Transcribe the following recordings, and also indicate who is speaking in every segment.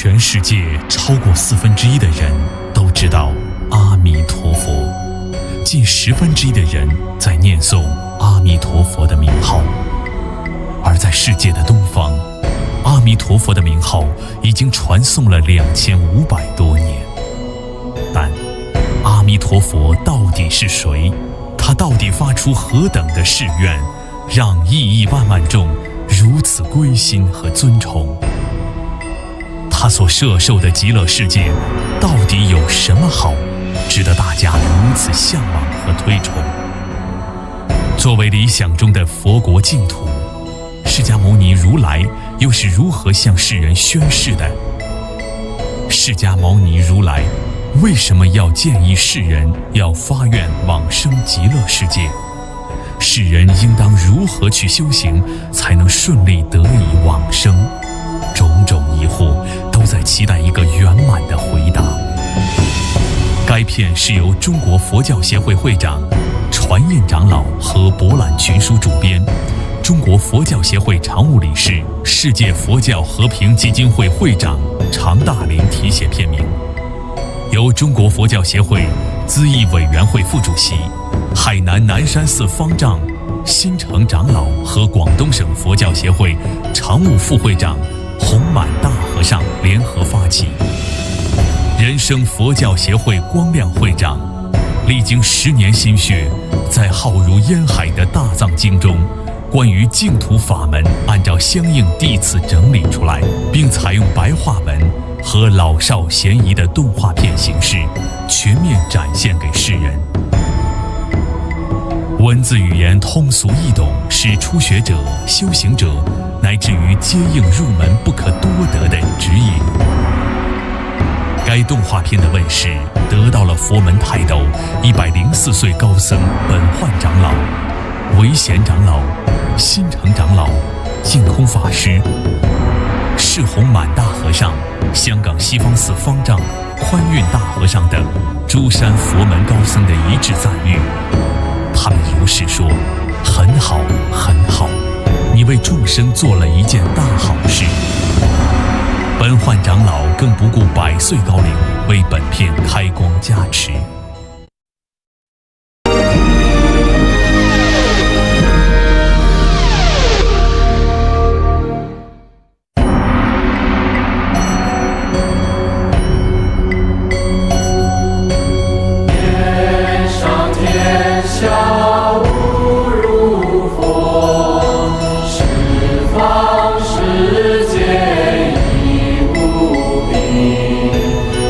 Speaker 1: 全世界超过1/4的人都知道阿弥陀佛，近1/10的人在念诵阿弥陀佛的名号。而在世界的东方，阿弥陀佛的名号已经传颂了2500多年。但阿弥陀佛到底是谁？他到底发出何等的誓愿，让亿亿万万众如此归心和尊崇？他所摄受的极乐世界到底有什么好，值得大家如此向往和推崇？作为理想中的佛国净土，释迦牟尼如来又是如何向世人宣示的？释迦牟尼如来为什么要建议世人要发愿往生极乐世界？世人应当如何去修行，才能顺利得以往生？种种疑惑都在期待一个圆满的回答。该片是由中国佛教协会会长传印长老和博览群书主编，中国佛教协会常务理事、世界佛教和平基金会会长常大林题写片名，由中国佛教协会咨议委员会副主席、海南南山寺方丈新城长老和广东省佛教协会常务副会长弘满大和尚联合发起，人生佛教协会光亮会长历经10年心血，在浩如烟海的大藏经中，关于净土法门按照相应地次整理出来，并采用白话文和老少咸宜的动画片形式全面展现给世人。文字语言通俗易懂，是初学者、修行者乃至于接应入门不可多得的指引。该动画片的问世，得到了佛门泰斗104岁高僧本焕长老、维贤长老、新城长老、净空法师、释弘满大和尚、香港西方寺方丈宽运大和尚等诸山佛门高僧的一致赞誉。他们如是说：很好，很好，你为众生做了一件大好事。本焕长老更不顾100岁高龄，为本片开光加持。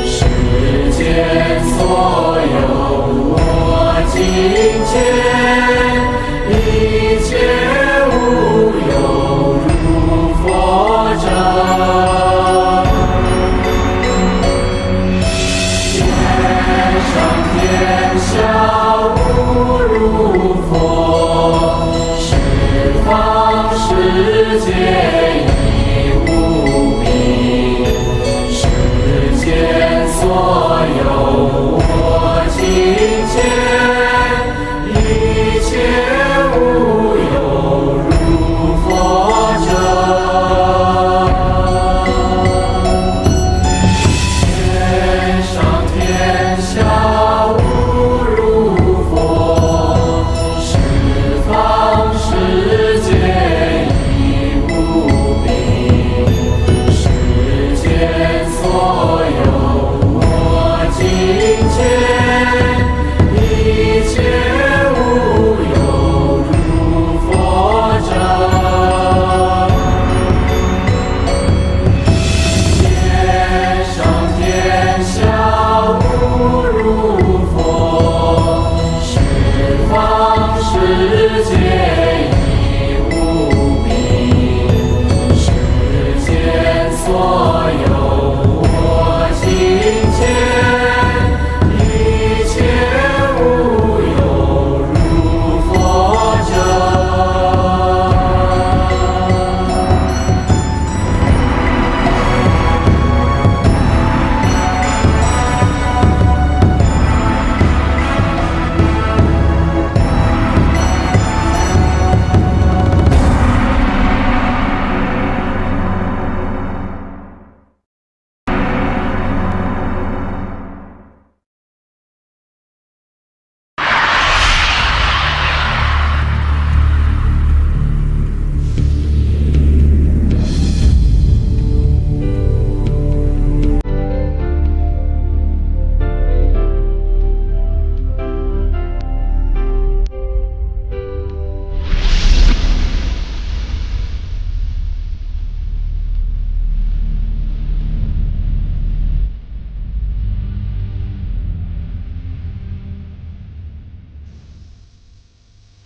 Speaker 2: 世间所有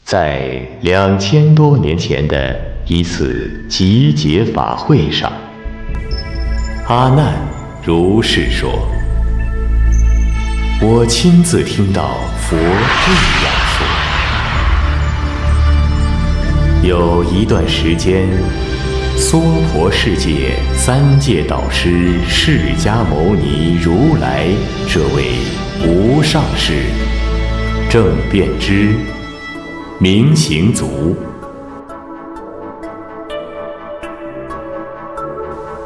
Speaker 2: 在2000多年前的一次集结法会上，阿难如是说：我亲自听到佛这样说。有一段时间，娑婆世界三界导师释迦牟尼如来这位无上士，正遍知，明行足，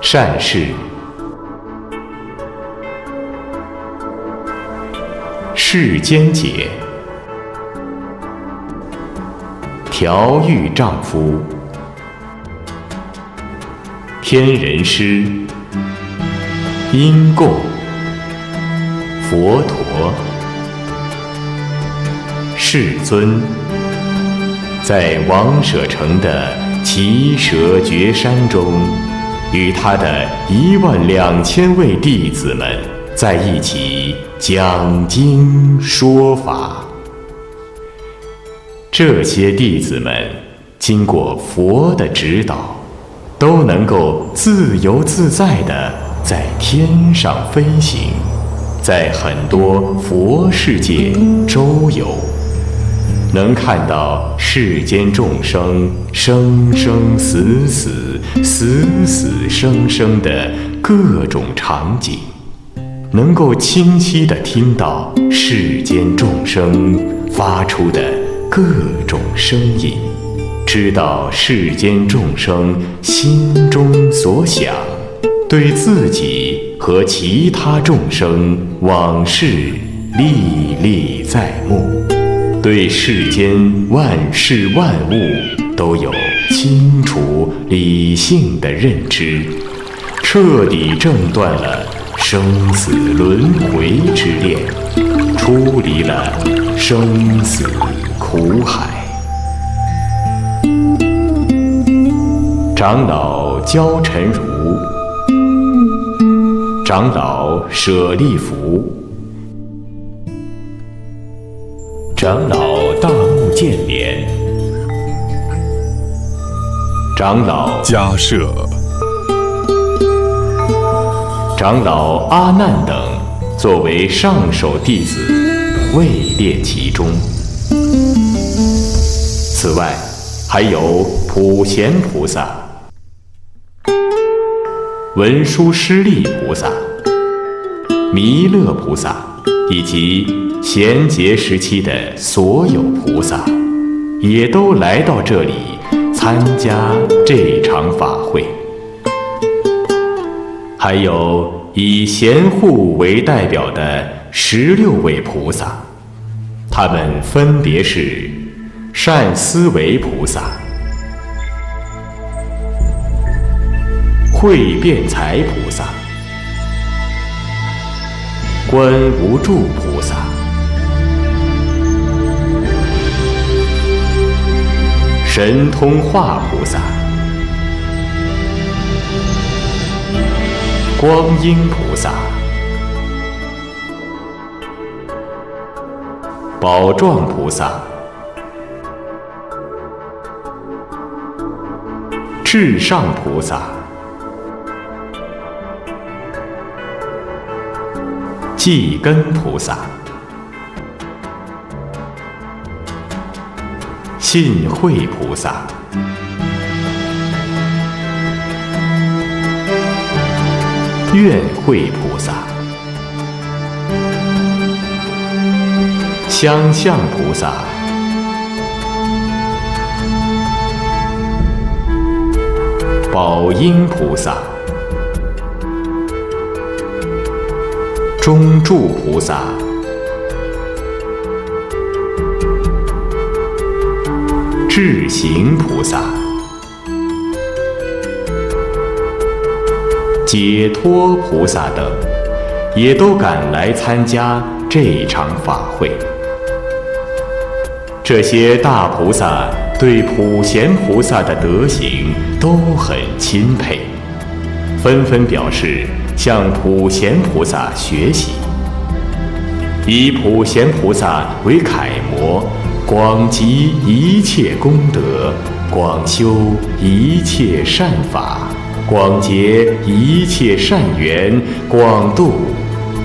Speaker 2: 善事，世间解，调御丈夫，天人师，因供，佛陀，世尊，在王舍城的奇舍绝山中，与他的12000位弟子们在一起讲经说法。这些弟子们经过佛的指导，都能够自由自在地在天上飞行，在很多佛世界周游，能看到世间众生生生死死、死死生生的各种场景，能够清晰地听到世间众生发出的各种声音，知道世间众生心中所想，对自己和其他众生往事历历在目，对世间万事万物都有清楚理性的认知，彻底挣断了生死轮回之链，出离了生死苦海。长老焦晨如，长老舍利弗，长老大目犍连，长老
Speaker 3: 迦摄，
Speaker 2: 长老阿难等作为上首弟子，位列其中。此外，还有普贤菩萨、文殊师利菩萨、弥勒菩萨以及贤劫时期的所有菩萨，也都来到这里参加这场法会。还有以贤护为代表的16位菩萨，他们分别是善思维菩萨、慧辩才菩萨、观无住菩萨、神通化菩萨、光阴菩萨、宝幢菩萨、至上菩萨、寂根菩萨、信慧菩萨、愿慧菩萨、相向菩萨、宝应菩萨、中住菩萨、智行菩萨、解脱菩萨等，也都赶来参加这场法会。这些大菩萨对普贤菩萨的德行都很钦佩，纷纷表示向普贤菩萨学习，以普贤菩萨为楷模，广集一切功德，广修一切善法，广结一切善缘，广度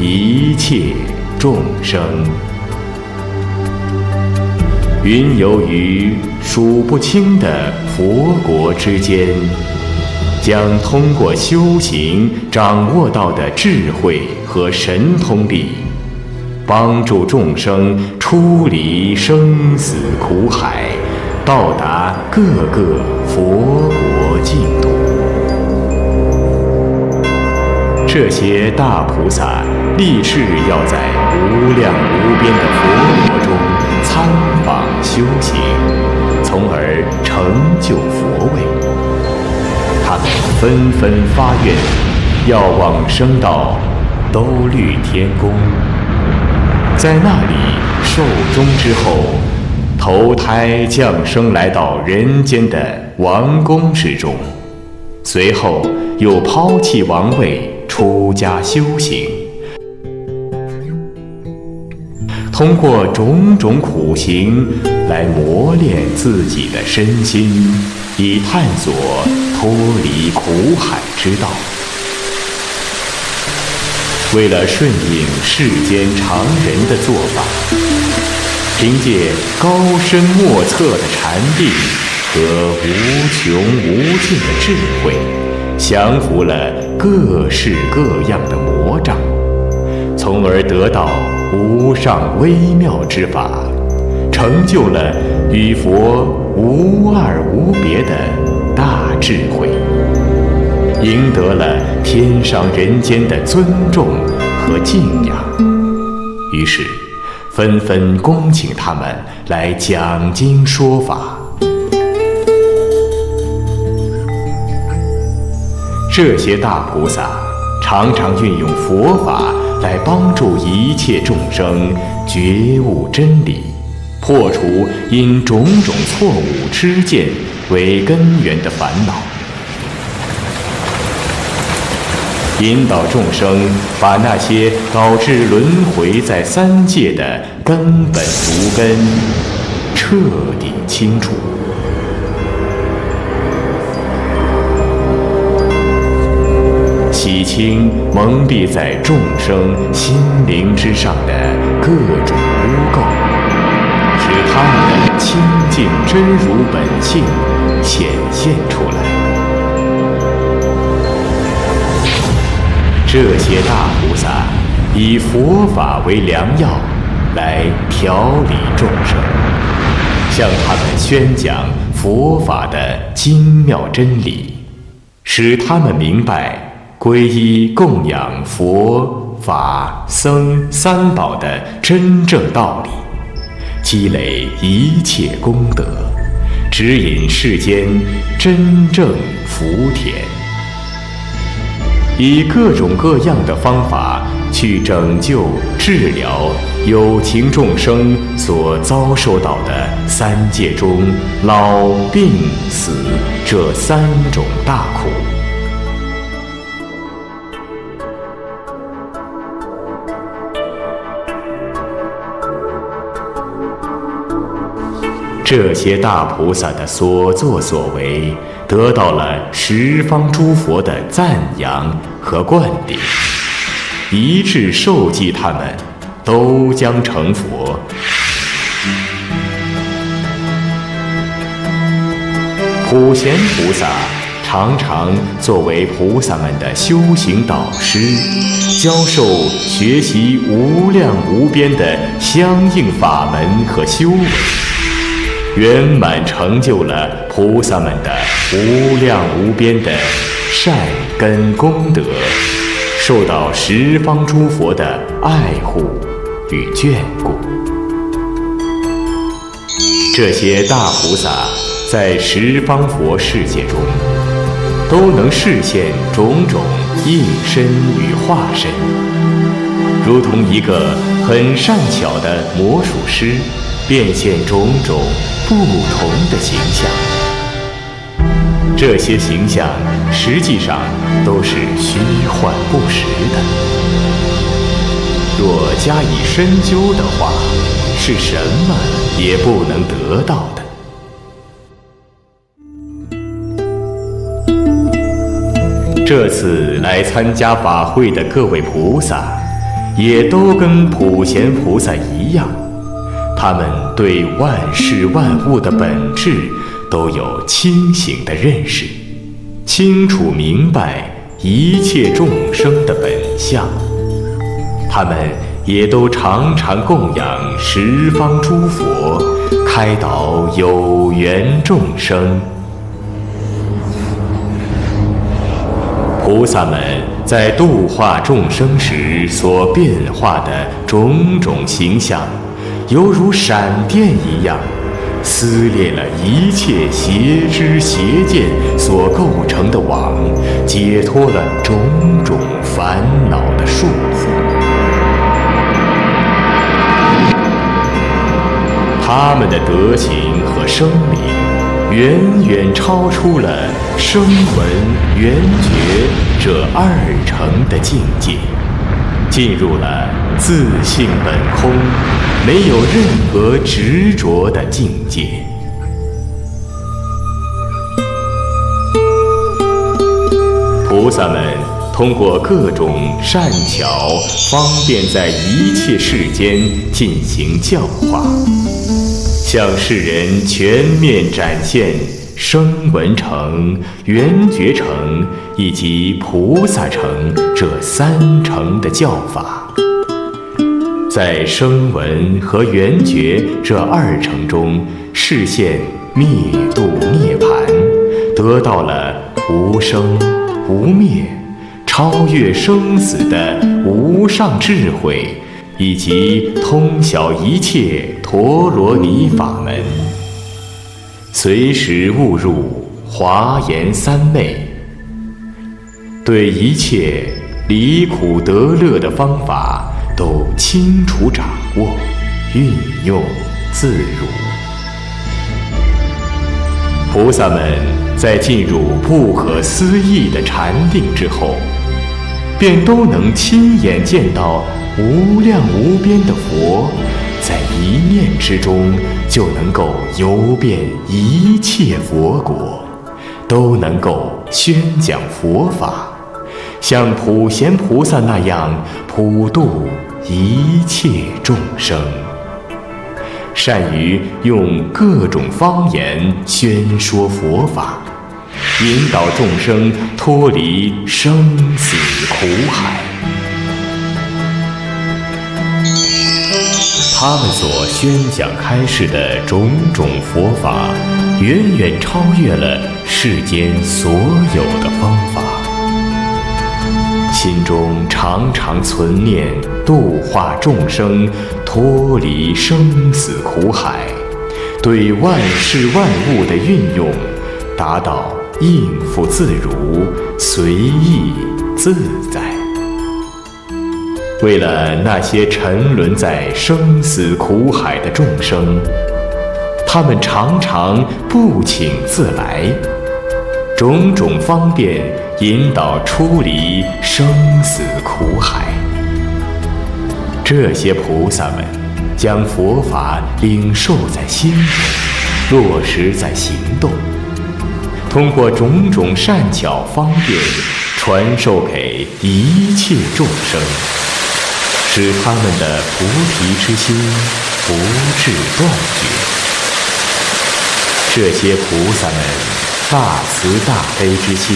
Speaker 2: 一切众生。云游于数不清的佛国之间，将通过修行掌握到的智慧和神通力，帮助众生出离生死苦海，到达各个佛国净土。这些大菩萨立志要在无量无边的佛国中参访修行，从而成就佛位。他们纷纷发愿，要往生到兜率天宫，在那里寿终之后，投胎降生来到人间的王宫之中，随后又抛弃王位，出家修行，通过种种苦行来磨练自己的身心，以探索脱离苦海之道。为了顺应世间常人的做法，凭借高深莫测的禅定和无穷无尽的智慧，降服了各式各样的魔障，从而得到无上微妙之法，成就了与佛无二无别的大智慧，赢得了天上人间的尊重和敬仰。于是纷纷恭请他们来讲经说法。这些大菩萨常常运用佛法来帮助一切众生觉悟真理，破除因种种错误知见为根源的烦恼，引导众生把那些导致轮回在三界的根本毒根彻底清除，洗清蒙蔽在众生心灵之上的各种污垢，使他们的清净真如本性显现出来。这些大菩萨以佛法为良药，来调理众生，向他们宣讲佛法的精妙真理，使他们明白皈依供养佛法僧三宝的真正道理，积累一切功德，指引世间真正福田，以各种各样的方法去拯救治疗有情众生所遭受到的三界中老病死这三种大苦。这些大菩萨的所作所为，得到了十方诸佛的赞扬和灌顶，一致授记他们都将成佛。普贤菩萨常常作为菩萨们的修行导师，教授学习无量无边的相应法门和修为，圆满成就了菩萨们的无量无边的善根功德，受到十方诸佛的爱护与眷顾。这些大菩萨在十方佛世界中，都能示现种种应身与化身，如同一个很善巧的魔术师，变现种种不同的形象。这些形象实际上都是虚幻不实的，若加以深究的话，是什么也不能得到的。这次来参加法会的各位菩萨，也都跟普贤菩萨一样，他们对万事万物的本质都有清醒的认识，清楚明白一切众生的本相。他们也都常常供养十方诸佛，开导有缘众生。菩萨们在度化众生时所变化的种种形象，犹如闪电一样，撕裂了一切邪知邪见所构成的网，解脱了种种烦恼的束缚。他们的德行和生命远远超出了声闻缘觉这二乘的境界，进入了自性本空，没有任何执着的境界。菩萨们通过各种善巧，方便在一切世间进行教化，向世人全面展现声闻乘、缘觉乘以及菩萨乘这三乘的教法。在声闻和缘觉这二乘中，示现灭度涅槃，得到了无生无灭、超越生死的无上智慧，以及通晓一切陀罗尼法门，随时悟入华严三昧，对一切离苦得乐的方法都清楚掌握，运用自如。菩萨们在进入不可思议的禅定之后，便都能亲眼见到无量无边的佛，在一念之中就能够游遍一切佛国，都能够宣讲佛法，像普贤菩萨那样普度一切众生，善于用各种方言宣说佛法，引导众生脱离生死苦海。他们所宣讲开示的种种佛法，远远超越了世间所有的方法。心中常常存念度化众生，脱离生死苦海，对万事万物的运用，达到应付自如、随意自在。为了那些沉沦在生死苦海的众生，他们常常不请自来，种种方便引导出离生死苦海。这些菩萨们将佛法领受在心中，落实在行动，通过种种善巧方便传授给一切众生，使他们的菩提之心不致断绝。这些菩萨们大慈大悲之心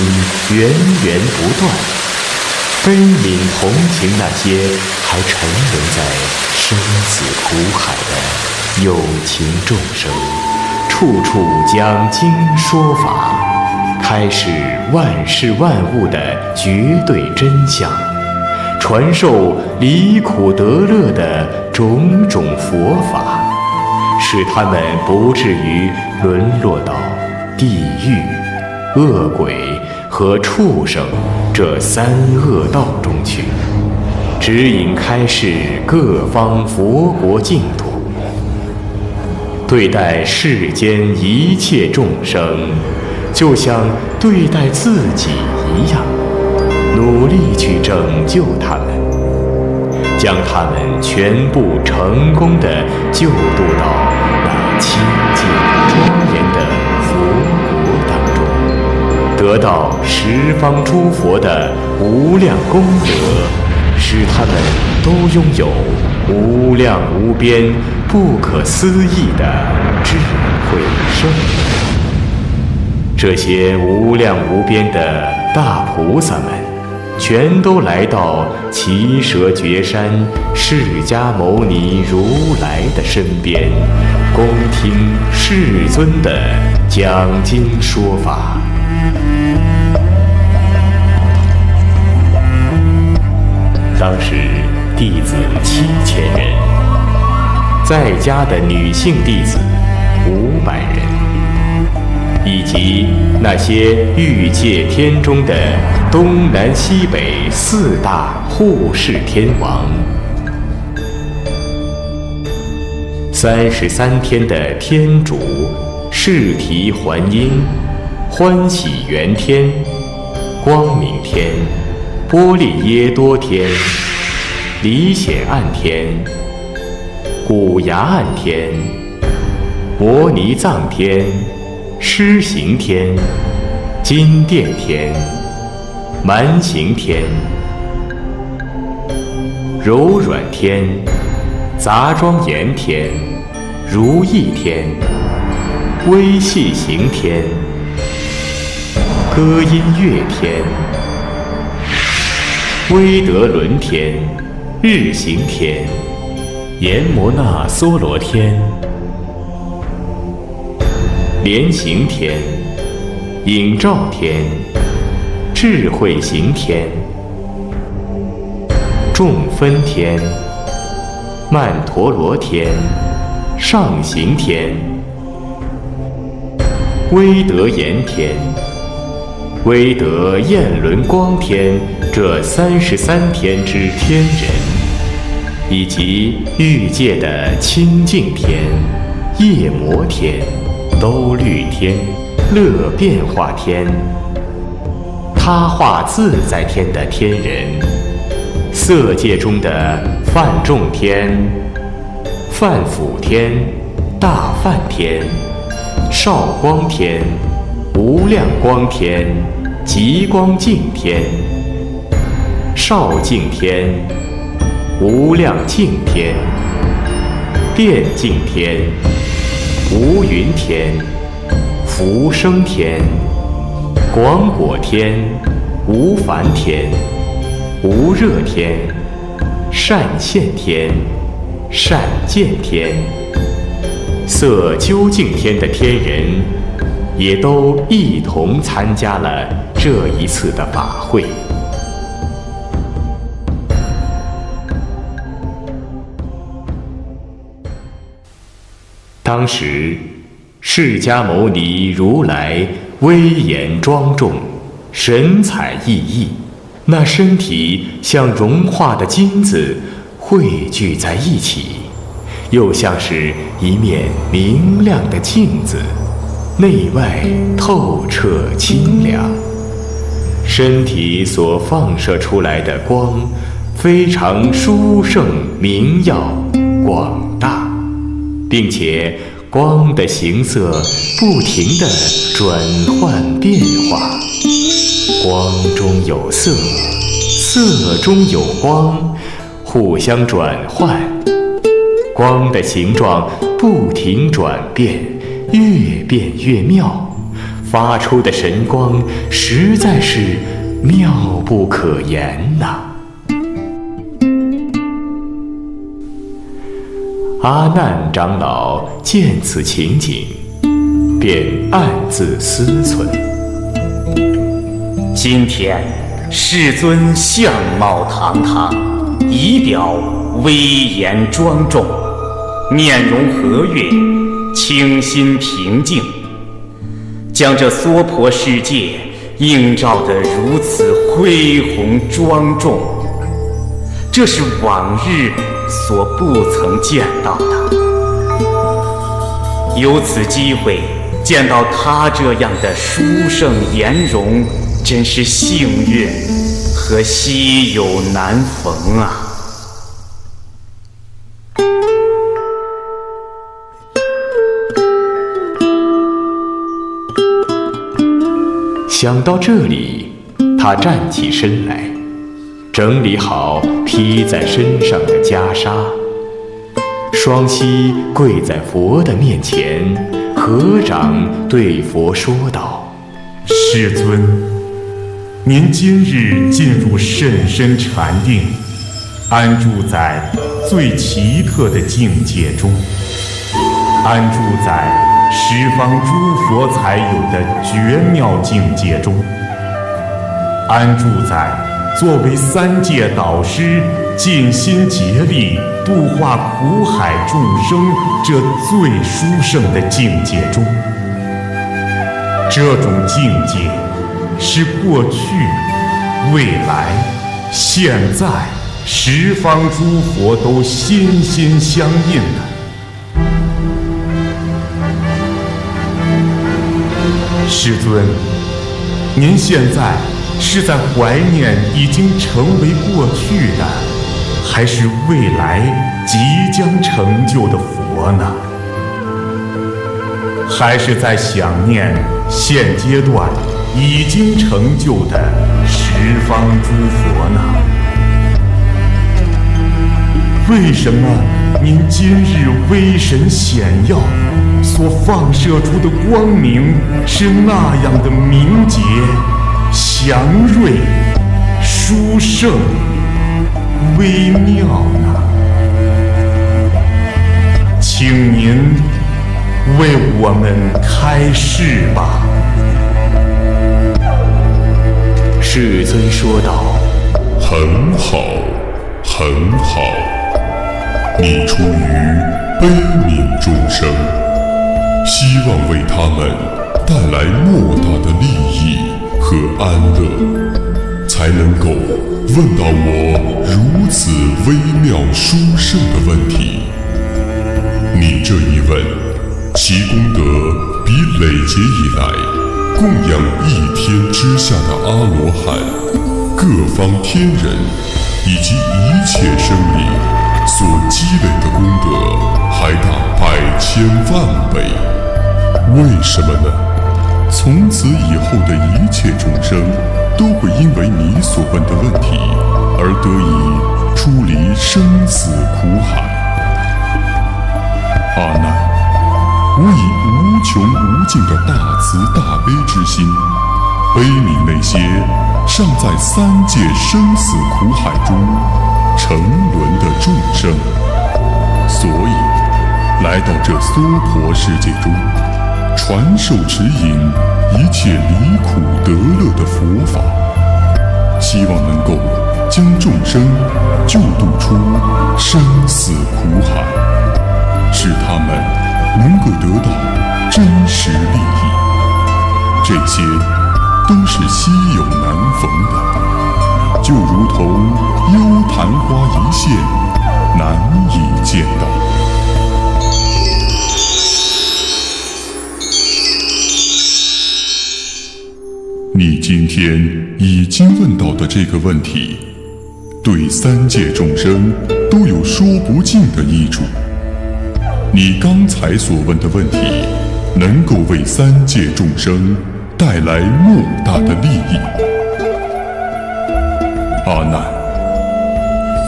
Speaker 2: 源源不断，悲悯同情那些还沉沦在生死苦海的有情众生，处处讲经说法，开示万事万物的绝对真相，传授离苦得乐的种种佛法，使他们不至于沦落到地狱、恶鬼和畜生这三恶道中去，指引开示各方佛国净土。对待世间一切众生，就像对待自己一样，努力去拯救他们。将他们全部成功地救渡到那清净庄严的佛国当中，得到十方诸佛的无量功德，使他们都拥有无量无边、不可思议的智慧圣能。这些无量无边的大菩萨们，全都来到耆阇觉山释迦牟尼如来的身边，恭听世尊的讲经说法。当时弟子7000人，在家的女性弟子500人。以及那些欲界天中的东南西北4大护世天王，33天的天主释提桓因、欢喜园天、光明天、波利耶多天、离显暗天、古牙暗天、摩尼藏天、施行天、金殿天、蛮行天、柔软天、杂庄严天、如意天、微细行天、歌音乐天、威德伦天、日行天、阎摩那娑罗天、莲行天、影照天、智慧行天、众分天、曼陀罗天、上行天、威德言天、威德焰轮光天，这33天之天人，以及欲界的清净天、夜摩天、兜率天、乐变化天、他化自在天的天人，色界中的梵众天、梵辅天、大梵天、少光天、无量光天、极光净天、少净天、无量净天、电净天、无云天、福生天、广果天、无烦天、无热天、善现天、善见天、色究竟天的天人，也都一同参加了这一次的法会。当时，释迦牟尼如来威严庄重，神采奕奕，那身体像融化的金子汇聚在一起，又像是一面明亮的镜子，内外透彻清凉。身体所放射出来的光非常殊胜明耀广大，并且光的形色不停地转换变化，光中有色，色中有光，互相转换，光的形状不停转变，越变越妙，发出的神光实在是妙不可言呐。阿难长老见此情景，便暗自思忖：
Speaker 3: 今天世尊相貌堂堂，仪表威严庄重，面容和悦，清心平静，将这娑婆世界映照得如此恢宏庄重，这是往日所不曾见到的。有此机会见到他这样的殊胜颜容，真是幸运和稀有难逢啊！
Speaker 2: 想到这里，他站起身来，整理好披在身上的袈裟，双膝跪在佛的面前，合掌对佛说道：
Speaker 4: 世尊，您今日进入甚深禅定，安住在最奇特的境界中，安住在十方诸佛才有的绝妙境界中，安住在作为三界导师尽心竭力度化苦海众生这最殊胜的境界中。这种境界是过去、未来、现在十方诸佛都心心相印的。世尊，您现在是在怀念已经成为过去的，还是未来即将成就的佛呢？还是在想念现阶段已经成就的十方诸佛呢？为什么您今日威神显耀，所放射出的光明是那样的明洁、祥瑞、殊胜、微妙呢？请您为我们开示吧。
Speaker 2: 世尊说道：
Speaker 5: 很好，很好。你出于悲悯众生，希望为他们带来莫大的利益和安乐，才能够问到我如此微妙殊胜的问题。你这一问，其功德比累劫以来供养一天之下的阿罗汉、各方天人以及一切生灵所积累的功德还大100千万倍。为什么呢？从此以后的一切众生都会因为你所问的问题而得以出离生死苦海。阿难，我以无穷无尽的大慈大悲之心，悲悯那些尚在三界生死苦海中沉沦的众生，所以来到这娑婆世界中，传授指引一切离苦得乐的佛法，希望能够将众生救度出生死苦海，使他们能够得到真实利益。这些都是稀有难逢的，就如同幽昙花一现，难以见到。你今天已经问到的这个问题，对三界众生都有说不尽的益处。你刚才所问的问题，能够为三界众生带来莫大的利益。阿难，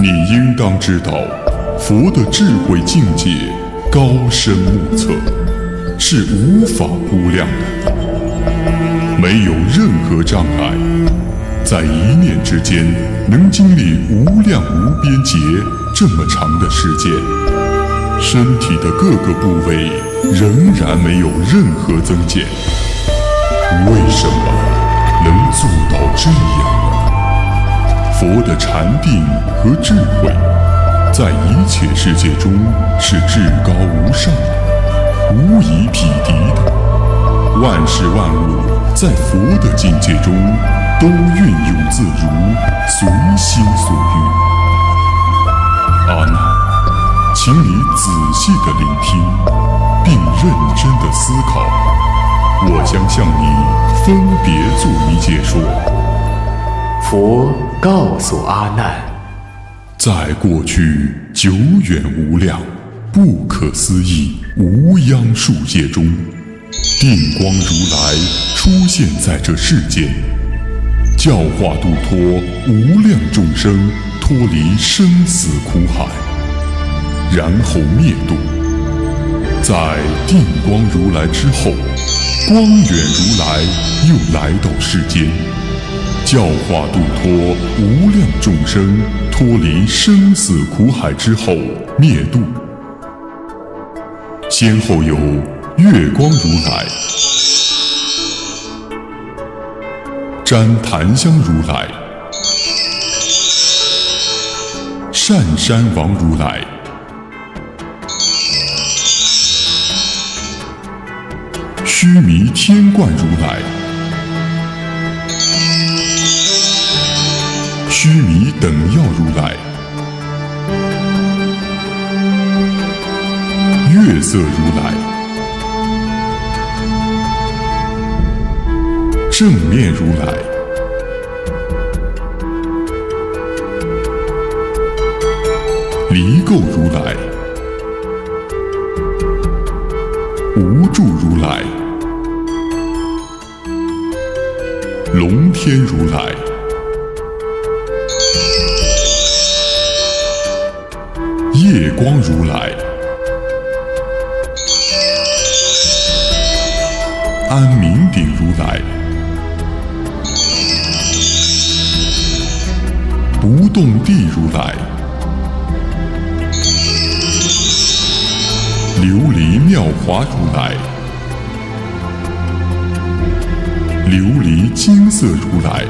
Speaker 5: 你应当知道，佛的智慧境界高深莫测，是无法估量的，没有任何障碍，在一念之间能经历无量无边劫这么长的时间，身体的各个部位仍然没有任何增减。为什么能做到这样呢？佛的禅定和智慧，在一切世界中是至高无上的，无以匹敌的。万事万物在佛的境界中都运用自如，随心所欲。阿难，请你仔细地聆听，并认真地思考，我将向你分别做一解说。
Speaker 2: 佛告诉阿难，
Speaker 5: 在过去久远无量、不可思议无央数界中，定光如来出现在这世间，教化度脱无量众生脱离生死苦海，然后灭度。在定光如来之后，光远如来又来到世间，教化度脱无量众生脱离生死苦海之后灭度。先后有月光如来、旃檀香如来、善山王如来、须弥天冠如来、须弥等耀如来、月色如来、正面如来、离垢如来、无住如来、龙天如来、夜光如来、安明顶如来、不动地如来、琉璃妙华如来、琉璃金色如来、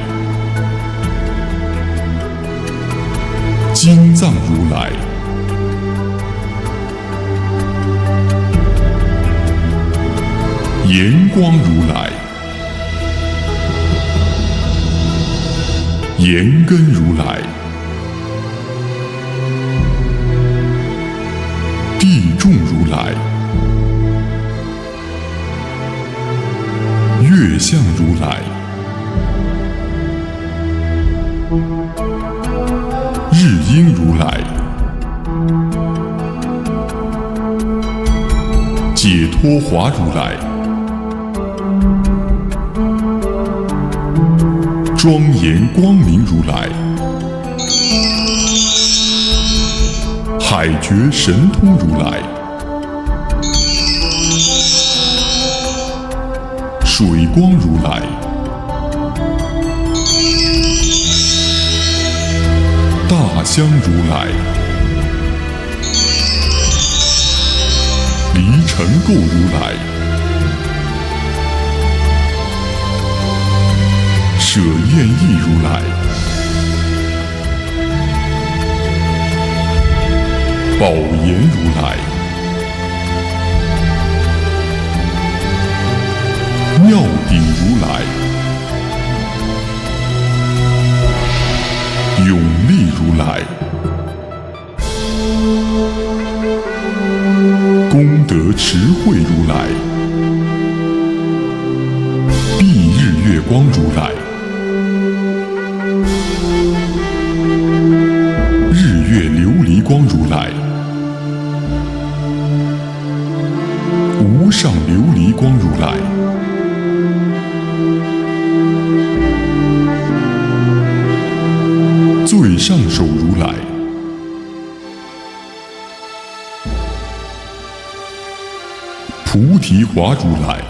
Speaker 5: 金藏如来、炎光如来、延根如来、地众如来、月相如来、日音如来、解脱华如来、庄严光明如来、海觉神通如来、水光如来、大香如来、离尘垢如来、舍厌意如来、宝岩如来、妙顶如来、永力如来、功德持慧如来、蔽日月光如来、日月琉璃光如来、无上琉璃光如来、最上首如来、菩提华如来、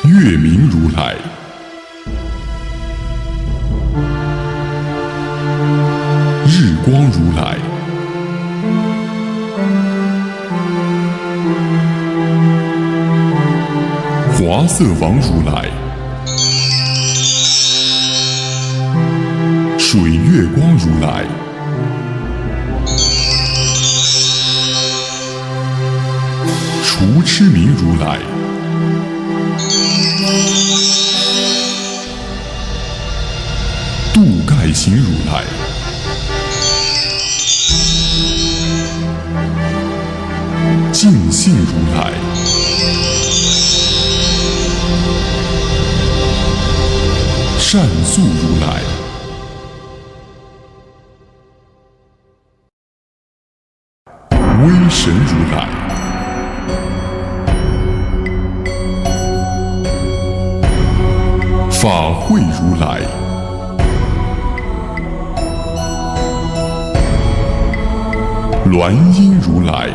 Speaker 5: 月明如来、日光如来、华色王如来、水月光如来、除痴明如来、度盖行如来、净信如来、善宿如来、威神如来。法会如来，鸾音如来，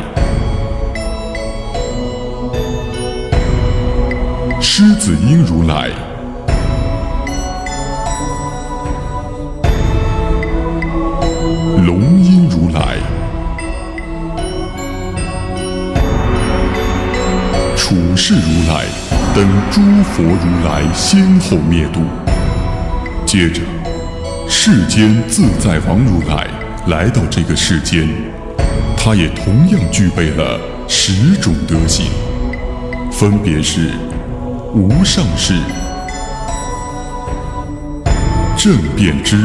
Speaker 5: 狮子音如来，龙音如来，处世如来等诸佛如来先后灭度。接着，世间自在王如来来到这个世间，他也同样具备了10种德行，分别是无上士、正遍知、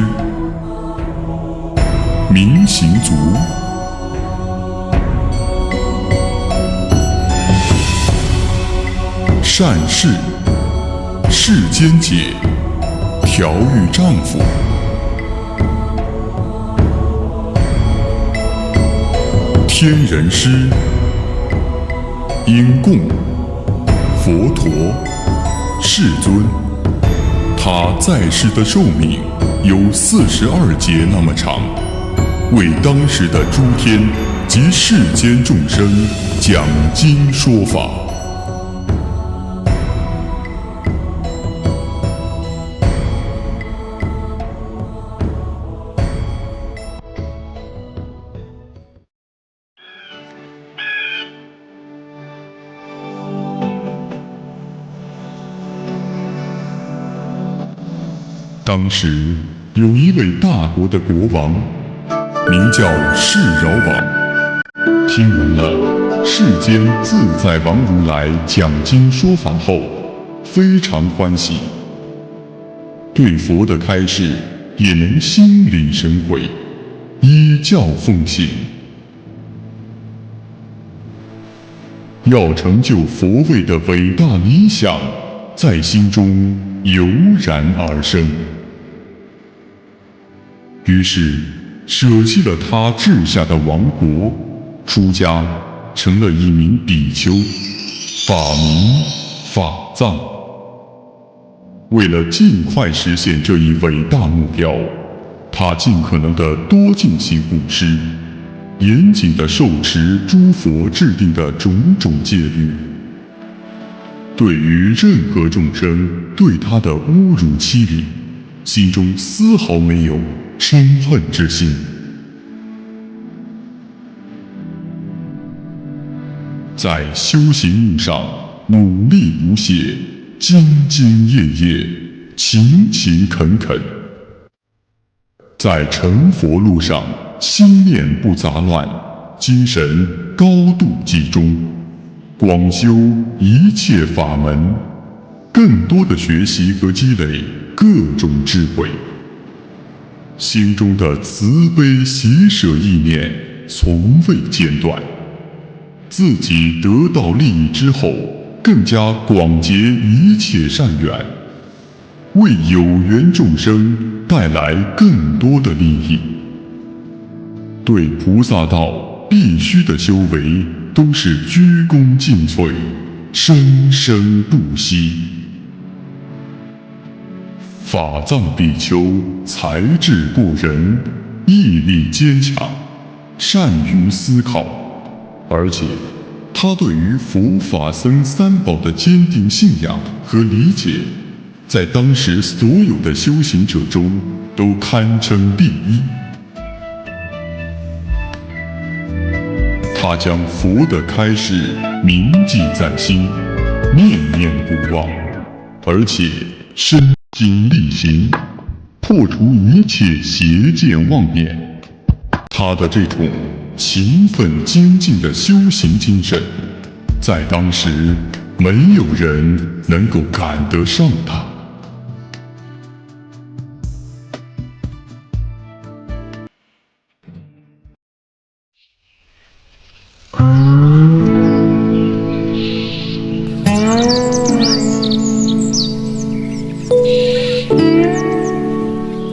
Speaker 5: 明行足、善事、世间解、调御丈夫、天人师、因供、佛陀、世尊。他在世的寿命有42劫那么长，为当时的诸天及世间众生讲经说法。当时有一位大国的国王，名叫世饶王。听闻了世间自在王如来讲经说法后，非常欢喜，对佛的开示也能心领神会，依教奉行。要成就佛位的伟大理想，在心中油然而生。于是，舍弃了他治下的王国，出家成了一名比丘，法名法藏。为了尽快实现这一伟大目标，他尽可能的多进行布施，严谨的受持诸佛制定的种种戒律。对于任何众生对他的侮辱欺凌，心中丝毫没有嗔恨之心。在修行路上努力不懈，兢兢业业，勤勤恳恳；在成佛路上心念不杂乱，精神高度集中，广修一切法门，更多的学习和积累各种智慧。心中的慈悲喜舍意念从未间断，自己得到利益之后，更加广结一切善缘，为有缘众生带来更多的利益。对菩萨道必须的修为都是鞠躬尽瘁，生生不息。法藏比丘才智过人，毅力坚强，善于思考，而且他对于佛法僧三宝的坚定信仰和理解，在当时所有的修行者中都堪称第一。他将佛的开示铭记在心，念念不忘，而且身经力行，破除一切邪见妄念。他的这种勤奋精进的修行精神，在当时没有人能够赶得上他。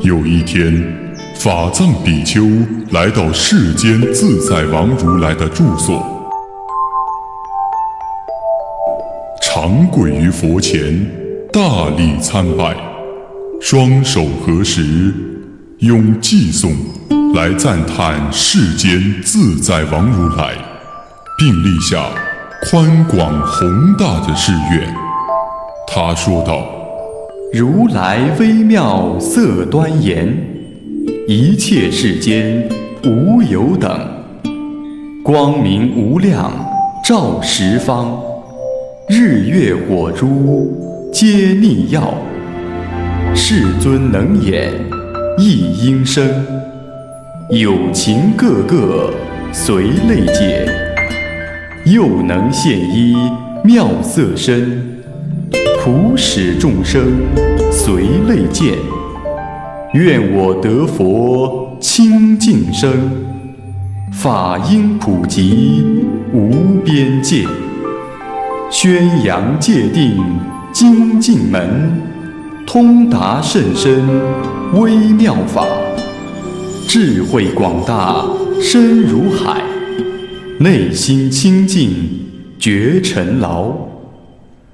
Speaker 5: 有一天，法藏比丘来到世间自在王如来的住所，长跪于佛前，大礼参拜，双手合十，用偈颂来赞叹世间自在王如来，并立下宽广宏大的誓愿。他说道：
Speaker 2: 如来微妙色端严，一切世间无有等，光明无量照十方，日月火珠皆逆耀，世尊能演一应声，有情个个随类解，又能现一妙色身，普使众生随类见，愿我得佛清净身，法应普及无边界，宣扬戒定精进门，通达甚深微妙法，智慧广大深如海，内心清净绝尘劳，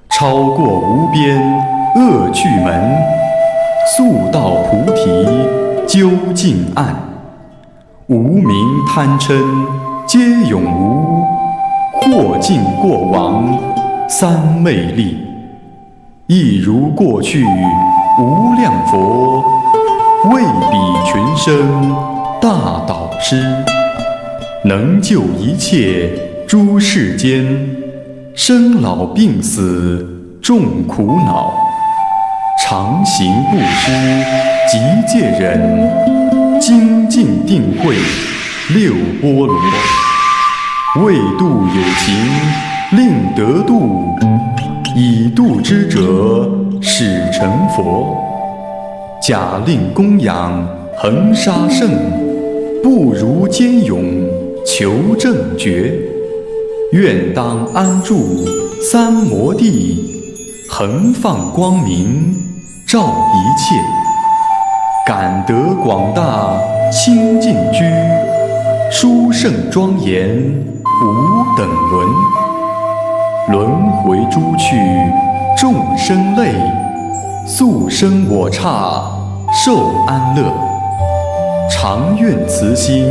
Speaker 2: 超过无边恶趣门，速到菩提究竟岸，无明贪嗔皆永无，或尽过往三昧力，亦如过去无量佛，为彼群生大导师，能救一切诸世间，生老病死众苦恼，常行布施极戒忍，精进定慧六波罗，为度有情令得度，以度之者始成佛，假令供养恒沙圣，不如坚勇求正觉，愿当安住三摩地，恒放光明照一切，感得广大清净居，殊胜庄严无等伦，轮回诸趣众生类，速生我刹受安乐，常愿慈心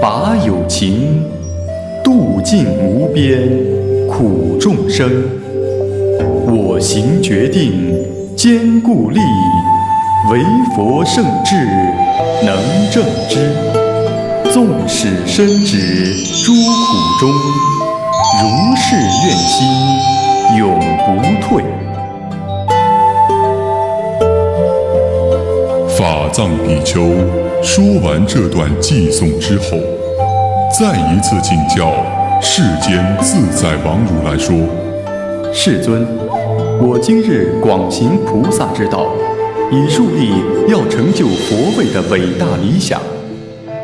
Speaker 2: 拔有情，度尽无边苦众生，我行决定坚固力，唯佛圣智能正知，纵使身止诸苦中，如是愿心永不退。
Speaker 5: 法藏比丘说完这段偈颂之后，再一次请教世间自在王如来说：
Speaker 2: 世尊，我今日广行菩萨之道，以树立要成就佛位的伟大理想，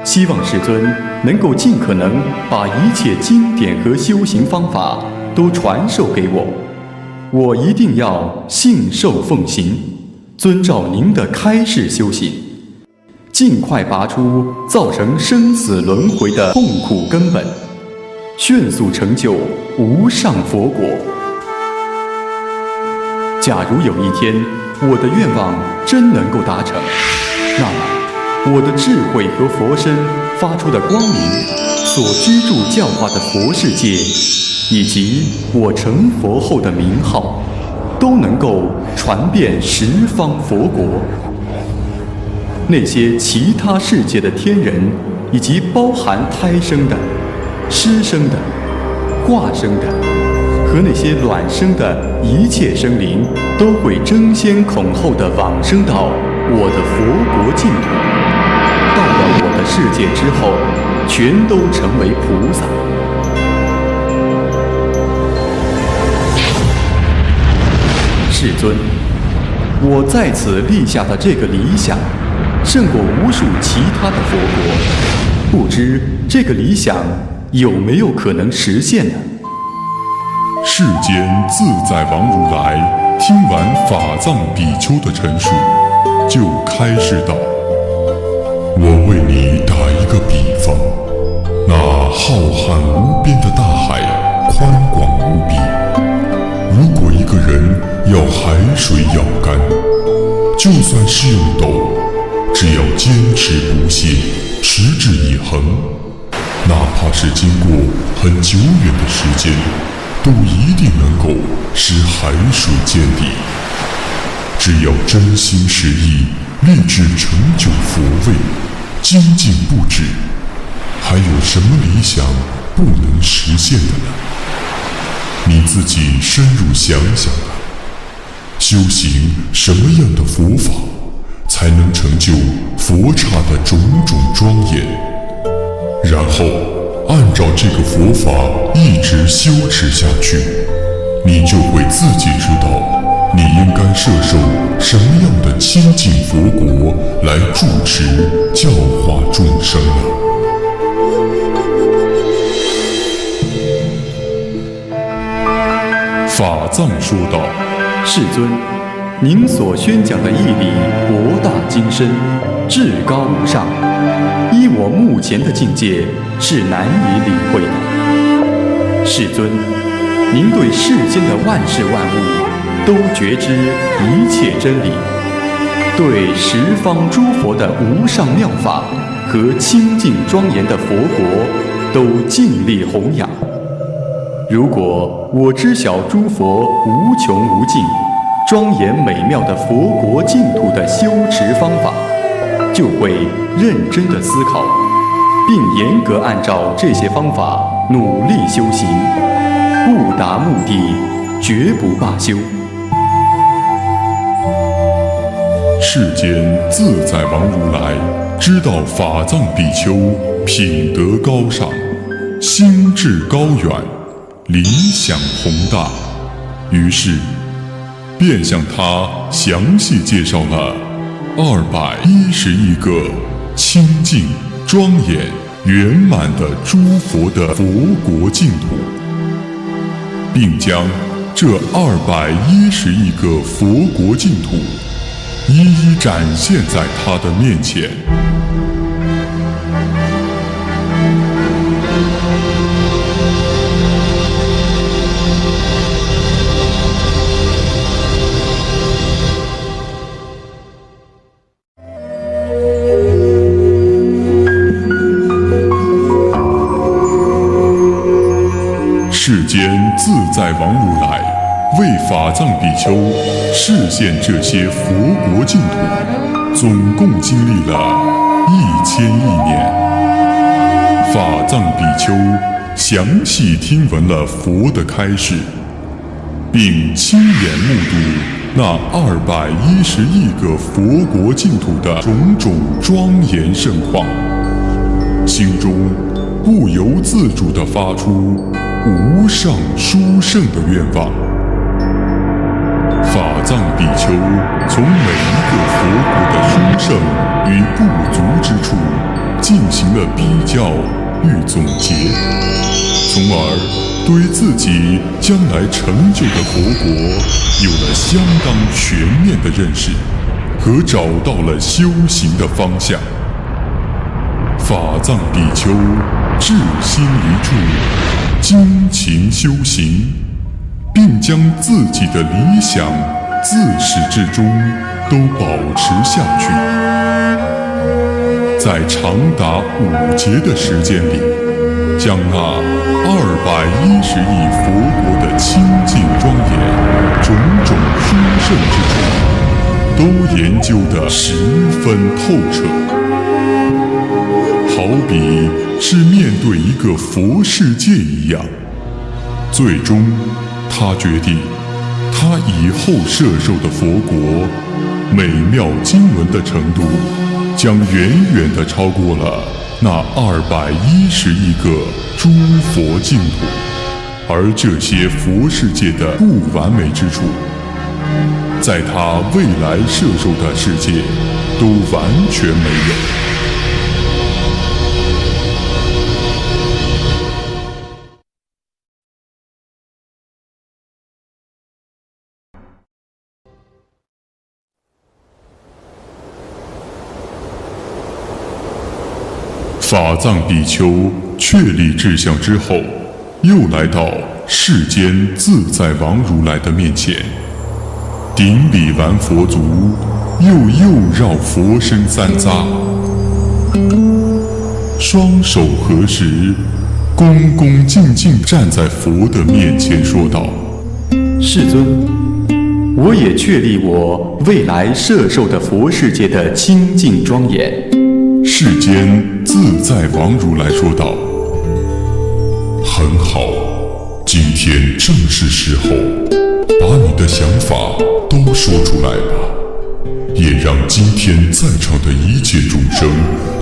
Speaker 2: 希望世尊能够尽可能把一切经典和修行方法都传授给我，我一定要信受奉行，遵照您的开示修行，尽快拔出造成生死轮回的痛苦根本，迅速成就无上佛果。假如有一天我的愿望真能够达成，那么我的智慧和佛身发出的光明，所居住教化的佛世界，以及我成佛后的名号，都能够传遍十方佛国。那些其他世界的天人，以及包含胎生的、湿生的、化生的和那些卵生的一切生灵，都会争先恐后地往生到我的佛国净土，到了我的世界之后，全都成为菩萨。世尊，我在此立下的这个理想，胜过无数其他的佛国，不知这个理想有没有可能实现呢？
Speaker 5: 世间自在王如来听完法藏比丘的陈述，就开示道：我为你打一个比方，那浩瀚无边的大海，宽广无比，如果就算是用斗，只要坚持不懈，持之以恒，哪怕是经过很久远的时间，都一定能够使海水见底。只要真心实意，立志成就佛位，精进不止，还有什么理想不能实现的呢？你自己深入想想啊，修行什么样的佛法，才能成就佛刹的种种庄严？然后按照这个佛法一直修持下去，你就会自己知道你应该摄受什么样的清净佛国来住持教化众生了。法藏说道：
Speaker 6: 世尊，您所宣讲的义理博大精深，至高无上，依我目前的境界是难以领会的。世尊，您对世间的万事万物都觉知一切真理，对十方诸佛的无上妙法和清净庄严的佛国都尽力弘扬。如果我知晓诸佛无穷无尽、庄严美妙的佛国净土的修持方法，就会认真的思考，并严格按照这些方法努力修行，不达目的绝不罢休。
Speaker 5: 世间自在王如来知道法藏比丘品德高尚，心志高远，理想宏大，于是便向他详细介绍了211个清净、庄严、圆满的诸佛的佛国净土，并将这211个佛国净土一一展现在他的面前。世间自在王如来为法藏比丘示现这些佛国净土，总共经历了1000亿年。法藏比丘详细听闻了佛的开示，并亲眼目睹那211亿个佛国净土的种种庄严盛况，心中不由自主地发出无上殊胜的愿望。法藏比丘从每一个佛国的殊胜与不足之处进行了比较与总结，从而对自己将来成就的佛国有了相当全面的认识，和找到了修行的方向。法藏比丘至心一处，精勤修行，并将自己的理想自始至终都保持下去。在长达5劫的时间里，将那211亿佛国的清净庄严、种种殊胜之处，都研究得十分透彻。好比是面对一个佛世界一样，最终他决定，他以后摄受的佛国美妙经文的程度，将远远地超过了那211亿个诸佛净土，而这些佛世界的不完美之处，在他未来摄受的世界都完全没有。法藏比丘确立志向之后，又来到世间自在王如来的面前，顶礼完佛足，又绕佛身三匝，双手合十，恭恭敬敬站在佛的面前，说道：
Speaker 6: 世尊，我也确立我未来摄受的佛世界的清净庄严。
Speaker 5: 世间自在王如来说道：很好，今天正是时候，把你的想法都说出来吧，也让今天在场的一切众生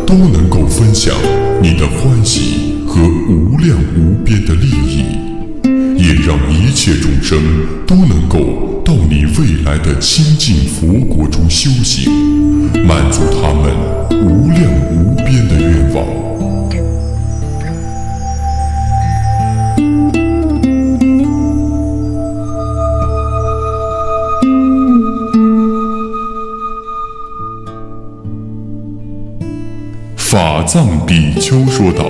Speaker 5: 都能够分享你的欢喜和无量无边的利益，也让一切众生都能够到你未来的清净佛国中修行，满足他们无量无边的愿望。法藏比丘说道：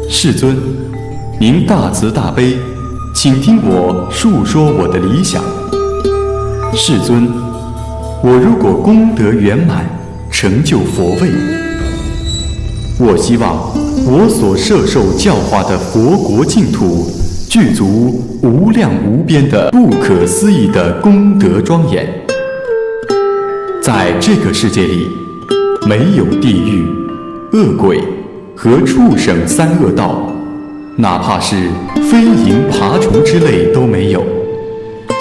Speaker 6: 世尊，您大慈大悲，请听我述说我的理想。世尊，我如果功德圆满，成就佛位，我希望我所摄受教化的佛国净土具足无量无边的不可思议的功德庄严。在这个世界里，没有地狱、恶鬼和畜生三恶道，哪怕是飞蝇爬虫之类都没有。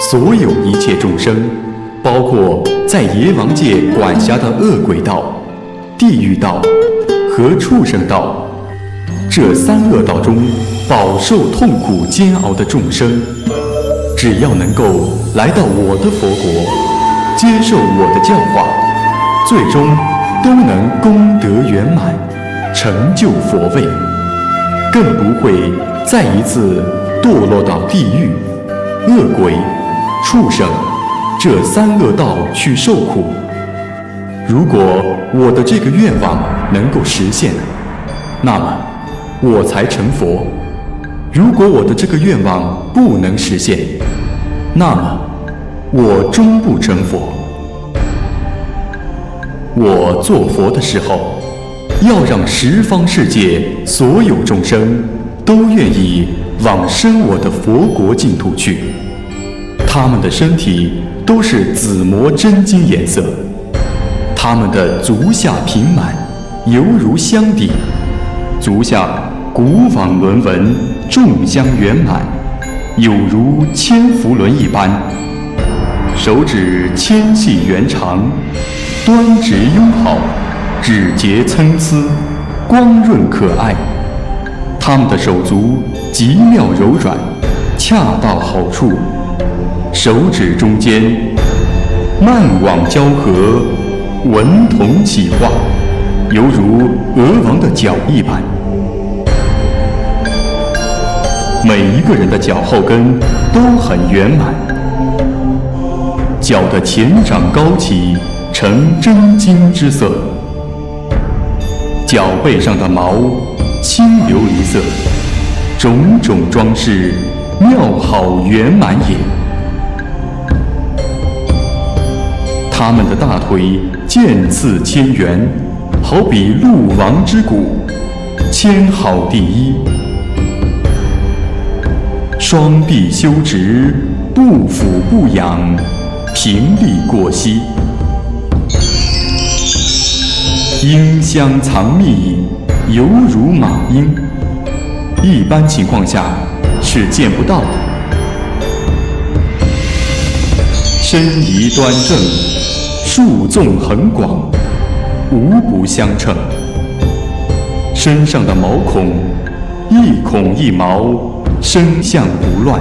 Speaker 6: 所有一切众生，包括在阎王界管辖的恶鬼道、地狱道和畜生道，这三恶道中饱受痛苦煎熬的众生，只要能够来到我的佛国，接受我的教化，最终都能功德圆满，成就佛位，更不会再一次堕落到地狱、恶鬼、畜生这三恶道去受苦。如果我的这个愿望能够实现，那么我才成佛；如果我的这个愿望不能实现，那么我终不成佛。我做佛的时候，要让十方世界所有众生都愿意往生我的佛国净土去。他们的身体都是紫磨真金颜色，他们的足下平满，犹如香底，足下古往轮纹，众香圆满，有如千佛轮一般。手指纤细圆长，端直优好，指节参差，光润可爱。他们的手足极妙柔软，恰到好处，手指中间慢网交合，纹同起画，犹如鹅王的脚一般。每一个人的脚后跟都很圆满，脚的前掌高起，呈真金之色，脚背上的毛青琉璃色，种种装饰妙好圆满也。他们的大腿渐次千圆，好比鹿王之骨，纤好第一。双臂修直，不俯不仰，平立过膝。鹰香藏蜜，犹如马鹰，一般情况下是见不到的。身仪端正，树纵横广，无不相称。身上的毛孔，一孔一毛，生相不乱，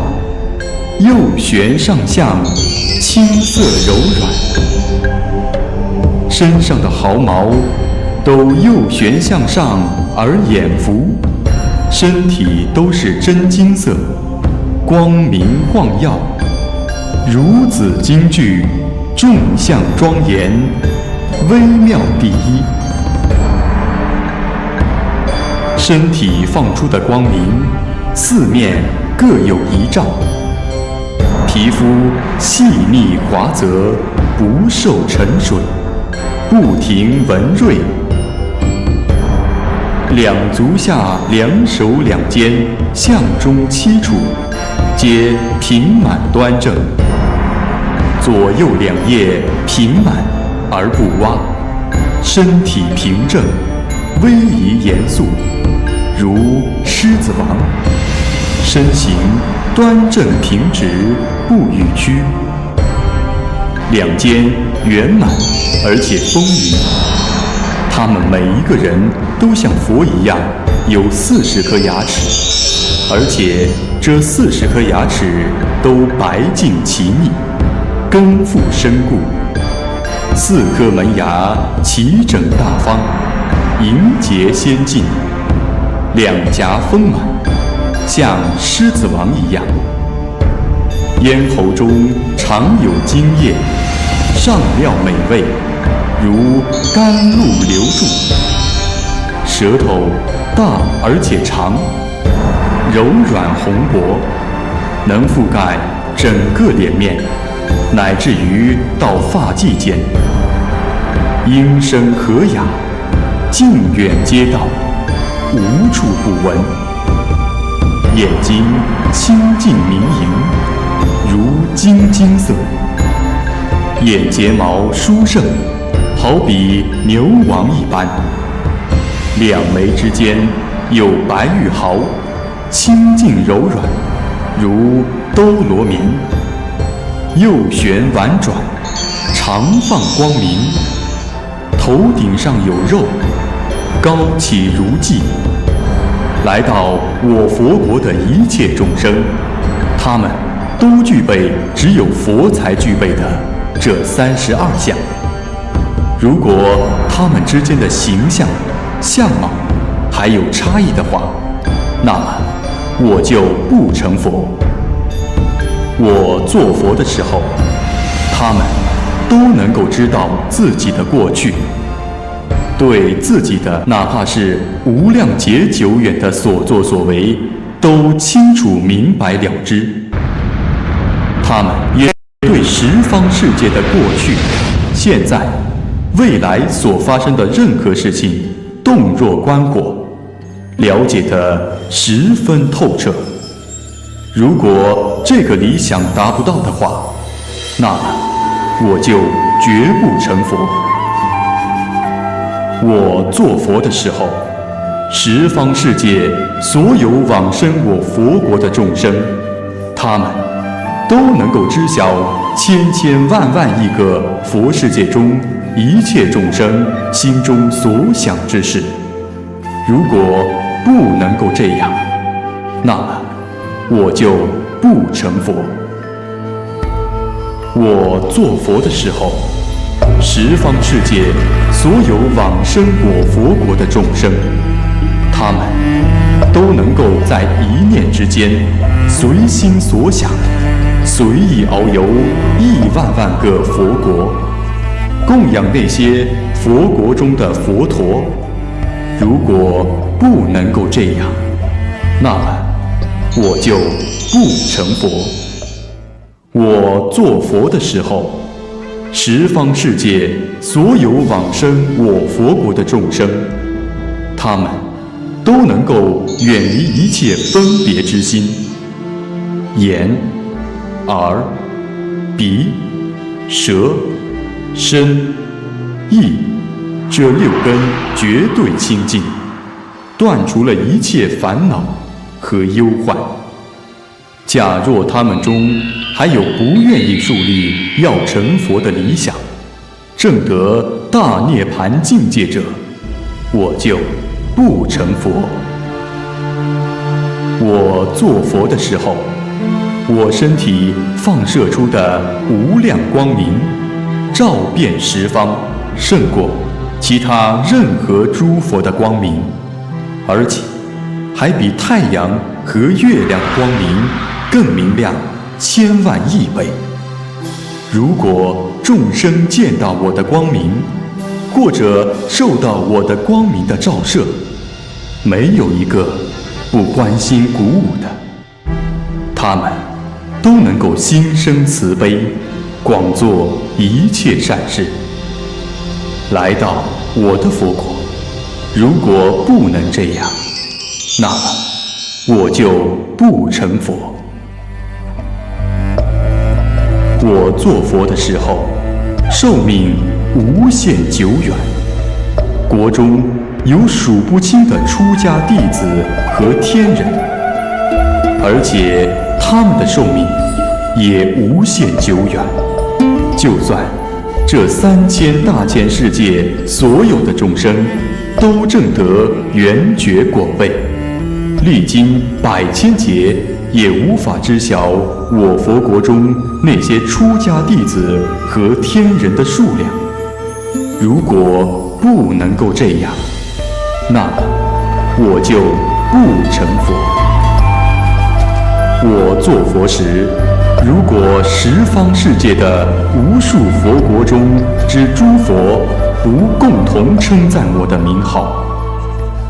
Speaker 6: 右旋上向，青色柔软。身上的毫毛都右旋向上而眼伏，身体都是真金色，光明晃耀，如紫金具，众相庄严，微妙第一。身体放出的光明，四面各有一照，皮肤细腻滑泽，不受沉水，不停纹锐。两足下两手两肩向中7处，皆平满端正。左右两腋平满而不洼，身体平正，威仪严肃，如狮子王。身形端正平直，不逾曲。两肩圆满而且丰腴。他们每一个人都像佛一样有40颗牙齿，而且这40颗牙齿都白净齐密，根腹深固。4颗门牙齐整大方，莹洁先进，两颊丰满，像狮子王一样。咽喉中常有津液，上料美味，如甘露流注。舌头大而且长，柔软红薄，能覆盖整个脸面，乃至于到发际间。音声和雅，近远皆到，无处不闻。眼睛清净明莹，如金金色。眼睫毛疏盛，好比牛王一般。两眉之间有白玉毫，清净柔软，如兜罗明。右旋婉转，长放光明。头顶上有肉，高起如髻。来到我佛国的一切众生，他们都具备只有佛才具备的这32项。如果他们之间的形象、相貌还有差异的话，那么我就不成佛。我做佛的时候，他们都能够知道自己的过去，对自己的哪怕是无量劫久远的所作所为都清楚明白了知。他们也对十方世界的过去、现在、未来所发生的任何事情洞若观火，了解得十分透彻。如果这个理想达不到的话，那么我就绝不成佛。我做佛的时候，十方世界所有往生我佛国的众生，他们都能够知晓千千万万亿个佛世界中一切众生心中所想之事。如果不能够这样，那么我就不成佛。我做佛的时候，十方世界所有往生我佛国的众生，他们都能够在一念之间随心所想，随意遨游亿万万个佛国，供养那些佛国中的佛陀。如果不能够这样，那么我就不成佛。我做佛的时候，十方世界所有往生我佛国的众生，他们都能够远离一切分别之心。眼、耳、鼻、舌、身、意这6根绝对清净，断除了一切烦恼和忧患。假若他们中还有不愿意树立要成佛的理想，证得大涅槃境界者，我就不成佛。我做佛的时候，我身体放射出的无量光明，照遍十方，胜过其他任何诸佛的光明，而且还比太阳和月亮的光明更明亮千万亿倍。如果众生见到我的光明，或者受到我的光明的照射，没有一个不欢欣鼓舞的。他们都能够心生慈悲，广做一切善事。来到我的佛国，如果不能这样，那么我就不成佛。我做佛的时候，寿命无限久远，国中有数不清的出家弟子和天人，而且他们的寿命也无限久远。就算这3000大千世界所有的众生都证得圆觉果位，历经100千劫，也无法知晓我佛国中那些出家弟子和天人的数量。如果不能够这样，那么我就不成佛。我做佛时，如果十方世界的无数佛国中之诸佛不共同称赞我的名号，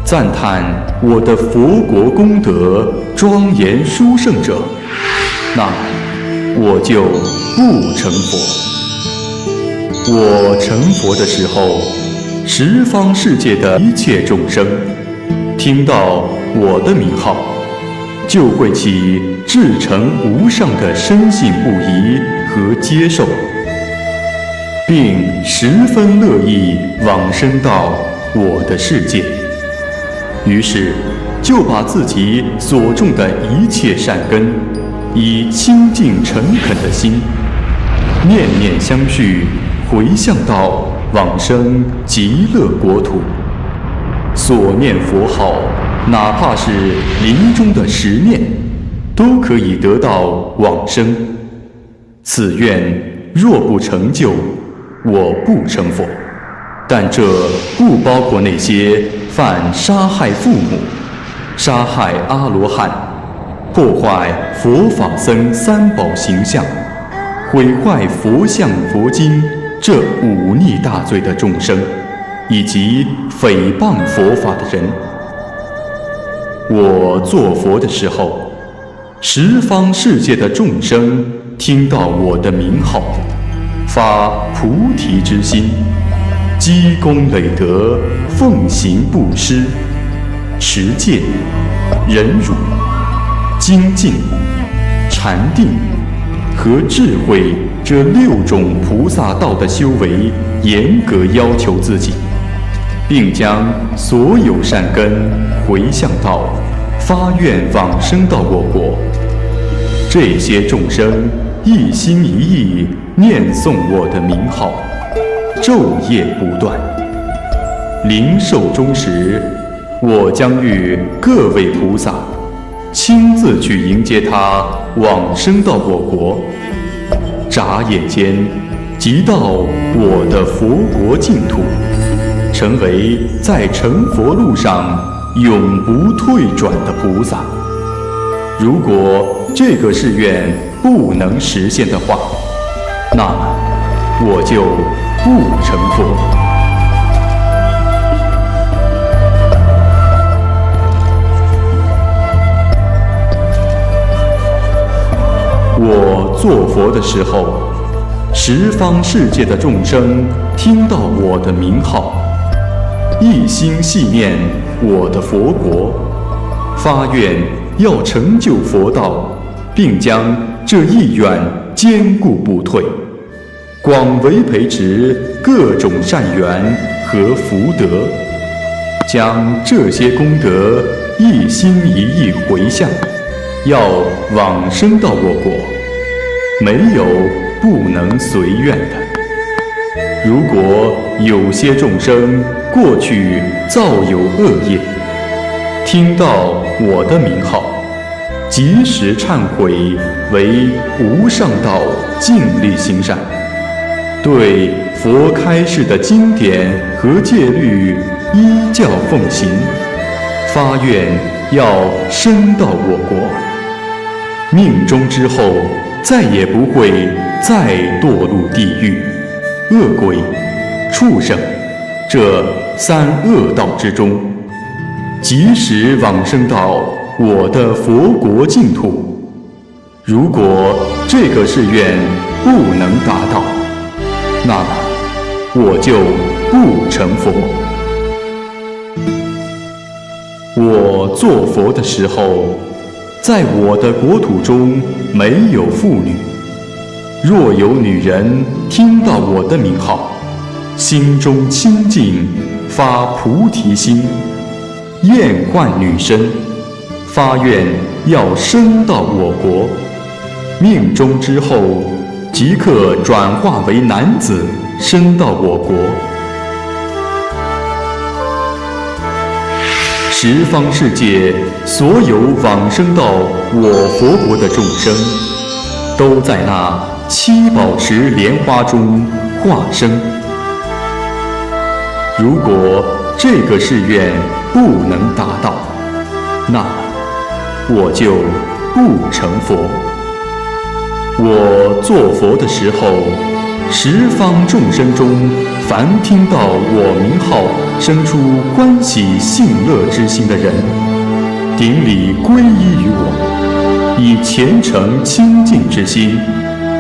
Speaker 6: 赞叹我的佛国功德庄严殊胜者，那么我就不成佛。我成佛的时候，十方世界的一切众生听到我的名号，就会起至诚无上的深信不疑和接受，并十分乐意往生到我的世界。于是就把自己所种的一切善根，以清净诚恳的心，念念相续，回向到往生极乐国土。所念佛号，哪怕是临终的10念，都可以得到往生。此愿若不成就，我不成佛。但这不包括那些犯杀害父母、杀害阿罗汉、破坏佛法僧3宝形象、毁坏佛像佛经这忤逆大罪的众生，以及诽谤佛法的人。我做佛的时候，十方世界的众生听到我的名号，发菩提之心，积功累德，奉行布施、持戒、忍辱、精进、禅定和智慧这6种菩萨道的修为严格要求自己，并将所有善根回向到发愿往生到我国。这些众生一心一意念诵我的名号，昼夜不断。临寿终时，我将与各位菩萨亲自去迎接他往生到我国。眨眼间即到我的佛国净土，成为在成佛路上永不退转的菩萨。如果这个誓愿不能实现的话，那么我就不成佛。我做佛的时候，十方世界的众生听到我的名号，一心系念我的佛国，发愿要成就佛道，并将这一愿坚固不退，广为培植各种善缘和福德，将这些功德一心一意回向，要往生到我国，没有不能随愿的。如果有些众生过去造有恶业，听到我的名号，及时忏悔，为无上道尽力行善，对佛开示的经典和戒律依教奉行，发愿要升到我国，命终之后再也不会再堕入地狱、恶鬼、畜生这3恶道之中，及时往生到我的佛国净土。如果这个誓愿不能达到，那么我就不成佛。我做佛的时候，在我的国土中没有妇女。若有女人听到我的名号，心中清净，发菩提心，厌惯女身，发愿要生到我国，命中之后即刻转化为男子，生到我国。十方世界所有往生到我佛国的众生，都在那七宝池莲花中化生。如果这个誓愿不能达到，那么我就不成佛。我做佛的时候，十方众生中，凡听到我名号生出欢喜信乐之心的人，顶礼皈依于我，以虔诚清净之心，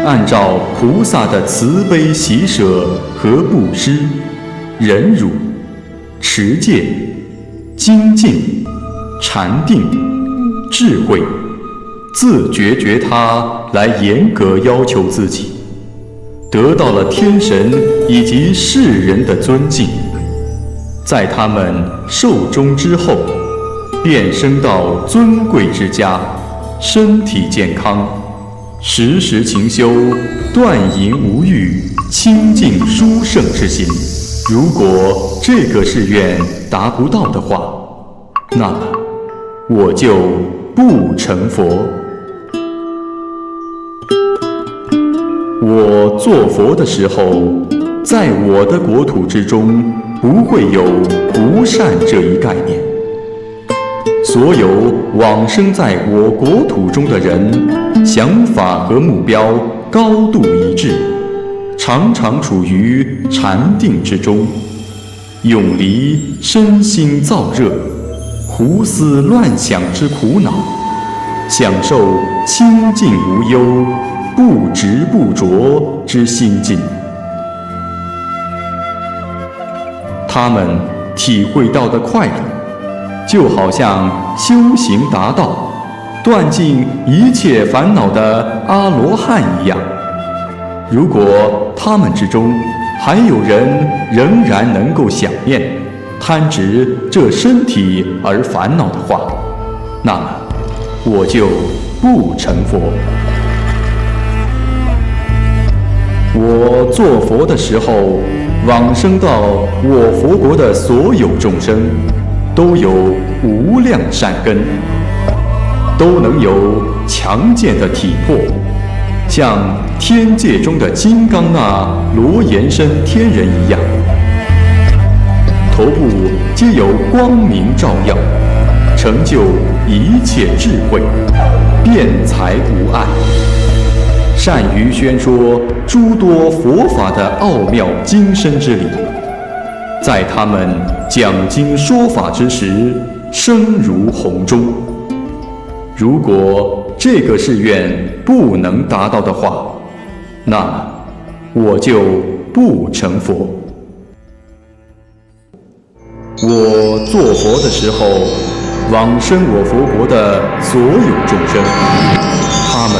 Speaker 6: 按照菩萨的慈悲喜舍和布施、忍辱、持戒、精进、禅定、智慧、自觉觉他来严格要求自己，得到了天神以及世人的尊敬。在他们寿终之后，便升到尊贵之家，身体健康，时时勤修断淫无欲、清净殊胜之心。如果这个誓愿达不到的话，那么我就不成佛。我做佛的时候，在我的国土之中不会有不善这一概念。所有往生在我国土中的人，想法和目标高度一致，常常处于禅定之中，永离身心燥热、胡思乱想之苦恼，享受清净无忧、不执不着之心境。他们体会到的快乐，就好像修行达到、断尽一切烦恼的阿罗汉一样。如果他们之中还有人仍然能够想念、贪执这身体而烦恼的话，那么我就不成佛。我做佛的时候，往生到我佛国的所有众生，都有无量善根，都能有强健的体魄，像天界中的金刚那罗延生天人一样，头部皆有光明照耀，成就一切智慧，辩才无碍，善于宣说诸多佛法的奥妙精深之理，在他们讲经说法之时，声如洪钟。如果这个誓愿不能达到的话，那么我就不成佛。我做佛的时候，往生我佛国的所有众生，他们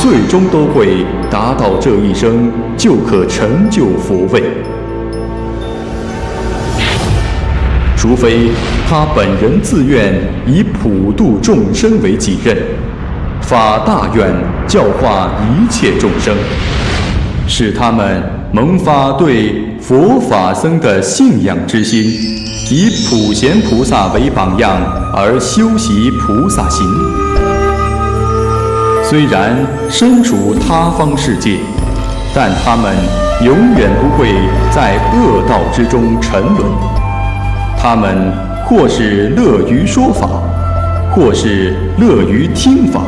Speaker 6: 最终都会达到这一生就可成就佛位，除非他本人自愿以普度众生为己任，发大愿教化一切众生，使他们萌发对佛法僧的信仰之心，以普贤菩萨为榜样而修习菩萨行。虽然身处他方世界，但他们永远不会在恶道之中沉沦。他们或是乐于说法，或是乐于听法，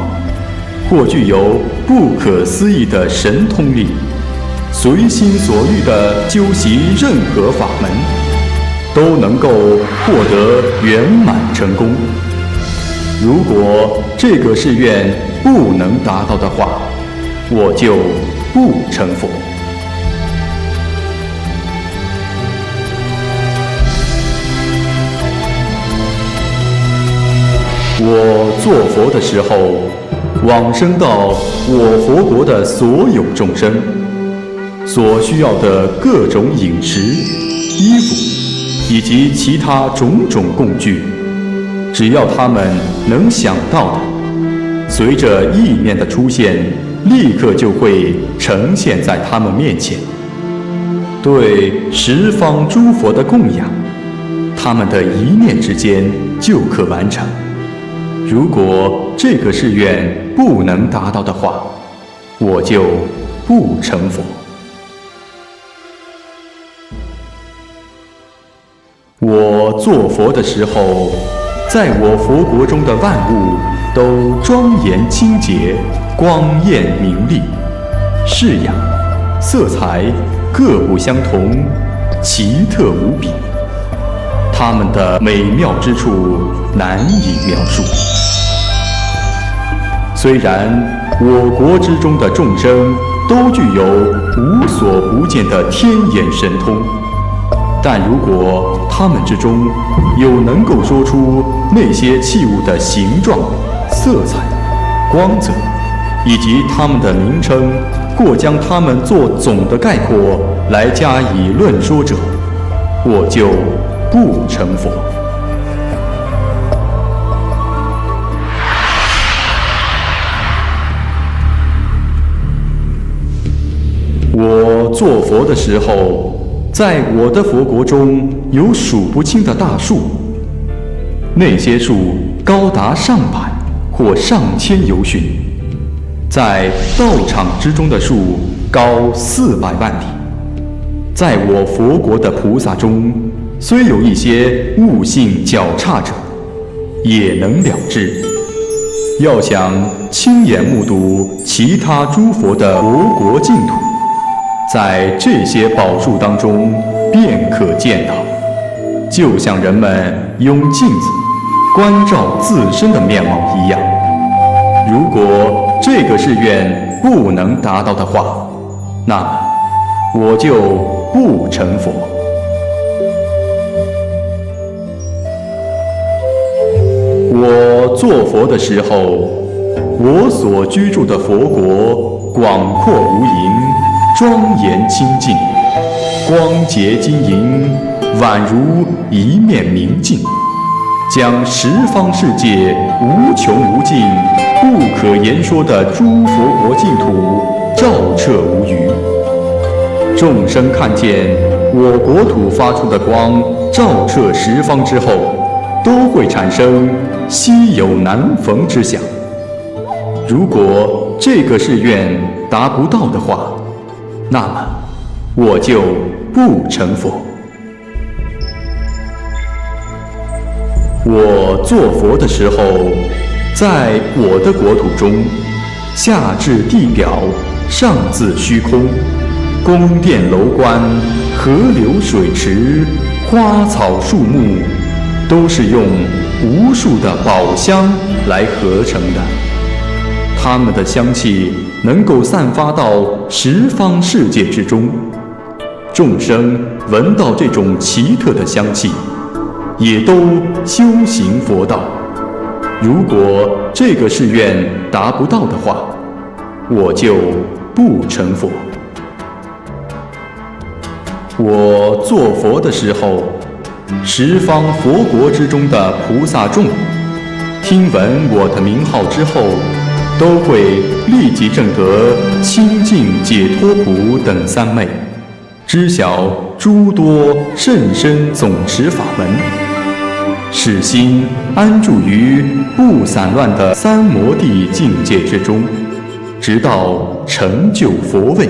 Speaker 6: 或具有不可思议的神通力，随心所欲地修习任何法门，都能够获得圆满成功。如果这个誓愿不能达到的话，我就不成佛。我做佛的时候，往生到我佛国的所有众生所需要的各种饮食、衣服以及其他种种供具，只要他们能想到的，随着意念的出现，立刻就会呈现在他们面前。对十方诸佛的供养，他们的一念之间就可完成。如果这个誓愿不能达到的话，我就不成佛。我做佛的时候，在我佛国中的万物都庄严清洁、光艳明丽，式样、色彩各不相同，奇特无比。它们的美妙之处难以描述。虽然我国之中的众生都具有无所不见的天眼神通，但如果他们之中有能够说出那些器物的形状、色彩、光泽，以及它们的名称，或将它们做总的概括来加以论说者，我就不成佛。我做佛的时候，在我的佛国中有数不清的大树，那些树高达上百或上千由旬，在道场之中的树高400万里。在我佛国的菩萨中，虽有一些悟性较差者，也能了知。要想亲眼目睹其他诸佛的佛国净土，在这些宝树当中便可见到，就像人们用镜子关照自身的面貌一样。如果这个誓愿不能达到的话，那么我就不成佛。我做佛的时候，我所居住的佛国广阔无垠，庄严清净，光洁晶莹，宛如一面明镜，将十方世界无穷无尽、不可言说的诸佛国净土照彻无余。众生看见我国土发出的光照彻十方之后，都会产生稀有难逢之想。如果这个誓愿达不到的话，那么我就不成佛。我做佛的时候，在我的国土中，下至地表，上自虚空，宫殿楼观、河流水池、花草树木，都是用无数的宝香来合成的。它们的香气能够散发到十方世界之中，众生闻到这种奇特的香气，也都修行佛道。如果这个誓愿达不到的话，我就不成佛。我做佛的时候，十方佛国之中的菩萨众，听闻我的名号之后，都会立即证得清净解脱普等三昧，知晓诸多甚深总持法门，使心安住于不散乱的三摩地境界之中，直到成就佛位。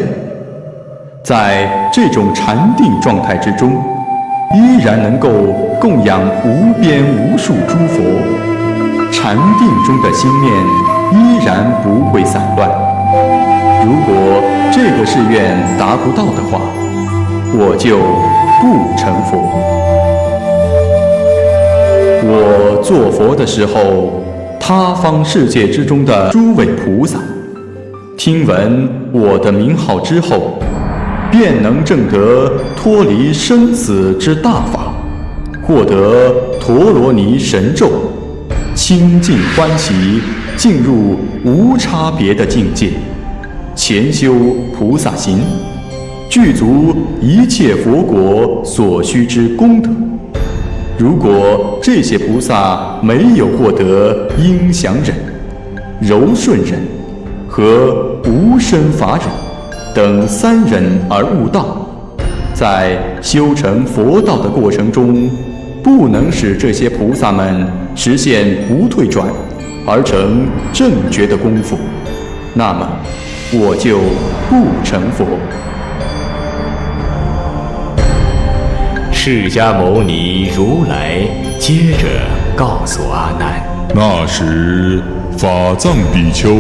Speaker 6: 在这种禅定状态之中，依然能够供养无边无数诸佛，禅定中的心念依然不会散乱。如果这个誓愿达不到的话，我就不成佛。我做佛的时候，他方世界之中的诸位菩萨，听闻我的名号之后，便能证得脱离生死之大法，获得陀罗尼神咒，清净欢喜，进入无差别的境界，潜修菩萨行，具足一切佛国所需之功德。如果这些菩萨没有获得音响忍、柔顺忍和无生法忍等三忍而悟道，在修成佛道的过程中，不能使这些菩萨们实现不退转而成正觉的功夫，那么我就不成佛。
Speaker 2: 释迦牟尼如来接着告诉阿难：
Speaker 5: 那时，法藏比丘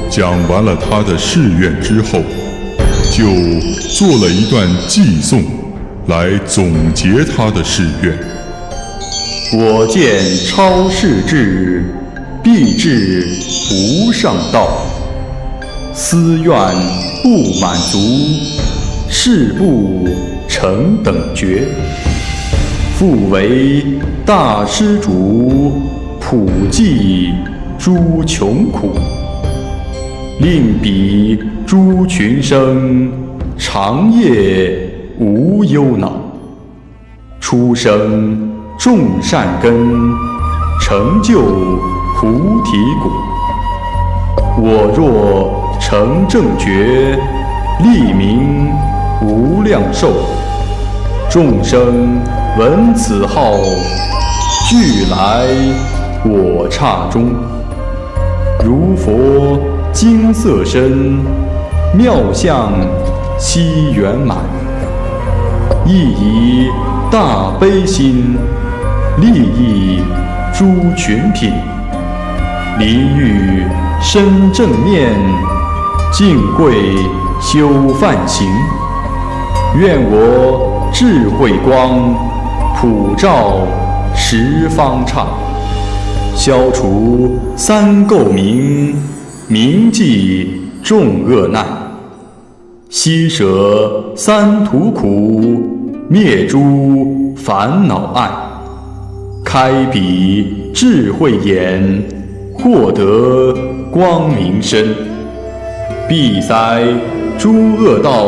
Speaker 5: 讲完了他的誓愿之后，就做了一段偈颂来总结他的誓愿。
Speaker 6: 我见超世智，必至无上道。思愿不满足，誓不成等觉。复为大施主，普济诸穷苦，令彼诸群生，长夜无忧恼。出生种善根，成就菩提果。我若成正觉，立名无量寿。众生闻此号，俱来我刹中。如佛金色身，妙相悉圆满。亦以大悲心，利益诸群品。离欲生正念，净慧修梵行。愿我智慧光，普照十方刹，消除三垢名，铭记众恶难，悉舍三途苦，灭诸烦恼暗，开彼智慧眼，获得光明身，闭塞诸恶道，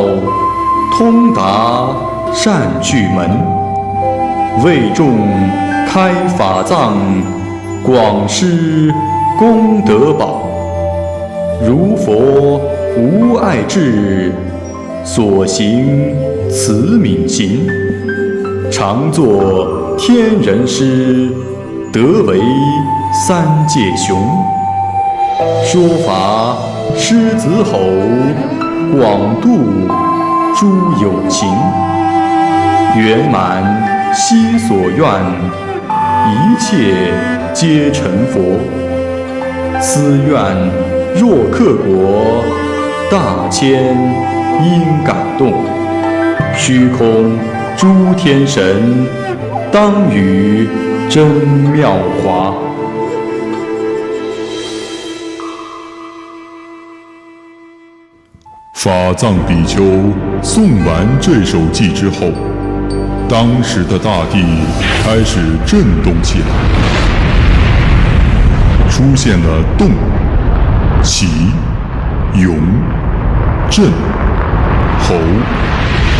Speaker 6: 通达善趣门，为众开法藏，广施功德宝。如佛无碍智，所行慈悯行，常作天人师，得为三界雄。说法狮子吼，广度诸有情，圆满悉所愿，一切皆成佛。思愿若克果，大千应感动。虚空诸天神，当与真妙华。
Speaker 5: 法藏比丘诵完这首偈之后，当时的大地开始震动起来，出现了动、起、涌、震、吼、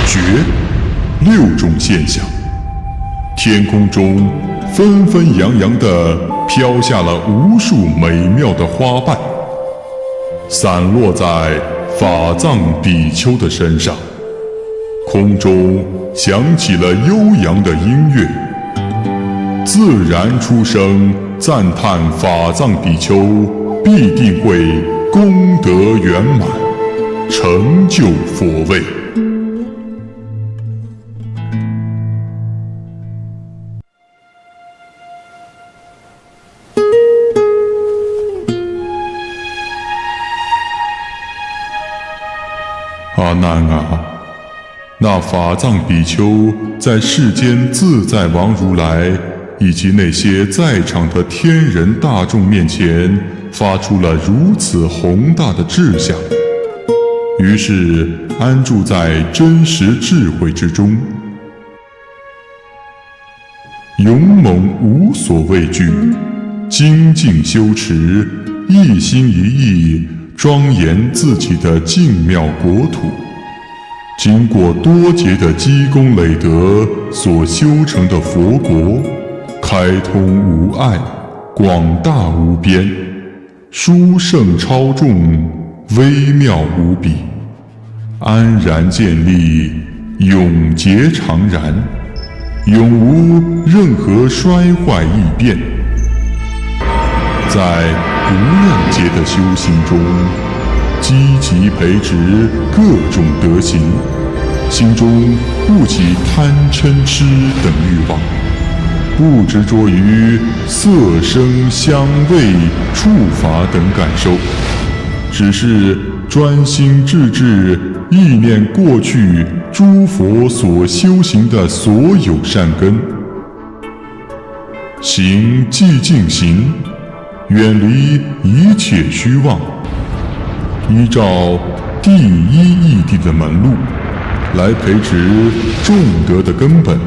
Speaker 5: 觉6种现象。天空中纷纷扬扬地飘下了无数美妙的花瓣，散落在法藏比丘的身上。空中响起了悠扬的音乐，自然出声赞叹法藏比丘必定会功德圆满，成就佛位。阿难啊，那法藏比丘在世间自在王如来以及那些在场的天人大众面前，发出了如此宏大的志向。于是安住在真实智慧之中，勇猛无所畏惧，精进修持，一心一意庄严自己的净妙国土。经过多劫的积功累德所修成的佛国，开通无碍，广大无边，殊胜超众，微妙无比，安然建立，永结常然，永无任何衰坏异变。在无量劫的修行中，积极培植各种德行，心中不起贪嗔痴等欲望，不执着于色声香味触法等感受，只是专心致志意念过去诸佛所修行的所有善根，行寂静行，远离一切虚妄，依照第一义谛的门路来培植众德的根本，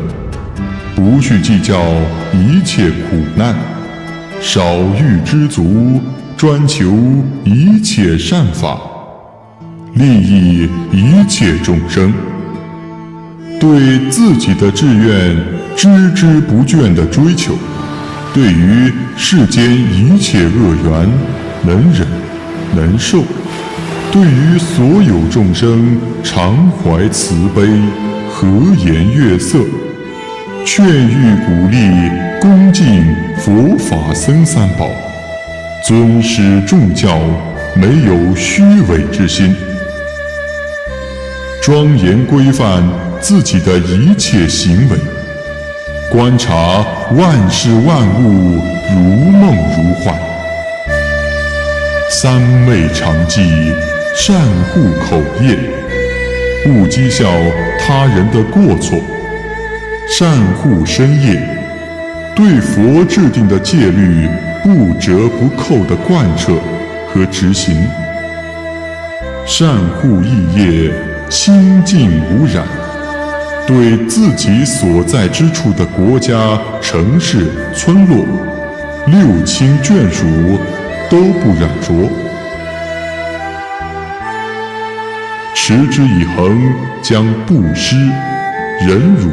Speaker 5: 不去计较一切苦难，少欲知足，专求一切善法，利益一切众生，对自己的志愿孜孜不倦地追求，对于世间一切恶缘能忍能受，对于所有众生常怀慈悲，和颜悦色，劝喻鼓励恭敬佛法僧三宝，尊师重教，没有虚伪之心，庄严规范自己的一切行为，观察万事万物如梦如幻，三昧常记，善护口业，不讥笑他人的过错，善护身业，对佛制定的戒律不折不扣地贯彻和执行，善护意业，清净无染，对自己所在之处的国家、城市、村落、六亲眷属都不染着，持之以恒，将布施、忍辱、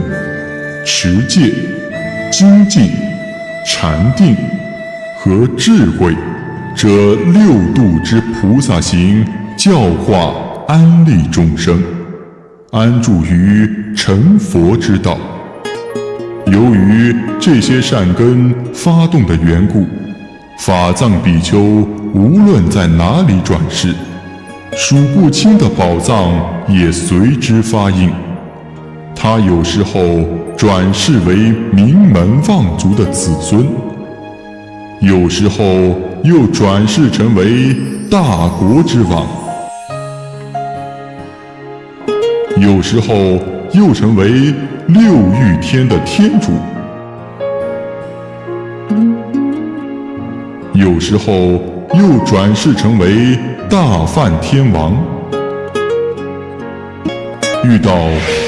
Speaker 5: 持戒、精进、禅定和智慧这六度之菩萨行教化安利众生，安住于成佛之道。由于这些善根发动的缘故，法藏比丘无论在哪里转世，数不清的宝藏也随之发应。他有时候转世为名门望族的子孙，有时候又转世成为大国之王，有时候又成为六欲天的天主，有时候又转世成为大梵天王。遇到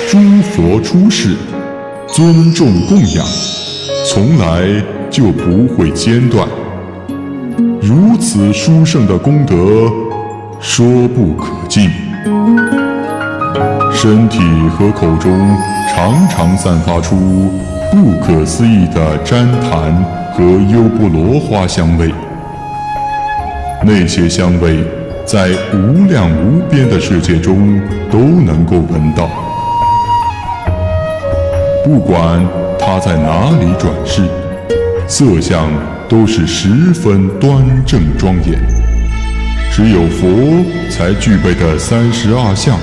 Speaker 5: 诸佛出世，尊重供养，从来就不会间断。如此殊胜的功德，说不可尽。身体和口中常常散发出不可思议的旃檀和优波罗花香味，那些香味在无量无边的世界中都能够闻到。不管他在哪里转世，色相都是十分端正庄严。只有佛才具备的32相、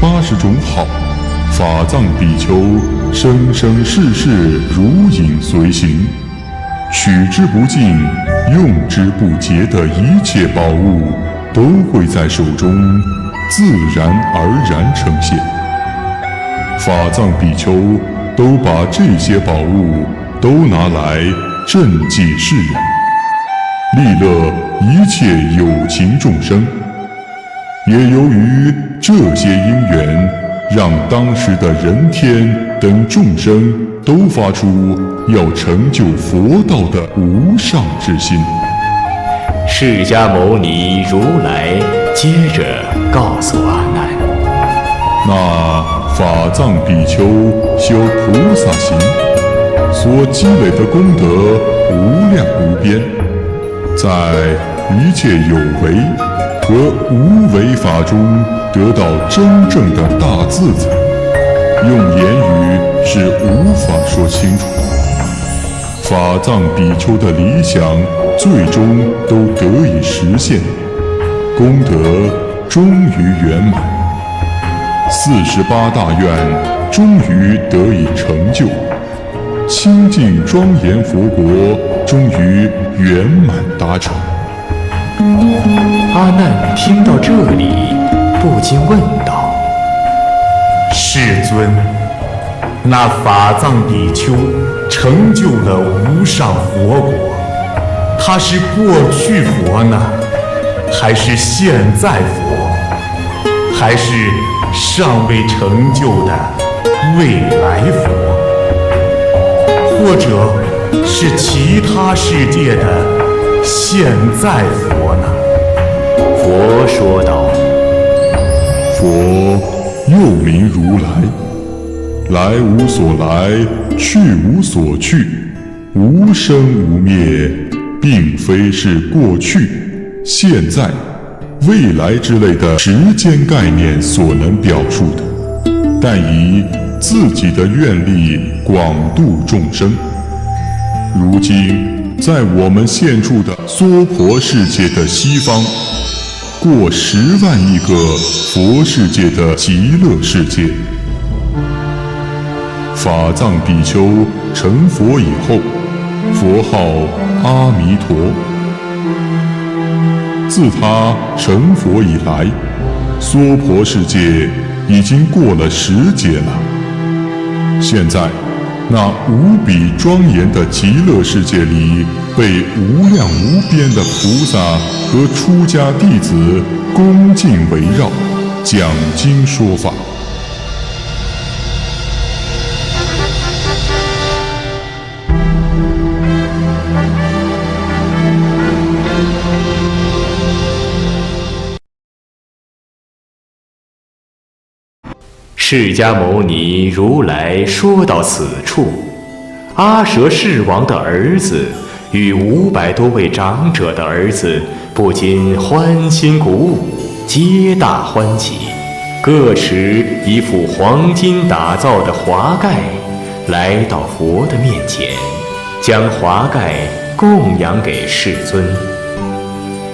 Speaker 5: 80种好，法藏比丘生生世世如影随形，取之不尽、用之不竭的一切宝物，都会在手中自然而然呈现。法藏比丘都把这些宝物都拿来赈济世人，利乐一切有情众生。也由于这些因缘，让当时的人天等众生都发出要成就佛道的无上之心。
Speaker 2: 释迦牟尼如来接着告诉阿难：
Speaker 5: 那法藏比丘修菩萨行，所积累的功德无量无边，在一切有为和无为法中得到真正的大自在，用言语是无法说清楚。法藏比丘的理想最终都得以实现，功德终于圆满，48大愿终于得以成就，清净庄严佛国终于圆满达成。
Speaker 2: 阿难听到这里，不禁问道：
Speaker 4: 世尊，那法藏比丘成就了无上佛果，他是过去佛呢，还是现在佛，还是尚未成就的未来佛，或者是其他世界的现在佛呢？
Speaker 2: 佛说道：
Speaker 5: 佛又名如来，来无所来，去无所去，无生无灭，并非是过去、现在、未来之类的时间概念所能表述的，但以自己的愿力广度众生。如今在我们现处的娑婆世界的西方，过10万亿个佛世界的极乐世界。法藏比丘成佛以后，佛号阿弥陀。自他成佛以来，娑婆世界已经过了10劫了。现在那无比庄严的极乐世界里，被无量无边的菩萨和出家弟子恭敬围绕，讲经说法。
Speaker 2: 释迦牟尼如来说到此处，阿舍世王的儿子与500多位长者的儿子不禁欢欣鼓舞，皆大欢喜，各持一副黄金打造的华盖，来到佛的面前，将华盖供养给世尊。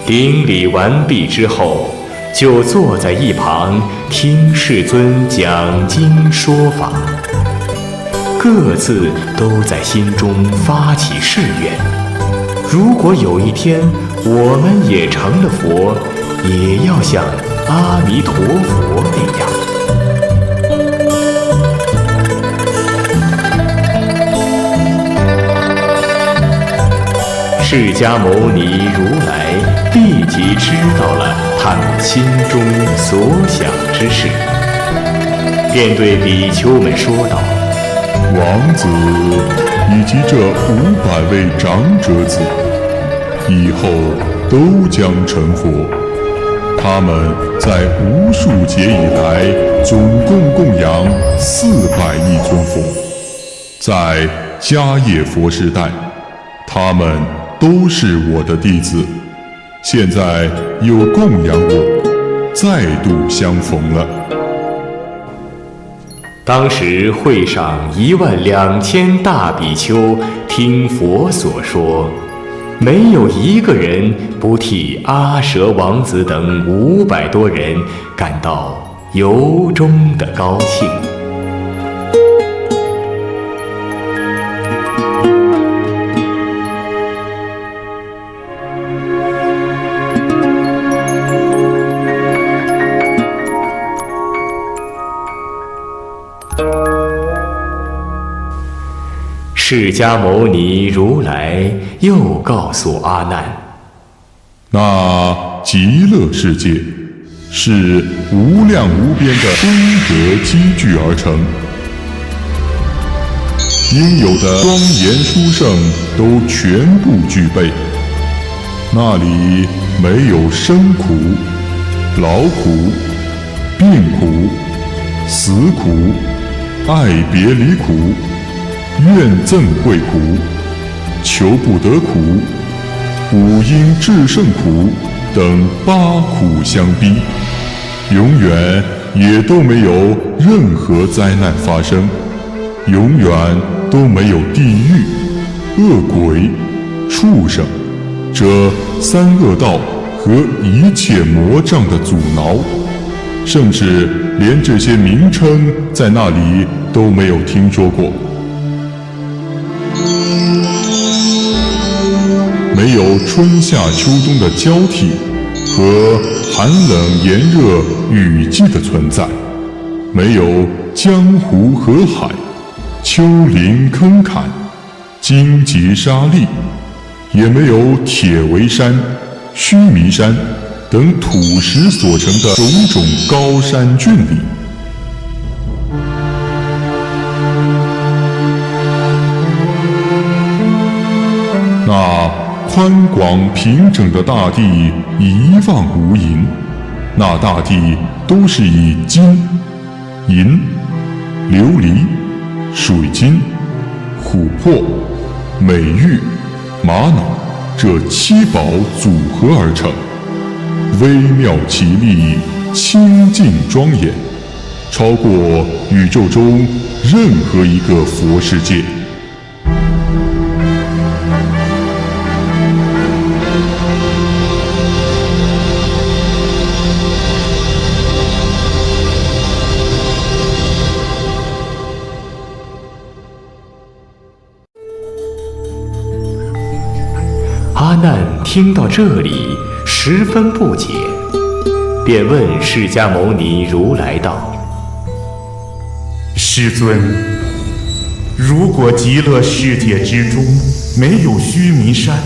Speaker 2: 顶礼完毕之后，就坐在一旁听世尊讲经说法，各自都在心中发起誓愿：如果有一天我们也成了佛，也要像阿弥陀佛那样。释迦牟尼如来立即知道了他们心中所想之事，便对比丘们说道：
Speaker 5: 王子以及这500位长者子，以后都将成佛。他们在无数劫以来，总共供养400亿尊佛。在迦叶佛时代，他们都是我的弟子，现在又供养我，再度相逢了。
Speaker 2: 当时会上12000大比丘听佛所说，没有一个人不替阿舍王子等500多人感到由衷的高兴。释迦牟尼如来又告诉阿难：
Speaker 5: 那极乐世界是无量无边的功德积聚而成，应有的庄严殊胜都全部具备。那里没有生苦、劳苦、病苦、死苦、爱别离苦、怨憎会苦、求不得苦、五阴炽盛苦等8苦相逼，永远也都没有任何灾难发生，永远都没有地狱、恶鬼、畜生这3恶道和一切魔障的阻挠，甚至连这些名称在那里都没有听说过。没有春夏秋冬的交替和寒冷炎热雨季的存在，没有江湖河海、丘陵坑坎、荆棘沙砾，也没有铁围山、须弥山等土石所成的种种高山峻岭。那宽广平整的大地一望无垠，那大地都是以金、银、琉璃、水晶、琥珀、美玉、玛瑙这7宝组合而成，微妙奇丽，清净庄严，超过宇宙中任何一个佛世界。
Speaker 2: 阿难听到这里，十分不解，便问释迦牟尼如来道：
Speaker 4: 世尊，如果极乐世界之中没有须弥山，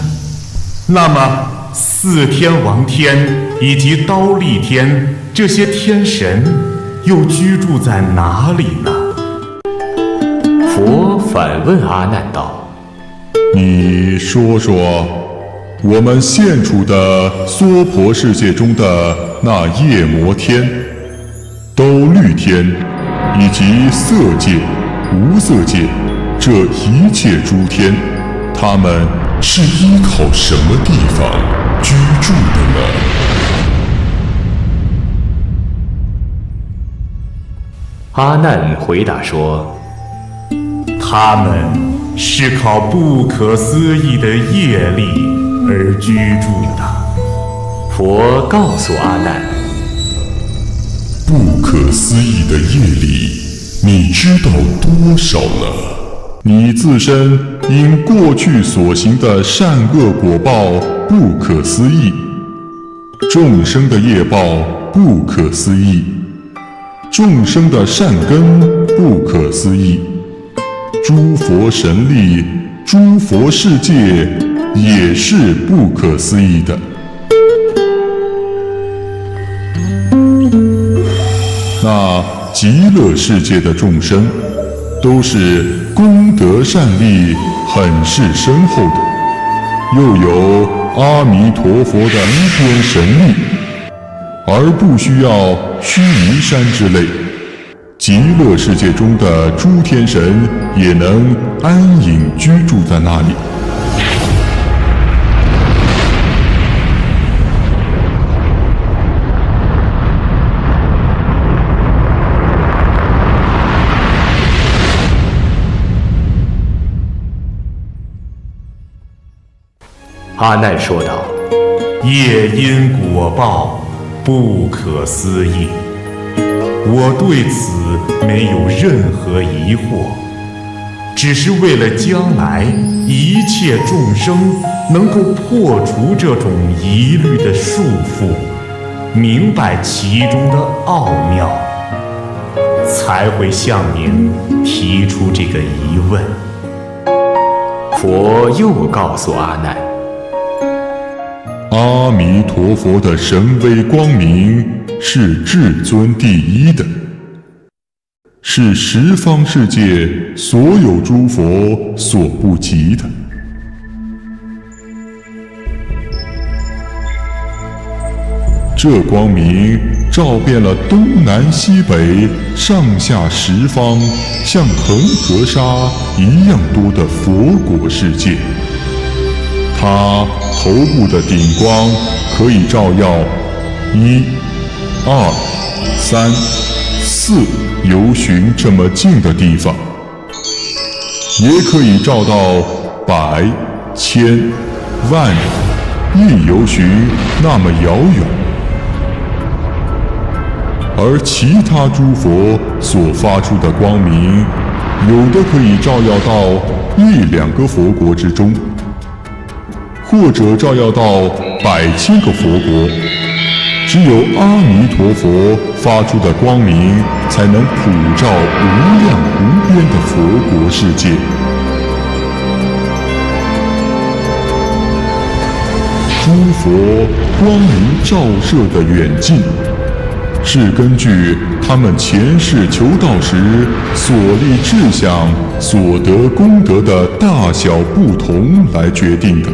Speaker 4: 那么4天王天以及忉利天这些天神又居住在哪里呢？
Speaker 2: 佛反问阿难道：
Speaker 5: 你说说，我们现处的娑婆世界中的那夜摩天、忉利天以及色界、无色界这一切诸天，他们是依靠什么地方居住的呢？
Speaker 2: 阿难回答说：
Speaker 4: 他们是靠不可思议的业力而居住的。
Speaker 2: 佛告诉阿难：
Speaker 5: 不可思议的业力，你知道多少呢？你自身因过去所行的善恶果报不可思议，众生的业报不可思议，众生的善根不可思议，诸佛神力、诸佛世界也是不可思议的。那极乐世界的众生，都是功德善力很是深厚的，又有阿弥陀佛的无边神力，而不需要须弥山之类。极乐世界中的诸天神也能安隐居住在那里。
Speaker 2: 阿难说道：
Speaker 4: 业因果报不可思议，我对此没有任何疑惑，只是为了将来一切众生能够破除这种疑虑的束缚，明白其中的奥妙，才会向您提出这个疑问。
Speaker 2: 佛又告诉阿难：
Speaker 5: 阿弥陀佛的神威光明是至尊第一的，是十方世界所有诸佛所不及的。这光明照遍了东南西北上下十方，像恒河沙一样多的佛国世界。它头部的顶光可以照耀1、2、3、4由旬这么近的地方，也可以照到百、千、万、亿由旬那么遥远。而其他诸佛所发出的光明，有的可以照耀到1、2个佛国之中，或者照耀到100、1000个佛国。只有阿弥陀佛发出的光明，才能普照无量无边的佛国世界。诸佛光明照射的远近，是根据他们前世求道时所立志向、所得功德的大小不同来决定的。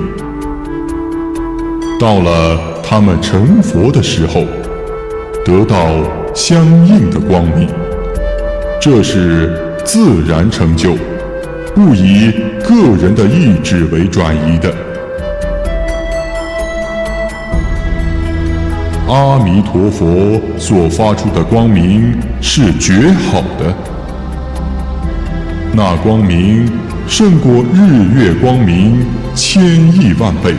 Speaker 5: 到了他们成佛的时候，得到相应的光明，这是自然成就，不以个人的意志为转移的。阿弥陀佛所发出的光明是绝好的，那光明胜过日月光明1000亿万倍。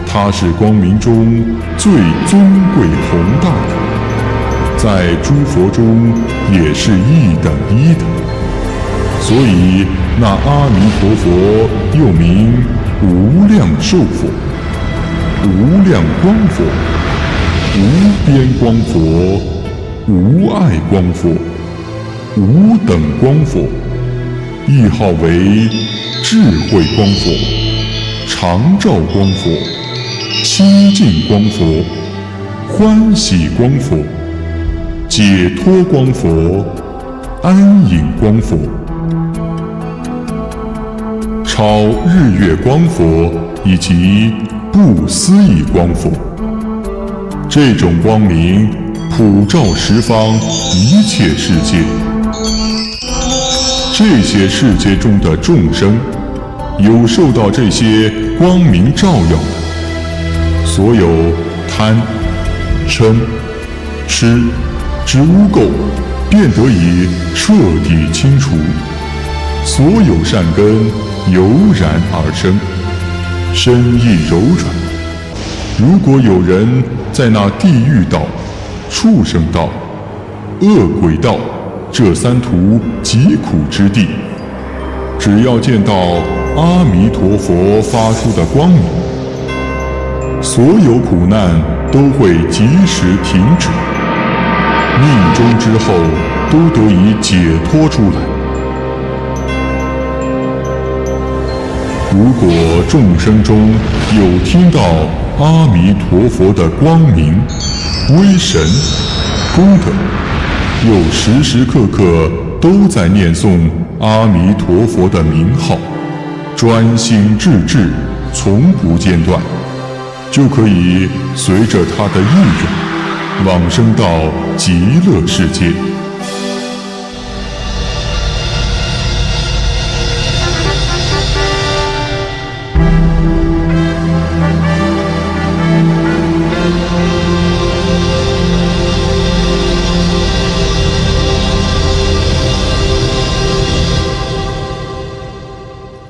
Speaker 5: 它是光明中最尊贵宏大的，在诸佛中也是一等一的。所以那阿弥陀佛又名无量寿佛、无量光佛、无边光佛、无碍光佛、无等光佛，亦号为智慧光佛、常照光佛、清净光佛、欢喜光佛、解脱光佛、安隐光佛、超日月光佛以及不思议光佛。这种光明普照十方一切世界，这些世界中的众生，有受到这些光明照耀的，所有贪、嗔、痴之污垢便得以彻底清除，所有善根油然而生，身意柔软。如果有人在那地狱道、畜生道、恶鬼道这三途极苦之地，只要见到阿弥陀佛发出的光明，所有苦难都会及时停止，命终之后都得以解脱出来。如果众生中有听到阿弥陀佛的光明、威神、功德，又时时刻刻都在念诵阿弥陀佛的名号，专心致志，从不间断，就可以随着他的意愿往生到极乐世界。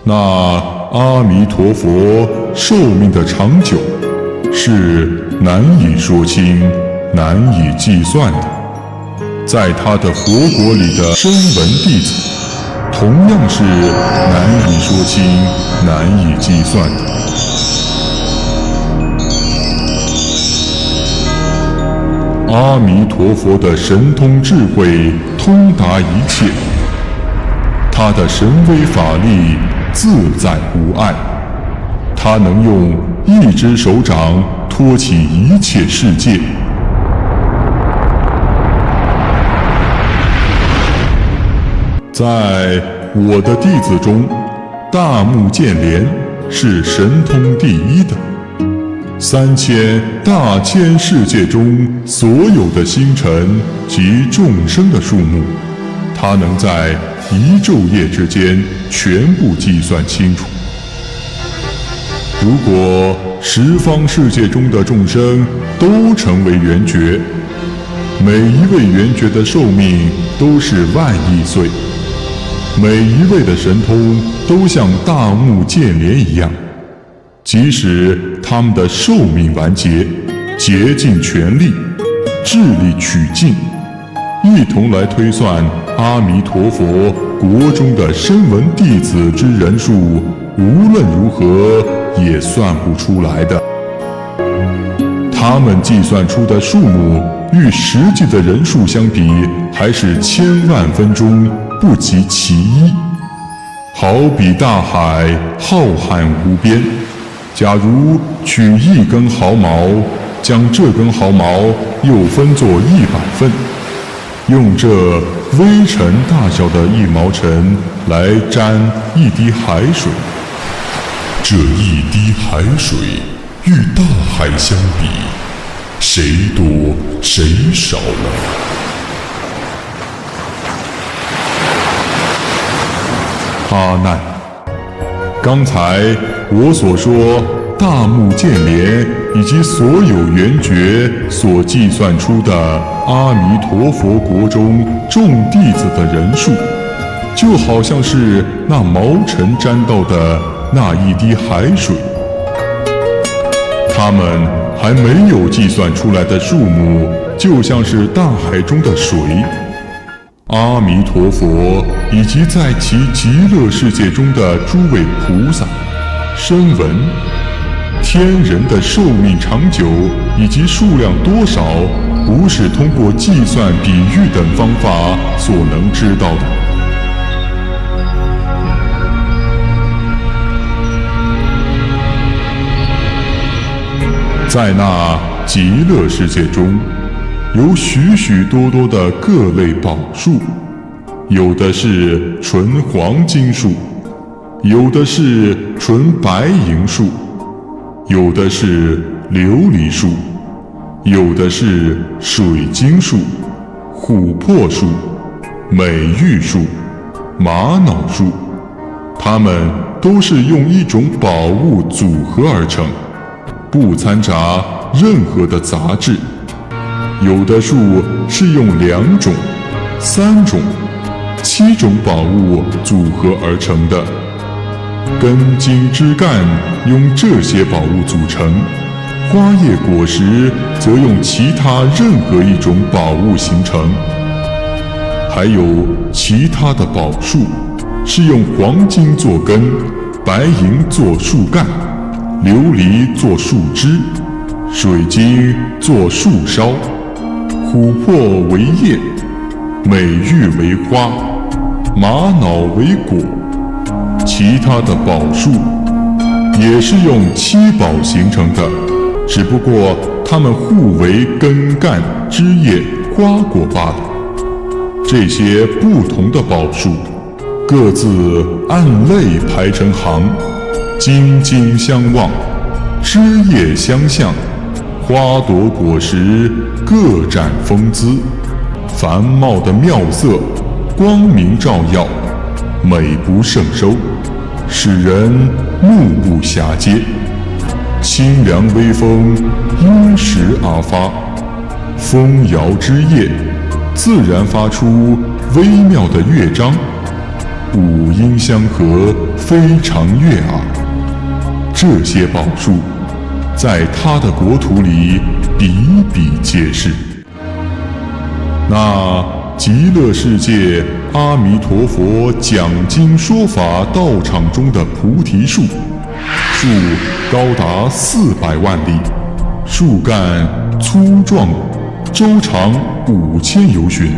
Speaker 5: 那阿弥陀佛寿命的长久是难以说清、难以计算的，在他的佛国里的声闻弟子，同样是难以说清、难以计算的。阿弥陀佛的神通智慧通达一切，他的神威法力自在无碍。他能用一只手掌托起一切世界。在我的弟子中，大木建连是神通第一的。3000大千世界中所有的星辰及众生的数目，他能在一昼夜之间全部计算清楚。如果十方世界中的众生都成为圆觉，每一位圆觉的寿命都是万亿岁，每一位的神通都像大木建连一样，即使他们的寿命完结，竭尽全力，致力取尽，一同来推算阿弥陀佛国中的声闻弟子之人数，无论如何也算不出来的。他们计算出的数目与实际的人数相比，还是千万分中不及其一。好比大海浩瀚无边，假如取一根毫毛，将这根毫毛又分作100份，用这微尘大小的1毛尘来沾一滴海水，这一滴海水与大海相比，谁多谁少呢？阿难，刚才我所说大木建连以及所有圆觉所计算出的阿弥陀佛国中众弟子的人数，就好像是那毛尘沾到的那一滴海水。他们还没有计算出来的数目，就像是大海中的水。阿弥陀佛以及在其极乐世界中的诸位菩萨、声闻、天人的寿命长久以及数量多少，不是通过计算、比喻等方法所能知道的。在那极乐世界中，有许许多多的各类宝树，有的是纯黄金树，有的是纯白银树，有的是琉璃树，有的是水晶树、琥珀树、美玉树、玛瑙树，它们都是用一种宝物组合而成，不掺杂任何的杂质。有的树是用2种、3种、7种宝物组合而成的，根茎枝干用这些宝物组成，花叶果实则用其他任何一种宝物形成。还有其他的宝树是用黄金做根，白银做树干，琉璃做树枝，水晶做树梢，琥珀为叶，美玉为花，玛瑙为果。其他的宝树也是用7宝形成的，只不过它们互为根干、枝叶、花果罢了。这些不同的宝树各自按类排成行，茎茎相望，枝叶相向，花朵果实各展风姿，繁茂的妙色，光明照耀，美不胜收，使人目不暇接。清凉微风因时而发，风摇枝叶，自然发出微妙的乐章，五音相和，非常悦耳。这些宝树在他的国土里比比皆是。那极乐世界阿弥陀佛讲经说法道场中的菩提树，树高达400万里，树干粗壮，周长5000由旬。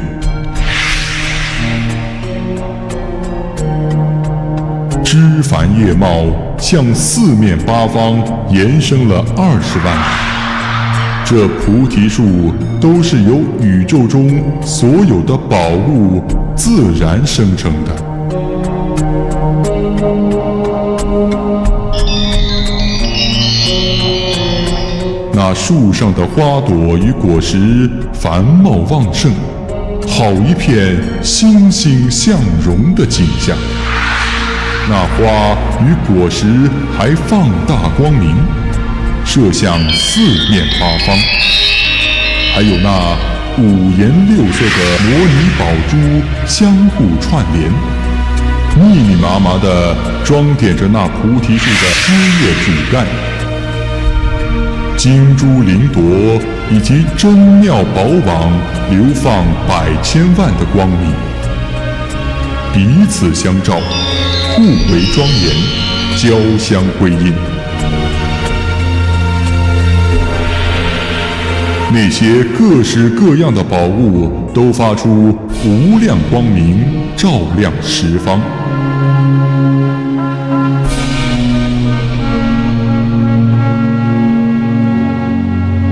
Speaker 5: 枝枝繁叶茂，向四面八方延伸了20万里。这菩提树都是由宇宙中所有的宝物自然生成的。那树上的花朵与果实繁茂旺盛，好一片欣欣向荣的景象。那花与果实还放大光明，射向四面八方，还有那5颜6色的摩尼宝珠相互串联，密密麻麻地装点着那菩提树的枝叶主干。金珠灵夺以及珍妙宝网流放100千万的光明，彼此相照，互为庄严，交相辉映。那些各式各样的宝物都发出无量光明，照亮十方。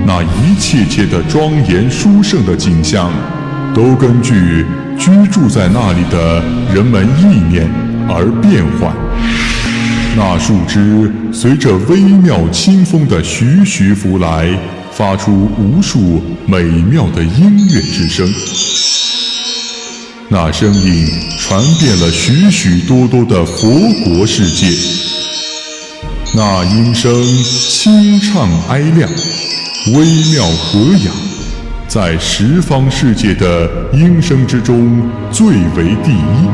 Speaker 5: 那一切切的庄严殊胜的景象，都根据居住在那里的人们意念而变换。那树枝随着微妙清风的徐徐拂来，发出无数美妙的音乐之声。那声音传遍了许许多多的佛国世界。那音声清畅哀亮，微妙和雅，在十方世界的音声之中最为第一。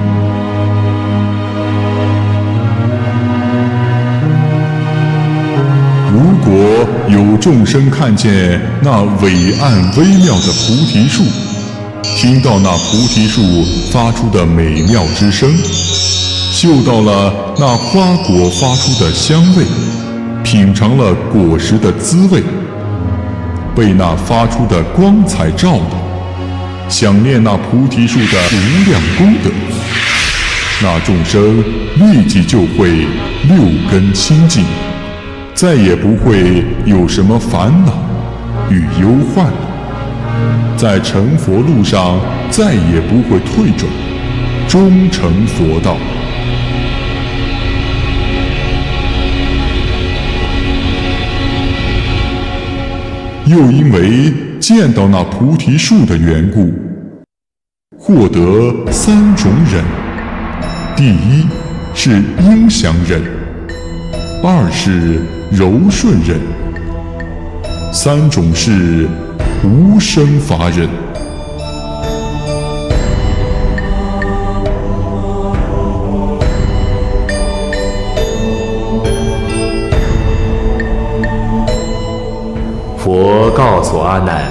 Speaker 5: 如果有众生看见那伟岸微妙的菩提树，听到那菩提树发出的美妙之声，嗅到了那花果发出的香味，品尝了果实的滋味，被那发出的光彩照到，想念那菩提树的无量功德，那众生立即就会6根清净，再也不会有什么烦恼与忧患了，在成佛路上再也不会退转，终成佛道。又因为见到那菩提树的缘故，获得3种忍。第一是音响忍，2是柔顺忍，3种是无生法忍。
Speaker 2: 佛告诉阿难，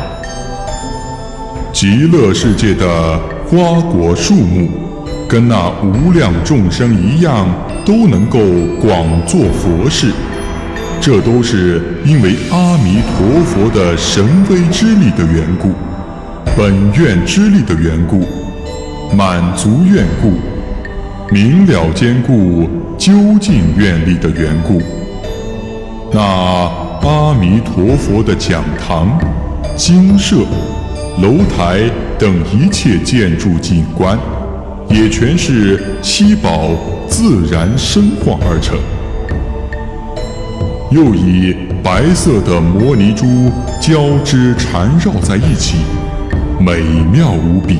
Speaker 5: 极乐世界的花果树木，跟那无量众生一样，都能够广做佛事。这都是因为阿弥陀佛的神威之力的缘故，本愿之力的缘故，满足愿故，明了坚固究竟愿力的缘故。那阿弥陀佛的讲堂、精舍、楼台等一切建筑景观，也全是七宝自然生化而成。又以白色的摩尼珠交织缠绕在一起，美妙无比。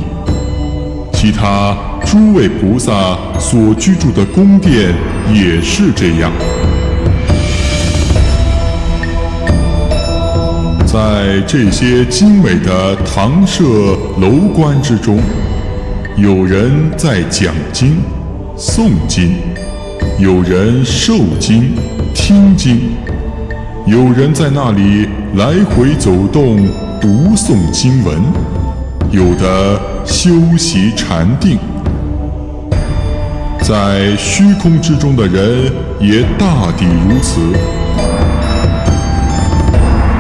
Speaker 5: 其他诸位菩萨所居住的宫殿也是这样。在这些精美的堂舍楼观之中，有人在讲经、诵经，有人受经、听经，有人在那里来回走动、读诵经文，有的修习禅定。在虚空之中的人也大抵如此。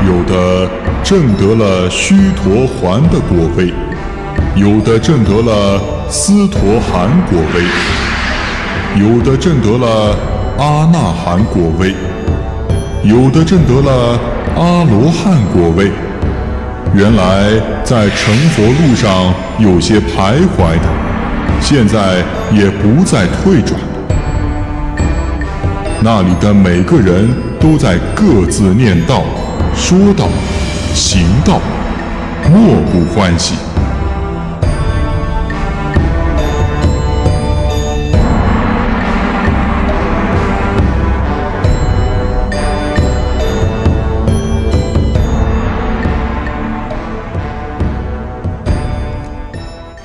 Speaker 5: 有的证得了须陀洹的果位，有的证得了斯陀含果位，有的证得了阿那含果位，有的证得了阿罗汉果位。原来在成佛路上有些徘徊的，现在也不再退转。那里的每个人都在各自念道、说道、行道，莫不欢喜。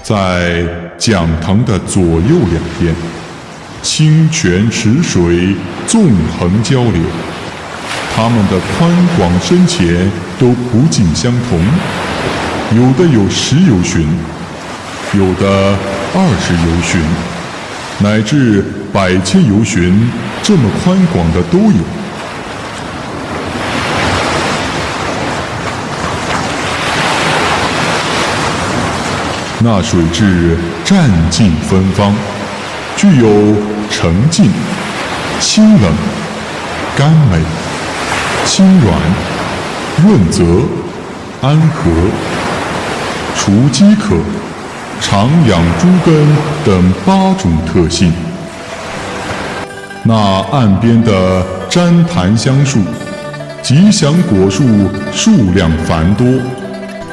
Speaker 5: 在讲堂的左右两边，清泉池水纵横交流，它们的宽广深浅都不尽相同，有的有10由旬，有的20由旬，乃至100千由旬，这么宽广的都有。那水质湛净芬芳，具有澄净、清冷、甘美、清软、润泽、安和、除饥渴、长养诸根等8种特性。那岸边的旃檀香树、吉祥果树数量繁多，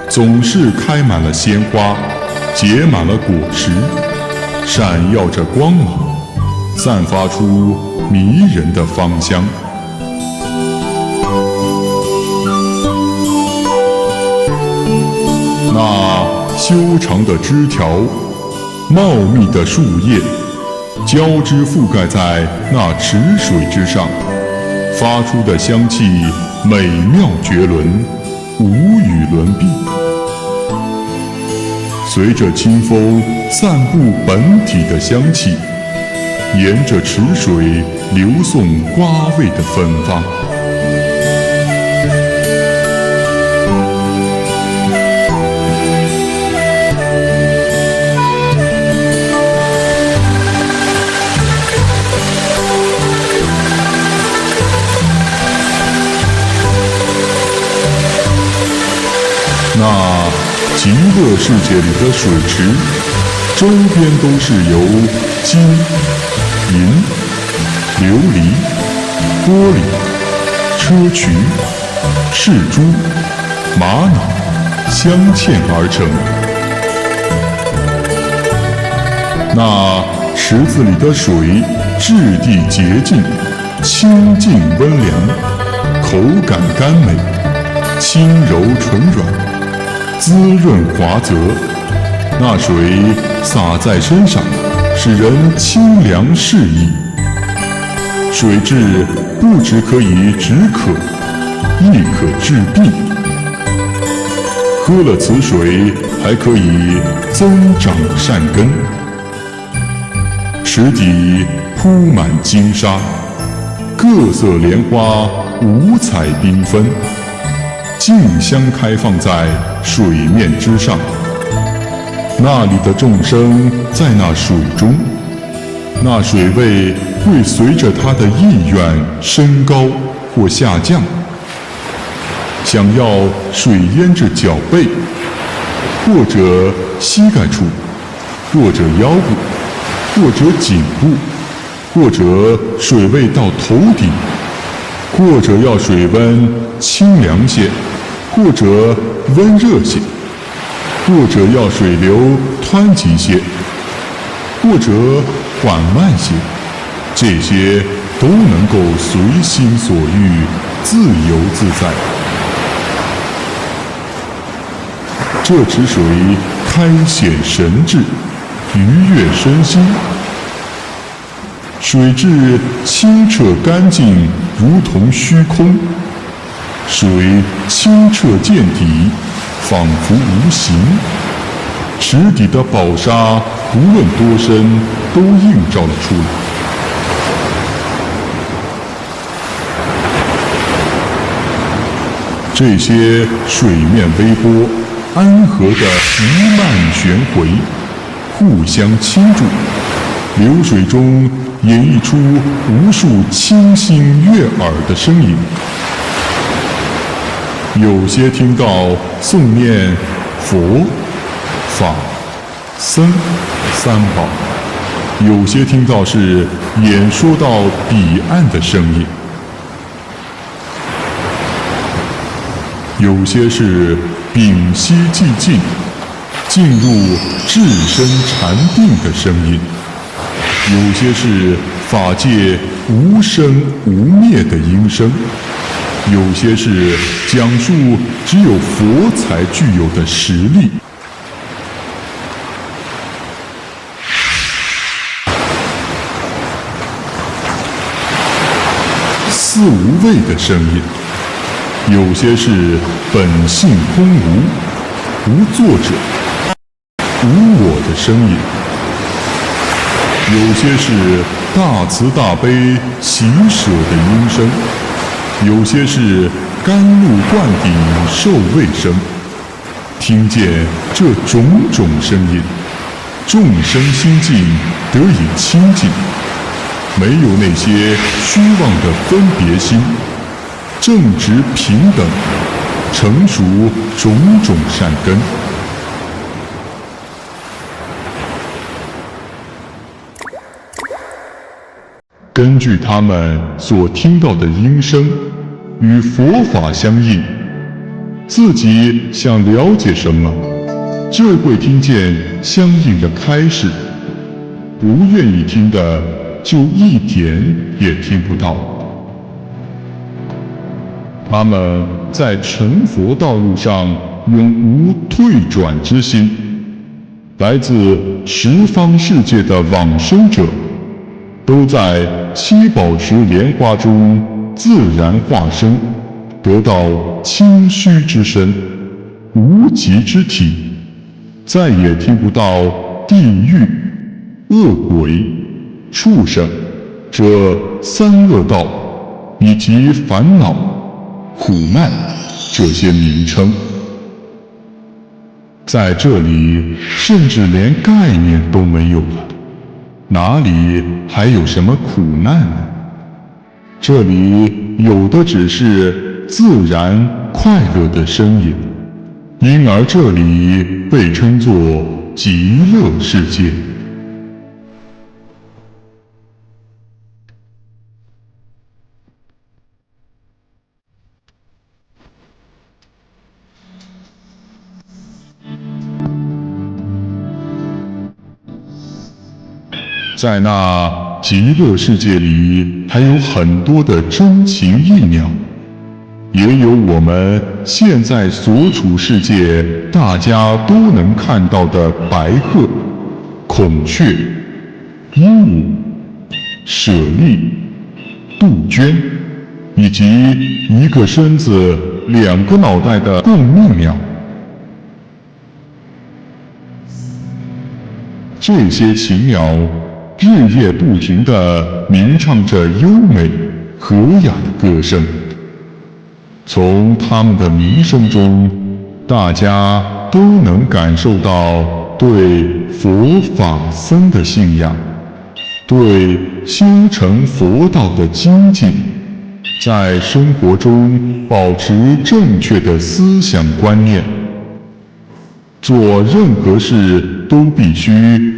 Speaker 5: 总是开满了鲜花，结满了果实，闪耀着光芒，散发出迷人的芳香。那修长的枝条，茂密的树叶，交织覆盖在那池水之上，发出的香气美妙绝伦，无与伦比。随着清风散布本体的香气，沿着池水流送瓜味的芬芳。那极乐世界里的水池，周边都是由金、银、琉璃、玻璃、砗磲、赤珠、玛瑙镶嵌而成。那池子里的水质地洁净，清净温凉，口感甘美，轻柔纯软，滋润滑泽，那水洒在身上，使人清凉适意。水质不只可以止渴，亦可治病。喝了此水，还可以增长善根。池底铺满金沙，各色莲花五彩缤纷，竞相开放在水面之上。那里的众生在那水中，那水位会随着他的意愿升高或下降。想要水淹至脚背，或者膝盖处，或者腰部，或者颈部，或者水位到头顶，或者要水温清凉些，或者温热些，或者要水流湍急些，或者缓慢些，这些都能够随心所欲，自由自在。这池水开显神智，愉悦身心，水质清澈干净，如同虚空。水清澈见底，仿佛无形。池底的宝沙，不论多深，都映照了出来。这些水面微波，安和的弥漫旋回，互相倾注，流水中演绎出无数清新悦耳的声音。有些听到诵念佛、法、僧三宝，有些听到是演说到彼岸的声音，有些是屏息寂静，进入至深禅定的声音，有些是法界无生无灭的音声，有些是讲述只有佛才具有的实力。四无畏的声音，有些是本性空无、无作者、无我的声音，有些是大慈大悲喜舍的音声，有些是甘露灌顶受味声。听见这种种声音，众生心境得以清净，没有那些虚妄的分别心，正直平等，成熟种种善根。根据他们所听到的音声与佛法相应，自己想了解什么，就会听见相应的开示；不愿意听的，就一点也听不到。他们在成佛道路上永无退转之心。来自十方世界的往生者，都在七宝池莲花中自然化身，得到清虚之身、无极之体，再也听不到地狱、恶鬼、畜生这三恶道以及烦恼、苦难这些名称。在这里，甚至连概念都没有了，哪里还有什么苦难呢？这里有的只是自然快乐的声音，因而这里被称作极乐世界。在那极乐世界里，还有很多的真情意鸟，也有我们现在所处世界大家都能看到的白鹤、孔雀、鹦鹉、舍利、杜鹃，以及一个身子两个脑袋的共命鸟。这些禽鸟日夜不停地鸣唱着优美和雅的歌声，从它们的鸣声中，大家都能感受到对佛法僧的信仰，对修成佛道的精进，在生活中保持正确的思想观念，做任何事都必须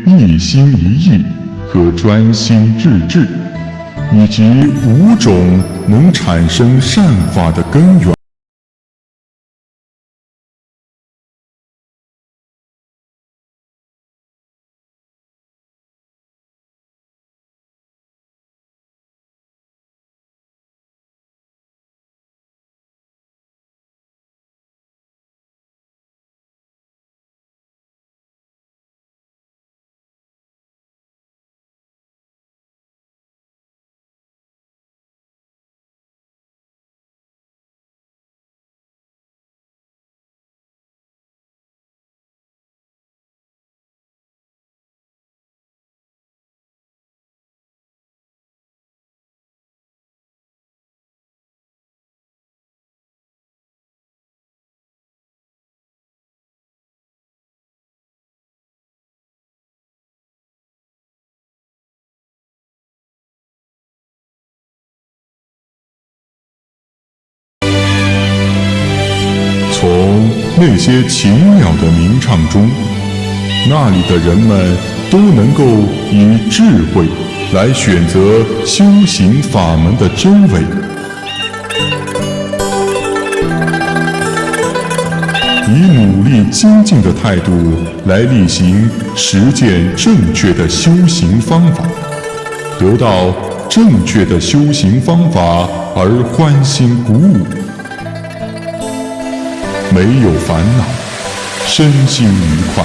Speaker 5: 一心一意和专心致志，以及5种能产生善法的根源。那些奇妙的鸣唱中，那里的人们都能够以智慧来选择修行法门的真伪，以努力精进的态度来力行实践正确的修行方法，得到正确的修行方法而欢欣鼓舞，没有烦恼，身心愉快，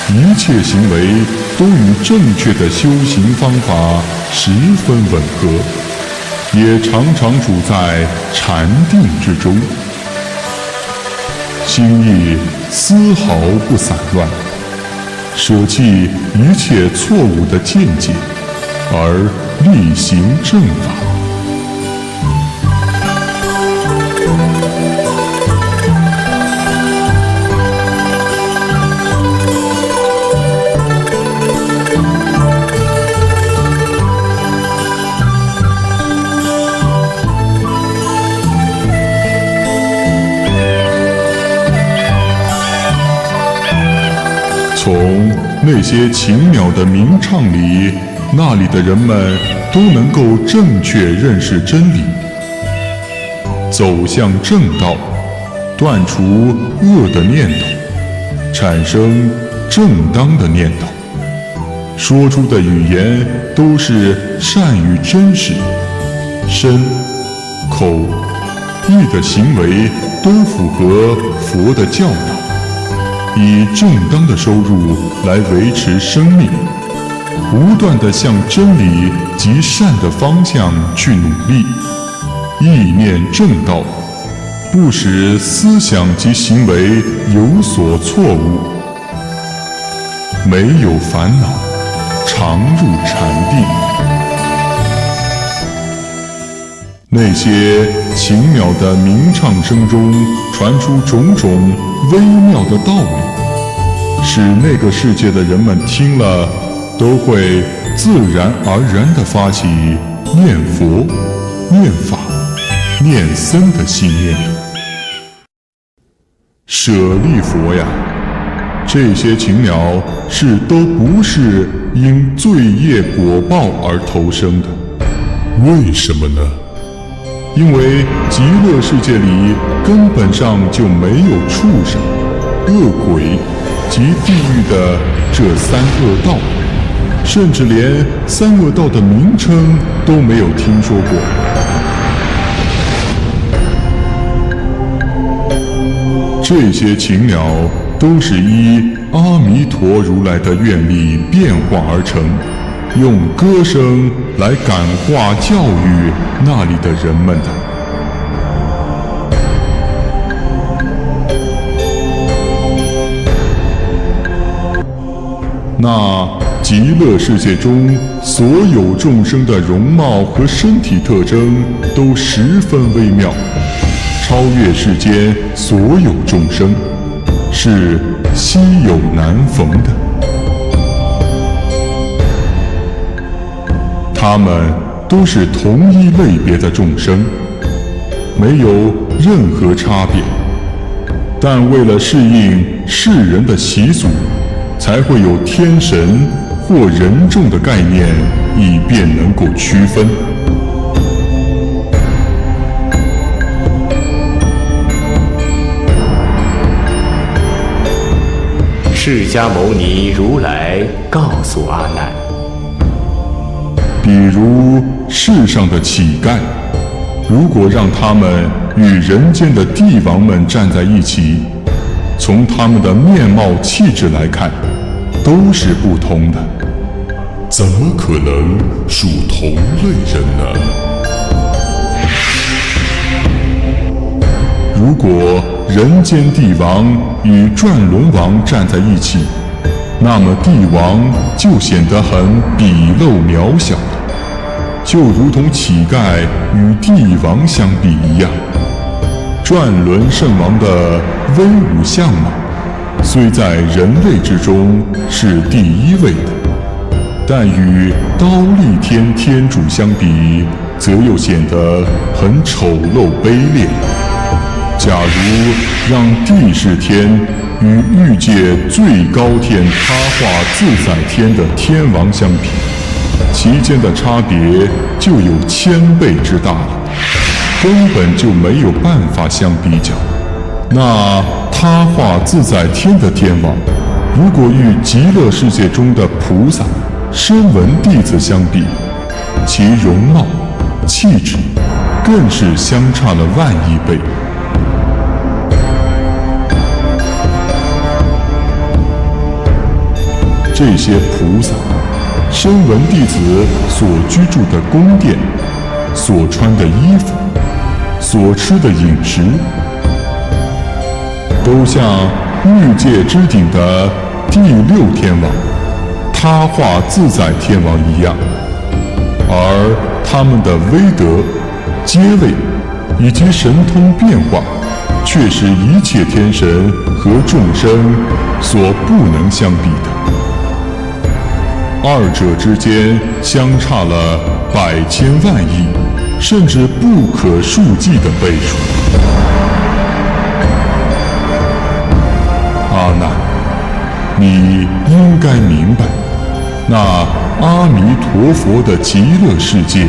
Speaker 5: 一切行为都与正确的修行方法十分吻合，也常常处在禅定之中，心意丝毫不散乱，舍弃一切错误的见解，而力行正法。从那些奇妙的鸣唱里，那里的人们都能够正确认识真理，走向正道，断除恶的念头，产生正当的念头，说出的语言都是善与真实，身、口、意的行为都符合佛的教导，以正当的收入来维持生命，不断地向真理及善的方向去努力，意念正道，不使思想及行为有所错误，没有烦恼，常入禅定。那些奇妙的鸣唱声中传出种种微妙的道理，使那个世界的人们听了都会自然而然地发起念佛、念法、念僧的信念。舍利佛呀，这些禽鸟都不是因罪业果报而投生的。为什么呢？因为极乐世界里根本上就没有畜生、恶鬼及地狱的这三恶道，甚至连三恶道的名称都没有听说过。这些禽鸟都是依阿弥陀如来的愿力变化而成，用歌声来感化教育那里的人们的。那极乐世界中所有众生的容貌和身体特征都十分微妙，超越世间所有众生，是稀有难逢的。他们都是同一类别的众生，没有任何差别，但为了适应世人的习俗，才会有天神或人众的概念，以便能够区分。
Speaker 2: 释迦牟尼如来告诉阿难，
Speaker 5: 比如世上的乞丐，如果让他们与人间的帝王们站在一起，从他们的面貌气质来看，都是不同的。怎么可能属同类人呢？如果人间帝王与转轮王站在一起，那么帝王就显得很鄙陋渺小，就如同乞丐与帝王相比一样。转轮圣王的威武相貌，虽在人类之中是第一位的，但与刀立天天主相比，则又显得很丑陋卑劣。假如让地势天与欲界最高天他化自在天的天王相比，其间的差别就有1000倍之大了，根本就没有办法相比较。那他化自在天的天王，如果与极乐世界中的菩萨、声闻弟子相比，其容貌、气质更是相差了10000亿倍。这些菩萨、声闻弟子所居住的宫殿、所穿的衣服、所吃的饮食，都像欲界之顶的第6天王他化自在天王一样，而他们的威德、阶位以及神通变化，却是一切天神和众生所不能相比的。二者之间相差了100千万亿，甚至不可数计的倍数。阿难，你应该明白，那阿弥陀佛的极乐世界，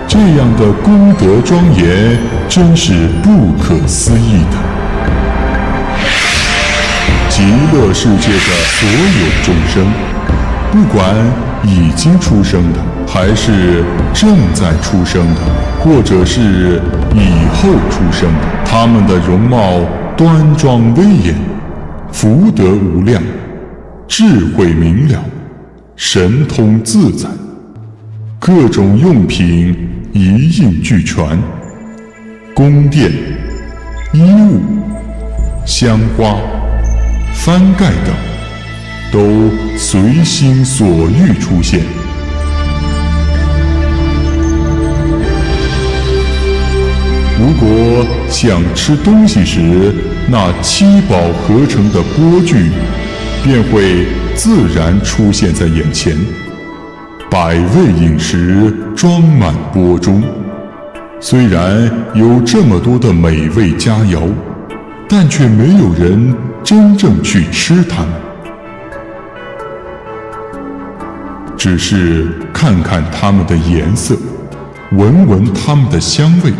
Speaker 5: 这样的功德庄严，真是不可思议的。极乐世界的所有众生，不管已经出生的，还是正在出生的，或者是以后出生的，他们的容貌端庄威严，福德无量，智慧明了，神通自在，各种用品一应俱全，宫殿、衣物、香花、幡盖等都随心所欲出现。如果想吃东西时，那7宝合成的钵具便会自然出现在眼前，百味饮食装满钵中。虽然有这么多的美味佳肴，但却没有人真正去吃它们，只是看看它们的颜色，闻闻它们的香味。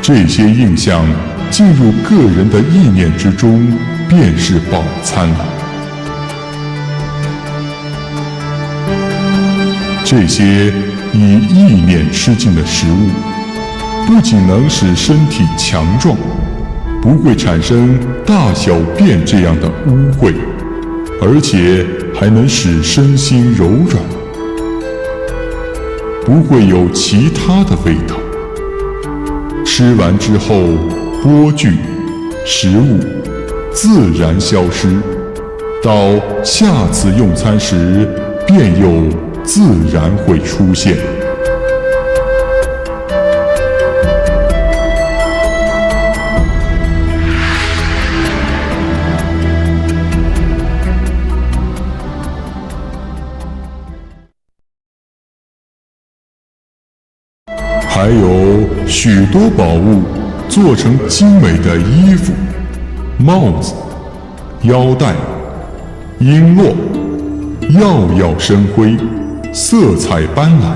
Speaker 5: 这些印象进入个人的意念之中，便是饱餐了。这些以意念吃进的食物，不仅能使身体强壮，不会产生大小便这样的污秽，而且还能使身心柔软，不会有其他的味道。吃完之后，钵具、食物自然消失，到下次用餐时，便又自然会出现。还有许多宝物做成精美的衣服、帽子、腰带、璎珞，耀耀生辉，色彩斑斓。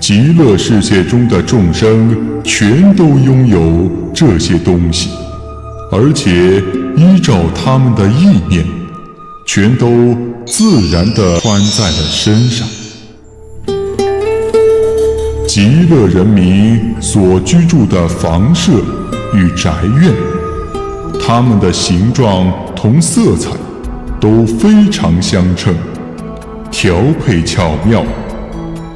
Speaker 5: 极乐世界中的众生全都拥有这些东西，而且依照他们的意念，全都自然地穿在了身上。极乐人民所居住的房舍与宅院，它们的形状同色彩都非常相称，调配巧妙，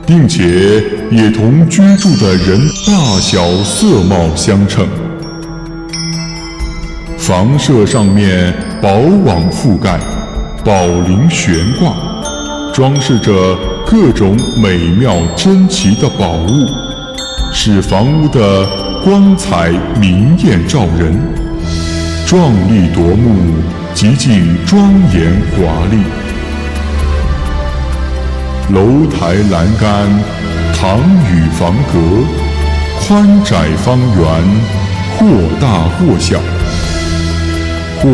Speaker 5: 并且也同居住的人大小色貌相称。房舍上面宝网覆盖，宝铃悬挂，装饰着各种美妙珍奇的宝物，使房屋的光彩明艳照人，壮丽夺目，极尽庄严华丽。楼台栏杆，堂宇房阁，宽窄方圆，或大或小，或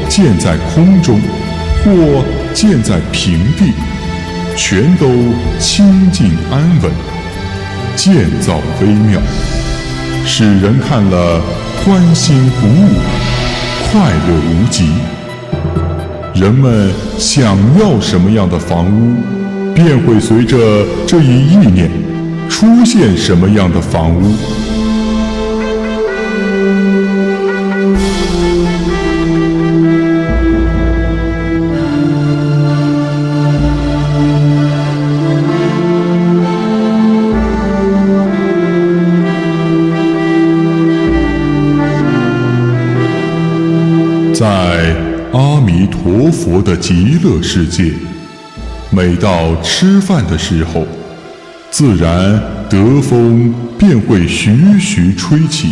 Speaker 5: 建在空中，或建在平地，全都清静安稳，建造微妙，使人看了欢欣鼓舞，快乐无极。人们想要什么样的房屋，便会随着这一意念出现什么样的房屋。在阿弥陀佛的极乐世界，每到吃饭的时候，自然德风便会徐徐吹起，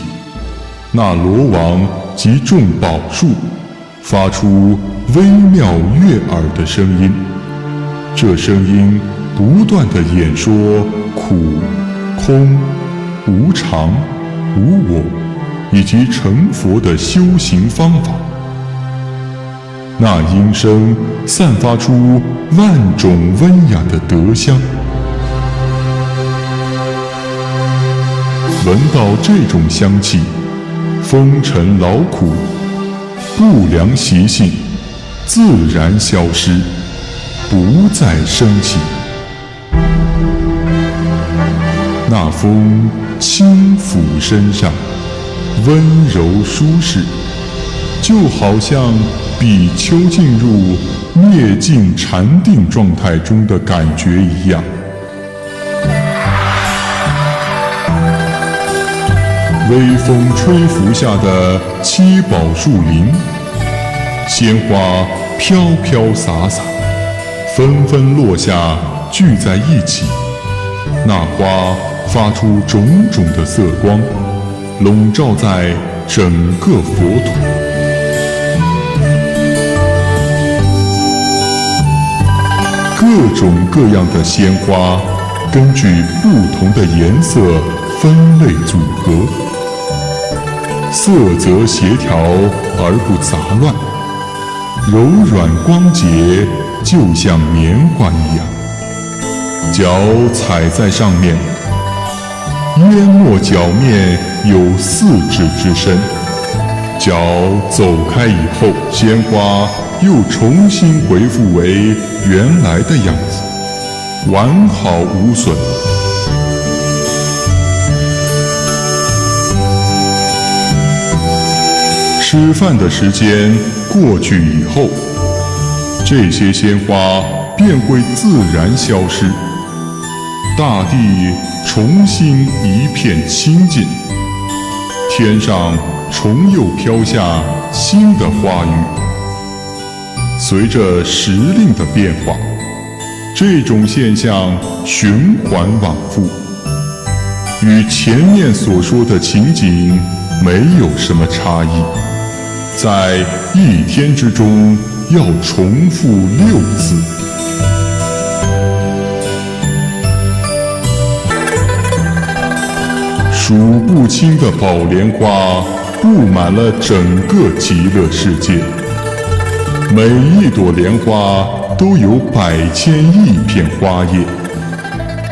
Speaker 5: 那罗网及众宝树发出微妙悦耳的声音，这声音不断地演说苦、空、无常、无我以及成佛的修行方法。那音声散发出万种温雅的德香，闻到这种香气，风尘劳苦、不良习性自然消失，不再升起。那风轻抚身上，温柔舒适，就好像比丘进入灭尽禅定状态中的感觉一样。微风吹拂下的七宝树林，鲜花飘飘洒洒，纷纷落下，聚在一起。那花发出种种的色光，笼罩在整个佛土。各种各样的鲜花，根据不同的颜色分类组合，色泽协调而不杂乱，柔软光洁，就像棉花一样。脚踩在上面，淹没脚面有4指之深。脚走开以后，鲜花又重新恢复为原来的样子，完好无损。吃饭的时间过去以后，这些鲜花便会自然消失，大地重新一片清净，天上重又飘下新的花雨。随着时令的变化，这种现象循环往复，与前面所说的情景没有什么差异，在一天之中要重复6次。数不清的宝莲花布满了整个极乐世界，每一朵莲花都有100千亿片花叶，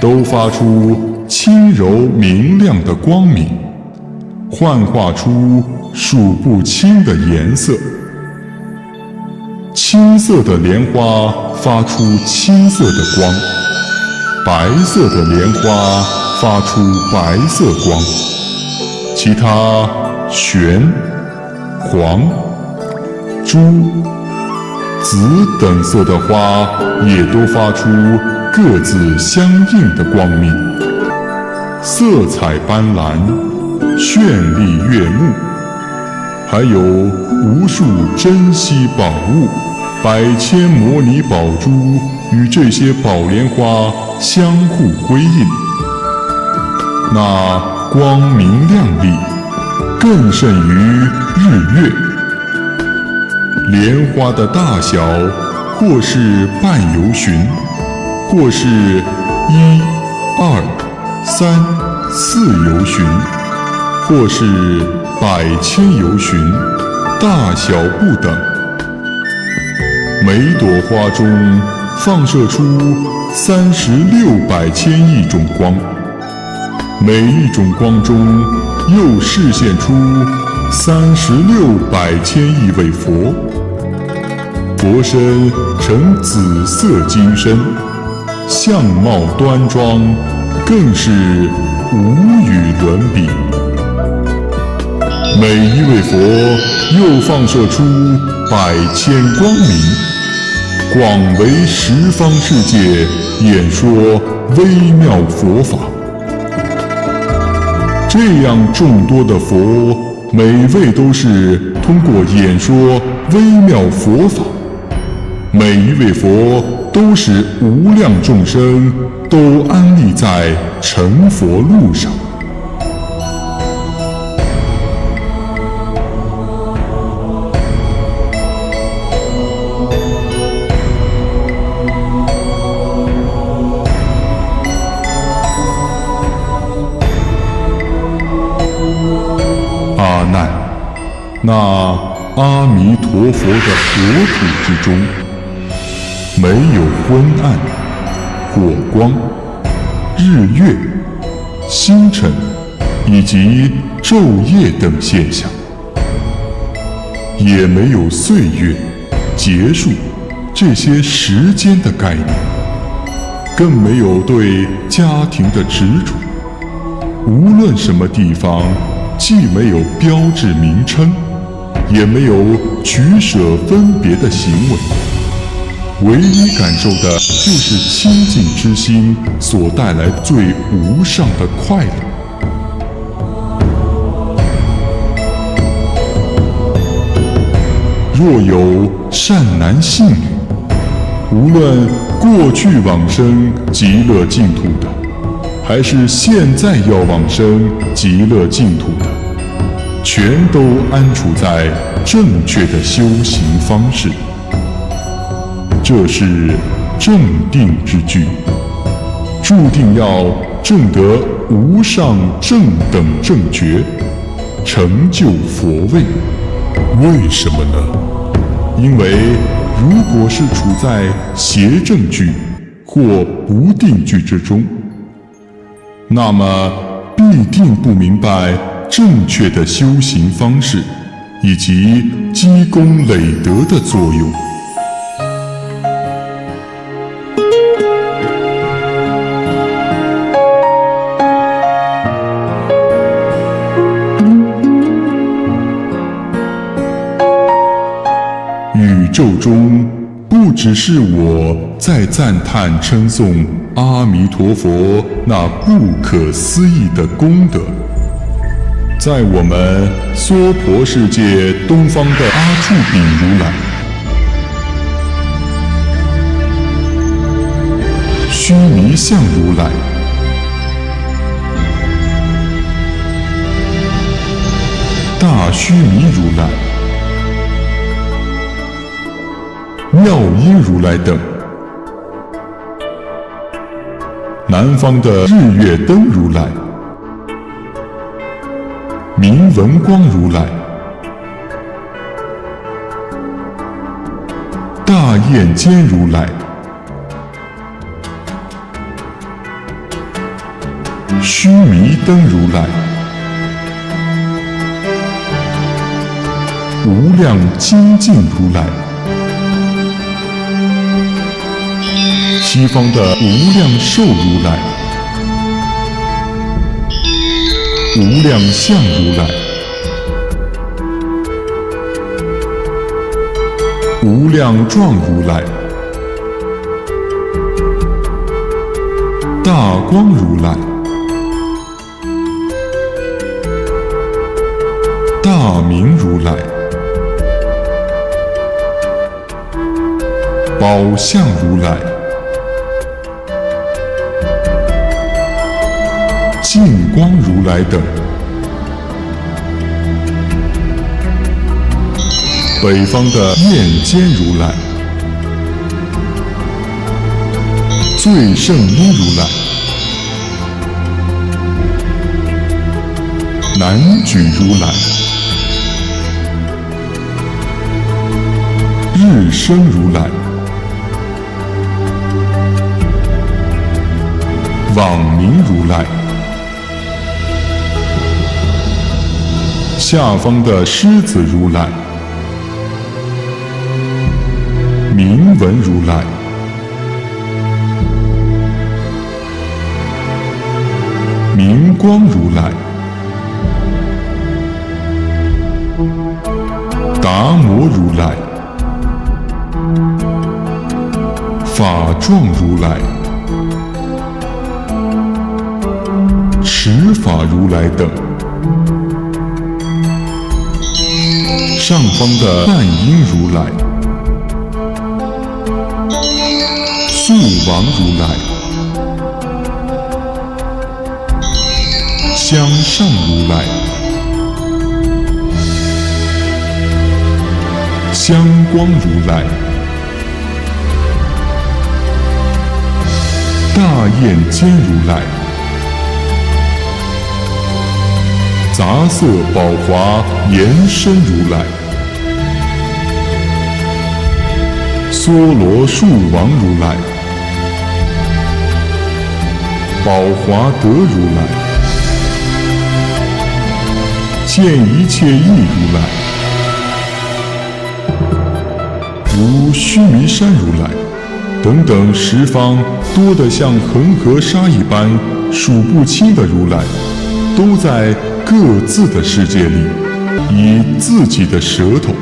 Speaker 5: 都发出轻柔明亮的光明，幻化出数不清的颜色。青色的莲花发出青色的光，白色的莲花发出白色光，其他玄、黄、朱、紫等色的花也都发出各自相应的光明，色彩斑斓，绚丽悦目。还有无数珍稀宝物，100千摩尼宝珠与这些宝莲花相互辉映，那光明亮丽，更胜于日月。莲花的大小，或是半由旬，或是1、2、3、似由旬，或是百千由旬，大小不等。每朵花中放射出3600千亿种光，每一种光中又示现出3600千亿位佛。佛身呈紫色金身，相貌端庄，更是无与伦比。每一位佛又放射出100千光明，广为十方世界演说微妙佛法。这样众多的佛，每位都是通过演说微妙佛法，每一位佛都使无量众生都安立在成佛路上。阿难，那阿弥陀佛的国土之中，没有昏暗、火光、日月、星辰以及昼夜等现象，也没有岁月、劫数这些时间的概念，更没有对家庭的执着。无论什么地方，既没有标志名称，也没有取舍分别的行为，唯一感受的就是清净之心所带来最无上的快乐。若有善男信女，无论过去往生极乐净土的，还是现在要往生极乐净土的，全都安处在正确的修行方式。这是正定之句，注定要证得无上正等正觉，成就佛位。为什么呢？因为如果是处在邪正句或不定句之中，那么必定不明白正确的修行方式以及积功累德的作用。宇宙中不只是我在赞叹称颂阿弥陀佛那不可思议的功德，在我们娑婆世界东方的阿处丙如来、须弥相如来、大须弥如来、妙音如来等，南方的日月灯如来、明文光如来、大焰肩如来、须弥灯如来、无量精进如来、西方的无量寿如来、无量相如来、无量壮如来、大光如来、大明如来、宝相如来、净光如来等，北方的焰肩如来、最胜音如来、南举如来，日生如来，网明如来，下方的狮子如来，明文如来，明光如来，达摩如来，法幢如来，持法如来等。上方的梵音如来，素王如来，香上如来，香光如来，大焰肩如来，杂色宝华延伸如来，梭罗树王如来，宝华德如来，见一切义如来，如须弥山如来等等十方多得像恒河沙一般数不清的如来，都在各自的世界里，以自己的舌头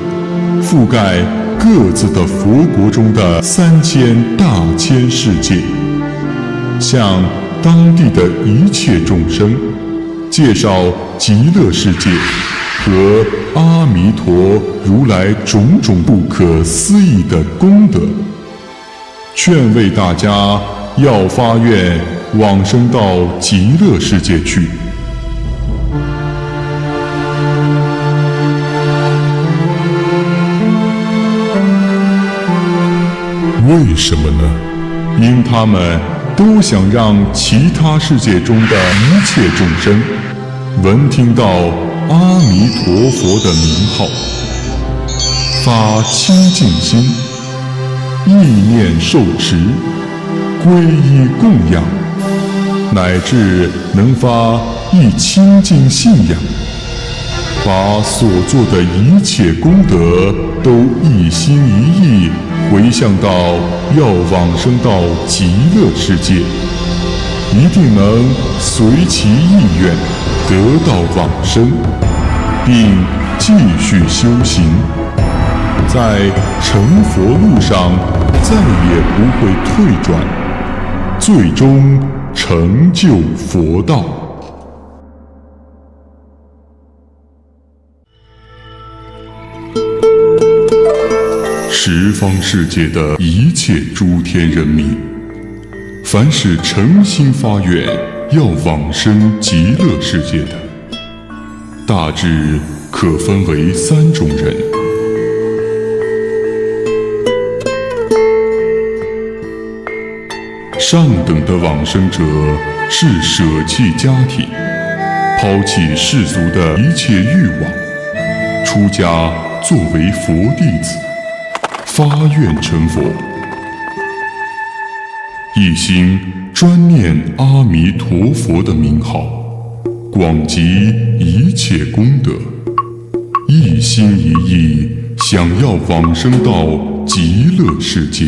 Speaker 5: 覆盖各自的佛国中的3000大千世界，向当地的一切众生介绍极乐世界和阿弥陀如来种种不可思议的功德，劝慰大家要发愿往生到极乐世界去。为什么呢？因他们都想让其他世界中的一切众生闻听到阿弥陀佛的名号，发清净心，意念受持，皈依供养，乃至能发一清净信仰，把所做的一切功德都一心一意回向到要往生到极乐世界，一定能随其意愿得到往生，并继续修行，在成佛路上再也不会退转，最终成就佛道。十方世界的一切诸天人民，凡是诚心发愿要往生极乐世界的，大致可分为3种人。上等的往生者是舍弃家庭，抛弃世俗的一切欲望，出家作为佛弟子，发愿成佛，一心专念阿弥陀佛的名号，广集一切功德，一心一意想要往生到极乐世界。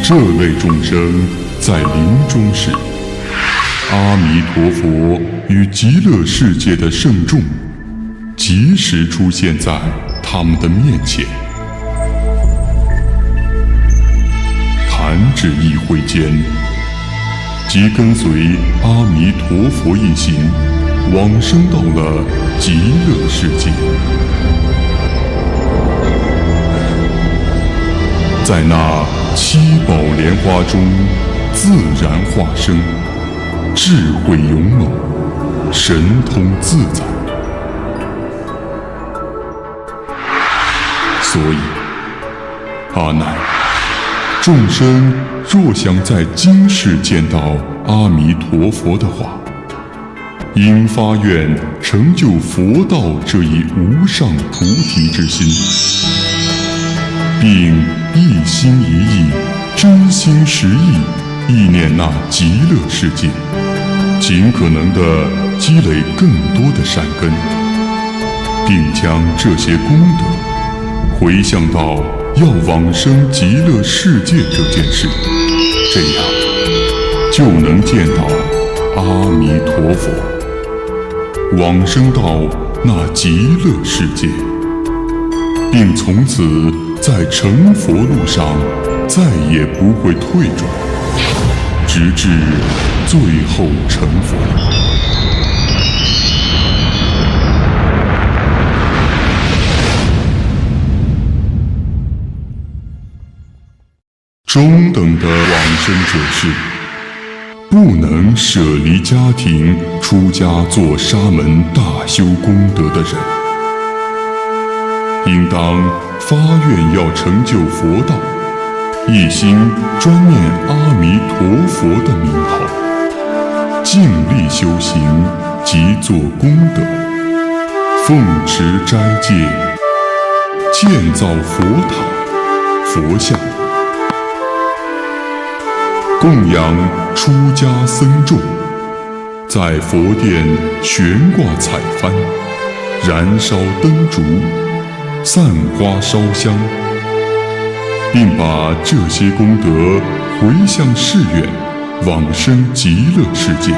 Speaker 5: 这类众生在临终时，阿弥陀佛与极乐世界的圣众即时出现在他们的面前，弹指一挥间，即跟随阿弥陀佛一行往生到了极乐世界。在那七宝莲花中自然化生，智慧勇猛，神通自在。所以，阿难，众生若想在今世见到阿弥陀佛的话，应发愿成就佛道这一无上菩提之心，并一心一意、真心实意意念那极乐世界，尽可能地积累更多的善根，并将这些功德回向到要往生极乐世界这件事，这样就能见到阿弥陀佛，往生到那极乐世界，并从此在成佛路上再也不会退转，直至最后成佛。中等的往生者是不能舍离家庭出家做沙门大修功德的人，应当发愿要成就佛道，一心专念阿弥陀佛的名号，尽力修行及做功德，奉持斋戒，建造佛塔、佛像，供养出家僧众，在佛殿悬挂彩幡，燃烧灯烛，散花烧香，并把这些功德回向誓愿，往生极乐世界。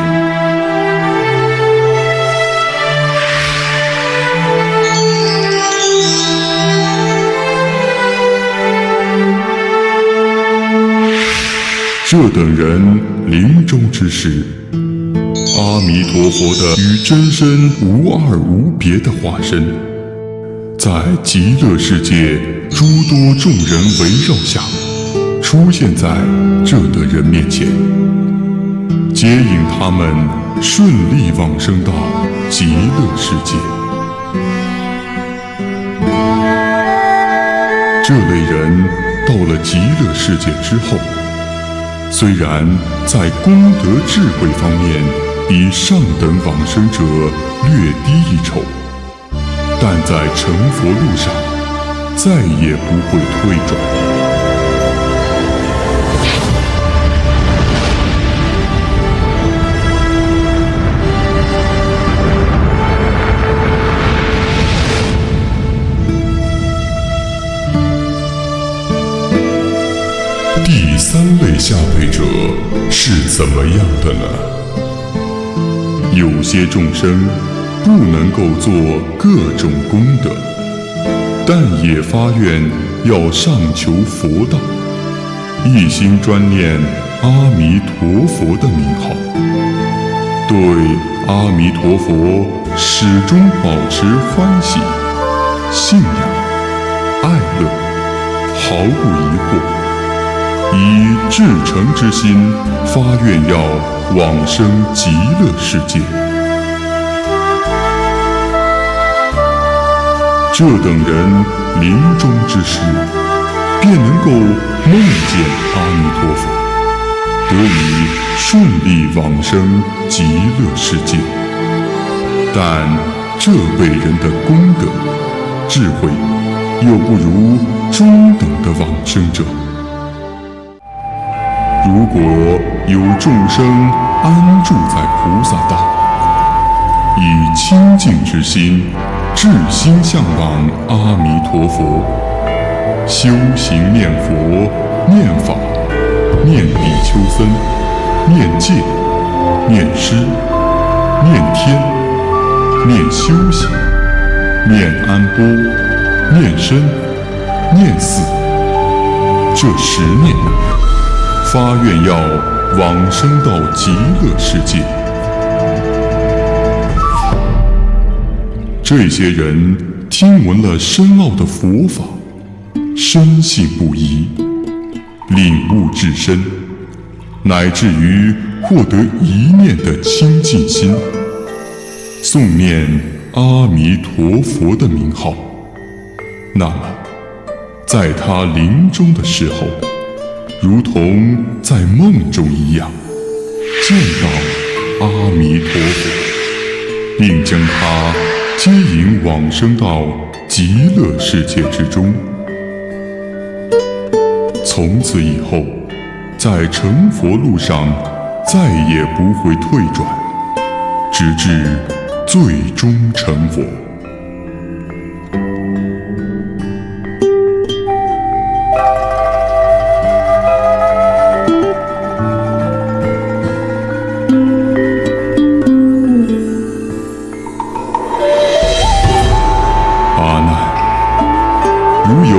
Speaker 5: 这等人临终之时，阿弥陀佛的与真身无二无别的化身，在极乐世界诸多众人围绕下，出现在这等人面前，接引他们顺利往生到极乐世界。这类人到了极乐世界之后，虽然在功德智慧方面比上等往生者略低一筹，但在成佛路上再也不会退转。第三类下辈者是怎么样的呢？有些众生不能够做各种功德，但也发愿要上求佛道，一心专念阿弥陀佛的名号，对阿弥陀佛始终保持欢喜、信仰、爱乐，毫不疑惑，以至诚之心发愿要往生极乐世界。这等人临终之时，便能够梦见阿弥陀佛，得以顺利往生极乐世界。但这辈人的功德、智慧，又不如中等的往生者。如果有众生安住在菩萨道，以清净之心至心向往阿弥陀佛，修行念佛、念法、念比丘僧、念戒、念师、念天、念修行、念安波、念身、念死，这10念，发愿要往生到极乐世界。这些人听闻了深奥的佛法，深信不疑，领悟至深，乃至于获得一念的清净心，诵念阿弥陀佛的名号。那么在他临终的时候，如同在梦中一样，见到阿弥陀佛，并将他接引往生到极乐世界之中。从此以后，在成佛路上再也不会退转，直至最终成佛。阿难，如有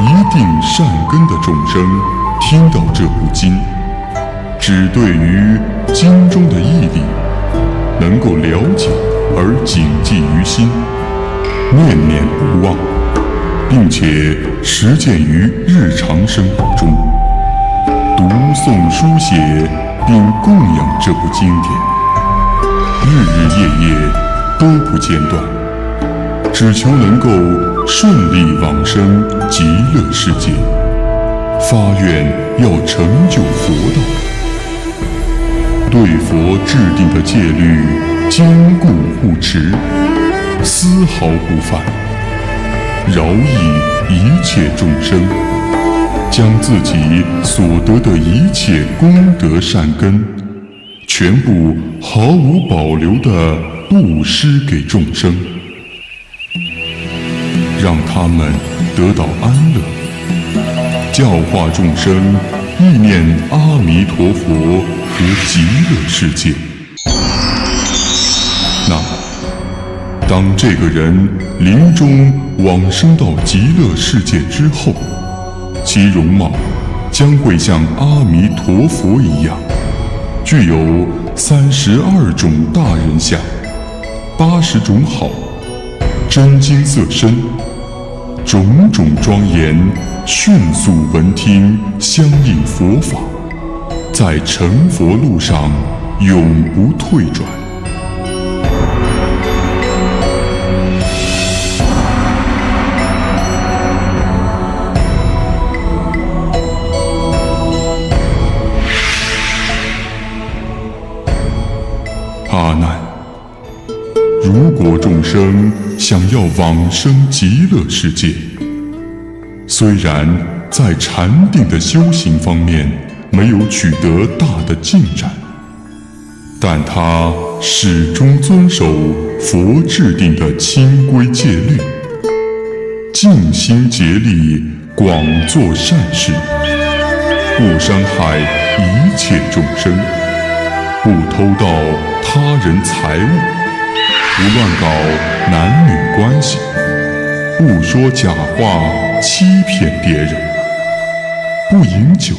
Speaker 5: 一定善根的众生听到这部经，只对于经中的义理能够了解而谨记于心，念念不忘，并且实践于日常生活中，读诵书写并供养这部经典，日日夜夜都不间断，只求能够顺利往生极乐世界，发愿要成就佛道，对佛制定的戒律坚固护持，丝毫不犯，饶益一切众生，将自己所得的一切功德善根，全部毫无保留地布施给众生，让他们得到安乐，教化众生意念阿弥陀佛和极乐世界。那么，当这个人临终往生到极乐世界之后，其容貌将会像阿弥陀佛一样，具有32种大人相，80种好，真金色身，种种庄严，迅速闻听相应佛法，在成佛路上永不退转。阿难，如果众生想要往生极乐世界，虽然在禅定的修行方面没有取得大的进展，但他始终遵守佛制定的清规戒律，尽心竭力广做善事，不伤害一切众生，不偷盗他人财物，不乱搞男女关系，不说假话欺骗别人，不饮酒，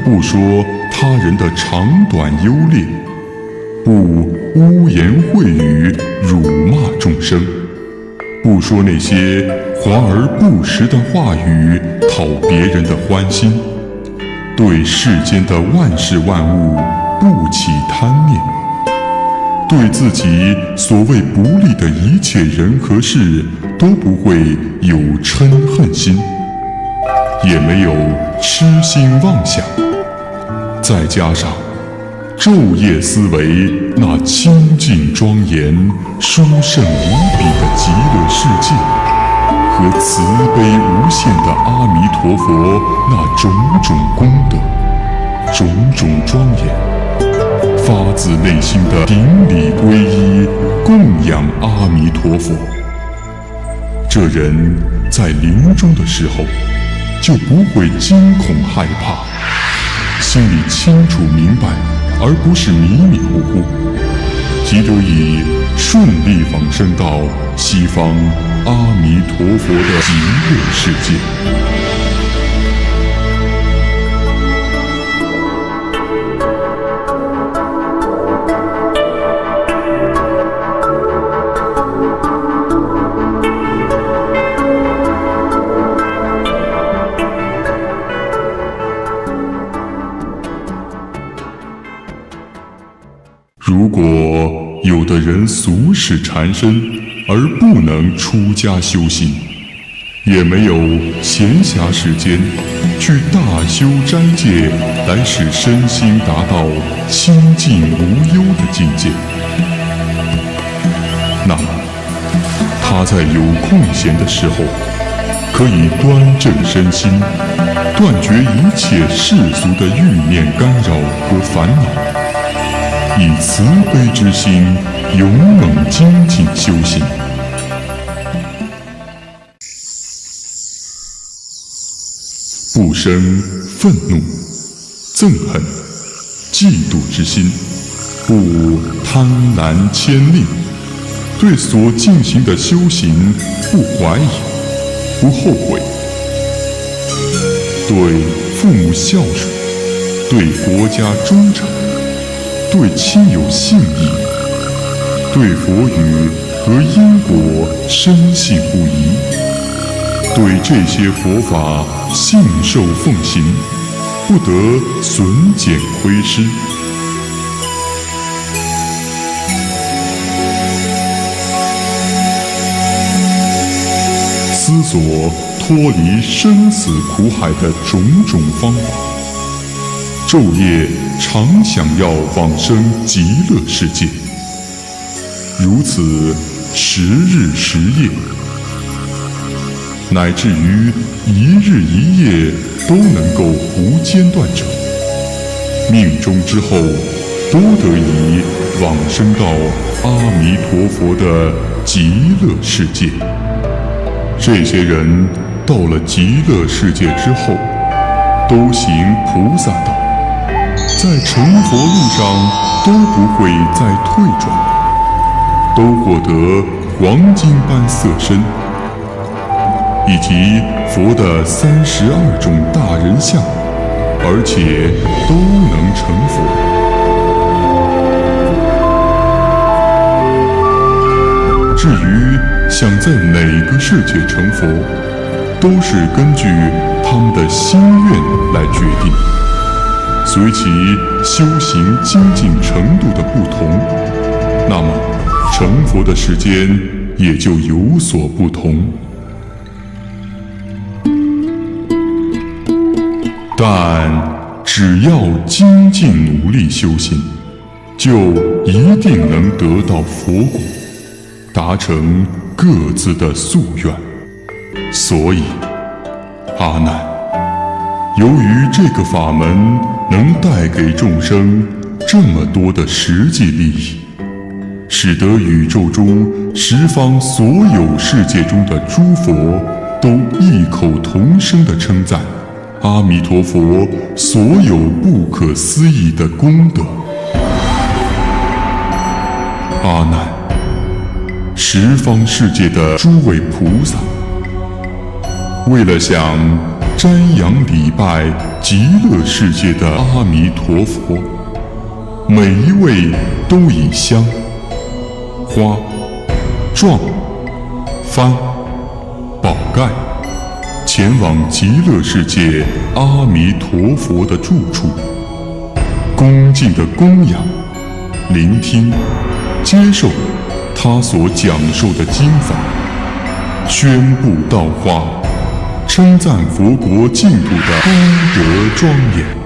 Speaker 5: 不说他人的长短优劣，不污言秽语辱骂众生，不说那些华而不实的话语讨别人的欢心，对世间的万事万物不起贪念，对自己所谓不利的一切人和事都不会有嗔恨心，也没有痴心妄想，再加上昼夜思维那清净庄严、殊胜无比的极乐世界，和慈悲无限的阿弥陀佛那种种功德、种种庄严，发自内心的顶礼皈依供养阿弥陀佛，这人在临终的时候就不会惊恐害怕，心里清楚明白，而不是迷迷糊糊，即得以顺利往生到西方阿弥陀佛的极乐世界。如果有的人俗世缠身而不能出家修行，也没有闲暇时间去大修斋戒来使身心达到清净无忧的境界，那么他在有空闲的时候，可以端正身心，断绝一切世俗的欲念干扰和烦恼，以慈悲之心勇猛精进修行。不生愤怒、憎恨、嫉妒之心，不贪婪牵令，对所进行的修行不怀疑、不后悔，对父母孝顺，对国家忠诚，对亲友信义，对佛语和因果深信不疑，对这些佛法信受奉行，不得损减亏失。思索脱离生死苦海的种种方法，昼夜常想要往生极乐世界，如此10日10夜，乃至于1日1夜都能够无间断者，命终之后都得以往生到阿弥陀佛的极乐世界。这些人到了极乐世界之后，都行菩萨道，在成佛路上都不会再退转，都获得黄金般色身，以及佛的32种大人相，而且都能成佛。至于想在哪个世界成佛，都是根据他们的心愿来决定，随其修行精进程度的不同，那么成佛的时间也就有所不同。但只要精进努力修行，就一定能得到佛果，达成各自的夙愿。所以，阿难，由于这个法门能带给众生这么多的实际利益，使得宇宙中十方所有世界中的诸佛都异口同声地称赞阿弥陀佛所有不可思议的功德。阿难，十方世界的诸位菩萨，为了想瞻仰礼拜极乐世界的阿弥陀佛，每一位都以香、花、幢、幡、宝盖前往极乐世界阿弥陀佛的住处，恭敬地供养、聆听、接受他所讲授的经法，宣布道化，称赞佛国净土的功德庄严。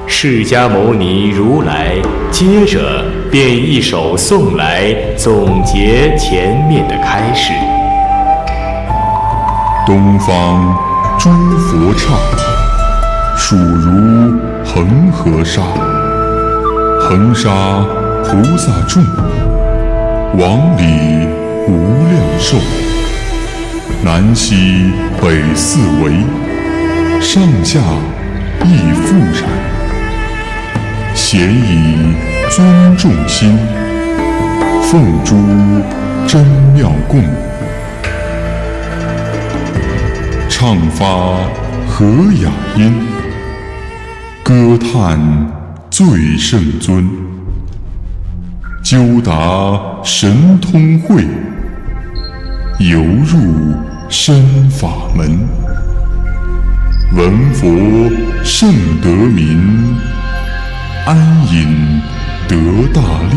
Speaker 2: 释迦牟尼如来接着便一首诵来总结前面的开示。
Speaker 5: 东方诸佛刹，属如恒河沙，恒沙菩萨众，往里无量寿，南西北四维，上下亦复然。咸以尊重心，奉诸真妙供，唱发和雅音，歌叹最圣尊，究达神通慧，游入深法门。闻佛圣德民，安隐得大利。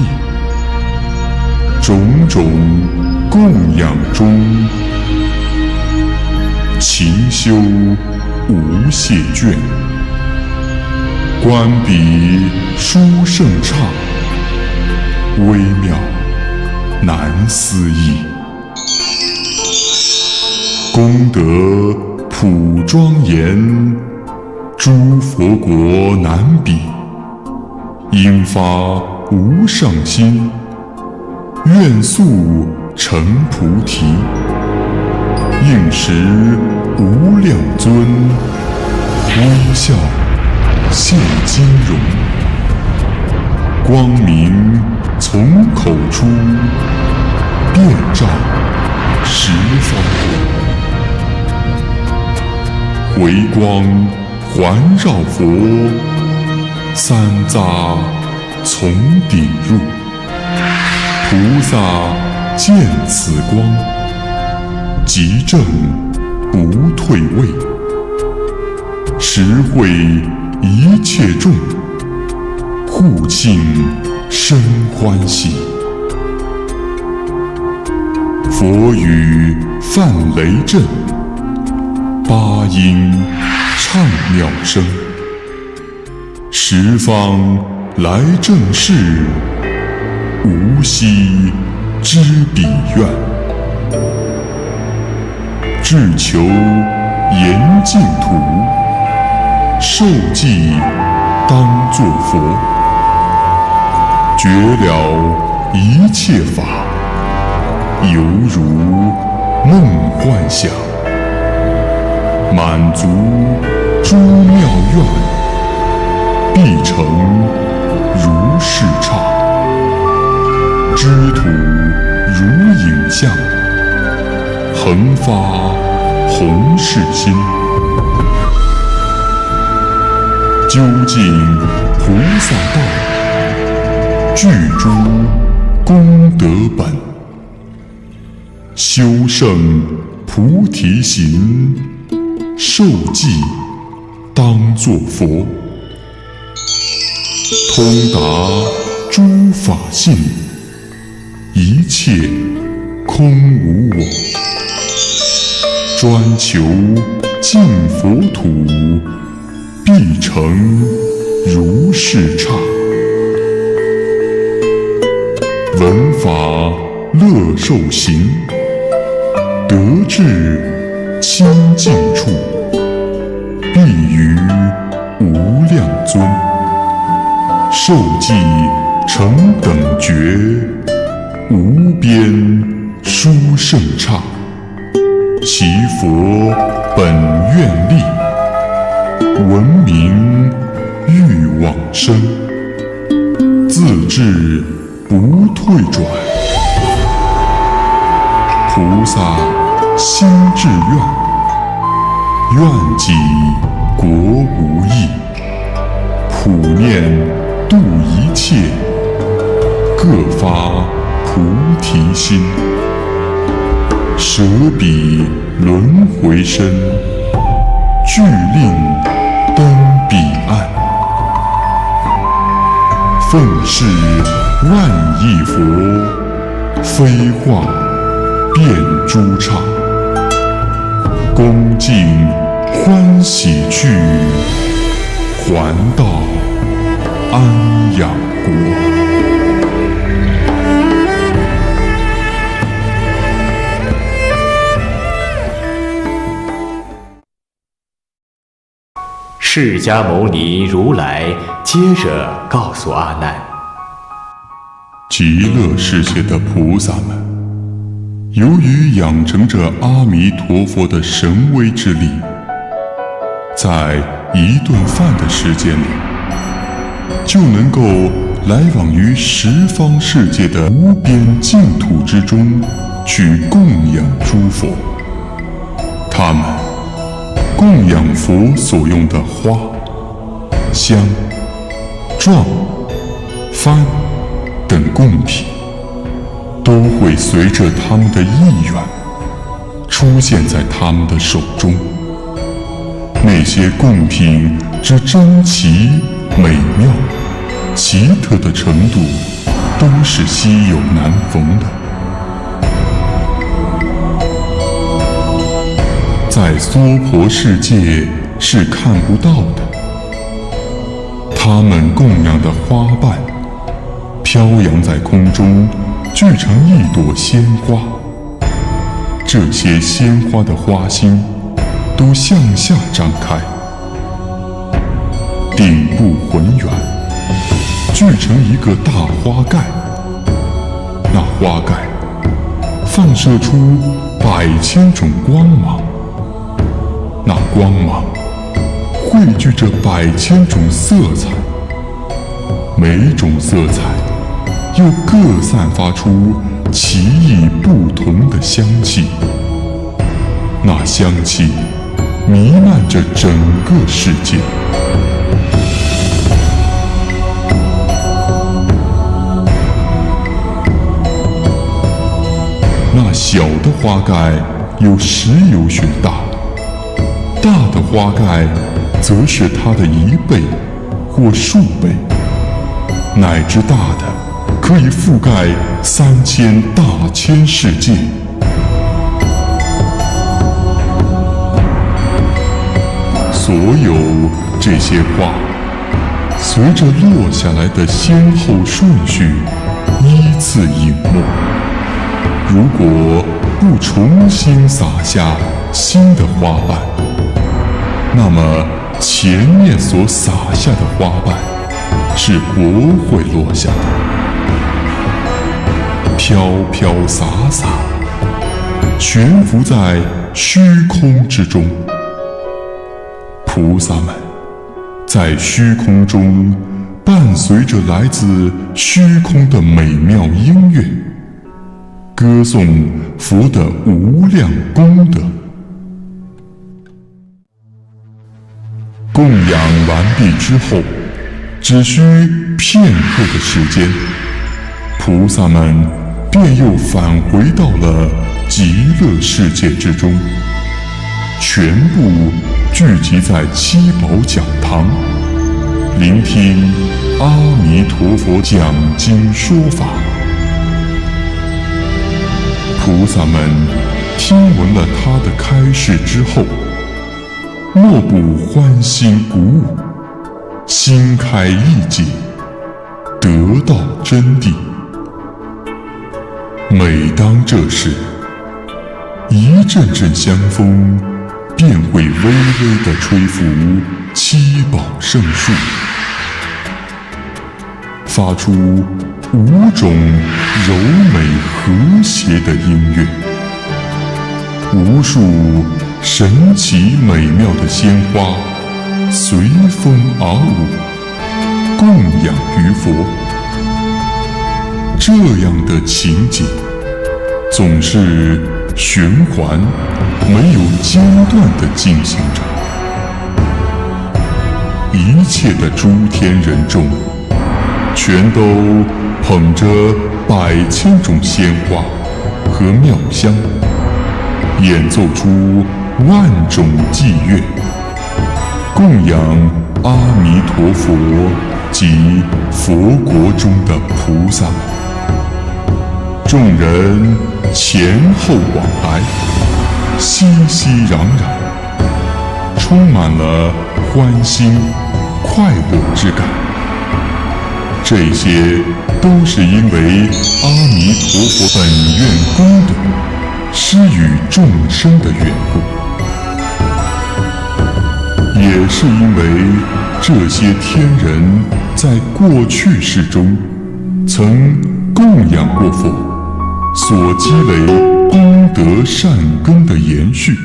Speaker 5: 种种供养中，勤修无懈倦。观彼殊胜刹，微妙难思议。功德普庄严，诸佛国难比。应发无上心，愿速成菩提。应时无量尊，微笑现金容。光明从口出，遍照十方国。回光环绕佛，三匝从顶入。菩萨见此光，即证不退位。实会一切众，互庆生欢喜。佛语梵雷震，八音唱妙声。十方来正事，无息知彼愿。志求严净土，受记当作佛。觉了一切法，犹如梦幻想。满足诸妙愿，必成如是刹。知土如影像，恒发弘誓心。究竟菩萨道，具诸功德本。修圣菩提行，受记当作佛。通达诸法性，一切空无我。专求净佛土，必成如是刹。闻法乐受行，得至清净处，必于无量尊。受记成等觉，无边殊胜刹。其佛本愿力，闻名欲往生。自至不退转，菩萨心志愿，愿己国无异。普念度一切，各发菩提心。舍彼轮回身，俱令登彼岸。奉事万亿佛，飞化遍诸刹。恭敬欢喜去，还到安养国。
Speaker 2: 释迦牟尼如来接着告诉阿难：
Speaker 5: 极乐世界的菩萨们，由于养成着阿弥陀佛的神威之力，在一顿饭的时间里，就能够来往于十方世界的无边净土之中，去供养诸佛。他们供养佛所用的花、香、幢、幡等贡品，都会随着他们的意愿出现在他们的手中。那些贡品之珍奇、美妙、奇特的程度，都是稀有难逢的。在娑婆世界是看不到的。他们供养的花瓣，飘扬在空中，聚成一朵鲜花。这些鲜花的花心都向下张开，顶部浑圆，聚成一个大花盖。那花盖放射出100千种光芒，那光芒汇聚着100千种色彩，每种色彩又各散发出奇异不同的香气。那香气弥漫着整个世界。那小的花盖有10由许大，大的花盖则是它的1倍或数倍，乃至大的可以覆盖3000大千世界。所有这些花，随着落下来的先后顺序依次隐没。如果不重新撒下新的花瓣，那么前面所撒下的花瓣是不会落下的。飘飘洒洒，悬浮在虚空之中。菩萨们在虚空中伴随着来自虚空的美妙音乐，歌颂佛的无量功德。供养完毕之后，只需片刻的时间，菩萨们便又返回到了极乐世界之中，全部聚集在七宝讲堂，聆听阿弥陀佛讲经说法。菩萨们听闻了他的开示之后，莫不欢欣鼓舞，心开意解，得到真谛。每当这时，一阵阵香风便会微微地吹拂七宝圣树，发出5种柔美和谐的音乐，无数神奇美妙的鲜花随风而舞，供养于佛。这样的情景总是循环没有间断地进行着。一切的诸天人众全都捧着100千种鲜花和妙香，演奏出万种伎乐，供养阿弥陀佛及佛国中的菩萨。众人前后往来，熙熙攘攘，充满了欢欣快乐之感。这些都是因为阿弥陀佛本愿功德施与众生的缘故，也是因为这些天人在过去世中曾供养过佛，所积累功德善根的延续。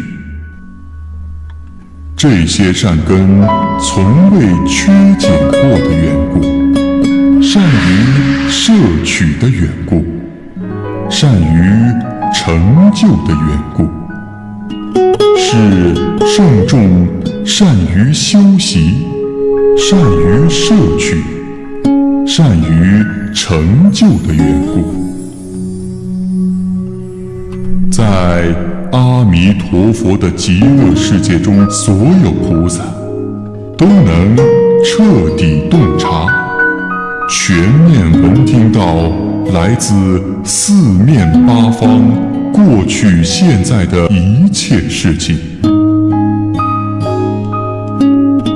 Speaker 5: 这些善根从未缺减过的缘故，善于摄取的缘故，善于成就的缘故，是圣众善于修习，善于摄取，善于成就的缘故。在阿弥陀佛的极乐世界中所有菩萨都能彻底洞察，全面闻听到来自四面八方、过去现在的一切事情。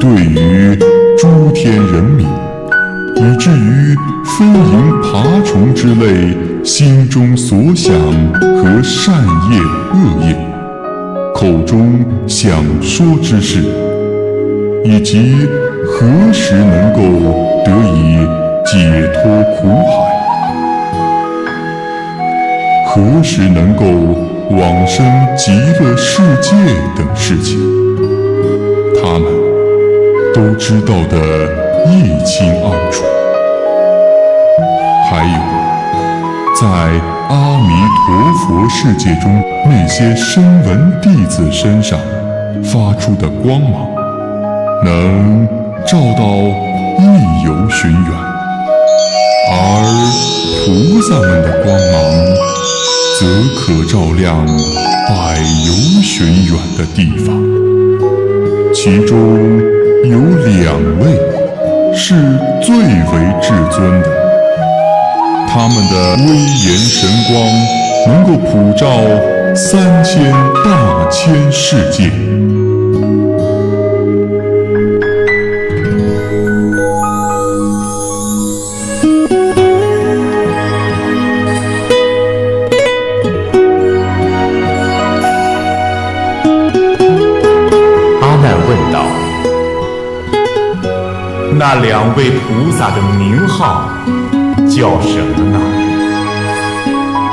Speaker 5: 对于诸天人民，以至于飞蝇爬虫之类心中所想和善业恶业，口中想说之事，以及何时能够得以解脱苦海，何时能够往生极乐世界等事情，他们都知道得一清二楚。还有，在阿弥陀佛世界中那些声闻弟子身上发出的光芒，能照到意游寻远，而菩萨们的光芒则可照亮百游寻远的地方。其中有2位是最为至尊的，他们的威严神光能够普照3000大千世界。
Speaker 2: 阿难问道：
Speaker 4: 那2位菩萨的名号叫什么呢？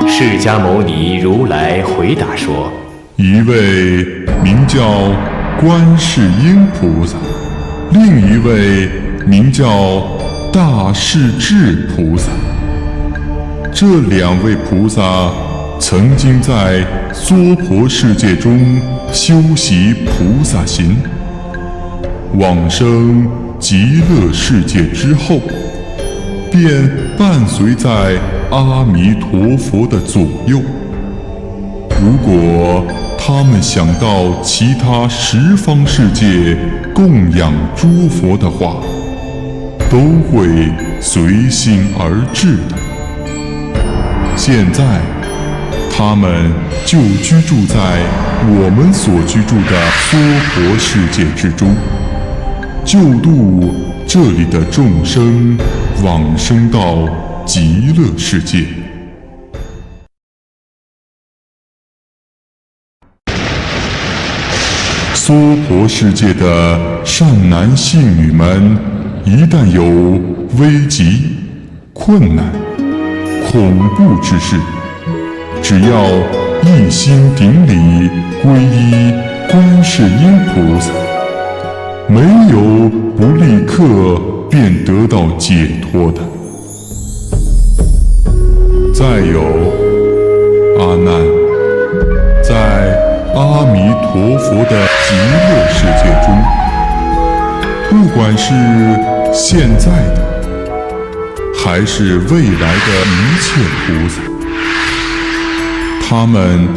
Speaker 2: 释迦牟尼如来回答说：
Speaker 5: 一位名叫观世音菩萨，另一位名叫大势至菩萨。这2位菩萨曾经在娑婆世界中修习菩萨行，往生极乐世界之后，便伴随在阿弥陀佛的左右。如果他们想到其他十方世界供养诸佛的话，都会随心而至的。现在，他们就居住在我们所居住的娑婆世界之中，救度这里的众生往生到极乐世界。娑婆世界的善男信女们，一旦有危急、困难、恐怖之事，只要一心顶礼皈依观世音菩萨，没有不立刻便得到解脱的。再有，阿难，在阿弥陀佛的极乐世界中，不管是现在的，还是未来的一切菩萨，他们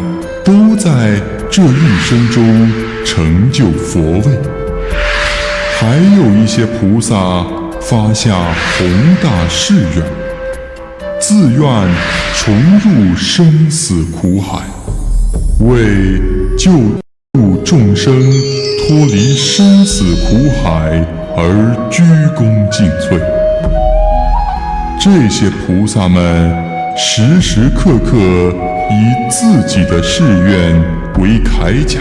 Speaker 5: 都在这一生中成就佛位。还有一些菩萨发下宏大誓愿，自愿重入生死苦海，为救度众生脱离生死苦海而鞠躬尽瘁。这些菩萨们时时刻刻以自己的誓愿为铠甲，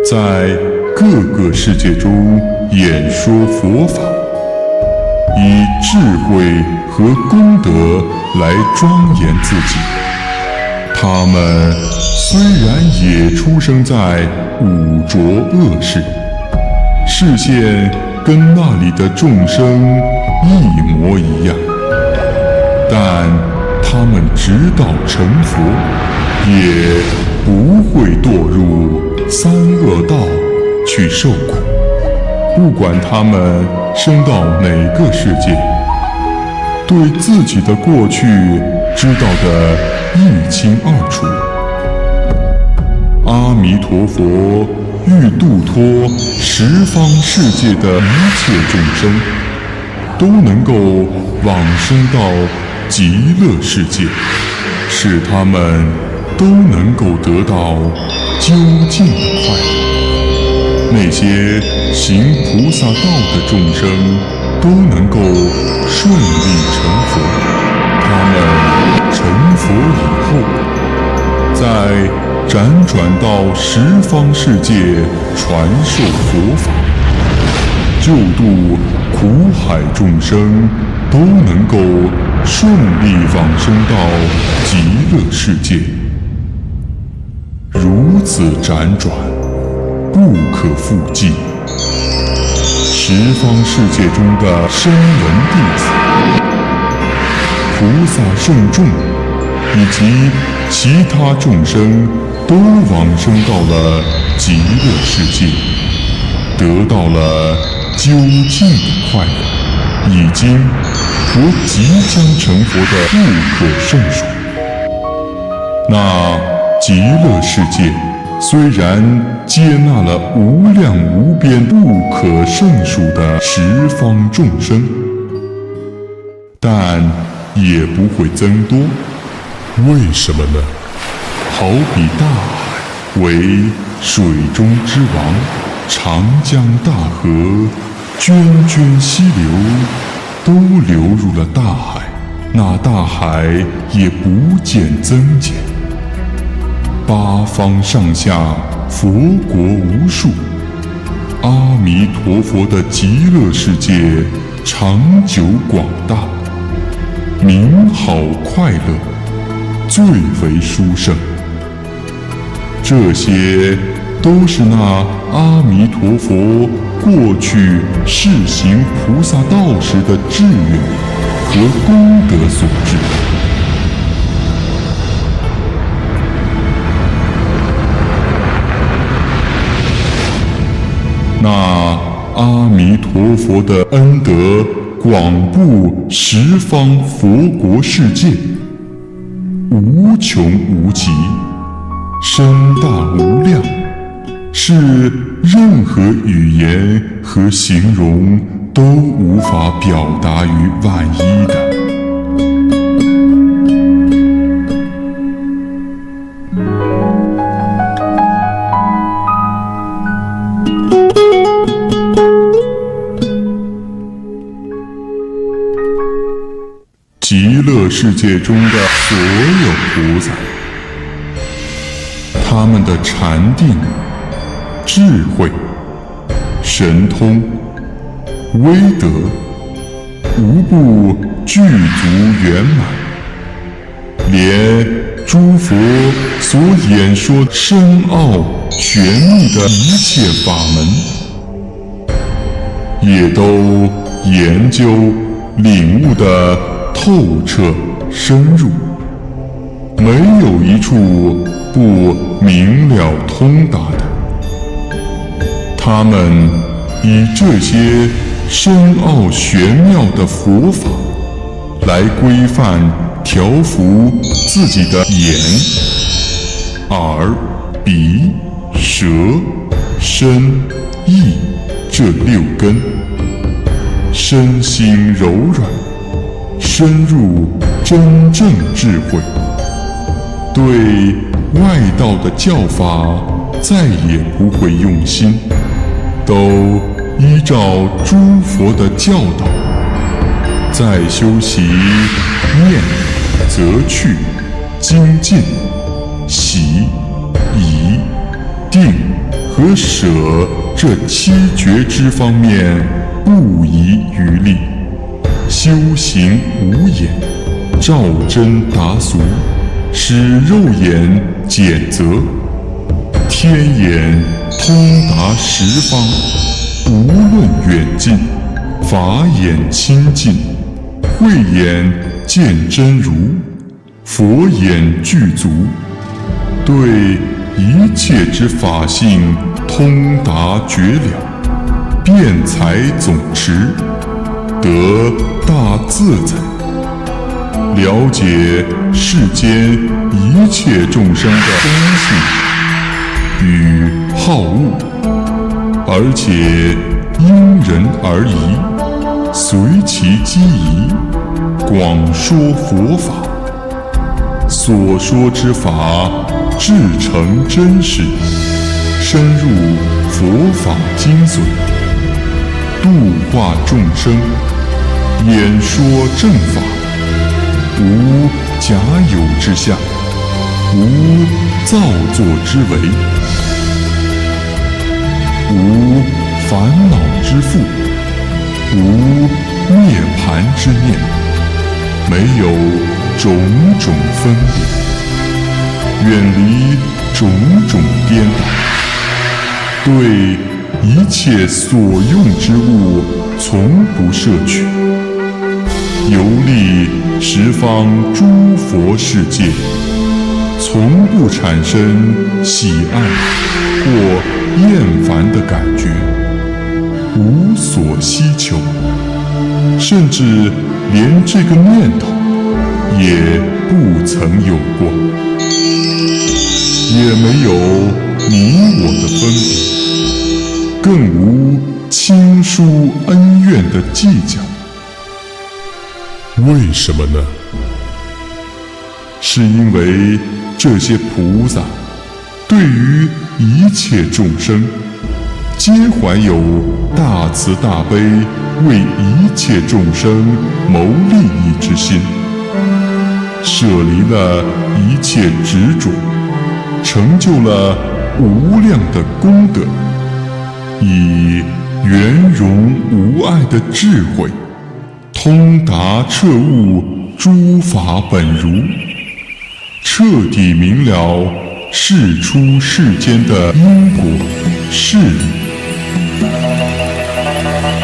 Speaker 5: 在各个世界中演说佛法，以智慧和功德来庄严自己。他们虽然也出生在五浊恶世，视线跟那里的众生一模一样，但他们直到成佛，也不会堕入三恶道去受苦。不管他们生到哪个世界，对自己的过去知道的一清二楚。阿弥陀佛欲度脱十方世界的一切众生，都能够往生到极乐世界，使他们都能够得到究竟的快乐。那些行菩萨道的众生都能够顺利成佛。他们成佛以后，再辗转到十方世界传授佛法，救度苦海众生都能够顺利往生到极乐世界。如此辗转，不可复计。十方世界中的声闻弟子、菩萨圣众以及其他众生都往生到了极乐世界，得到了究竟的快乐，已经和即将成佛的不可胜数。那极乐世界虽然接纳了无量无边、不可胜数的十方众生，但也不会增多。为什么呢？好比大海为水中之王，长江大河涓涓溪流，都流入了大海，那大海也不见增减。八方上下佛国无数，阿弥陀佛的极乐世界长久广大，名好快乐，最为殊胜。这些都是那阿弥陀佛过去世行菩萨道时的志愿和功德所致。那阿弥陀佛的恩德广布十方佛国世界，无穷无极，深大无量，是任何语言和形容都无法表达于万一的。极乐世界中的所有菩萨，他们的禅定、智慧、神通、威德，无不具足圆满，连诸佛所演说深奥玄秘的一切法门，也都研究领悟的透彻深入，没有一处不明了通达的。他们以这些深奥玄妙的佛法来规范调伏自己的眼、耳、鼻、舌、身、意这六根，身心柔软，深入真正智慧，对外道的教法再也不会用心，都依照诸佛的教导，在修习念、则去、精进、喜、疑、定和舍这七觉支方面不遗余力，修行无眼，照真达俗，使肉眼检则，天眼通达十方，无论远近，法眼清净，慧眼见真如，佛眼具足，对一切之法性通达绝了，辩才总持，得大自在，了解世间一切众生的根性，而且因人而异，随其机宜，广说佛法。所说之法，至诚真实，深入佛法精髓，度化众生，演说正法，无假有之相，无造作之为，无烦恼之负，无涅槃之念，没有种种分别，远离种种颠倒，对一切所用之物从不摄取，游历十方诸佛世界，从不产生喜爱或厌烦的感觉，无所希求，甚至连这个念头也不曾有过，也没有你我的分别，更无亲疏恩怨的计较。
Speaker 7: 为什么呢？
Speaker 5: 是因为这些菩萨对于一切众生，皆怀有大慈大悲，为一切众生谋利益之心，舍离了一切执着，成就了无量的功德，以圆融无碍的智慧，通达彻悟诸法本如，彻底明了世出世间的因果事理，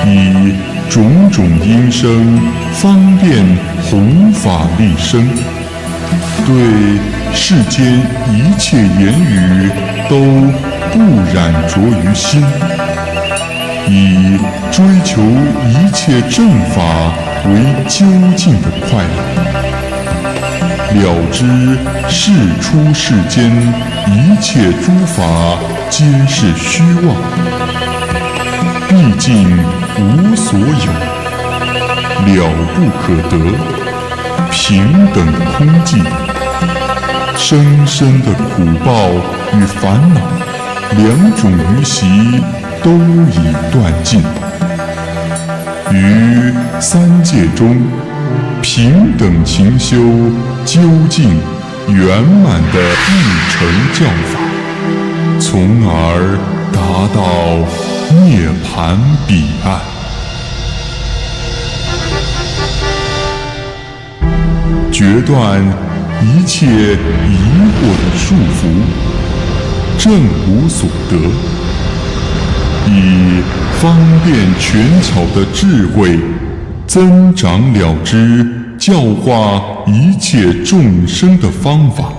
Speaker 5: 以种种因生方便弘法利生，对世间一切言语都不染着于心，以追求一切正法为究竟的快乐，了知世出世间一切诸法皆是虚妄，毕竟无所有，了不可得，平等空寂，深深的苦报与烦恼两种余习都已断尽，于三界中平等勤修究竟圆满的一乘教法，从而达到涅槃彼岸。决断一切疑惑的束缚，正无所得，以方便权巧的智慧，增长了知教化一切众生的方法，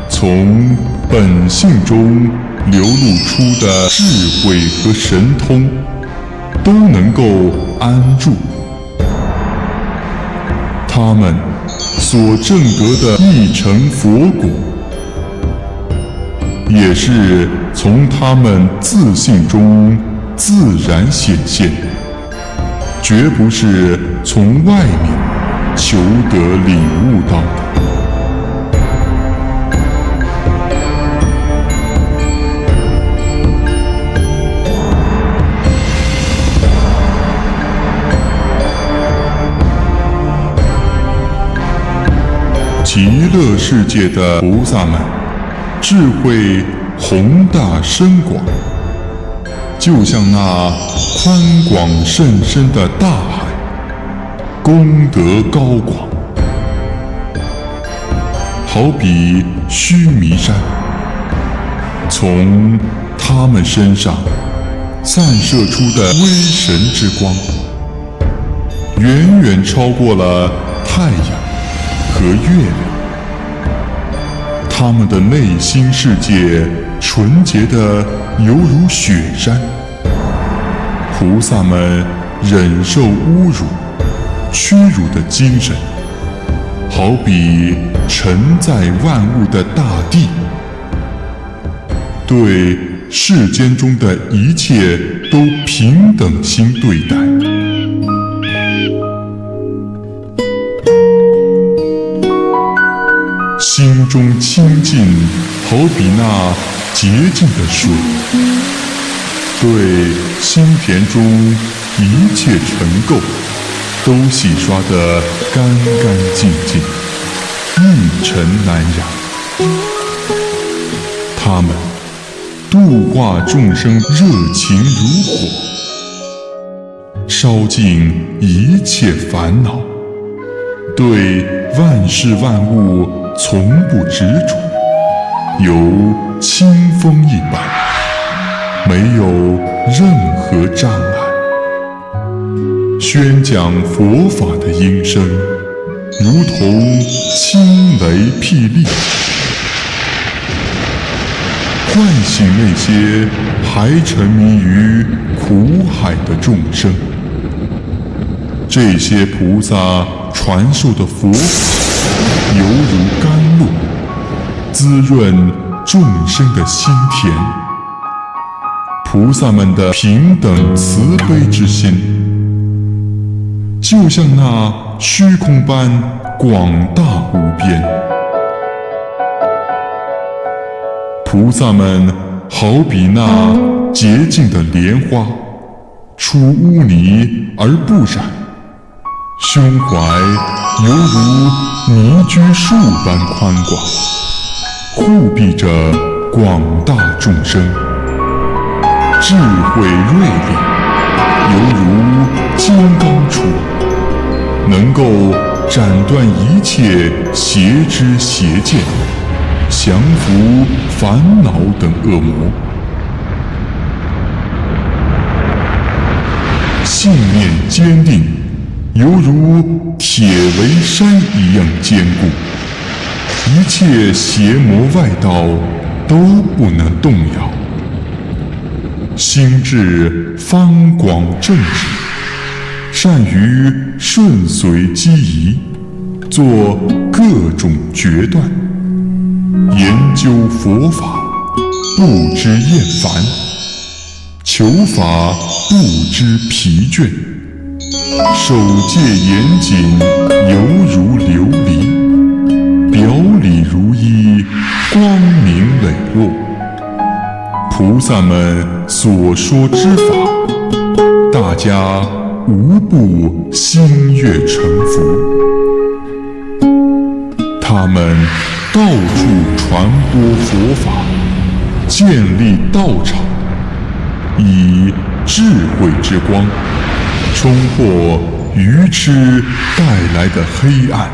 Speaker 5: 从本性中流露出的智慧和神通，都能够安住。他们所证得的一乘佛果，也是从他们自性中自然显现，绝不是从外面求得领悟到的。极乐世界的菩萨们，智慧宏大深广，就像那宽广甚深的大海，功德高广，好比须弥山，从他们身上散射出的威神之光，远远超过了太阳和月亮。他们的内心世界纯洁的犹如雪山，菩萨们忍受侮辱、屈辱的精神，好比承载万物的大地，对世间中的一切都平等心对待。心中清净，好比那洁净的水，对心田中一切尘垢都洗刷得干干净净，一尘难染。他们度化众生热情如火，烧尽一切烦恼，对万事万物从不执着，有清风一般，没有任何障碍。宣讲佛法的音声，如同轻雷霹雳，唤醒那些还沉迷于苦海的众生。这些菩萨传授的佛法，犹如甘露，滋润众生的心田。菩萨们的平等慈悲之心，就像那虚空般广大无边。菩萨们好比那洁净的莲花，出污泥而不染，胸怀犹如泥居树般宽广，护庇着广大众生。智慧锐利，犹如金刚杵，能够斩断一切邪知邪见，降服烦恼等恶魔。信念坚定，犹如铁围山一样坚固，一切邪魔外道都不能动摇。心智方广正直，善于顺随机宜，做各种决断，研究佛法不知厌烦，求法不知疲倦，守戒严谨，犹如琉璃，表里如一，光明磊落。菩萨们所说之法，大家无不心悦诚服。他们到处传播佛法，建立道场，以智慧之光冲破愚痴带来的黑暗。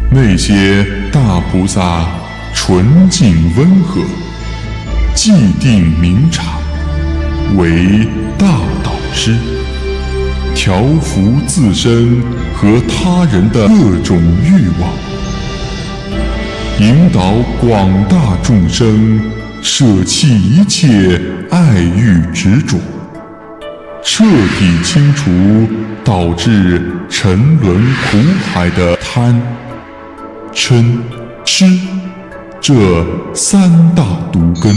Speaker 5: 那些大菩萨纯净温和，既定明察，为大导师，调伏自身和他人的各种欲望，引导广大众生舍弃一切爱欲执着，彻底清除导致沉沦苦海的贪、嗔、痴这三大毒根。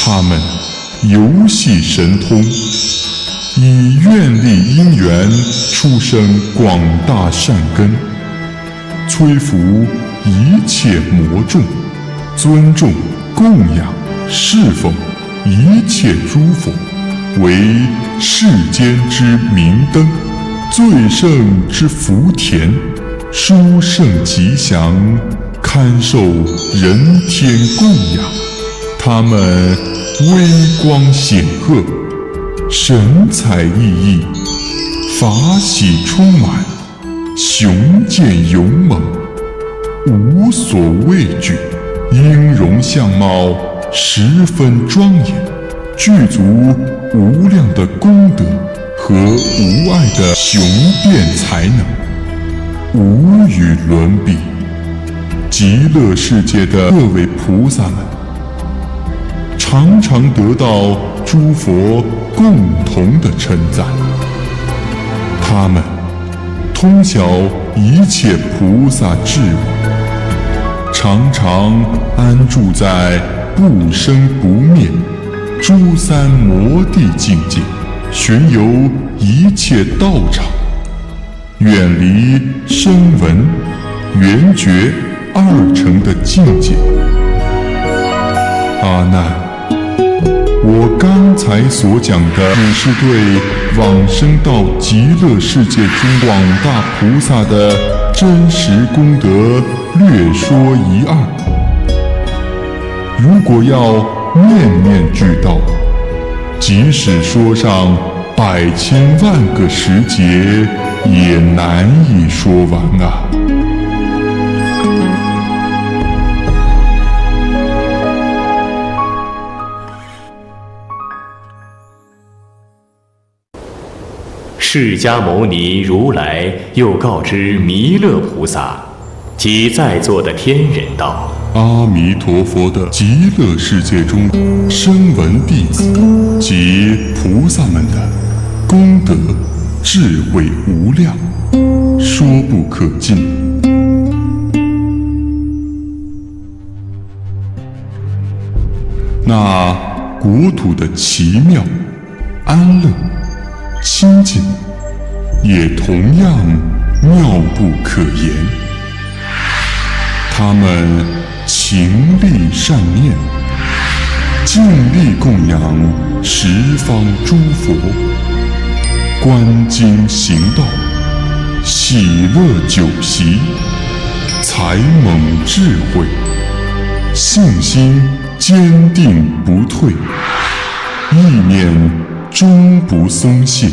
Speaker 5: 他们游戏神通，以愿力因缘出生广大善根，摧伏一切魔众，尊重供养侍奉一切诸佛，为世间之明灯，最胜之福田，殊胜吉祥，堪受人天供养。他们微光显赫，神采奕奕，法喜充满，雄健勇猛，无所畏惧，音容相貌十分庄严，具足无量的功德和无碍的雄辩才能，无与伦比。极乐世界的各位菩萨们，常常得到诸佛共同的称赞。他们通晓一切菩萨智慧，常常安住在不生不灭诸三摩地境界，巡游一切道场，远离声闻、缘觉二乘的境界。阿难，我刚才所讲的只是对往生到极乐世界中广大菩萨的真实功德略说一二。如果要面面俱到，即使说上100千万个时节，也难以说完啊。
Speaker 2: 释迦牟尼如来又告知弥勒菩萨及在座的天人道：
Speaker 5: 阿弥陀佛的极乐世界中，声闻弟子及菩萨们的功德智慧无量，说不可尽。那国土的奇妙、安乐、清净，也同样妙不可言。他们勤力善念，尽力供养十方诸佛，观经行道，喜乐久习，才猛智慧，信心坚定不退，意念终不松懈，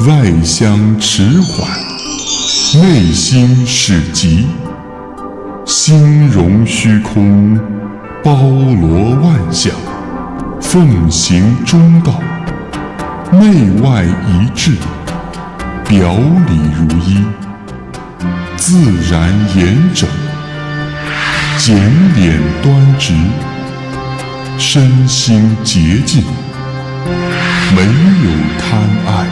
Speaker 5: 外相迟缓，内心始极，心容虚空，包罗万象，奉行中道，内外一致，表里如一，自然严整，检点端直，身心洁净，没有贪爱。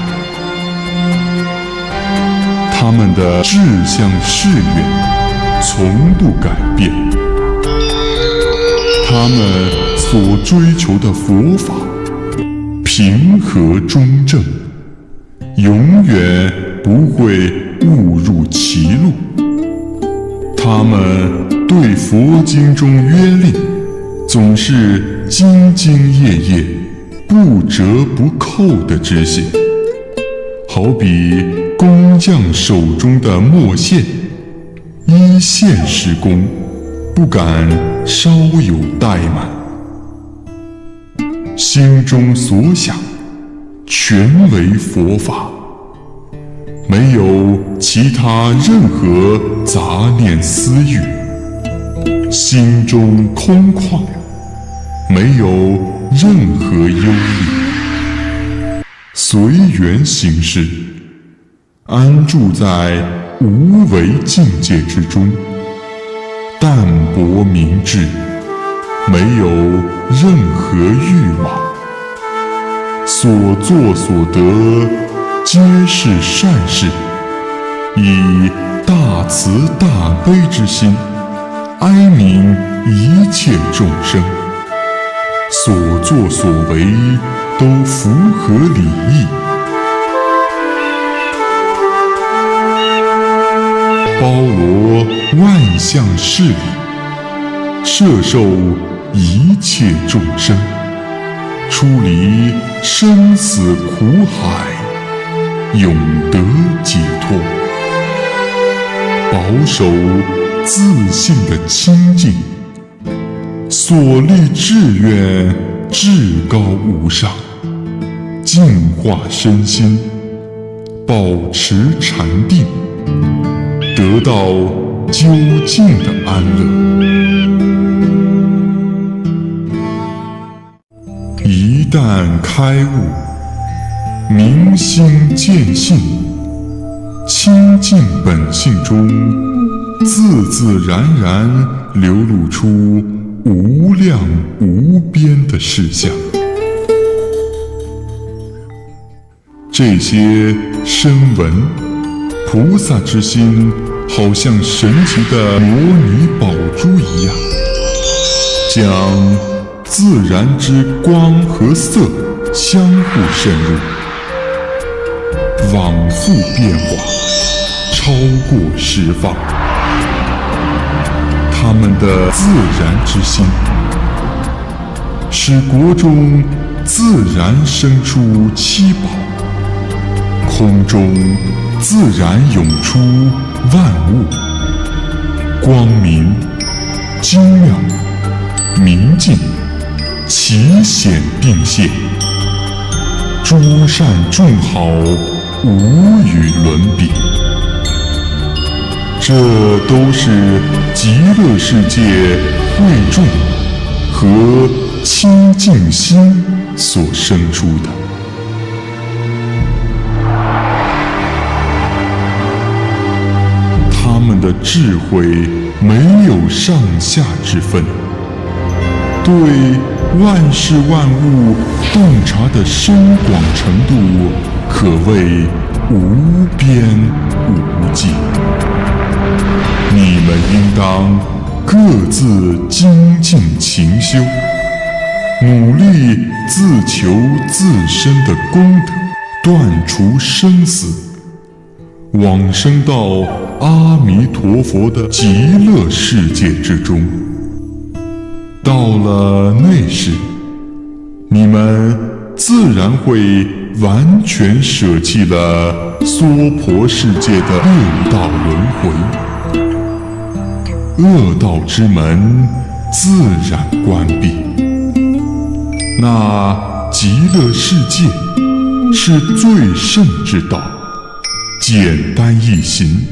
Speaker 5: 他们的志向誓愿从不改变，他们所追求的佛法平和中正，永远不会误入歧路。他们对佛经中约令总是兢兢业业，不折不扣地执行，好比工匠手中的墨线，依线施工，不敢稍有怠慢。心中所想全为佛法，没有其他任何杂念私欲，心中空旷，没有任何忧虑，随缘行事，安住在无为境界之中，淡泊明志，没有任何欲望，所作所得皆是善事，以大慈大悲之心哀悯一切众生，所作所为都符合礼义，包罗万象事理，摄受一切众生，出离生死苦海，永得解脱，保守自信的清净，所立志愿至高无上，净化身心，保持禅定，得到究竟的安乐。一旦开悟，明心见性，清净本性中，自自然然流露出无量无边的事相。这些声闻菩萨之心，好像神奇的摩尼宝珠一样，将自然之光和色相互渗入，往复变化，超过释放。他们的自然之心，使国中自然生出七宝，空中自然涌出万物，光明、精妙、明净，奇显并现，诸善众好，无与伦比。这都是极乐世界慧众和清净心所生出的。他们的智慧没有上下之分，对万事万物洞察的深广程度可谓无边无际。你们应当各自精进勤修，努力自求自身的功德，断除生死，往生到阿弥陀佛的极乐世界之中。到了那时，你们自然会完全舍弃了娑婆世界的六道轮回，恶道之门自然关闭。那极乐世界是最胜之道，简单易行。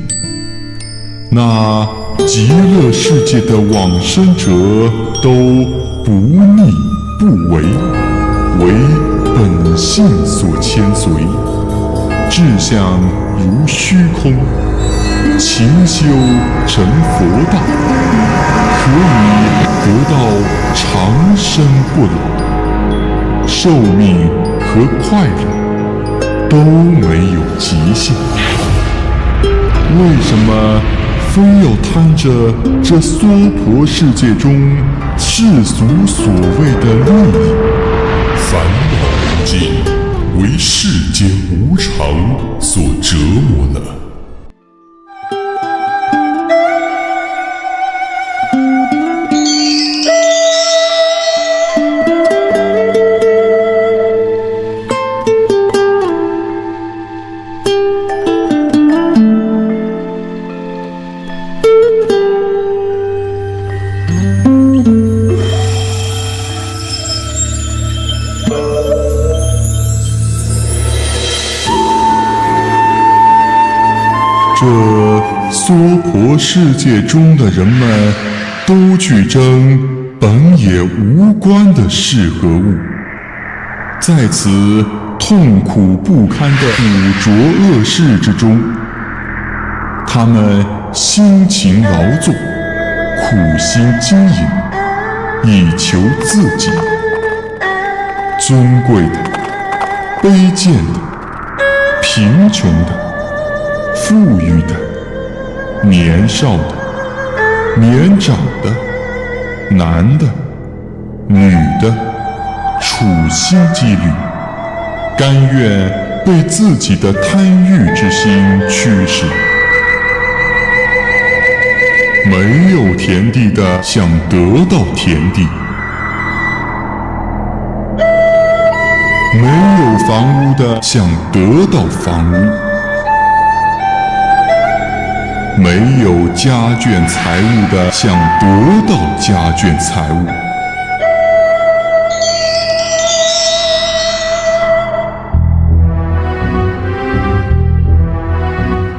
Speaker 5: 那极乐世界的往生者都不逆不违，为本性所牵随，志向如虚空，勤修成佛道，可以得到长生不老，寿命和快乐都没有极限。为什么非要贪着这娑婆世界中世俗所谓的利益？烦恼无尽，为世间无常所折磨呢？这娑婆世界中的人们都去争本也无关的是何物，在此痛苦不堪的污浊恶世之中，他们辛勤劳作，苦心经营，以求自己。尊贵的、卑贱的、贫穷的、富裕的、年少的、年长的、男的、女的，处心积虑，甘愿被自己的贪欲之心驱使，没有田地的想得到田地，没有房屋的想得到房屋，没有家眷财物的想得到家眷财物。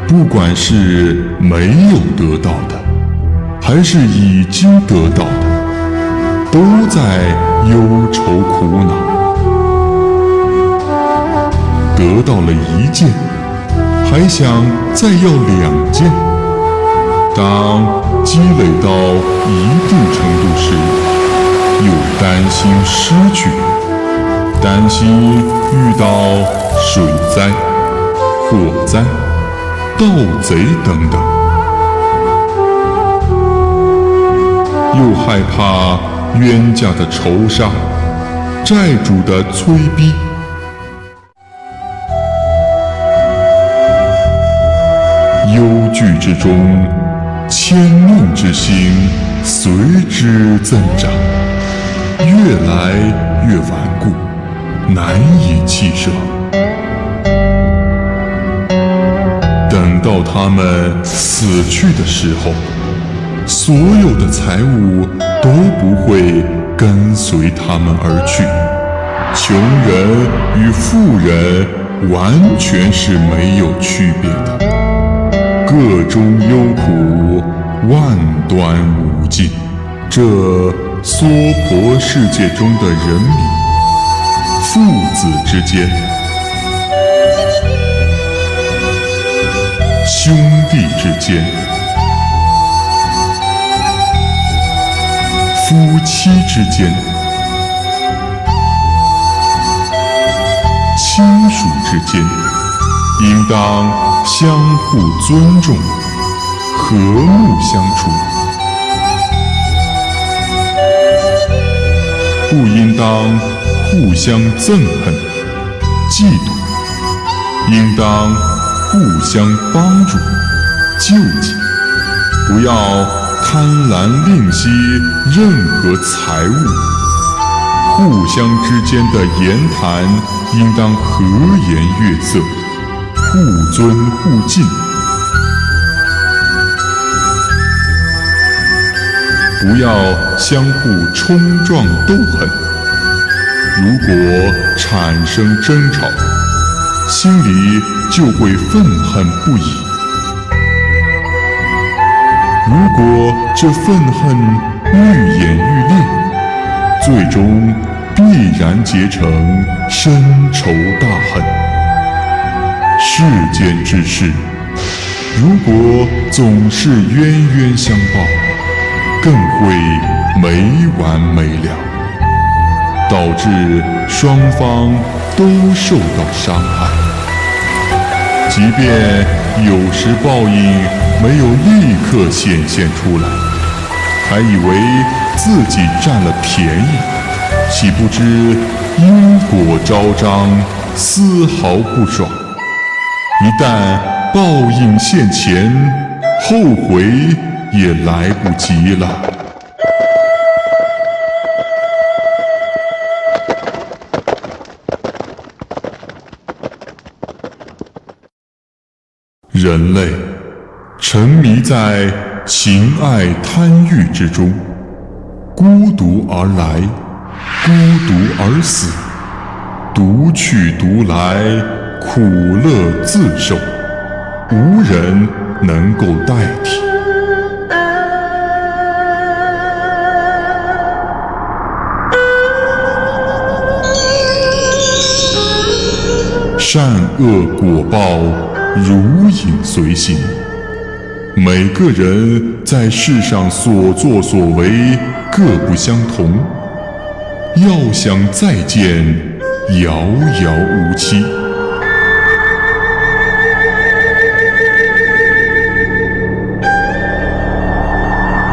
Speaker 5: 不管是没有得到的，还是已经得到的，都在忧愁苦恼。得到了一件，还想再要2件。当积累到一定程度时，又担心失去，担心遇到水灾、火灾、盗贼等等，又害怕冤家的仇杀，债主的催逼。忧惧之中，牵念之心随之增长，越来越顽固，难以弃舍。等到他们死去的时候，所有的财物都不会跟随他们而去，穷人与富人完全是没有区别的，各中忧苦，万端无尽。这娑婆世界中的人民，父子之间，兄弟之间，夫妻之间，亲属之间，应当相互尊重，和睦相处，不应当互相憎恨、嫉妒，应当互相帮助、救济，不要贪婪吝惜任何财物。互相之间的言谈应当和颜悦色，互尊互敬，不要相互冲撞斗恨。如果产生争吵，心里就会愤恨不已。如果这愤恨愈演愈烈，最终必然结成深仇大恨。世间之事，如果总是冤冤相报，更会没完没了，导致双方都受到伤害。即便有时报应没有立刻显现出来，还以为自己占了便宜，岂不知因果昭彰，丝毫不爽。一旦报应现前，后悔也来不及了。人类沉迷在情爱贪欲之中，孤独而来，孤独而死，独去独来，苦乐自受，无人能够代替。善恶果报如影随形，每个人在世上所作所为各不相同，要想再见，遥遥无期。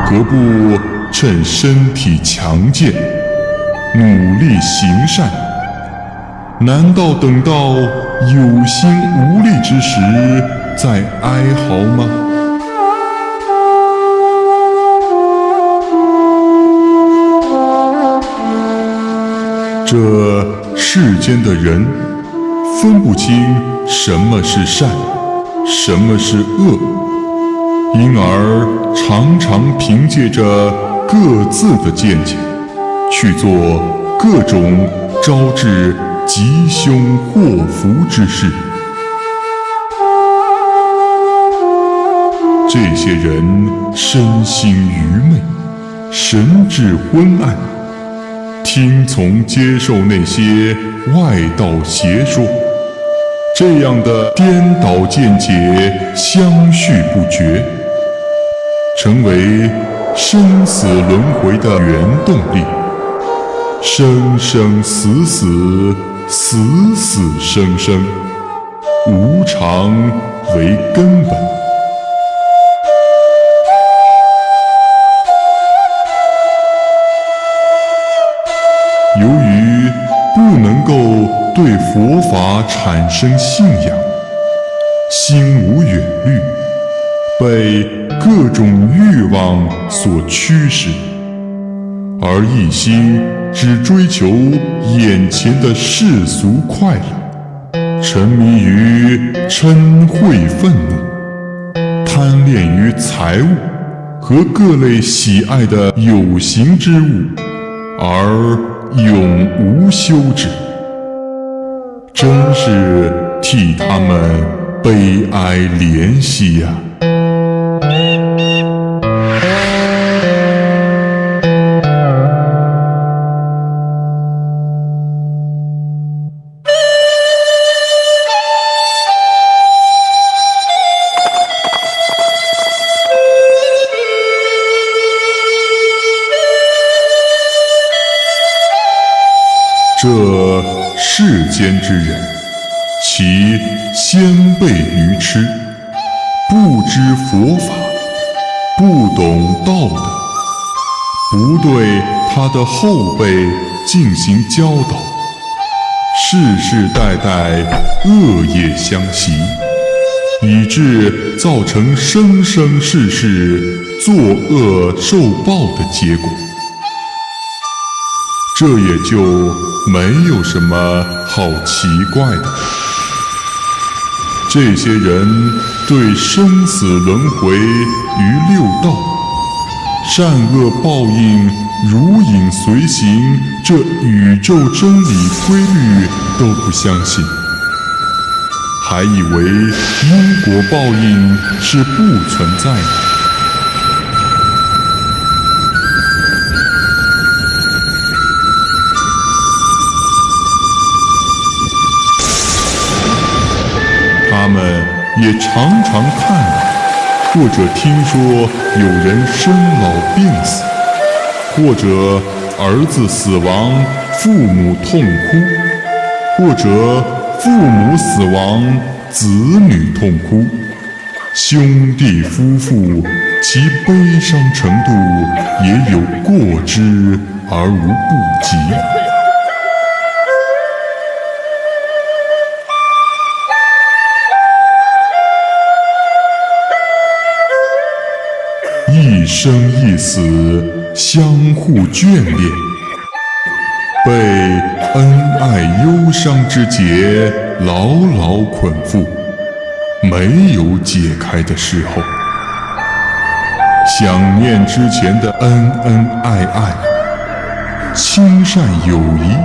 Speaker 5: 何不趁身体强健，努力行善？难道等到有心无力之时再哀嚎吗？这世间的人分不清什么是善，什么是恶，因而常常凭借着各自的见解，去做各种招致吉凶祸福之事。这些人身心愚昧，神智昏暗，听从接受那些外道邪说，这样的颠倒见解相续不绝，成为生死轮回的原动力，生生死死，死死生生，无常为根本。对佛法产生信仰，心无远虑，被各种欲望所驱使，而一心只追求眼前的世俗快乐，沉迷于嗔恚愤怒，贪恋于财物和各类喜爱的有形之物，而永无休止，真是替他们悲哀怜惜呀！这世间之人，其先辈愚痴，不知佛法，不懂道德，不对他的后辈进行教导，世世代代恶业相袭，以致造成生生世世作恶受报的结果。这也就没有什么好奇怪的。这些人对生死轮回于六道、善恶报应如影随形这宇宙真理规律都不相信，还以为因果报应是不存在的。他们也常常看到，或者听说有人生老病死，或者儿子死亡，父母痛哭，或者父母死亡，子女痛哭，兄弟夫妇其悲伤程度也有过之而无不及。一生一死，相互眷恋，被恩爱忧伤之结牢牢捆缚，没有解开的时候。想念之前的恩恩爱爱、亲善友谊，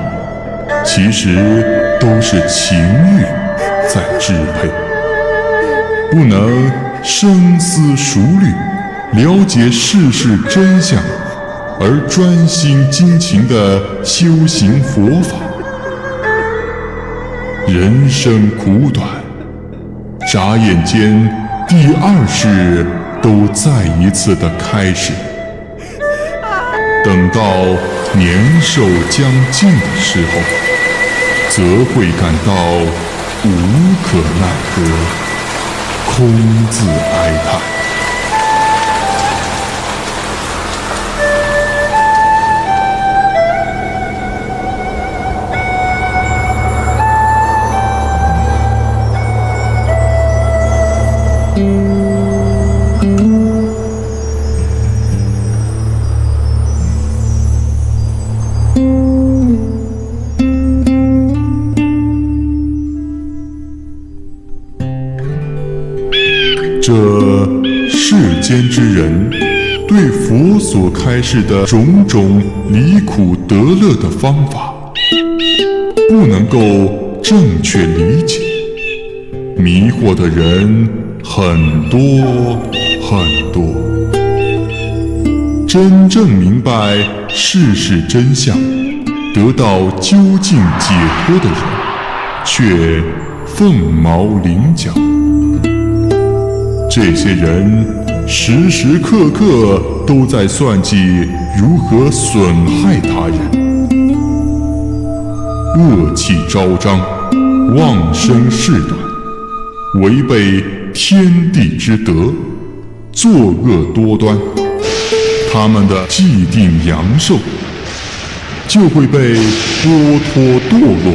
Speaker 5: 其实都是情欲在支配，不能深思熟虑，了解世事真相，而专心精勤地修行佛法。人生苦短，眨眼间第二世都再一次的开始。等到年寿将尽的时候，则会感到无可奈何，空自哀叹。这世间之人对佛所开示的种种离苦得乐的方法，不能够正确理解，迷惑的人很多很多。真正明白世事真相，得到究竟解脱的人，却凤毛麟角。这些人时时刻刻都在算计如何损害他人，恶气昭彰，妄生事端，违背天地之德，作恶多端。他们的既定阳寿就会被剥脱堕落，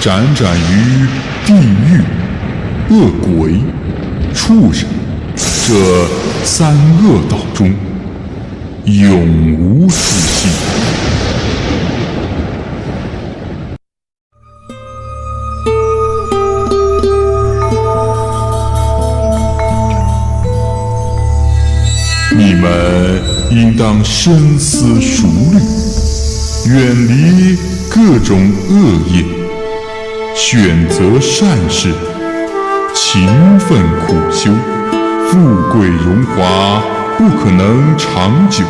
Speaker 5: 辗转于地狱、恶鬼、畜生这三恶道中，永无出息。你们应当深思熟虑，远离各种恶业，选择善事，勤奋苦修。富贵荣华不可能长久，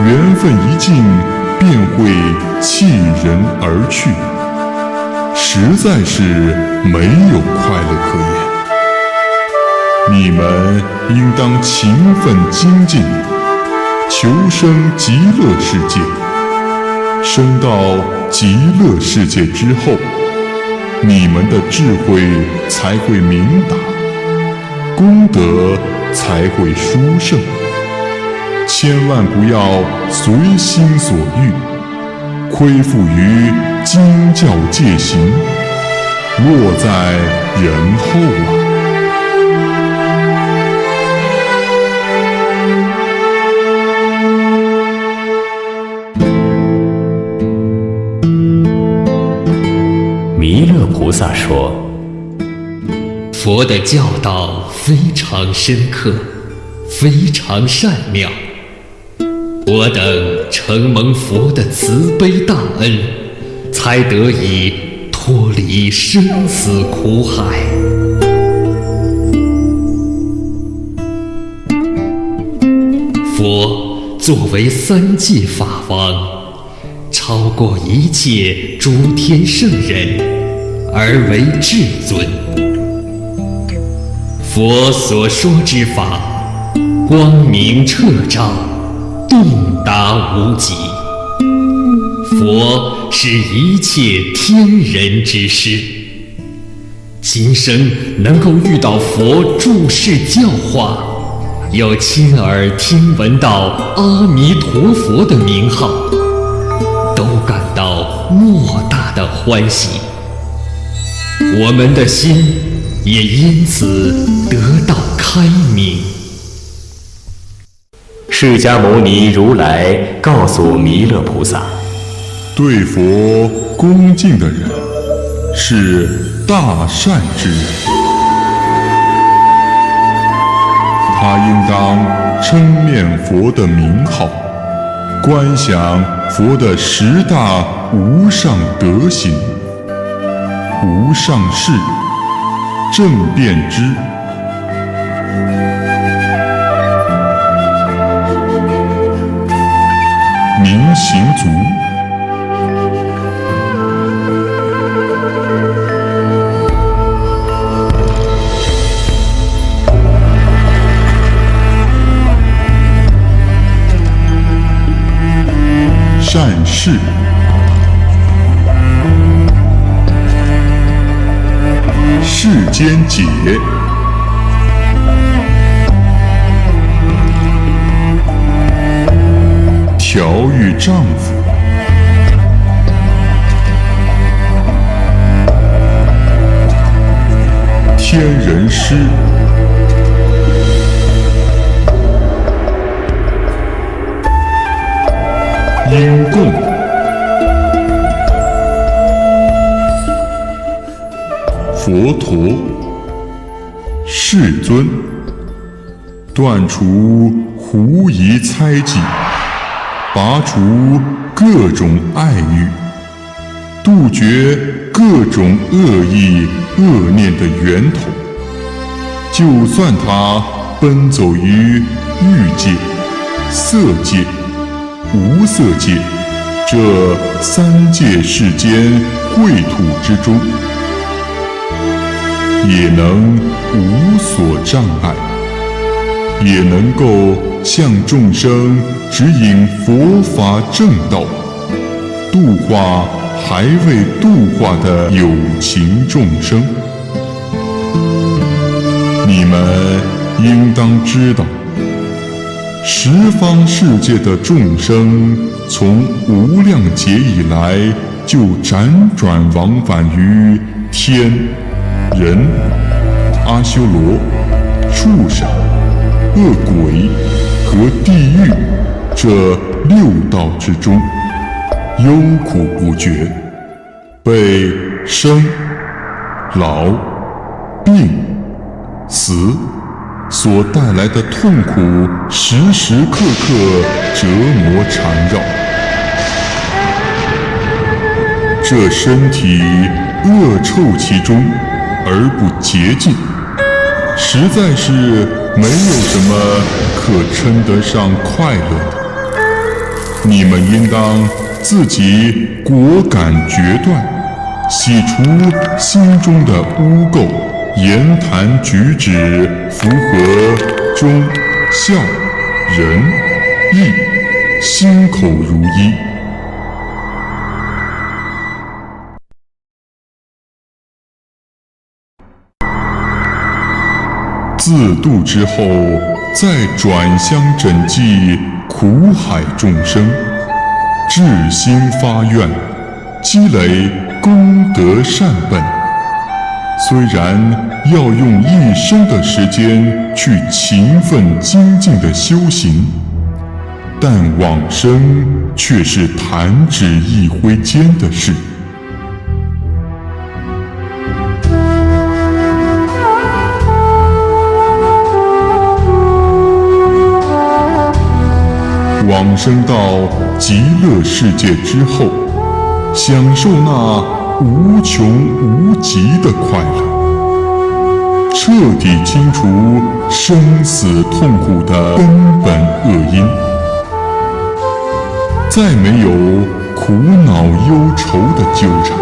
Speaker 5: 缘分一尽便会弃人而去，实在是没有快乐可言。你们应当勤奋精进，求生极乐世界。升到极乐世界之后，你们的智慧才会明达，功德才会殊胜。千万不要随心所欲，亏负于经教戒行，落在人后啊。
Speaker 2: 弥勒菩萨说：
Speaker 7: 佛的教导非常深刻，非常善妙。我等承蒙佛的慈悲大恩，才得以脱离生死苦海。佛作为三界法王，超过一切诸天圣人，而为至尊。佛所说之法，光明彻照，洞达无极。佛是一切天人之师。今生能够遇到佛注释教化，又亲耳听闻到阿弥陀佛的名号，都感到莫大的欢喜。我们的心也因此得到开明。
Speaker 2: 释迦牟尼如来告诉弥勒菩萨，
Speaker 5: 对佛恭敬的人是大善之人，他应当称念佛的名号，观想佛的十大无上德行、无上士、正遍知、明行足、善事、世间解、调御丈夫、天人师、因供、佛陀、世尊，断除狐疑猜忌，拔除各种爱欲，杜绝各种恶意恶念的源头。就算他奔走于欲界、色界、无色界这三界世间秽土之中，也能无所障碍，也能够向众生指引佛法正道，度化还未度化的有情众生。你们应当知道，十方世界的众生从无量劫以来就辗转往返于天、人、阿修罗、畜生、恶鬼和地狱这6道之中，忧苦不绝，被生、老、病、死所带来的痛苦时时刻刻折磨缠绕。这身体恶臭其中而不洁净，实在是没有什么可称得上快乐的。你们应当自己果敢决断，洗除心中的污垢，言谈举止符合忠、孝、仁、义，心口如一。自度之后，再转相拯济苦海众生，至心发愿，积累功德善本。虽然要用一生的时间去勤奋精进的修行，但往生却是弹指一挥间的事。往生到极乐世界之后，享受那无穷无极的快乐，彻底清除生死痛苦的根本恶因，再没有苦恼忧愁的纠缠，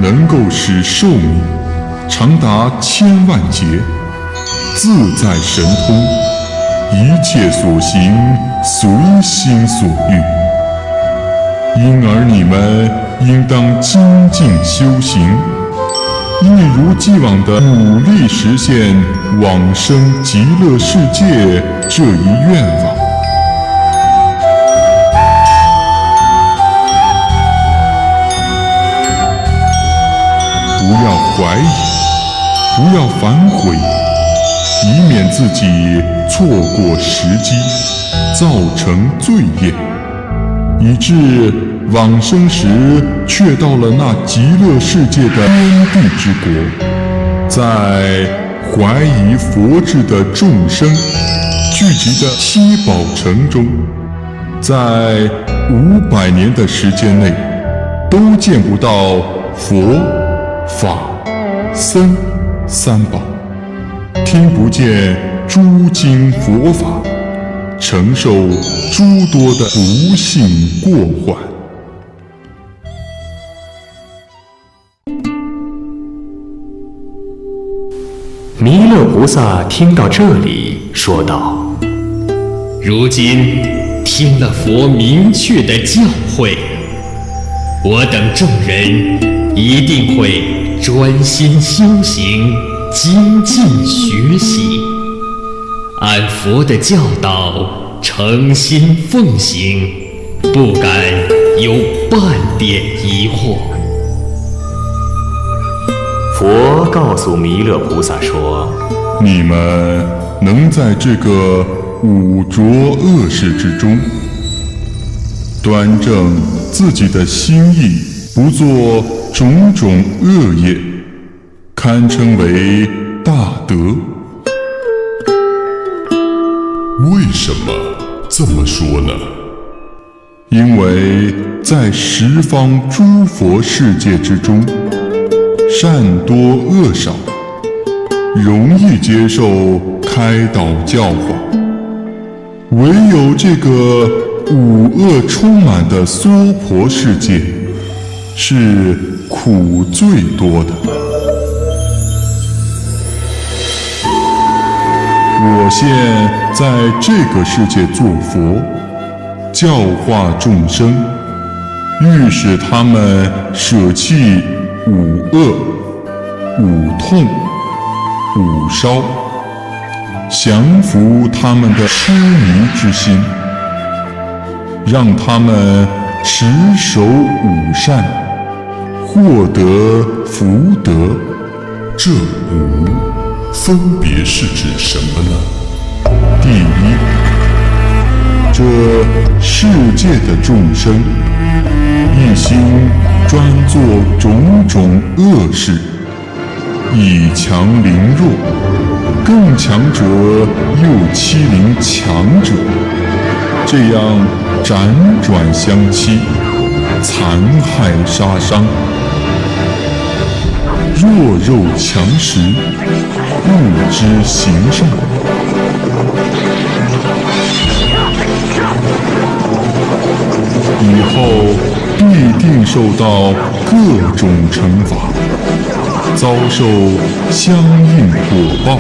Speaker 5: 能够使寿命长达1000万劫，自在神通，一切所行随心所欲。因而你们应当精进修行，一如既往地努力实现往生极乐世界这一愿望。不要怀疑，不要反悔，以免自己错过时机，造成罪业，以致往生时却到了那极乐世界的边地之国，在怀疑佛智的众生聚集的七宝城中，在500年的时间内都见不到佛、法、僧三宝，听不见诸经佛法，承受诸多的不幸过患。
Speaker 2: 弥勒菩萨听到这里，说道：“
Speaker 7: 如今听了佛明确的教诲，我等众人一定会专心修行，精进学习，按佛的教导诚心奉行，不敢有半点疑惑。”
Speaker 2: 佛告诉弥勒菩萨说：“
Speaker 5: 你们能在这个污浊恶世之中，端正自己的心意，不做种种恶业，堪称为大德。”为什么这么说呢？因为在十方诸佛世界之中，善多恶少，容易接受开导教化，唯有这个五恶充满的娑婆世界，是苦最多的。我现在这个世界做佛，教化众生，欲使他们舍弃五恶、五痛、五烧，降服他们的痴迷之心，让他们持守五善，获得福德。
Speaker 1: 这五分别是指什么呢？
Speaker 5: 第一，这世界的众生一心专做种种恶事，以强凌弱，更强者又欺凌强者，这样辗转相欺，残害杀伤。弱肉强食，不知行善。以后必定受到各种惩罚，遭受相应果报。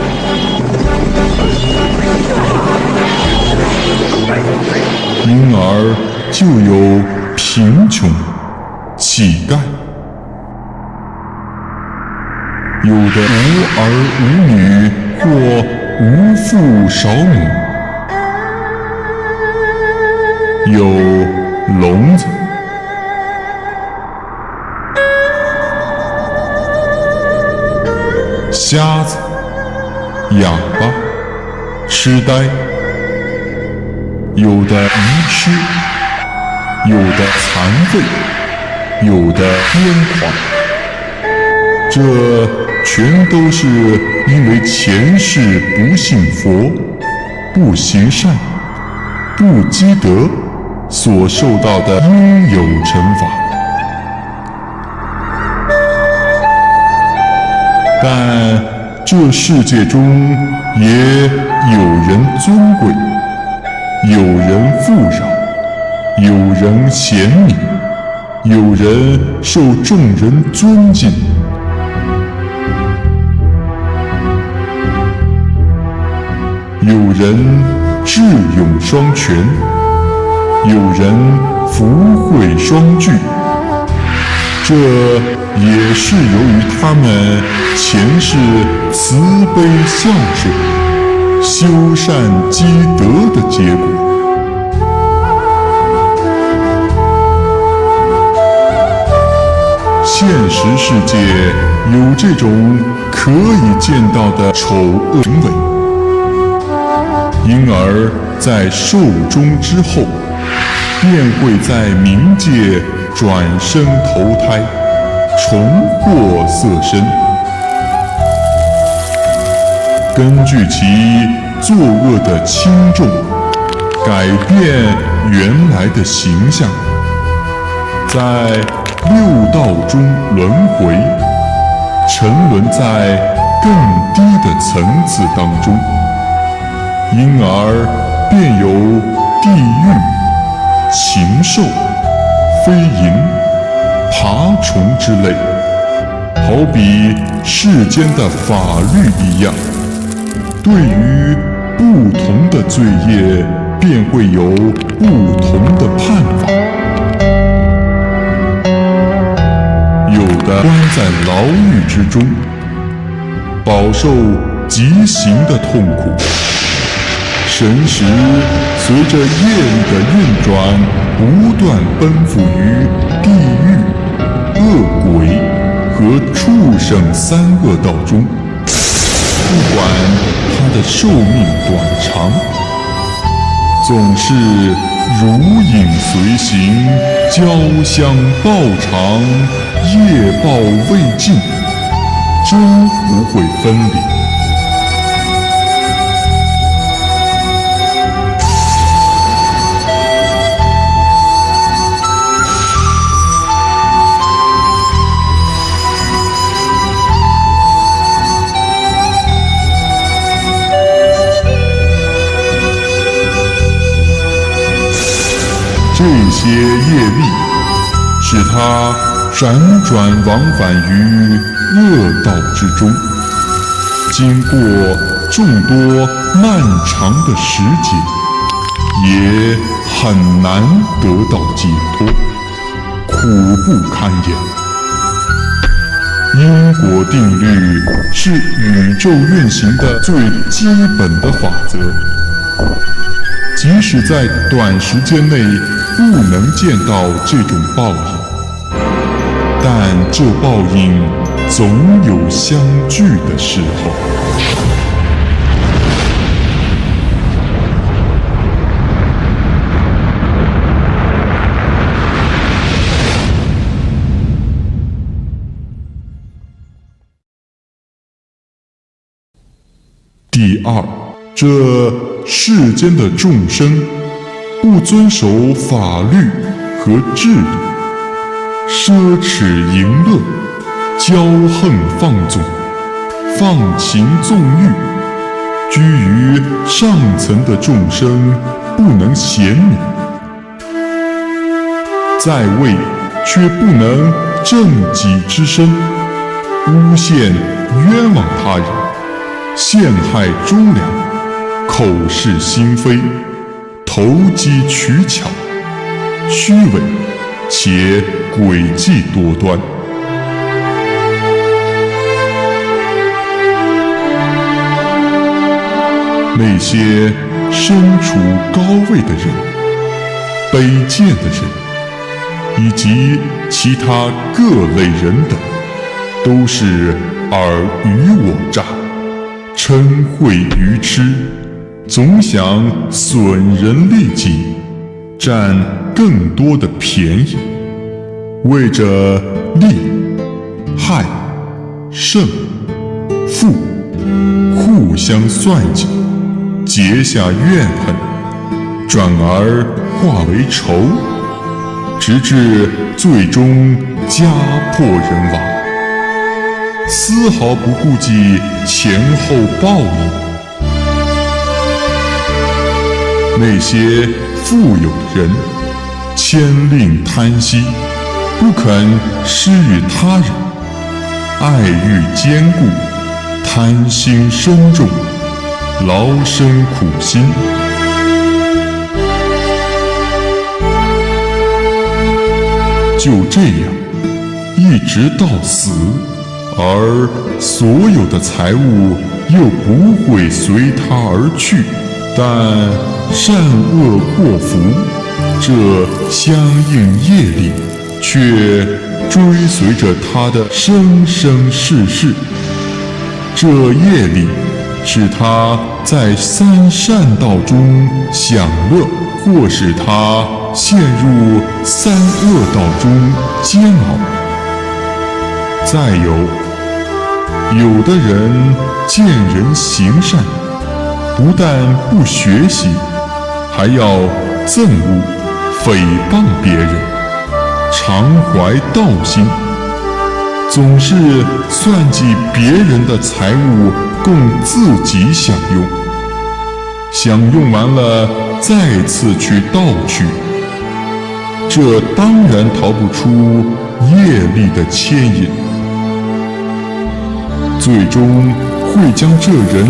Speaker 5: 因而就有贫穷、乞丐，有的无儿无女或无父少母，有聋子、瞎子、哑巴、痴呆，有的愚痴，有的残废，有的癫狂。这全都是因为前世不信佛、不行善、不积德所受到的应有惩罚。但这世界中也有人尊贵，有人富饶，有人贤明，有人受众人尊敬。有人智勇双全，有人福慧双具，这也是由于他们前世慈悲孝顺、修善积德的结果。现实世界有这种可以见到的丑恶行为，因而在寿终之后，便会在冥界转生投胎，重获色身。根据其作恶的轻重，改变原来的形象，在六道中轮回，沉沦在更低的层次当中。因而便有地狱、禽兽、飞蝇、爬虫之类，好比世间的法律一样，对于不同的罪业，便会有不同的判罚。有的关在牢狱之中，饱受极刑的痛苦。神识随着业力的运转，不断奔赴于地狱、恶鬼和畜生三恶道中。不管他的寿命短长，总是如影随形，交相报偿，业报未尽，终不会分离。这些业力使他辗转往返于恶道之中，经过众多漫长的时节，也很难得到解脱，苦不堪言。因果定律是宇宙运行的最基本的法则，即使在短时间内不能见到这种报应，但这报应总有相聚的时候。第二，这世间的众生不遵守法律和制度，奢侈淫乐，骄横放纵，放情纵欲，居于上层的众生不能贤明，在位却不能正己之身，诬陷冤枉他人，陷害忠良，口是心非，投机取巧，虚伪且诡计多端。那些身处高位的人、卑贱的人，以及其他各类人等，都是尔虞我诈，嗔恚愚痴，总想损人利己，占更多的便宜，为着利、害、胜、负，互相算计，结下怨恨，转而化为仇，直至最终家破人亡，丝毫不顾及前后报应。那些富有的人，谦吝贪惜，不肯施与他人，爱欲坚固，贪心深重，劳身苦心，就这样一直到死，而所有的财物又不会随他而去，但善恶祸福这相应业力却追随着他的生生世世。这业力使他在三善道中享乐，或使他陷入三恶道中煎熬。再有的人见人行善，不但不学习，还要憎恶、诽谤别人，常怀盗心，总是算计别人的财物供自己享用，享用完了再次去盗取，这当然逃不出业力的牵引，最终会将这人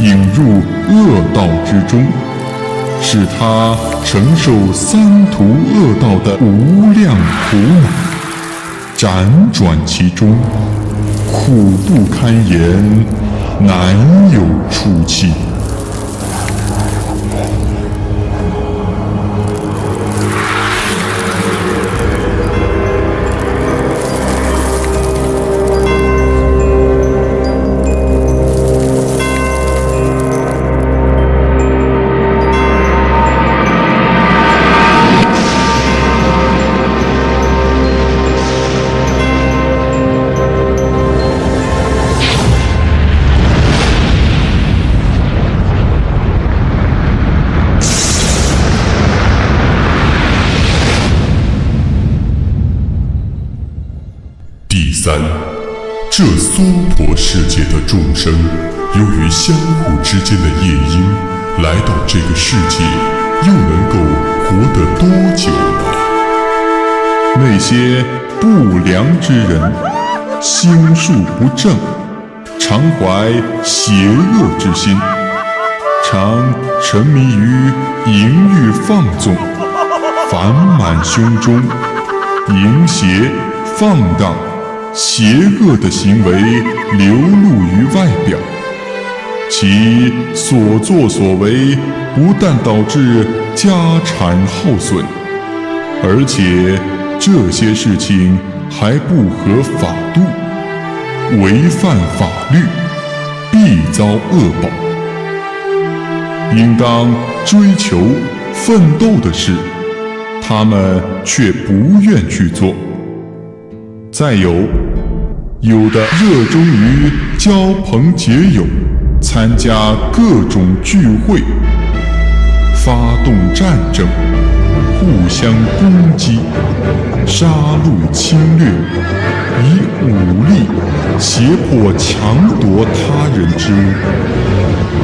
Speaker 5: 引入恶道之中，使他承受三途恶道的无量苦恼，辗转其中，苦不堪言，难有出期。第三，这娑婆世界的众生，由于相互之间的业因，来到这个世界，又能够活得多久呢？那些不良之人，心术不正，常怀邪恶之心，常沉迷于淫欲放纵，烦满胸中，淫邪放荡，邪恶的行为流露于外表，其所作所为不但导致家产耗损，而且这些事情还不合法度，违反法律，必遭恶报。应当追求、奋斗的事，他们却不愿去做。再有的热衷于交朋结友，参加各种聚会，发动战争，互相攻击，杀戮侵略，以武力胁迫强夺他人之物，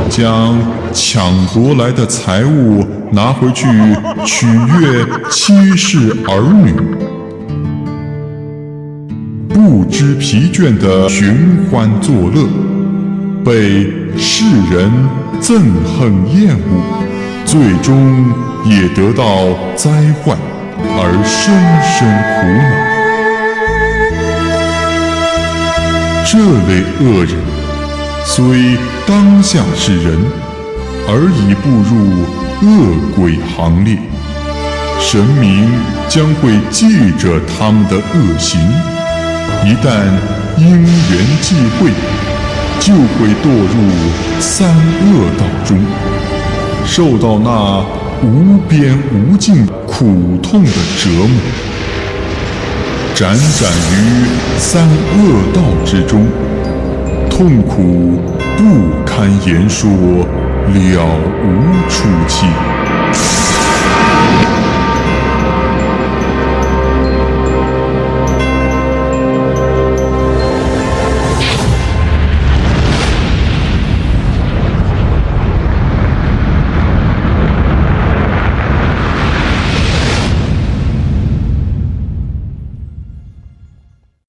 Speaker 5: 将抢夺来的财物拿回去取悦妻室儿女，不知疲倦地寻欢作乐，被世人憎恨厌恶，最终也得到灾患而深深苦恼。这类恶人虽当下是人，而已步入恶鬼行列，神明将会记着他们的恶行，一旦因缘际会，就会堕入三恶道中，受到那无边无尽苦痛的折磨，辗转于三恶道之中，痛苦不堪言说，了无出期。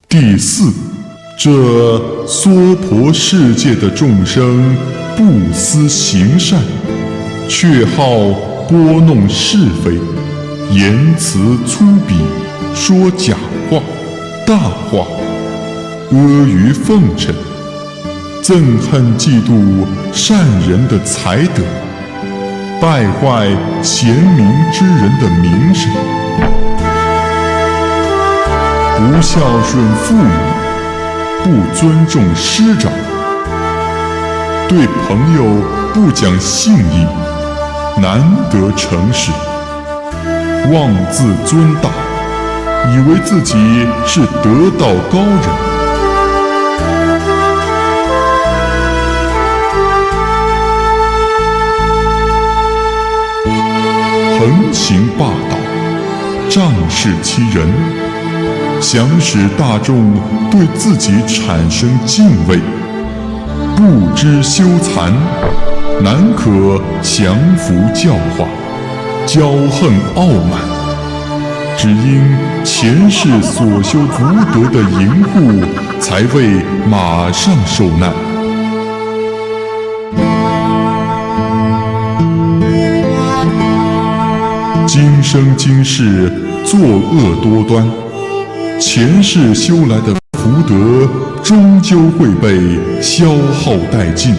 Speaker 5: 第四，这娑婆世界的众生不思行善，却好拨弄是非，言辞粗鄙，说假话、大话，阿谀奉承，憎恨嫉妒善人的才德，败坏贤明之人的名声，不孝顺父母，不尊重师长，对朋友不讲信义，难得诚实，妄自尊大，以为自己是得道高人，横行霸道，仗势欺人，想使大众对自己产生敬畏，不知羞惭，难可降服教化，骄横傲慢，只因前世所修福德的淫故，才会马上受难。今生今世作恶多端，前世修来的福德终究会被消耗殆尽，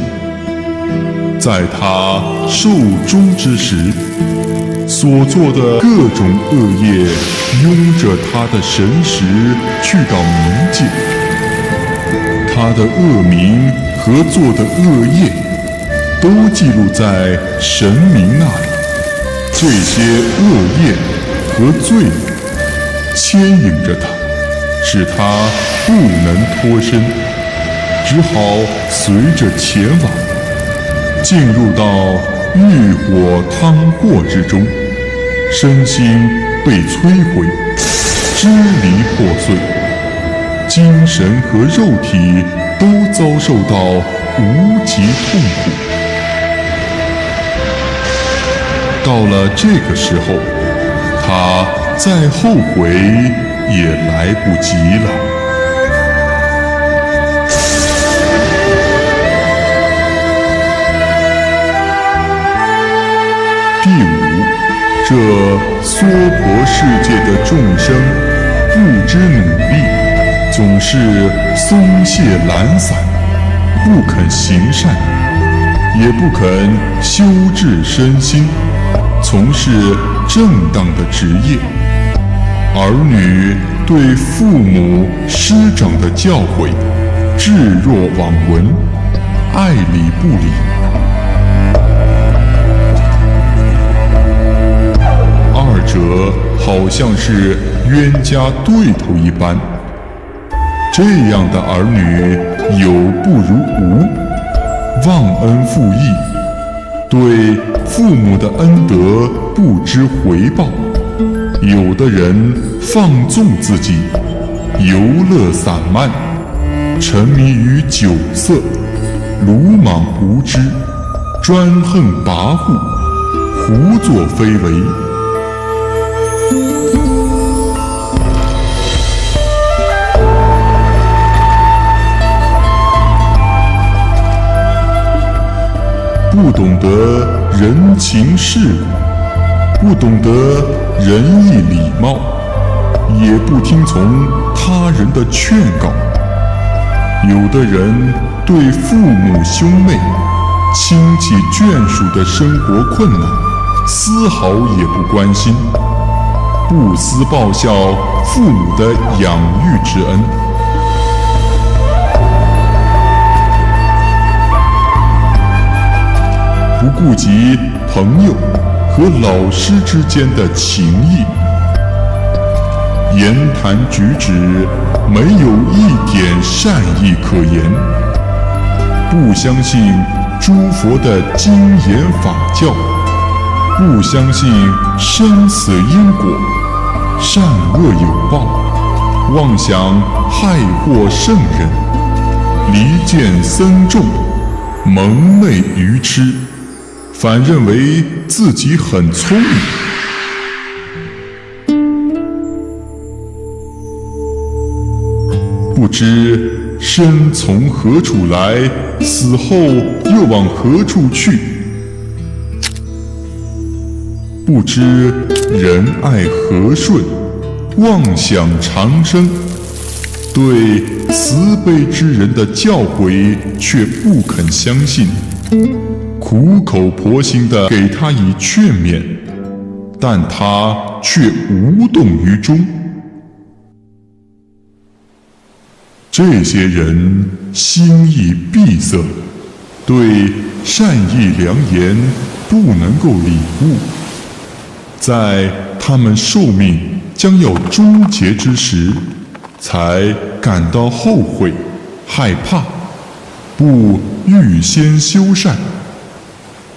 Speaker 5: 在他寿终之时，所做的各种恶业拥着他的神识去到冥界，他的恶名和做的恶业都记录在神明那里，这些恶业和罪牵引着他，使他不能脱身，只好随着前往，进入到欲火汤祸之中，身心被摧毁，支离破碎，精神和肉体都遭受到无极痛苦。到了这个时候，他再后悔也来不及了。第五，这娑婆世界的众生不知努力，总是松懈懒散，不肯行善，也不肯修治身心，从事正当的职业，儿女对父母师长的教诲置若罔闻，爱理不理。二者好像是冤家对头一般。这样的儿女有不如无，忘恩负义，对父母的恩德不知回报。有的人放纵自己，游乐散漫，沉迷于酒色，鲁莽无知，专横跋扈，胡作非为。不懂得人情世故，不懂得仁义礼貌，也不听从他人的劝告。有的人对父母兄妹、亲戚眷属的生活困难丝毫也不关心，不思报效父母的养育之恩。不顾及朋友和老师之间的情谊，言谈举止没有一点善意可言，不相信诸佛的经言法教，不相信生死因果，善恶有报，妄想害祸圣人，离间僧众，蒙昧愚痴，反认为自己很聪明。不知身从何处来，死后又往何处去。不知仁爱和顺，妄想长生。对慈悲之人的教诲却不肯相信，苦口婆心地给他以劝勉，但他却无动于衷。这些人心意闭塞，对善意良言不能够领悟，在他们寿命将要终结之时，才感到后悔、害怕，不预先修善。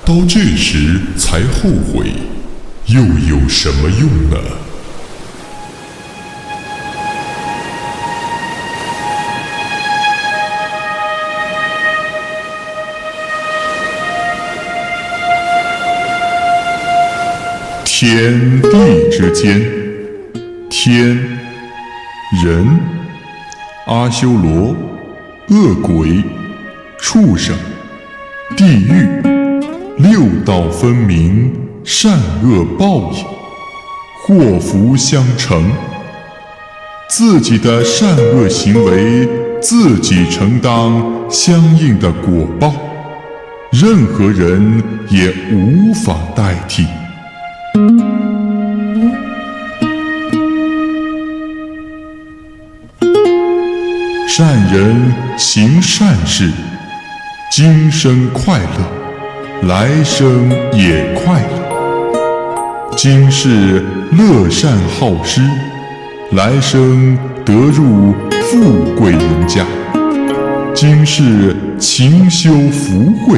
Speaker 5: 到这时才后悔，又有什么用呢？天地之间，天、人、阿修罗、恶鬼、畜生、地狱，六道分明，善恶报应，祸福相承。自己的善恶行为，自己承担相应的果报，任何人也无法代替。善人行善事，今生快乐，来生也快乐。今世乐善好施，来生得入富贵人家。今世勤修福慧，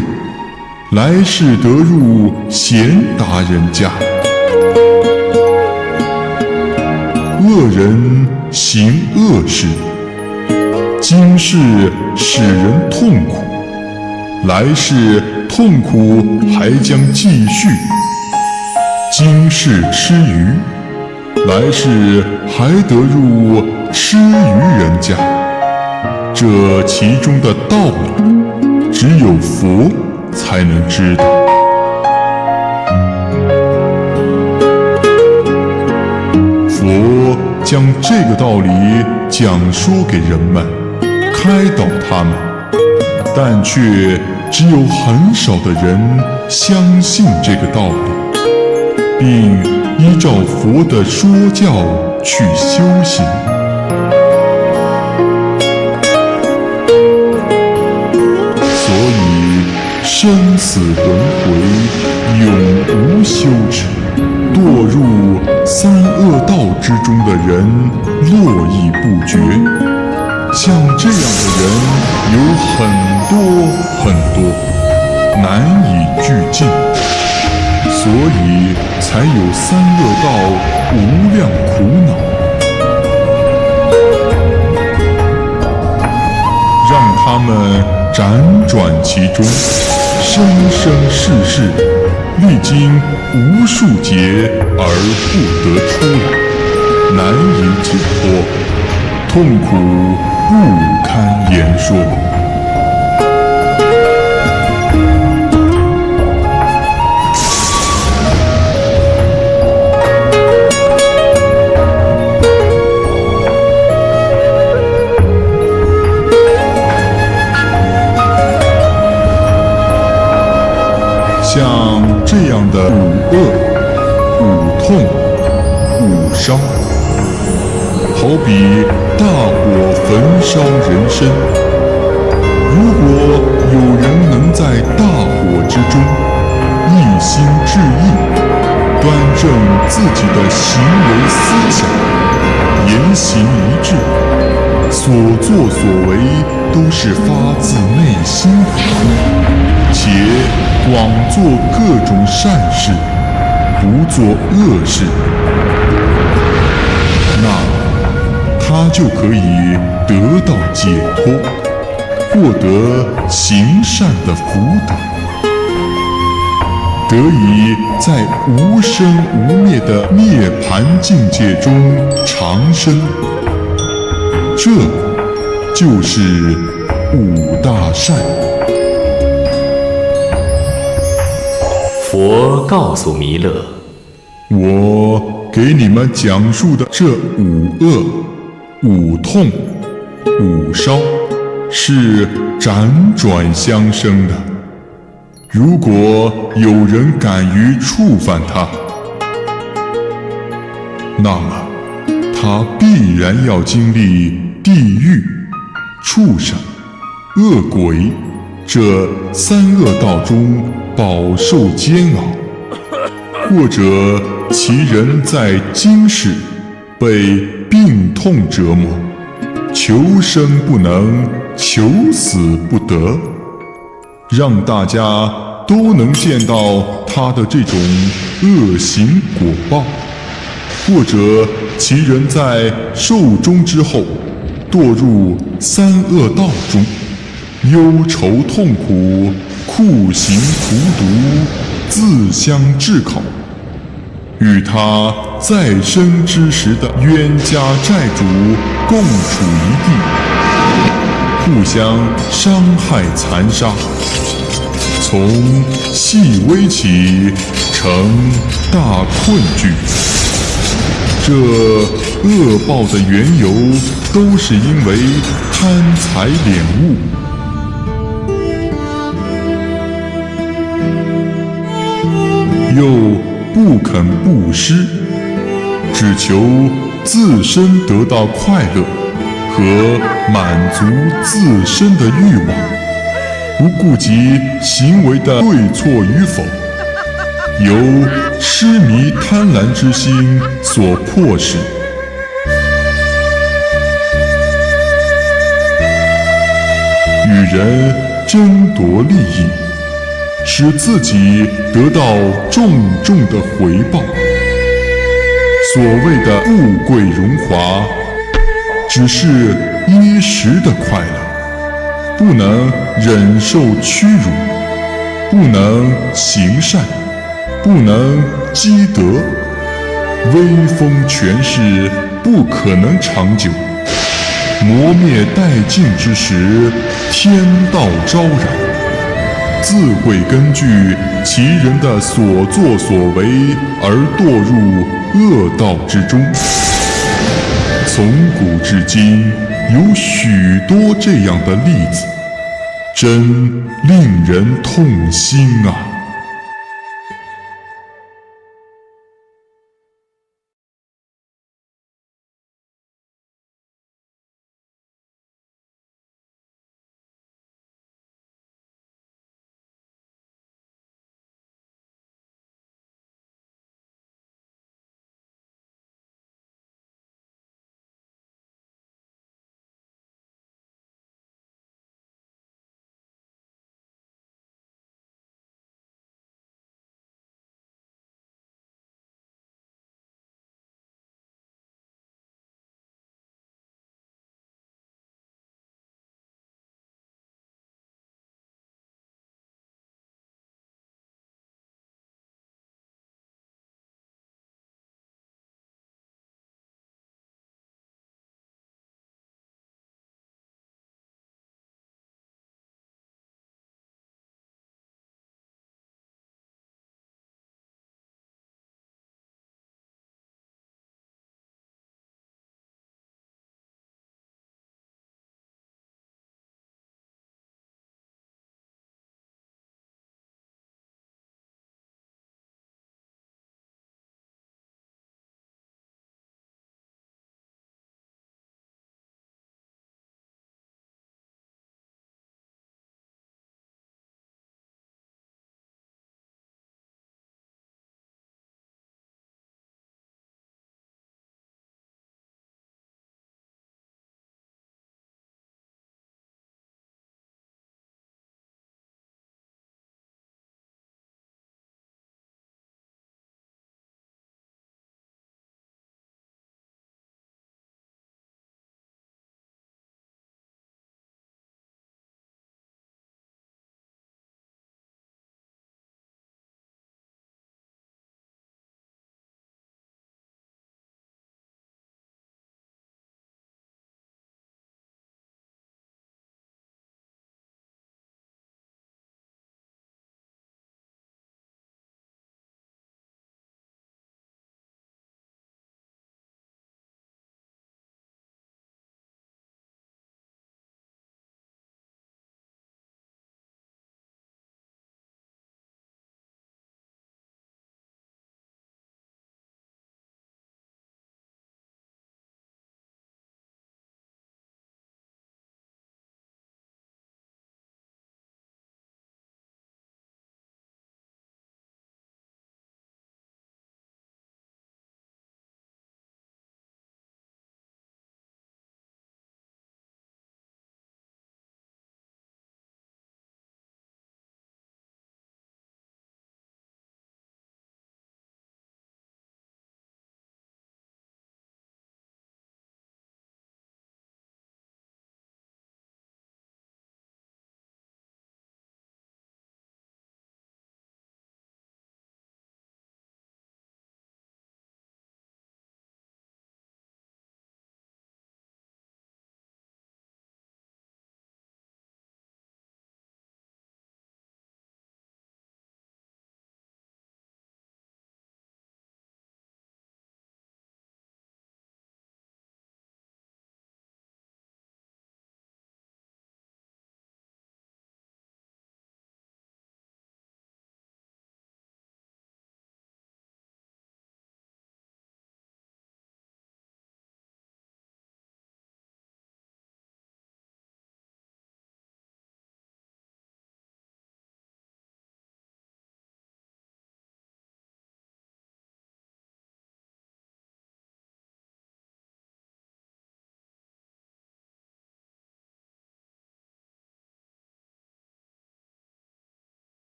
Speaker 5: 来世得入贤达人家。恶人行恶事，今世使人痛苦，来世痛苦还将继续。今世吃鱼，来世还得入吃鱼人家。这其中的道理，只有佛才能知道。佛将这个道理讲说给人们，开导他们，但却只有很少的人相信这个道理，并依照佛的说教去修行。所以，生死轮回，永无休止。堕入三恶道之中的人络绎不绝，像这样的人有很多很多，难以俱尽，所以才有三恶道无量苦恼。让他们辗转其中，生生世世，历经无数劫而不得出来，难以解脱，痛苦不堪言说。像这样的五恶、五痛、五烧，好比大火焚烧人身。如果有人能在大火之中一心致意，端正自己的行为思想，言行一致，所作所为都是发自内心的，且广做各种善事，不做恶事，那他就可以得到解脱，获得行善的福德，得以在无生无灭的涅槃境界中长生。这就是五大善。
Speaker 2: 佛告诉弥勒，
Speaker 5: 我给你们讲述的这五恶、五痛、五烧，是辗转相生的。如果有人敢于触犯它，那么他必然要经历地狱、畜生、恶鬼这三恶道中饱受煎熬，或者其人在今世被病痛折磨，求生不能，求死不得，让大家都能见到他的这种恶行果报。或者其人在寿终之后堕入三恶道中，忧愁痛苦，酷刑荼毒，自相炙烤，与他在生之时的冤家债主共处一地，互相伤害残杀，从细微起成大困局。这恶报的缘由都是因为贪财敛物，又不肯布施，只求自身得到快乐和满足自身的欲望，不顾及行为的对错与否，由痴迷贪婪之心所迫使。与人争夺利益，使自己得到重重的回报。所谓的富贵荣华，只是一时的快乐，不能忍受屈辱，不能行善，不能积德，威风权势不可能长久。磨灭殆尽之时，天道昭然，自会根据其人的所作所为而堕入恶道之中。从古至今，有许多这样的例子，真令人痛心啊！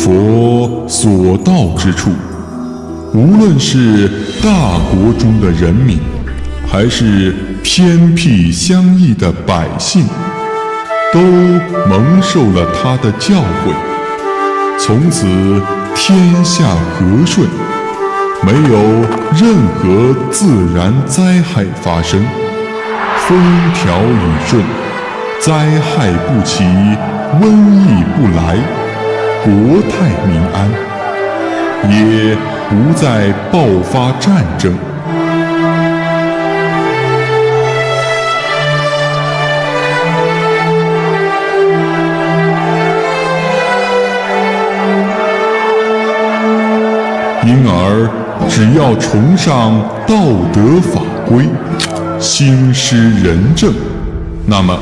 Speaker 5: 佛所到之处，无论是大国中的人民，还是偏僻乡邑的百姓，都蒙受了他的教诲，从此天下和顺，没有任何自然灾害发生，风调雨顺，灾害不起，瘟疫不来，国泰民安，也不再爆发战争。因而，只要崇尚道德法规，兴师仁政，那么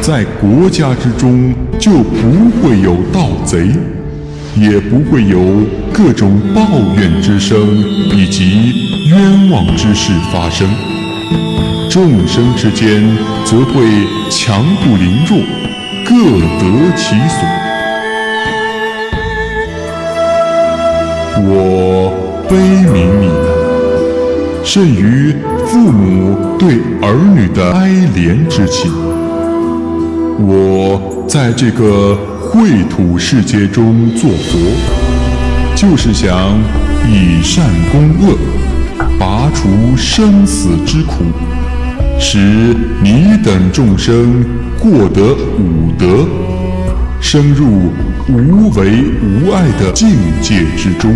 Speaker 5: 在国家之中就不会有盗贼，也不会有各种抱怨之声以及冤枉之事发生。众生之间则会强不凌弱，各得其所。我悲悯你们，甚于父母对儿女的哀怜之情。我在这个秽土世界中做佛，就是想以善攻恶，拔除生死之苦，使你等众生获得五德，升入无为无爱的境界之中。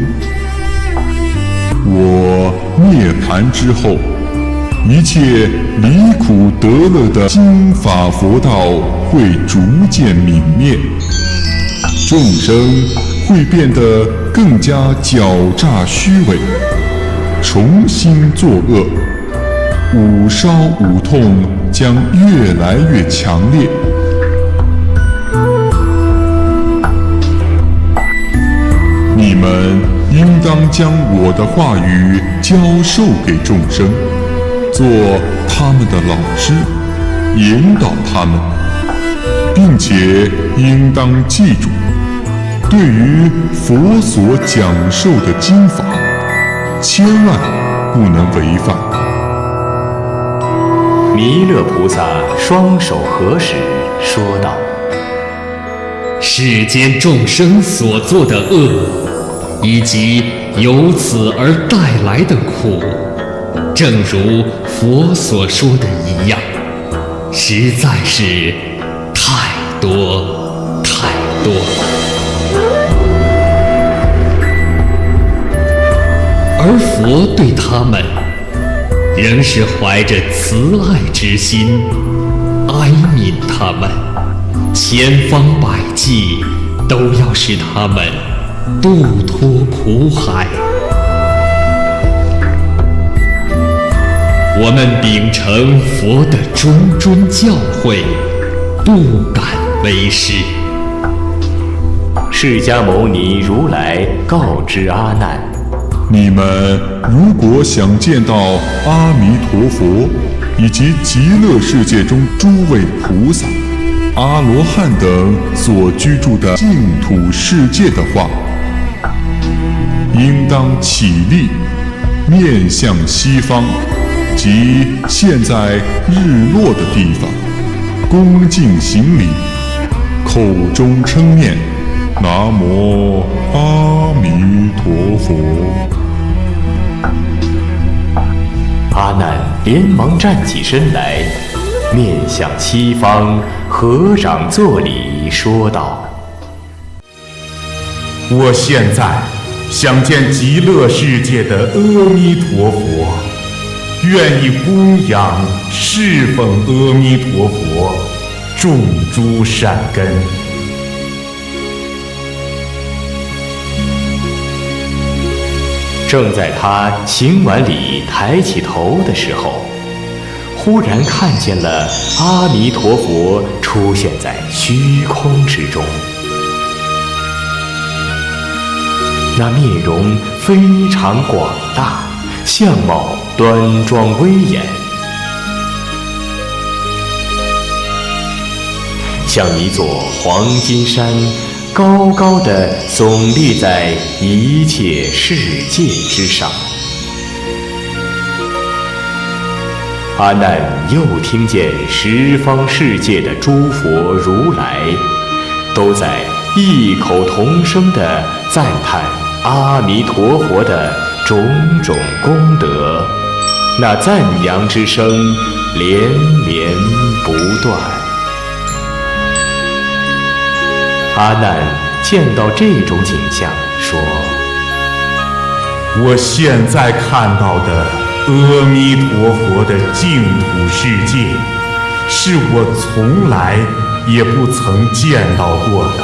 Speaker 5: 我涅槃之后，一切离苦得乐的经法佛道会逐渐泯灭，众生会变得更加狡诈虚伪，重新作恶，五烧五痛将越来越强烈。你们应当将我的话语教授给众生，做他们的老师，引导他们，并且应当记住，对于佛所讲授的经法，千万不能违反。
Speaker 2: 弥勒菩萨双手合十，说道：
Speaker 7: 世间众生所做的恶，以及由此而带来的苦，正如佛所说的一样，实在是太多太多。而佛对他们仍是怀着慈爱之心，哀悯他们，千方百计都要使他们渡脱苦海。我们秉承佛的谆谆教诲，不敢为师。
Speaker 2: 释迦牟尼如来告知阿难：
Speaker 5: 你们如果想见到阿弥陀佛以及极乐世界中诸位菩萨、阿罗汉等所居住的净土世界的话，应当起立，面向西方，即现在日落的地方，恭敬行礼，口中称念南无阿弥陀佛。
Speaker 2: 阿难连忙站起身来，面向西方，合掌作礼，说道：
Speaker 4: 我现在想见极乐世界的阿弥陀佛，愿意供养侍奉阿弥陀佛，种诸善根。
Speaker 2: 正在他行完礼抬起头的时候，忽然看见了阿弥陀佛出现在虚空之中。那面容非常广大，相貌端庄威严，像一座黄金山，高高的耸立在一切世界之上。阿难又听见十方世界的诸佛如来，都在异口同声地赞叹阿弥陀佛的种种功德，那赞扬之声连绵不断。阿难见到这种景象，说：
Speaker 4: 我现在看到的阿弥陀佛的净土世界，是我从来也不曾见到过的。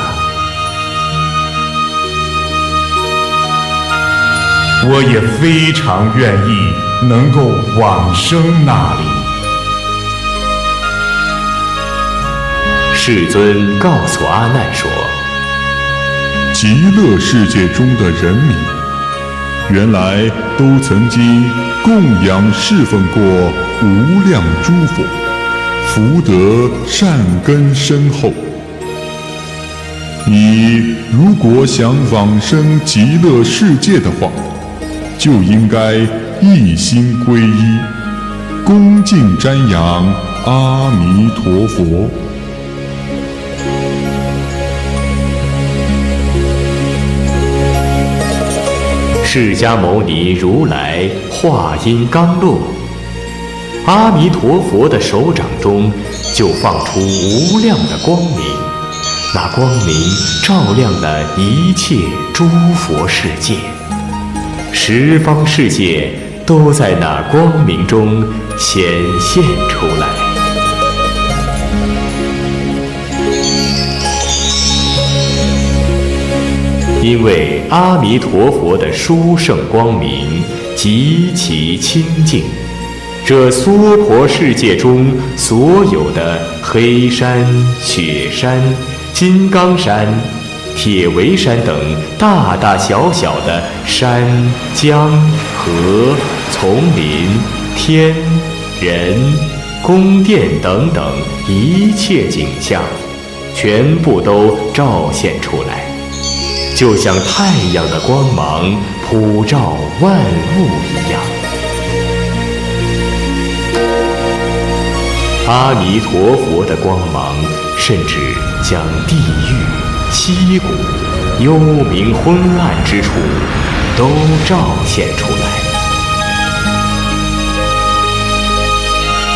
Speaker 4: 我也非常愿意能够往生那里。
Speaker 2: 世尊告诉阿难说：
Speaker 5: 极乐世界中的人民，原来都曾经供养侍奉过无量诸佛，福德善根深厚。你如果想往生极乐世界的话，就应该一心皈依，恭敬瞻仰阿弥陀佛。
Speaker 2: 释迦牟尼如来话音刚落，阿弥陀佛的手掌中就放出无量的光明，那光明照亮了一切诸佛世界，十方世界都在那光明中显现出来。因为阿弥陀佛的殊胜光明极其清净，这娑婆世界中所有的黑山、雪山、金刚山、铁围山等大大小小的山、江、河、丛林、天、人、宫殿等等一切景象，全部都照现出来，就像太阳的光芒普照万物一样。阿弥陀佛的光芒甚至将地狱、溪谷、幽冥昏暗之处都照现出来，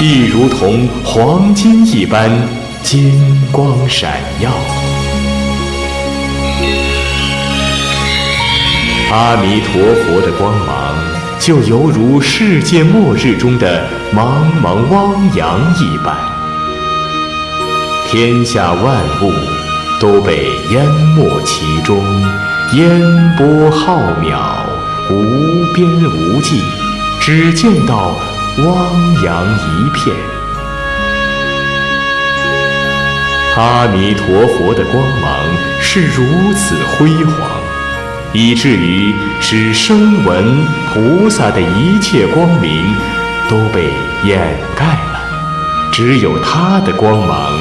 Speaker 2: 亦如同黄金一般金光闪耀。阿弥陀佛的光芒就犹如世界末日中的茫茫汪洋一般，天下万物都被淹没其中，烟波浩渺，无边无际，只见到汪洋一片。阿弥陀佛的光芒是如此辉煌，以至于使声闻菩萨的一切光明都被掩盖了，只有他的光芒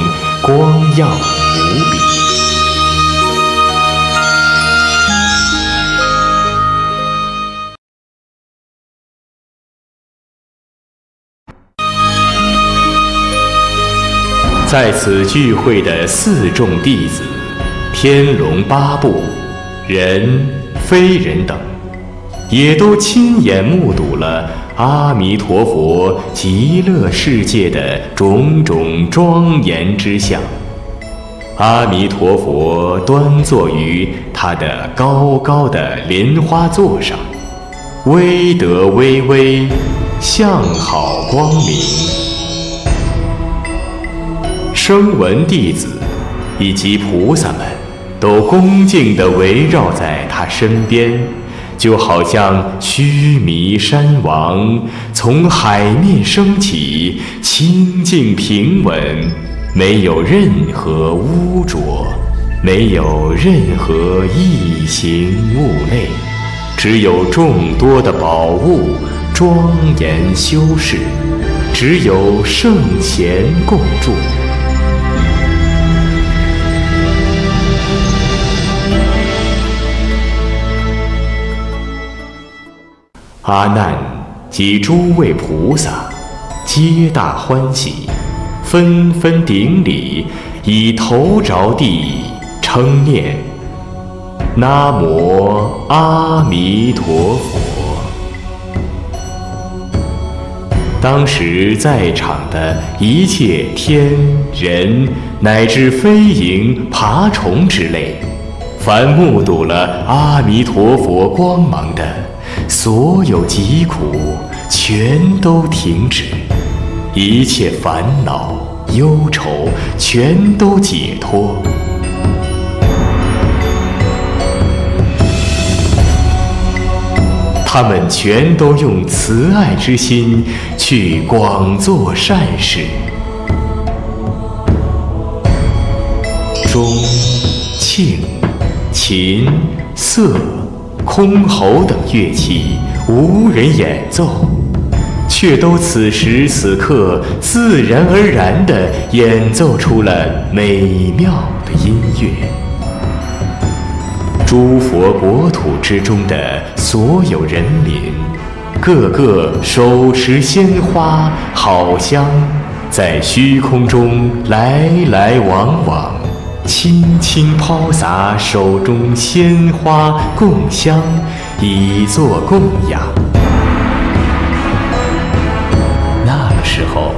Speaker 2: 光耀无比。在此聚会的四众弟子，天龙八部、人、非人等，也都亲眼目睹了阿弥陀佛极乐世界的种种庄严之相。阿弥陀佛端坐于他的高高的莲花座上，威德巍巍，相好光明。声闻弟子以及菩萨们都恭敬地围绕在他身边，就好像须弥山王从海面升起，清净平稳，没有任何污浊，没有任何异形物类，只有众多的宝物庄严修饰，只有圣贤共住。阿难及诸位菩萨皆大欢喜，纷纷顶礼，以头着地，称念南无阿弥陀佛。当时在场的一切天人乃至飞蝇、爬虫之类，凡目睹了阿弥陀佛光芒的，所有疾苦全都停止，一切烦恼忧愁全都解脱。他们全都用慈爱之心去广做善事。钟、磬、琴、瑟、箜篌等乐器无人演奏，却都此时此刻自然而然地演奏出了美妙的音乐。诸佛国土之中的所有人民，个个手持鲜花好香，在虚空中来来往往，轻轻抛洒手中鲜花供香，以作供养。那个时候，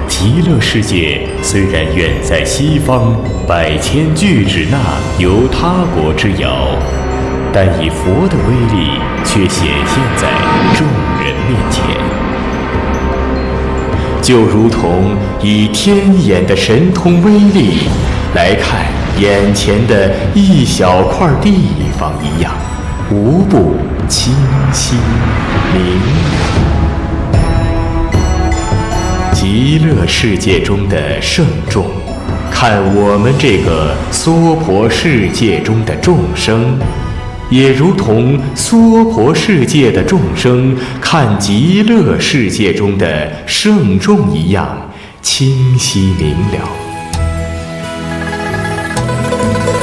Speaker 2: 极乐世界虽然远在西方百千俱胝那由他国之遥，但以佛的威力却显现在众人面前，就如同以天眼的神通威力来看眼前的一小块地方一样，无不清晰明了。极乐世界中的圣众，看我们这个娑婆世界中的众生，也如同娑婆世界的众生看极乐世界中的圣众一样清晰明了。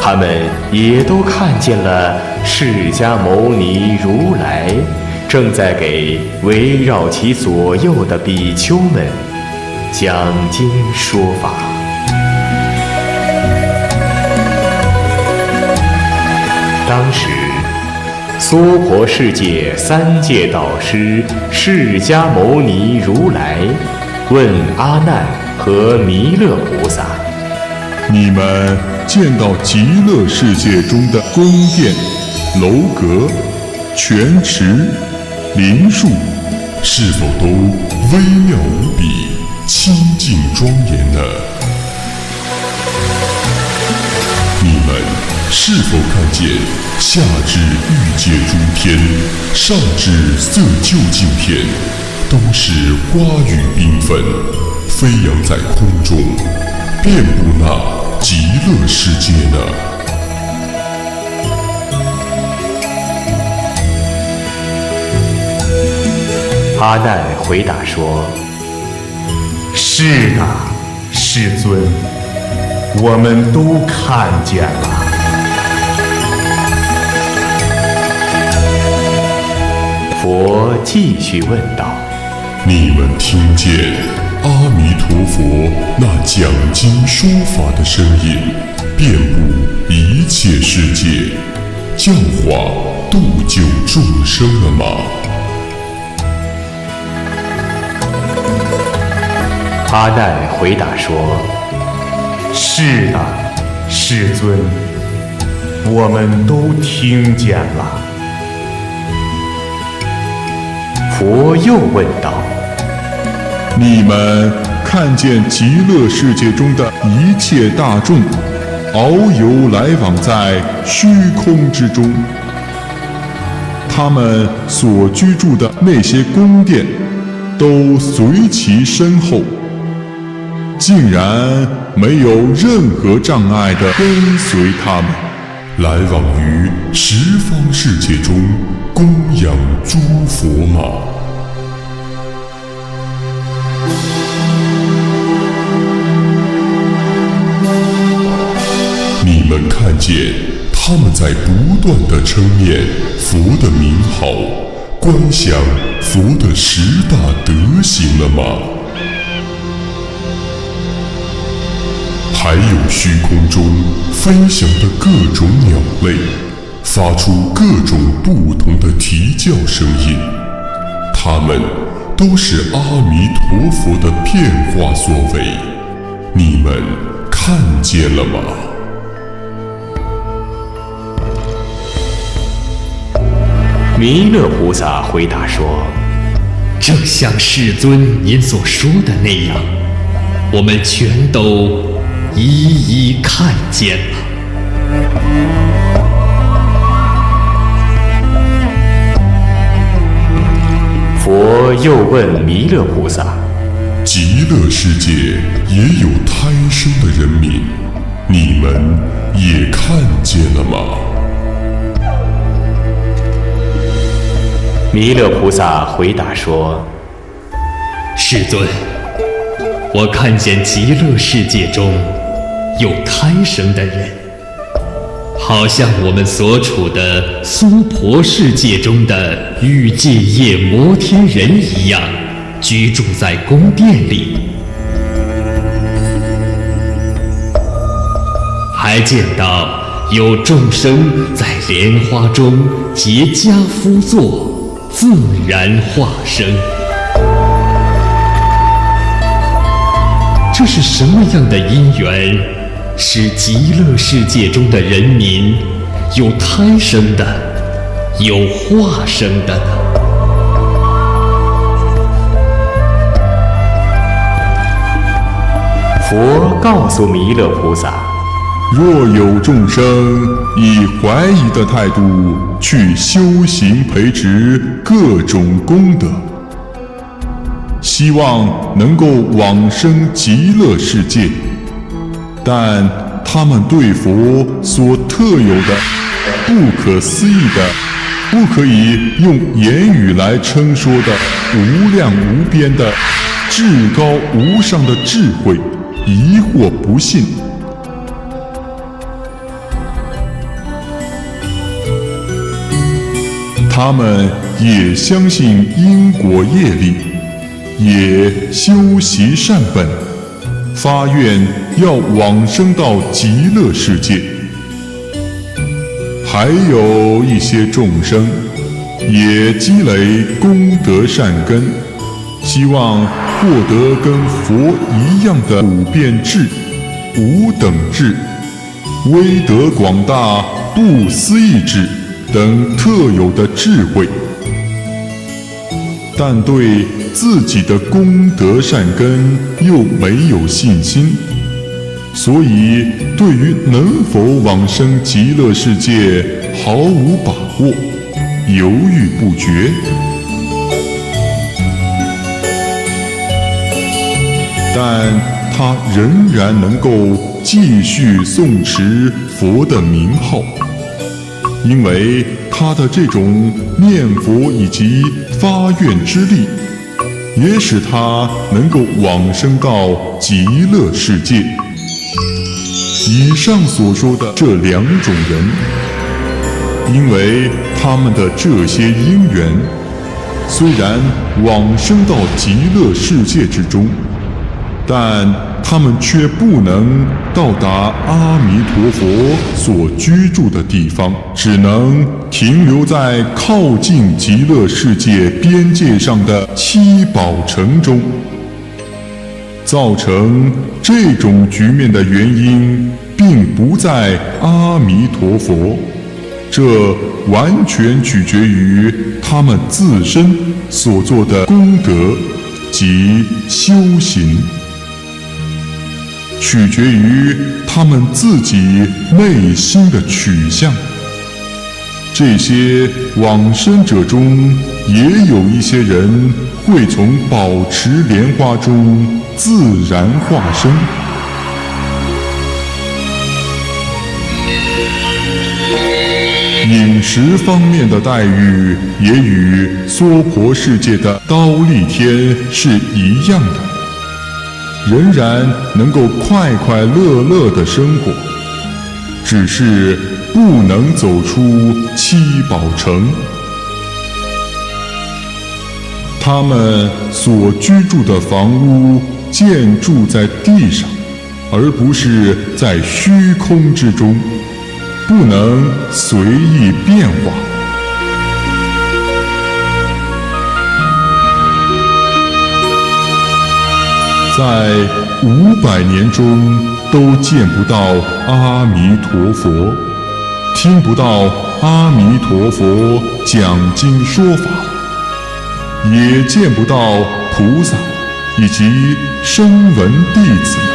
Speaker 2: 他们也都看见了释迦牟尼如来正在给围绕其左右的比丘们讲经说法。当时娑婆世界三界导师释迦牟尼如来问阿难和弥勒菩萨：
Speaker 5: 你们见到极乐世界中的宫殿、楼阁、泉池、林树，是否都微妙无比、清净庄严呢？你们是否看见下至欲界诸天，上至色究竟天，都是花雨缤纷，飞扬在空中，遍布那极乐世界呢？
Speaker 2: 阿难回答说：
Speaker 4: 是的，世尊，我们都看见了。
Speaker 2: 佛继续问道：
Speaker 5: 你们听见阿弥陀佛那讲经说法的声音遍布一切世界，教化度救众生了吗？
Speaker 2: 阿难回答说：
Speaker 4: 是的，世尊，我们都听见了。
Speaker 2: 佛又问道：
Speaker 5: 你们看见极乐世界中的一切大众遨游来往在虚空之中，他们所居住的那些宫殿都随其身后，竟然没有任何障碍地跟随他们，来往于十方世界中供养诸佛吗？你们看见他们在不断地称念佛的名号，观想佛的10大德行了吗？还有虚空中飞翔的各种鸟类，发出各种不同的啼叫声音，它们都是阿弥陀佛的变化所为，你们看见了吗？
Speaker 2: 弥勒菩萨回答说：
Speaker 7: 正像世尊您所说的那样，我们全都一一看见了。
Speaker 2: 佛又问弥勒菩萨：
Speaker 5: 极乐世界也有胎生的人民，你们也看见了吗？
Speaker 2: 弥勒菩萨回答说：
Speaker 7: 世尊，我看见极乐世界中有胎生的人，好像我们所处的娑婆世界中的欲界夜摩天人一样，居住在宫殿里。还见到有众生在莲花中结跏趺坐，自然化生。这是什么样的因缘，使极乐世界中的人民有胎生的，有化生的呢？
Speaker 2: 佛告诉弥勒菩萨：
Speaker 5: 若有众生以怀疑的态度去修行培植各种功德，希望能够往生极乐世界，但他们对佛所特有的不可思议的、不可以用言语来称说的无量无边的至高无上的智慧疑惑不信，他们也相信因果业力，也修习善本，发愿要往生到极乐世界。还有一些众生也积累功德善根，希望获得跟佛一样的普遍智、无等智、威德广大、不思议智等特有的智慧，但对自己的功德善根又没有信心，所以对于能否往生极乐世界毫无把握，犹豫不决。但他仍然能够继续诵持佛的名号，因为他的这种念佛以及发愿之力，也使他能够往生到极乐世界。以上所说的这两种人，因为他们的这些因缘，虽然往生到极乐世界之中，但他们却不能到达阿弥陀佛所居住的地方，只能停留在靠近极乐世界边界上的七宝城中。造成这种局面的原因，并不在阿弥陀佛，这完全取决于他们自身所做的功德及修行，取决于他们自己内心的取向。这些往生者中，也有一些人会从宝池莲花中自然化生。饮食方面的待遇也与娑婆世界的忉利天是一样的，仍然能够快快乐乐的生活，只是不能走出七宝城。他们所居住的房屋建筑在地上，而不是在虚空之中，不能随意变化。在500年中都见不到阿弥陀佛，听不到阿弥陀佛讲经说法，也见不到菩萨以及声闻弟子们。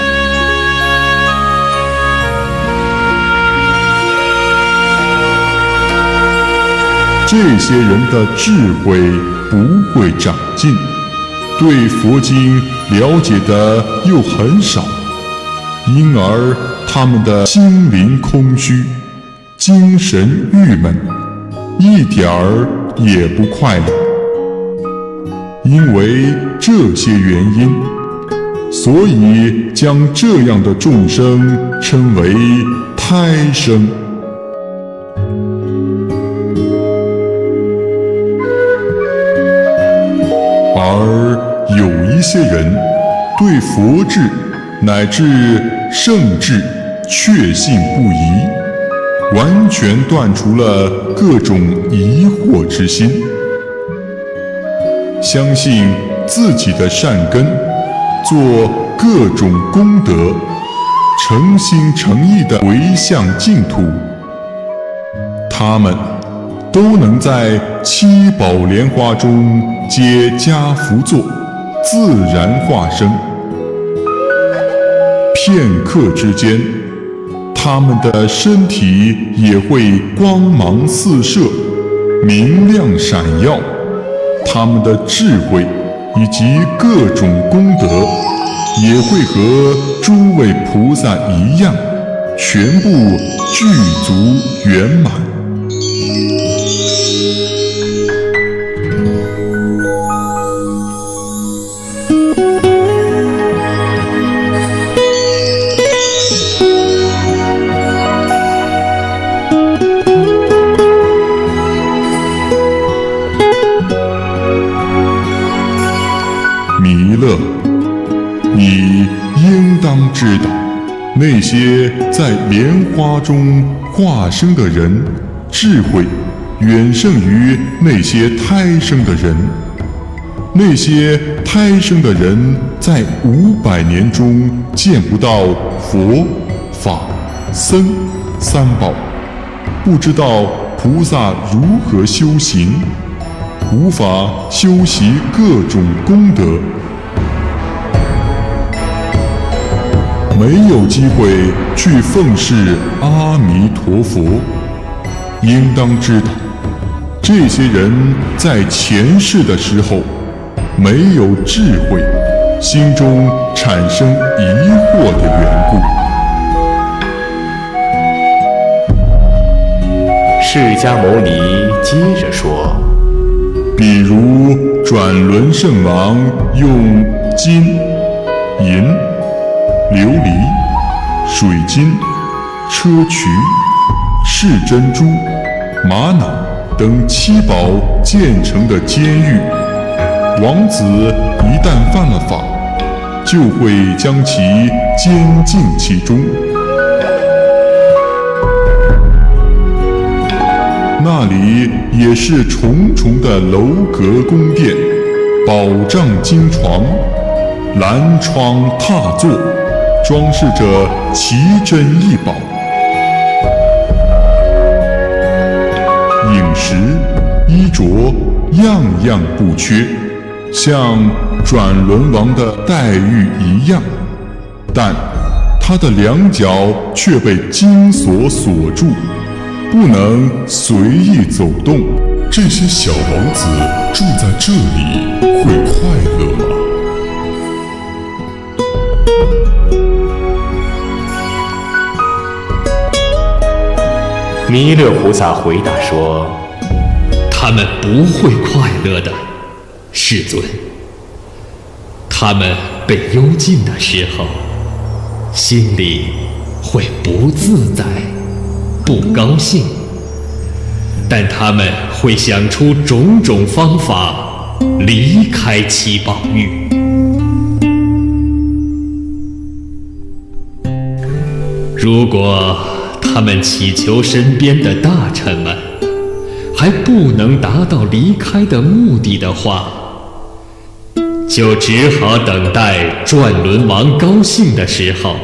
Speaker 5: 这些人的智慧不会长进，对佛经了解的又很少，因而他们的心灵空虚，精神郁闷，一点儿也不快乐。因为这些原因，所以将这样的众生称为胎生。而有一些人对佛智乃至圣智确信不疑，完全断除了各种疑惑之心，相信自己的善根，做各种功德，诚心诚意地回向净土，他们都能在七宝莲花中皆加福座，自然化生。片刻之间，他们的身体也会光芒四射，明亮闪耀，他们的智慧以及各种功德也会和诸位菩萨一样，全部具足圆满。弥勒，你应当知道，那些在莲花中化生的人，智慧远胜于那些胎生的人。那些胎生的人在500年中见不到佛、法、僧三宝，不知道菩萨如何修行，无法修习各种功德，没有机会去奉事阿弥陀佛。应当知道，这些人在前世的时候没有智慧，心中产生疑惑的缘故。
Speaker 2: 释迦牟尼接着说，
Speaker 5: 比如转轮圣王用金、银、琉璃、水晶、砗磲、赤珍珠、玛瑙等7宝建成的监狱，王子一旦犯了法，就会将其监禁其中。那里也是重重的楼阁宫殿，宝帐金床，蓝窗踏座，装饰着奇珍异宝，饮食衣着样样不缺，像转轮王的待遇一样，但他的两脚却被金锁锁住，不能随意走动。这些小王子住在这里会快乐吗？
Speaker 2: 弥勒菩萨回答说，
Speaker 7: 他们不会快乐的，世尊。他们被幽禁的时候，心里会不自在、不高兴，但他们会想出种种方法离开七宝域。如果他们祈求身边的大臣们还不能达到离开的目的的话，就只好等待转轮王高兴的时候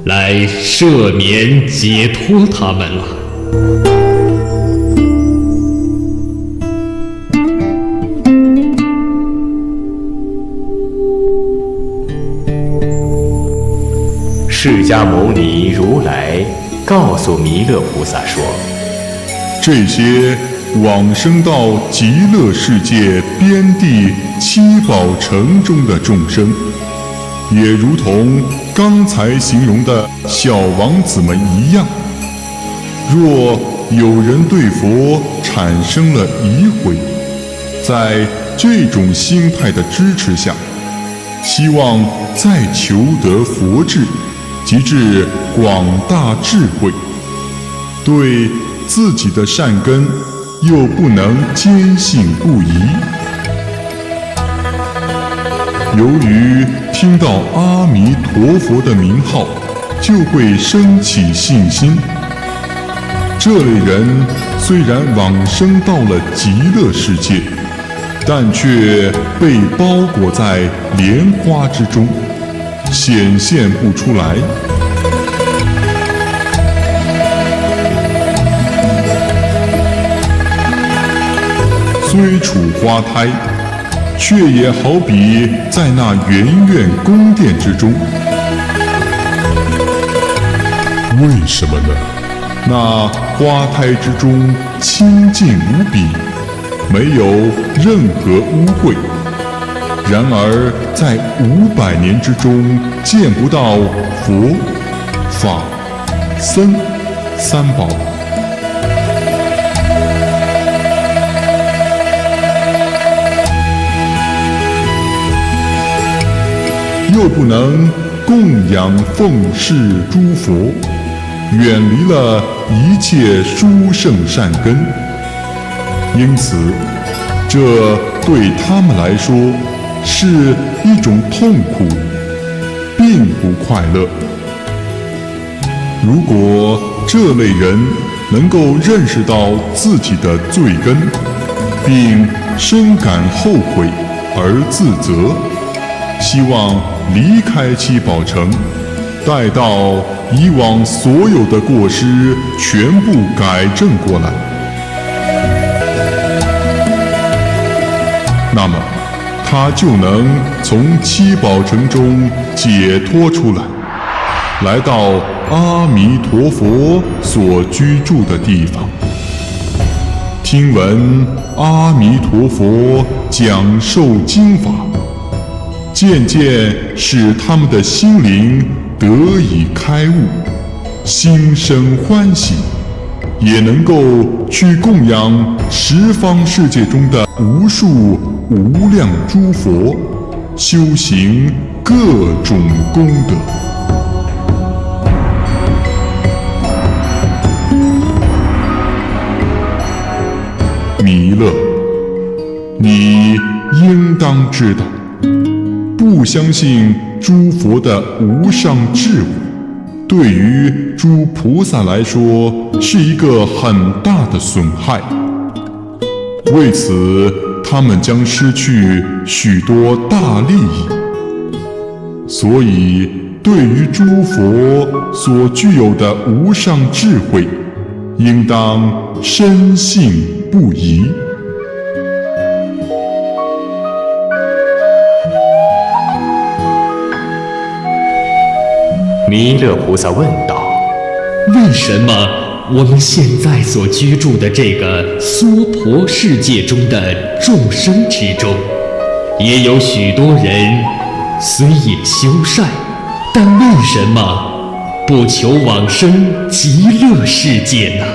Speaker 7: 来赦免解脱他们了。
Speaker 2: 释迦牟尼如来告诉弥勒菩萨说：
Speaker 5: 这些往生到极乐世界边地七宝城中的众生，也如同刚才形容的小王子们一样，若有人对佛产生了疑悔，在这种心态的支持下，希望再求得佛智，及至广大智慧，对自己的善根又不能坚信不疑，由于听到阿弥陀佛的名号，就会升起信心。这类人虽然往生到了极乐世界，但却被包裹在莲花之中，显现不出来。虽处花胎，却也好比在那圆苑宫殿之中。为什么呢？那花胎之中清净无比，没有任何污秽。然而在500年之中，见不到佛、法、僧三宝。又不能供养奉事诸佛，远离了一切殊胜善根，因此这对他们来说是一种痛苦，并不快乐。如果这类人能够认识到自己的罪根，并深感后悔而自责，希望离开七宝城，待到以往所有的过失全部改正过来，那么他就能从七宝城中解脱出来，来到阿弥陀佛所居住的地方，听闻阿弥陀佛讲授经法，渐渐使他们的心灵得以开悟，心生欢喜，也能够去供养十方世界中的无数无量诸佛，修行各种功德。弥勒，你应当知道，不相信诸佛的无上智慧，对于诸菩萨来说是一个很大的损害。为此，他们将失去许多大利益。所以，对于诸佛所具有的无上智慧，应当深信不疑。
Speaker 2: 弥勒菩萨问道：
Speaker 7: 为什么我们现在所居住的这个娑婆世界中的众生之中，也有许多人虽也修善，但为什么不求往生极乐世界呢？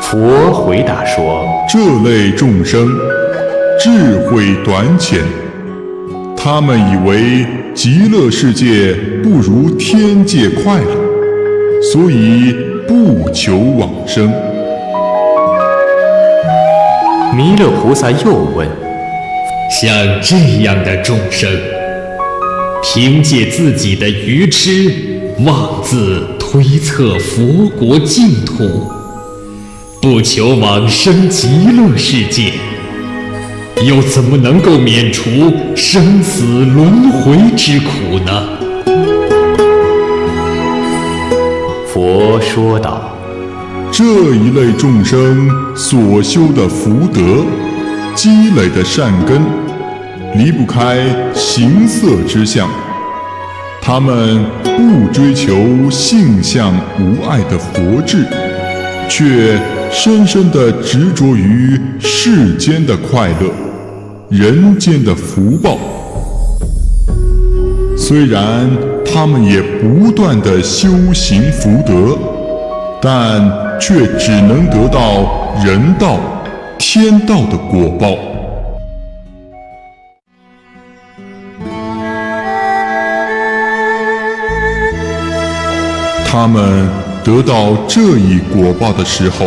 Speaker 2: 佛回答说：
Speaker 5: 这类众生智慧短浅，他们以为极乐世界不如天界快乐，所以不求往生。
Speaker 2: 弥勒菩萨又问：
Speaker 7: 像这样的众生，凭借自己的愚痴，妄自推测佛国净土，不求往生极乐世界，又怎么能够免除生死轮回之苦呢？
Speaker 2: 佛说道：
Speaker 5: 这一类众生所修的福德、积累的善根，离不开形色之相。他们不追求性相无碍的佛智，却深深地执着于世间的快乐、人间的福报。虽然他们也不断地修行福德，但却只能得到人道、天道的果报。他们得到这一果报的时候，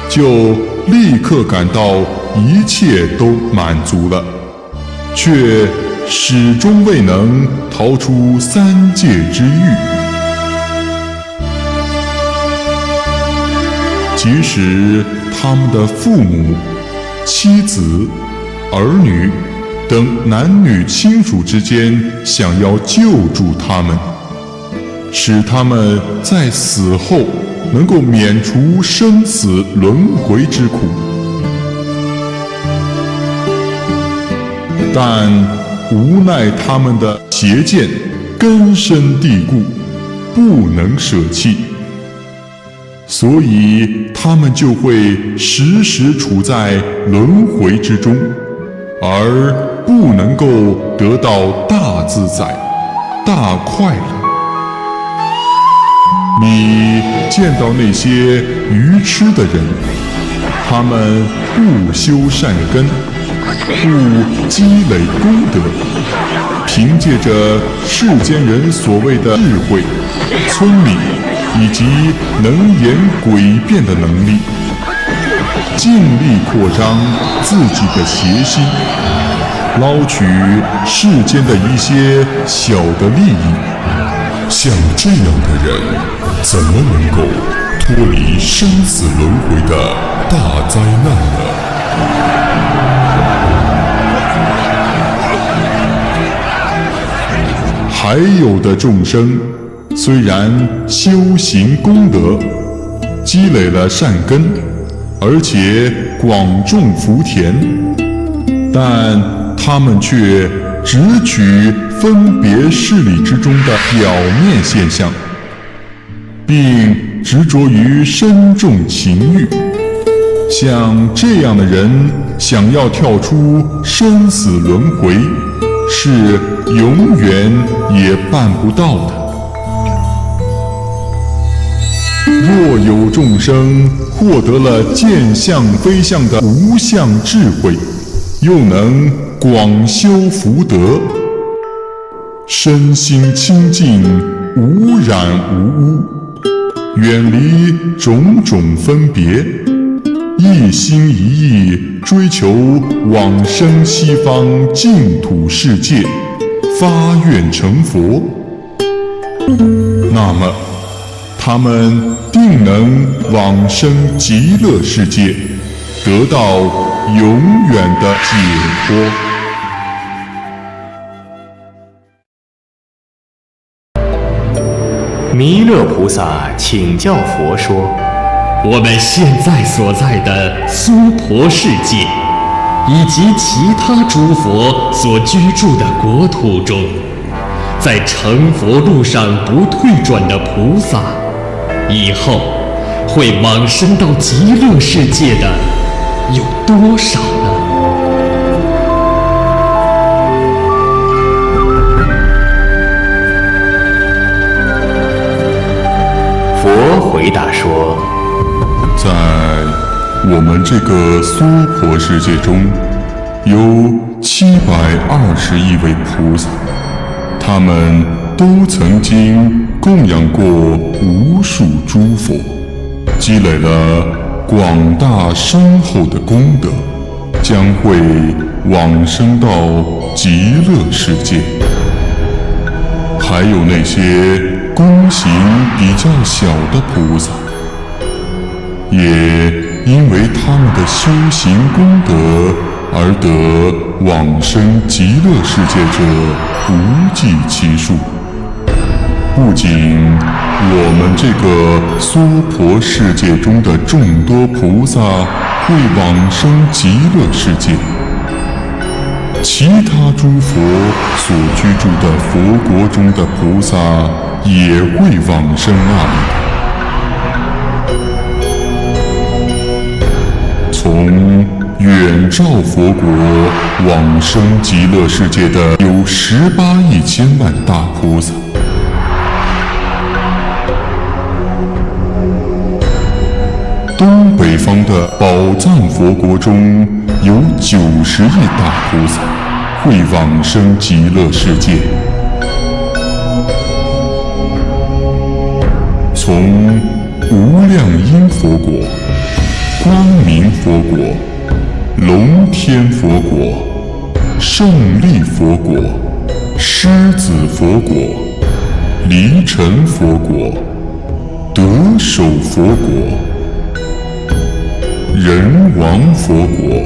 Speaker 5: 就立刻感到一切都满足了，却始终未能逃出三界之狱。即使他们的父母、妻子、儿女等男女亲属之间想要救助他们，使他们在死后能够免除生死轮回之苦，但无奈他们的邪见根深蒂固，不能舍弃，所以他们就会时时处在轮回之中，而不能够得到大自在、大快乐。你见到那些愚痴的人，他们不修善根，不积累功德，凭借着世间人所谓的智慧、聪明以及能言诡辩的能力，尽力扩张自己的邪心，捞取世间的一些小的利益。
Speaker 8: 像这样的人，怎么能够脱离生死轮回的大灾难呢？
Speaker 5: 还有的众生，虽然修行功德，积累了善根，而且广种福田，但他们却只取分别事理之中的表面现象，并执着于身重情欲。像这样的人，想要跳出生死轮回，是永远也办不到的。若有众生获得了见相非相的无相智慧，又能广修福德，身心清净，无染无污，远离种种分别，一心一意追求往生西方净土世界，发愿成佛，那么他们定能往生极乐世界，得到永远的解脱。
Speaker 2: 弥勒菩萨请教佛说：
Speaker 7: 我们现在所在的娑婆世界，以及其他诸佛所居住的国土中，在成佛路上不退转的菩萨，以后会往生到极乐世界的有多少呢？
Speaker 2: 佛回答说：
Speaker 5: 在我们这个娑婆世界中，有720亿位菩萨，他们都曾经供养过无数诸佛，积累了广大深厚的功德，将会往生到极乐世界。还有那些功行比较小的菩萨，也因为他们的修行功德而得往生极乐世界者不计其数。不仅我们这个娑婆世界中的众多菩萨会往生极乐世界，其他诸佛所居住的佛国中的菩萨也会往生那里。从远照佛国往生极乐世界的有18亿千万大菩萨，东北方的宝藏佛国中有90亿大菩萨会往生极乐世界。从无量音佛国、光明佛国、龙天佛国、胜利佛国、狮子佛国、离尘佛国、得手佛国、人王佛国、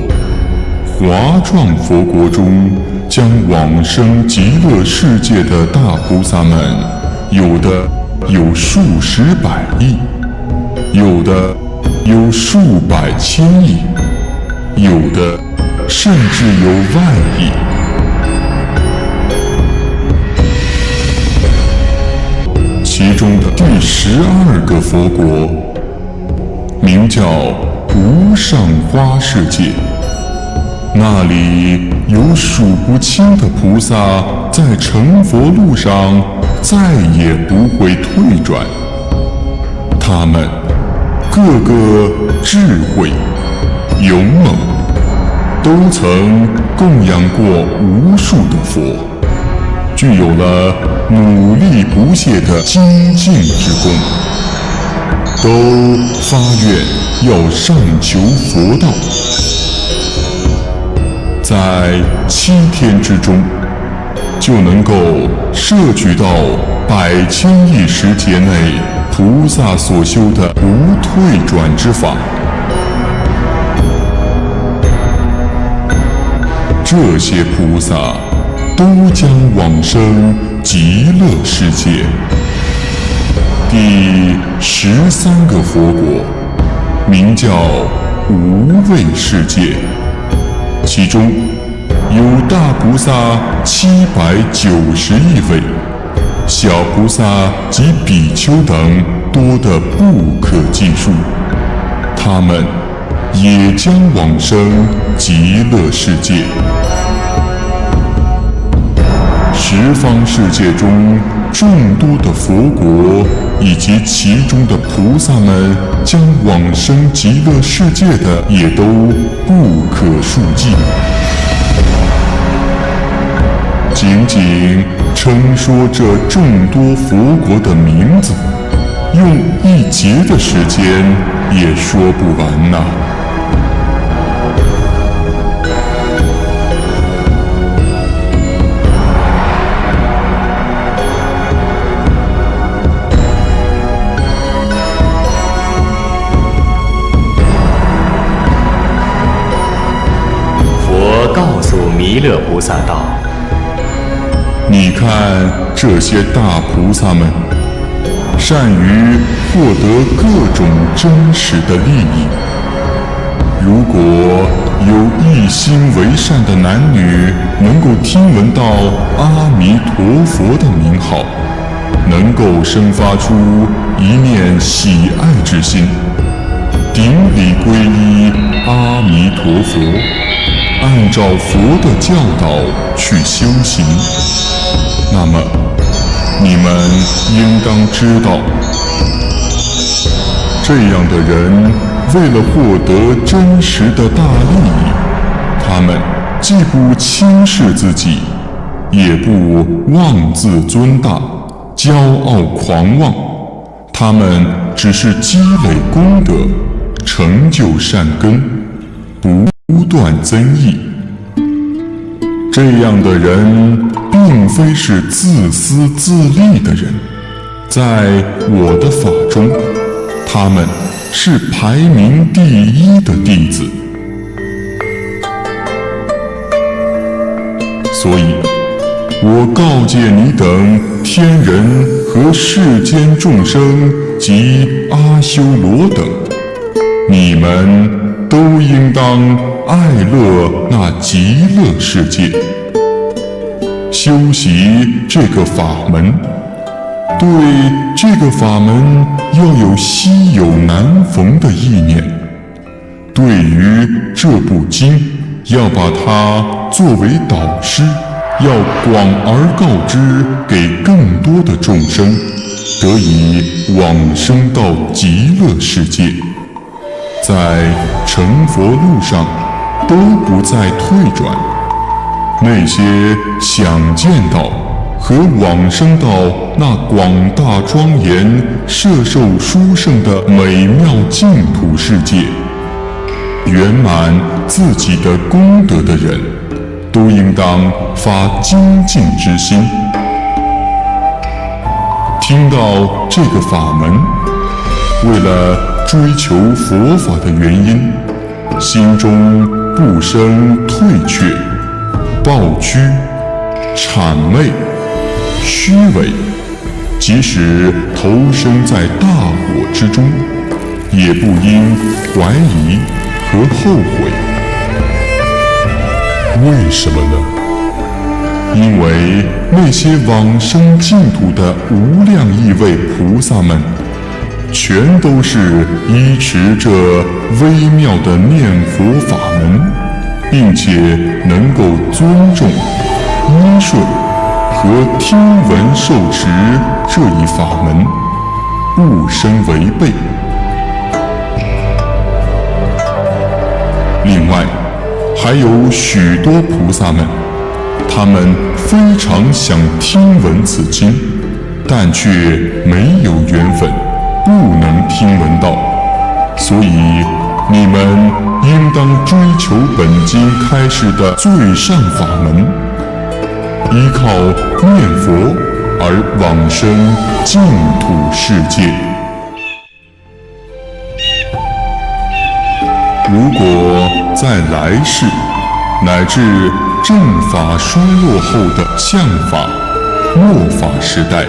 Speaker 5: 华幢佛国中将往生极乐世界的大菩萨们，有的有数十百亿，有的有数百千亿，有的甚至有万亿。其中的第12个佛国，名叫无上花世界，那里有数不清的菩萨在成佛路上再也不会退转。他们个个智慧勇猛，都曾供养过无数的佛，具有了努力不懈的精进之功，都发愿要上求佛道，在7天之中就能够摄取到100千亿时节内菩萨所修的无退转之法。这些菩萨都将往生极乐世界。第13个佛国名叫无畏世界，其中有大菩萨790亿位，小菩萨及比丘等多得不可计数，他们也将往生极乐世界。十方世界中众多的佛国以及其中的菩萨们将往生极乐世界的也都不可数计。仅仅称说这众多佛国的名字，用1节的时间也说不完呐。
Speaker 2: 佛告诉弥勒菩萨道：
Speaker 5: 你看这些大菩萨们，善于获得各种真实的利益。如果有一心为善的男女能够听闻到阿弥陀佛的名号，能够生发出一念喜爱之心，顶礼皈依阿弥陀佛，按照佛的教导去修行，那么你们应当知道，这样的人为了获得真实的大利益，他们既不轻视自己，也不妄自尊大、骄傲狂妄，他们只是积累功德，成就善根，不不断增益。这样的人并非是自私自利的人，在我的法中，他们是排名第一的弟子。所以，我告诫你等天人和世间众生及阿修罗等，你们都应当爱乐那极乐世界，修习这个法门，对这个法门要有稀有难逢的意念，对于这部经要把它作为导师，要广而告之给更多的众生，得以往生到极乐世界，在成佛路上都不再退转。那些想见到和往生到那广大庄严、摄受殊胜的美妙净土世界，圆满自己的功德的人，都应当发精进之心。听到这个法门，为了追求佛法的原因，心中不生退却、抱屈、谄媚、虚伪，即使投身在大火之中，也不应怀疑和后悔。
Speaker 8: 为什么呢？
Speaker 5: 因为那些往生净土的无量亿位菩萨们，全都是依持着微妙的念佛法门，并且能够尊重、依顺和听闻受持这一法门，不生违背。另外，还有许多菩萨们，他们非常想听闻此经，但却没有缘分，不能听闻到。所以你们应当追求本经开示的最上法门，依靠念佛而往生净土世界。如果在来世乃至正法衰落后的相法、末法时代，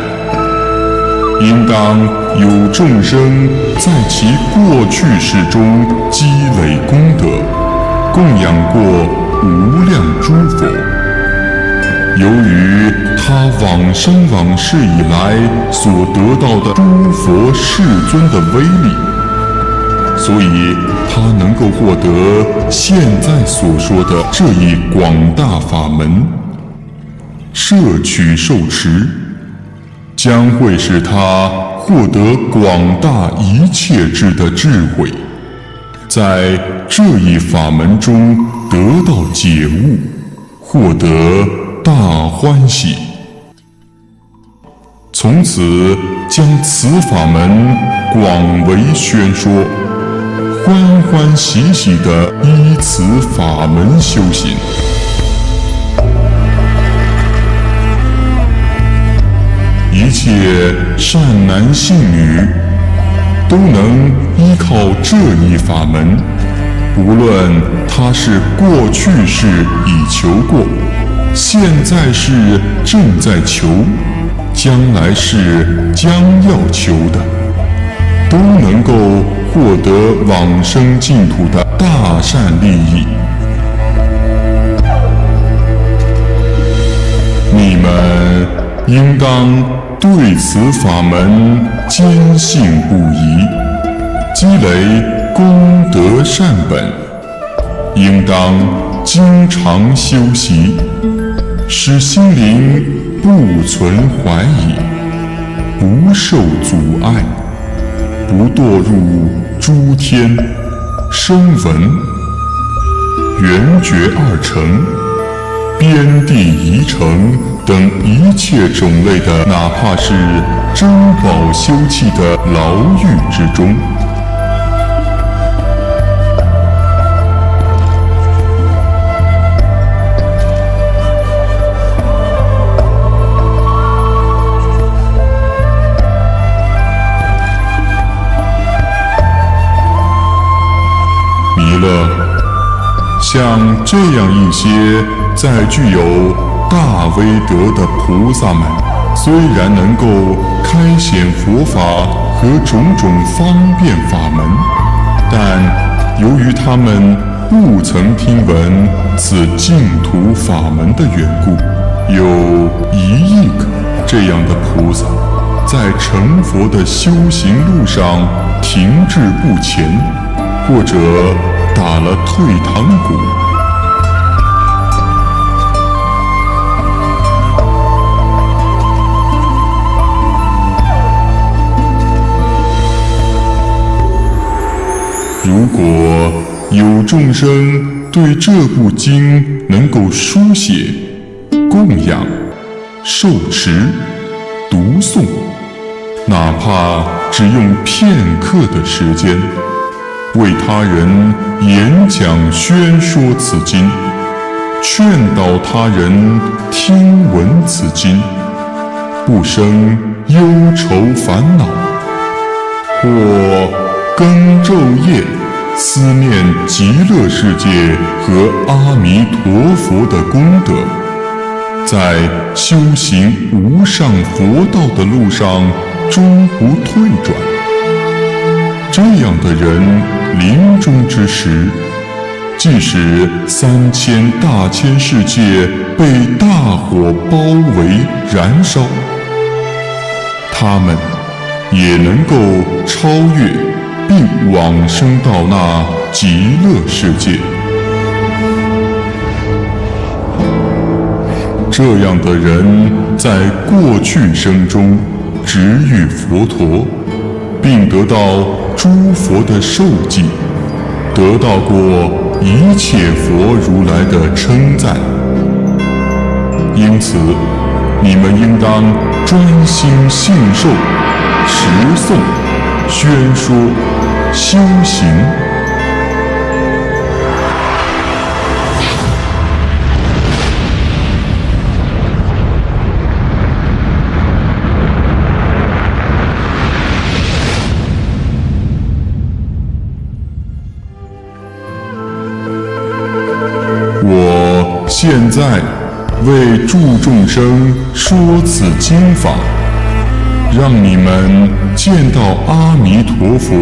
Speaker 5: 应当有众生在其过去世中积累功德，供养过无量诸佛。由于他往生往世以来所得到的诸佛世尊的威力，所以他能够获得现在所说的这一广大法门，摄取受持，将会使他获得广大一切智的智慧，在这一法门中得到解悟，获得大欢喜，从此将此法门广为宣说，欢欢喜喜地依此法门修行。一切善男信女都能依靠这一法门，无论他是过去世已求过，现在是正在求，将来是将要求的，都能够获得往生净土的大善利益。你们应当对此法门坚信不疑，积累功德善本，应当经常修习，使心灵不存怀疑，不受阻碍，不堕入诸天、声闻、缘觉二乘、边地疑城等一切种类的，哪怕是珍宝休憩的牢狱之中。像这样一些在具有大威德的菩萨们，虽然能够开显佛法和种种方便法门，但由于他们不曾听闻此净土法门的缘故，有1亿个这样的菩萨在成佛的修行路上停滞不前，或者打了退堂鼓。如果有众生对这部经能够书写、供养、受持、读诵，哪怕只用片刻的时间，为他人演讲宣说此经，劝导他人听闻此经，不生忧愁烦恼，或更昼夜思念极乐世界和阿弥陀佛的功德，在修行无上佛道的路上终不退转。这样的人临终之时，即使3000大千世界被大火包围燃烧，他们也能够超越并往生到那极乐世界。这样的人在过去生中值遇佛陀，并得到诸佛的受记，得到过一切佛如来的称赞。因此，你们应当专心信受、持诵、宣说、修行。我现在为诸众生说此经法，让你们见到阿弥陀佛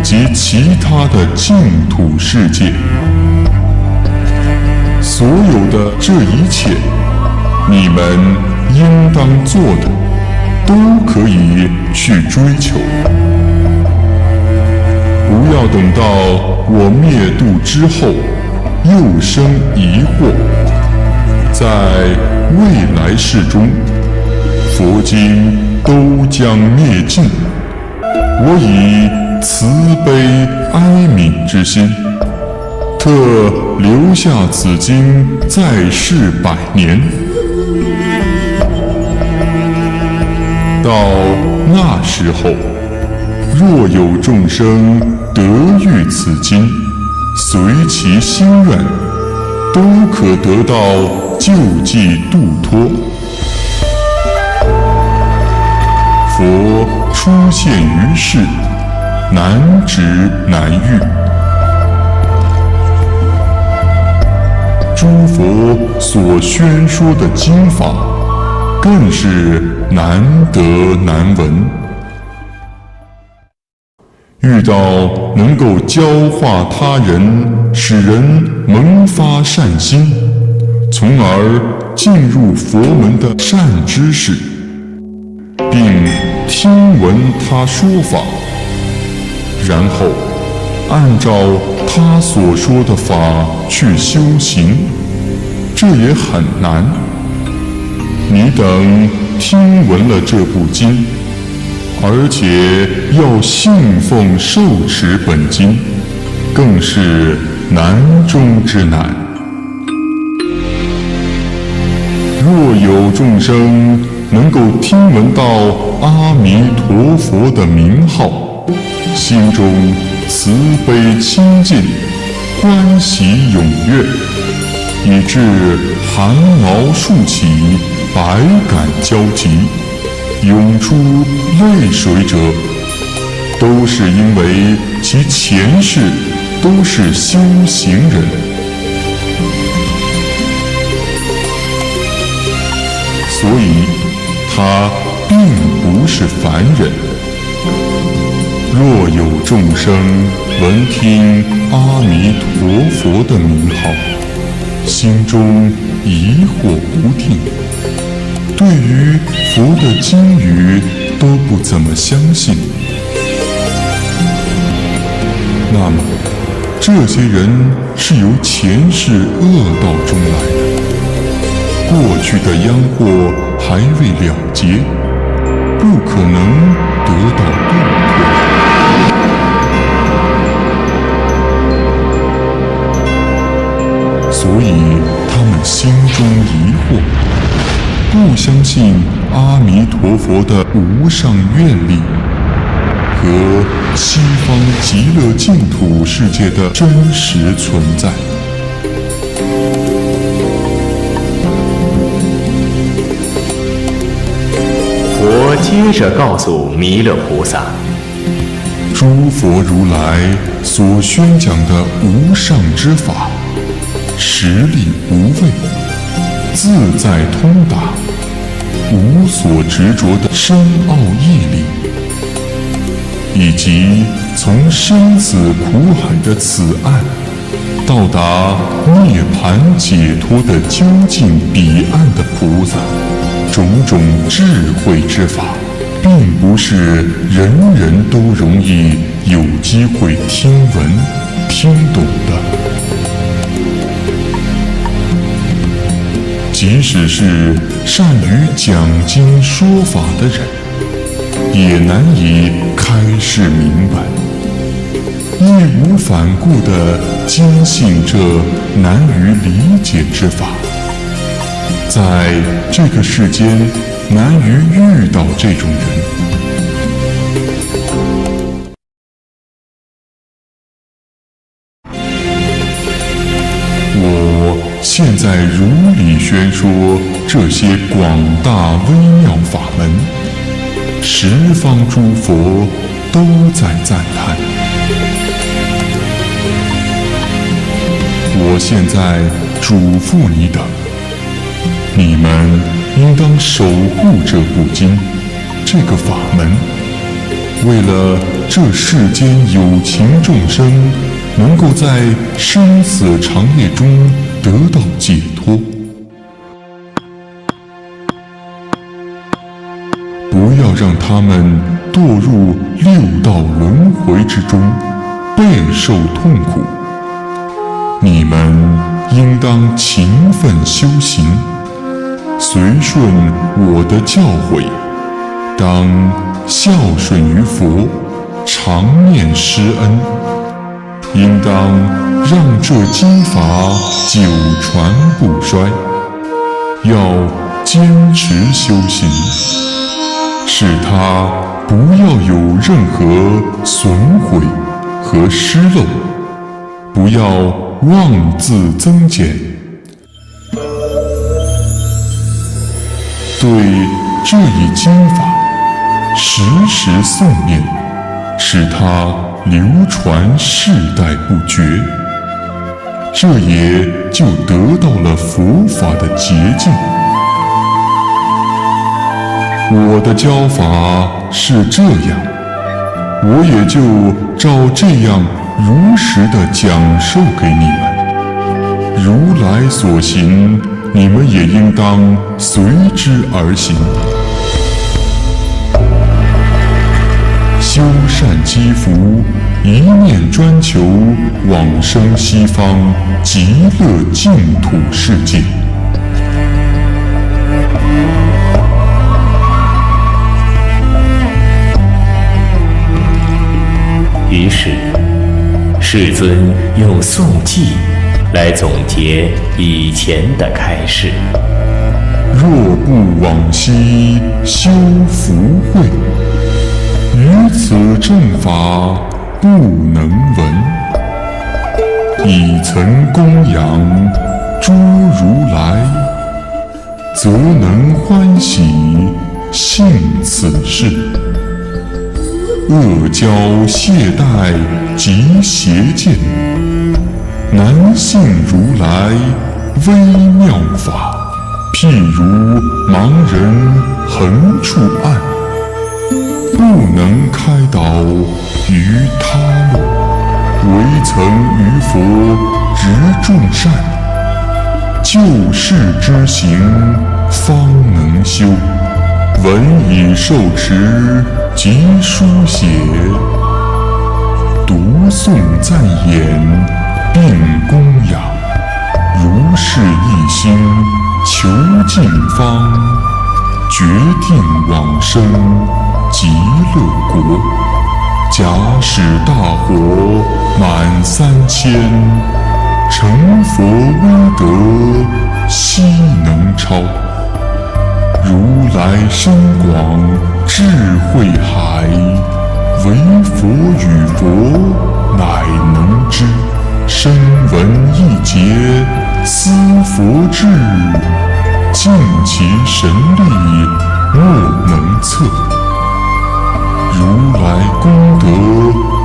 Speaker 5: 及其他的净土世界。所有的这一切，你们应当做的，都可以去追求。不要等到我灭度之后，又生疑惑。在未来世中，佛经都将灭尽。我以慈悲哀悯之心，特留下此经在世100年。到那时候，若有众生得遇此经，随其心愿，都可得到救济度脱。佛出现于世，难值难遇。诸佛所宣说的经法，更是难得难闻。遇到能够教化他人，使人萌发善心，从而进入佛门的善知识，并听闻他说法，然后按照他所说的法去修行，这也很难。你等听闻了这部经，而且要信奉受持本经，更是难中之难。若有众生能够听闻到阿弥陀佛的名号，心中慈悲清净，欢喜踊跃，以致汗毛竖起，百感交集，涌出泪水者，都是因为其前世都是修行人，所以他并不是凡人。若有众生闻听阿弥陀佛的名号，心中疑惑不定，对于佛的经语都不怎么相信，那么这些人是由前世恶道中来的，过去的殃祸还未了结，不可能得到度脱。所以他们心中疑惑，不相信阿弥陀佛的无上愿力和西方极乐净土世界的真实存在。
Speaker 2: 佛接着告诉弥勒菩萨，
Speaker 5: 诸佛如来所宣讲的无上之法，实力无畏，自在通达，无所执着的深奥义理，以及从生死苦海的此岸到达涅槃解脱的究竟彼岸的菩萨，种种智慧之法，并不是人人都容易有机会听闻、听懂的。即使是善于讲经说法的人，也难以开示明白，义无反顾地坚信这难于理解之法。在这个世间，难于遇到这种人。现在如理宣说这些广大微妙法门，十方诸佛都在赞叹。我现在嘱咐你等，你们应当守护这部经，这个法门，为了这世间有情众生能够在生死长夜中得到解脱，不要让他们堕入六道轮回之中，备受痛苦。你们应当勤奋修行，随顺我的教诲，当孝顺于佛，常念师恩，应当让这经法久传不衰，要坚持修行，使它不要有任何损毁和失漏，不要妄自增减。对这一经法时时诵念，使它流传世代不绝，这也就得到了佛法的捷径。我的教法是这样，我也就照这样如实的讲授给你们。如来所行，你们也应当随之而行。修善积福，一念专求往生西方极乐净土世界。
Speaker 2: 于是，世尊用颂偈来总结以前的开示。
Speaker 5: 若不往昔修福慧，于此正法不能闻。已曾供养诸如来，则能欢喜信此事。恶教懈怠及邪见，难信如来微妙法。譬如盲人横处暗，不能开导于他路；唯曾于佛执众善，救世之行方能修。闻以受持及书写，读诵赞言并供养。如是一心求净方，决定往生极乐国。假使大火满3000，成佛威德悉能超。如来深广智慧海，唯佛与佛乃能知。声闻一劫思佛智，尽其神力莫能测。如来功德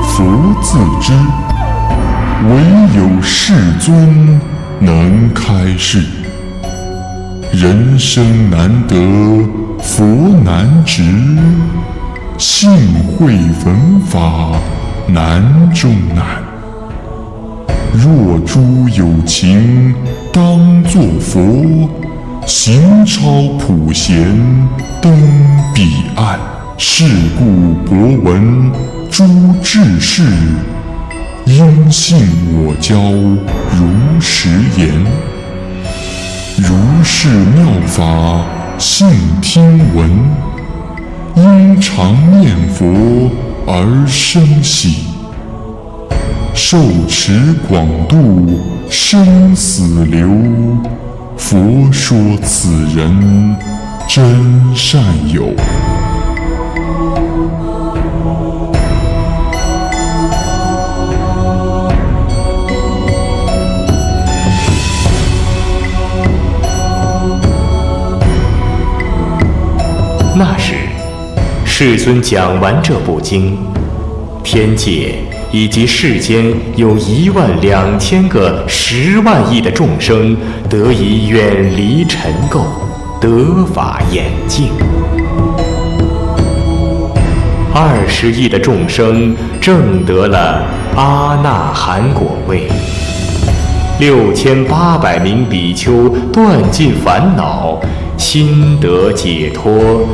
Speaker 5: 佛自知，唯有世尊能开示。人生难得佛难值，幸会闻法难中难。若诸有情当作佛，行超普贤登彼岸。是故博闻诸智士，应信我教如实言。如是妙法信听闻，应常念佛而生喜。受持广度生死流，佛说此人真善友。
Speaker 2: 那时，世尊讲完这部经，天界以及世间有12000个10万亿的众生得以远离尘垢，得法眼净。20亿的众生证得了阿那含果位，6800名比丘断尽烦恼，心得解脱，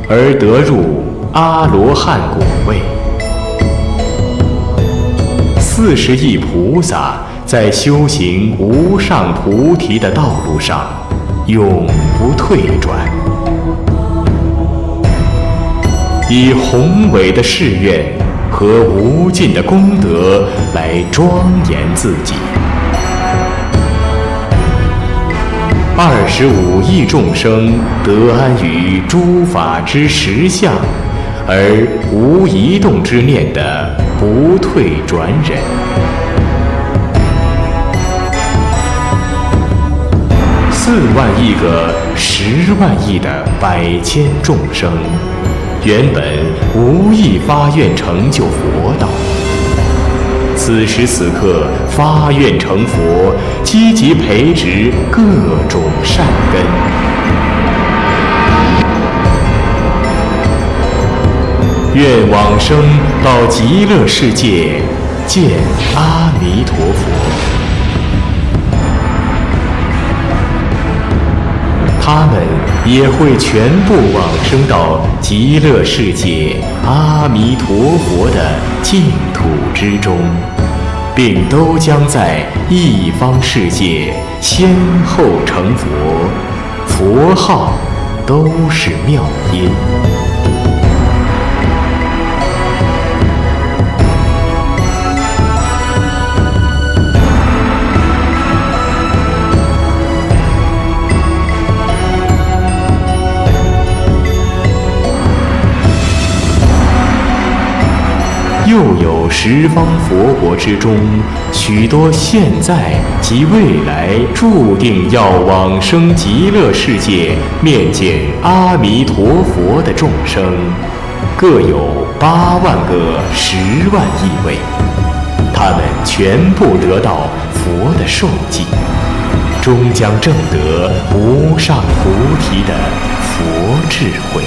Speaker 2: 而得入阿罗汉果位。40亿菩萨在修行无上菩提的道路上永不退转，以宏伟的誓愿和无尽的功德来庄严自己。25亿众生得安于诸法之实相，而无移动之念的不退转忍。4万亿个10万亿的百千众生，原本无意发愿成就佛道，此时此刻发愿成佛，积极培植各种善根。愿往生到极乐世界，见阿弥陀佛。他们也会全部往生到极乐世界阿弥陀佛的净土之中，并都将在一方世界先后成佛，佛号都是妙音。又有十方佛国之中，许多现在及未来注定要往生极乐世界面见阿弥陀佛的众生，各有8万个10万亿位，他们全部得到佛的受记。终将证得不上菩提的佛智慧。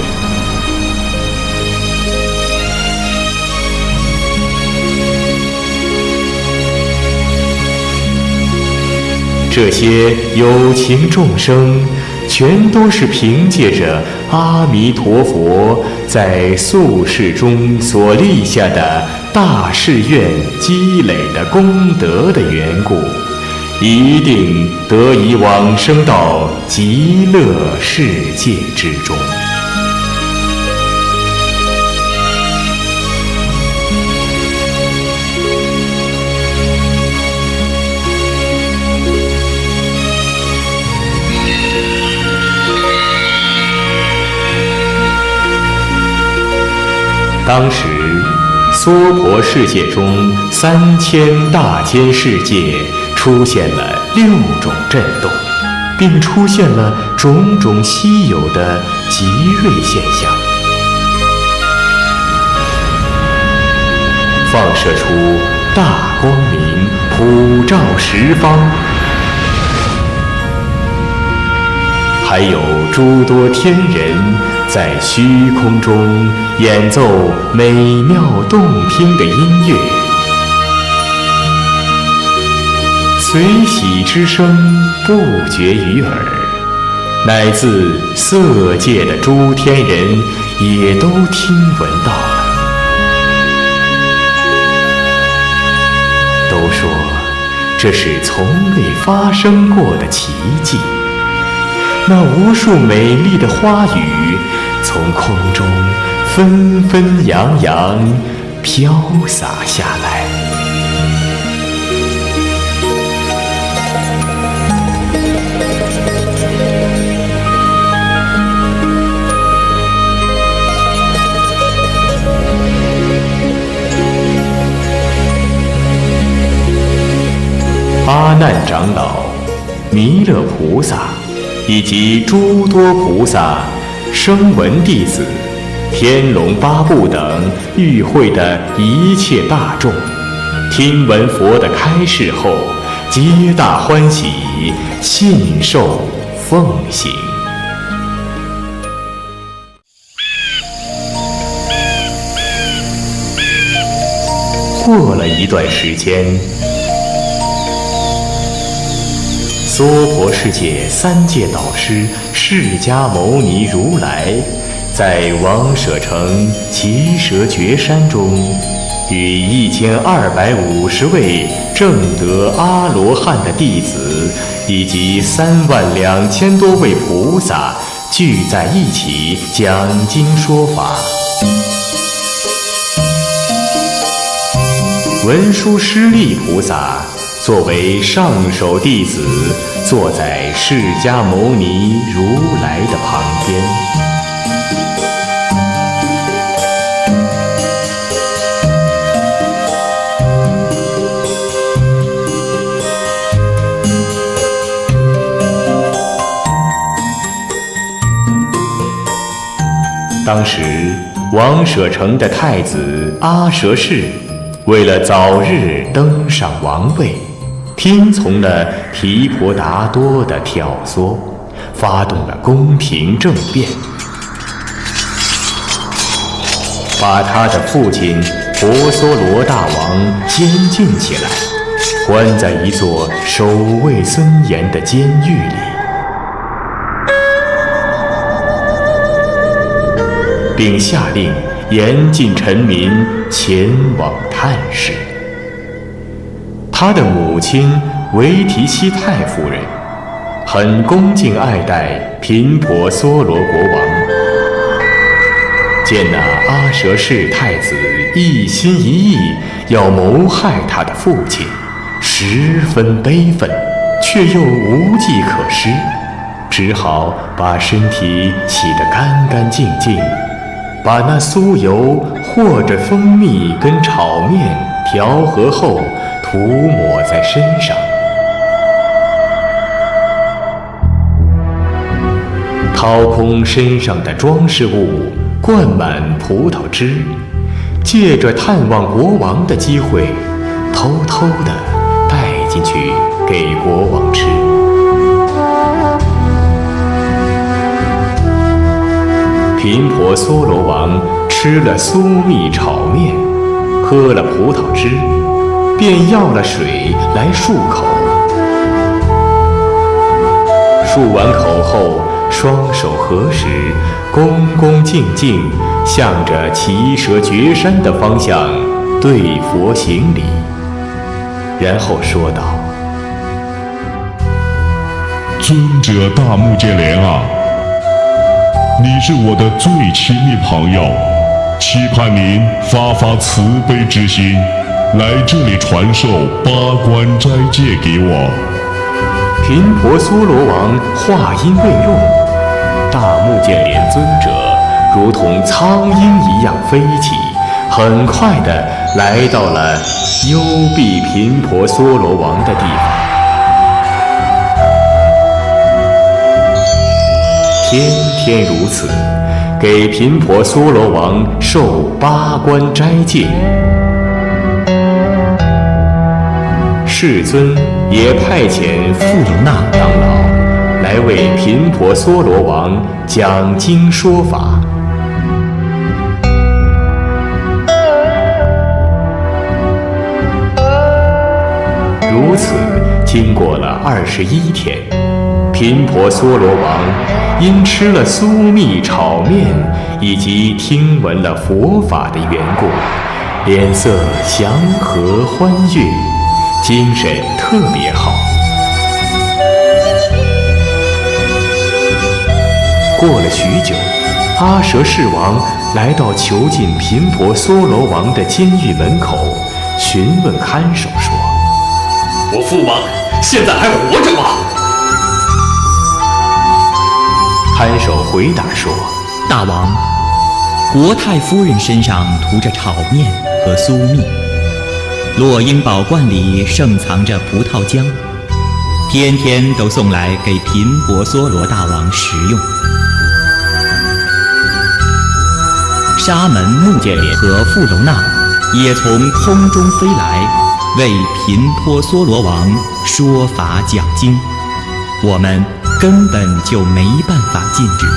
Speaker 2: 这些有情众生，全都是凭借着阿弥陀佛在宿世中所立下的大誓愿积累的功德的缘故，一定得以往生到极乐世界之中。当时，娑婆世界中3000大千世界出现了6种震动，并出现了种种稀有的极锐现象，放射出大光明，普照十方。还有诸多天人在虚空中演奏美妙动听的音乐，随喜之声不绝于耳，乃至色界的诸天人也都听闻到了。都说这是从未发生过的奇迹。那无数美丽的花语从空中纷纷扬扬飘洒下来。阿难长老、弥勒菩萨以及诸多菩萨、声闻弟子、天龙八部等与会的一切大众，听闻佛的开示后，皆大欢喜，信受奉行。过了一段时间，娑婆世界3界导师释迦牟尼如来，在王舍城奇蛇绝山中，与1250位证得阿罗汉的弟子，以及32000多位菩萨聚在一起讲经说法。文殊师利菩萨作为上首弟子，坐在释迦牟尼如来的旁边。当时，王舍城的太子阿舍氏，为了早日登上王位，听从了提婆达多的挑唆，发动了宫廷政变，把他的父亲婆娑罗大王监禁起来，关在一座守卫森严的监狱里，并下令严禁臣民前往探视。他的母亲维提悉太夫人很恭敬爱戴频婆娑罗国王，见那阿舍氏太子一心一意要谋害他的父亲，十分悲愤，却又无计可施，只好把身体洗得干干净净，把那酥油或者蜂蜜跟炒面调和后涂抹在身上，掏空身上的装饰物，灌满葡萄汁，借着探望国王的机会，偷偷地带进去给国王吃。频婆娑罗王吃了酥蜜炒面，喝了葡萄汁，便要了水来漱口。漱完口后，双手合十，恭恭敬敬向着奇蛇绝山的方向对佛行礼，然后说道：
Speaker 5: 尊者大目犍连啊，你是我的最亲密朋友，期盼您发慈悲之心，来这里传授8关斋戒给我。
Speaker 2: 频婆娑罗王话音未落，大目犍连尊者如同苍鹰一样飞起，很快地来到了幽闭频婆娑罗王的地方。天天如此，给频婆娑罗王受8关斋戒。世尊也派遣富楼那长老来为频婆娑罗王讲经说法。如此经过了21天，频婆娑罗王因吃了酥蜜炒面以及听闻了佛法的缘故，脸色祥和欢悦，精神特别好。过了许久，阿舍世王来到囚禁频婆娑罗王的监狱门口，询问看守说：
Speaker 7: 我父王现在还活着吗？
Speaker 2: 看守回答说：
Speaker 9: 大王，国太夫人身上涂着炒面和酥蜜，落英宝罐里盛藏着葡萄浆，天天都送来给频婆娑罗大王食用。沙门目犍连和富楼那也从空中飞来，为频婆娑罗王说法讲经，我们根本就没办法禁止。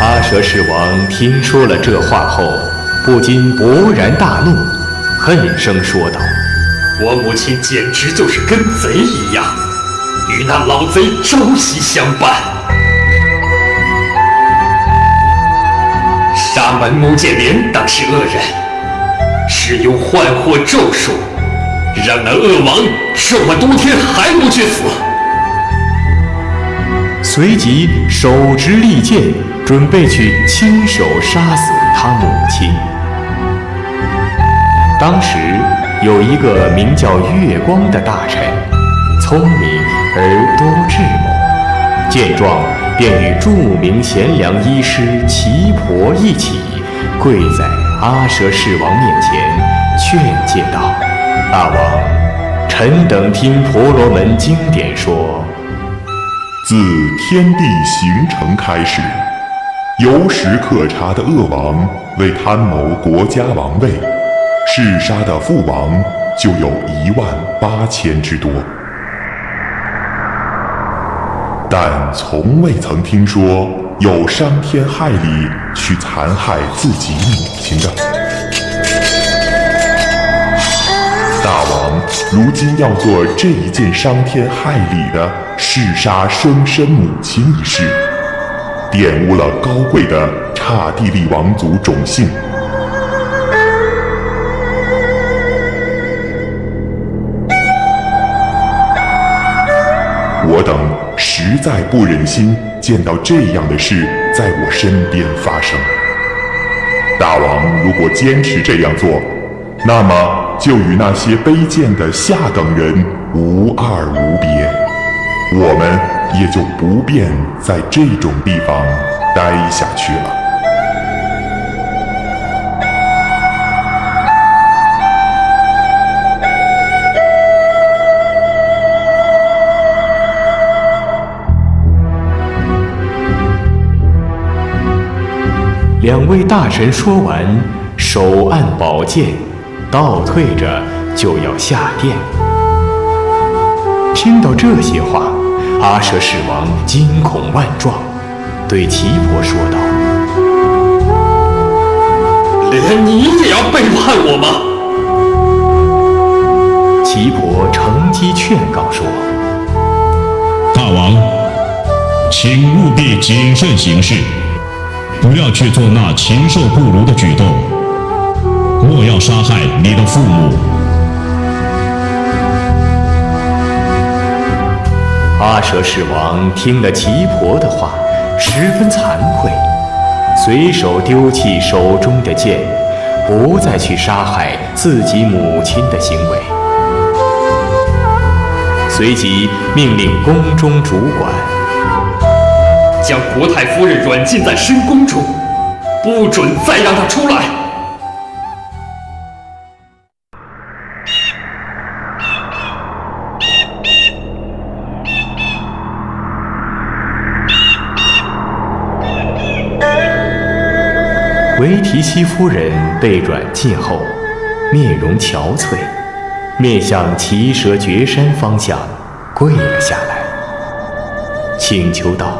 Speaker 2: 阿舍世王听说了这话后，不禁勃然大怒，恨声说道：
Speaker 7: 我母亲简直就是跟贼一样，与那老贼朝夕相伴。沙门目犍连当是恶人，使用幻惑咒术，让那恶王这么多天还不去死。
Speaker 2: 随即手执利剑，准备去亲手杀死他母亲。当时有一个名叫月光的大臣，聪明而多智谋，见状便与著名贤良医师奇婆一起跪在阿舍世王面前，劝诫道：大王，臣等听婆罗门经典说，
Speaker 5: 自天地形成开始，有史可查的恶王为贪谋国家王位，弑杀的父王就有18000之多，但从未曾听说有伤天害理去残害自己母亲的。大王如今要做这一件伤天害理的弑杀生身母亲一事，玷污了高贵的刹帝利王族种姓。我等实在不忍心见到这样的事在我身边发生。大王如果坚持这样做，那么就与那些卑贱的下等人无二无别，我们也就不便在这种地方待下去了。
Speaker 2: 两位大臣说完，手按宝剑，倒退着就要下殿。听到这些话，阿舍世王惊恐万状，对岐婆说道：“
Speaker 7: 连你也要背叛我吗？”
Speaker 2: 岐婆乘机劝告说：“
Speaker 10: 大王，请务必谨慎行事，不要去做那禽兽不如的举动，莫要杀害你的父母。”
Speaker 2: 阿舍世王听了岐婆的话，十分惭愧，随手丢弃手中的剑，不再去杀害自己母亲的行为。随即命令宫中主管
Speaker 7: 将国太夫人软禁在深宫中，不准再让她出来。
Speaker 2: 维提西夫人被软禁后，面容憔悴，面向奇蛇绝山方向跪了下来，请求道：“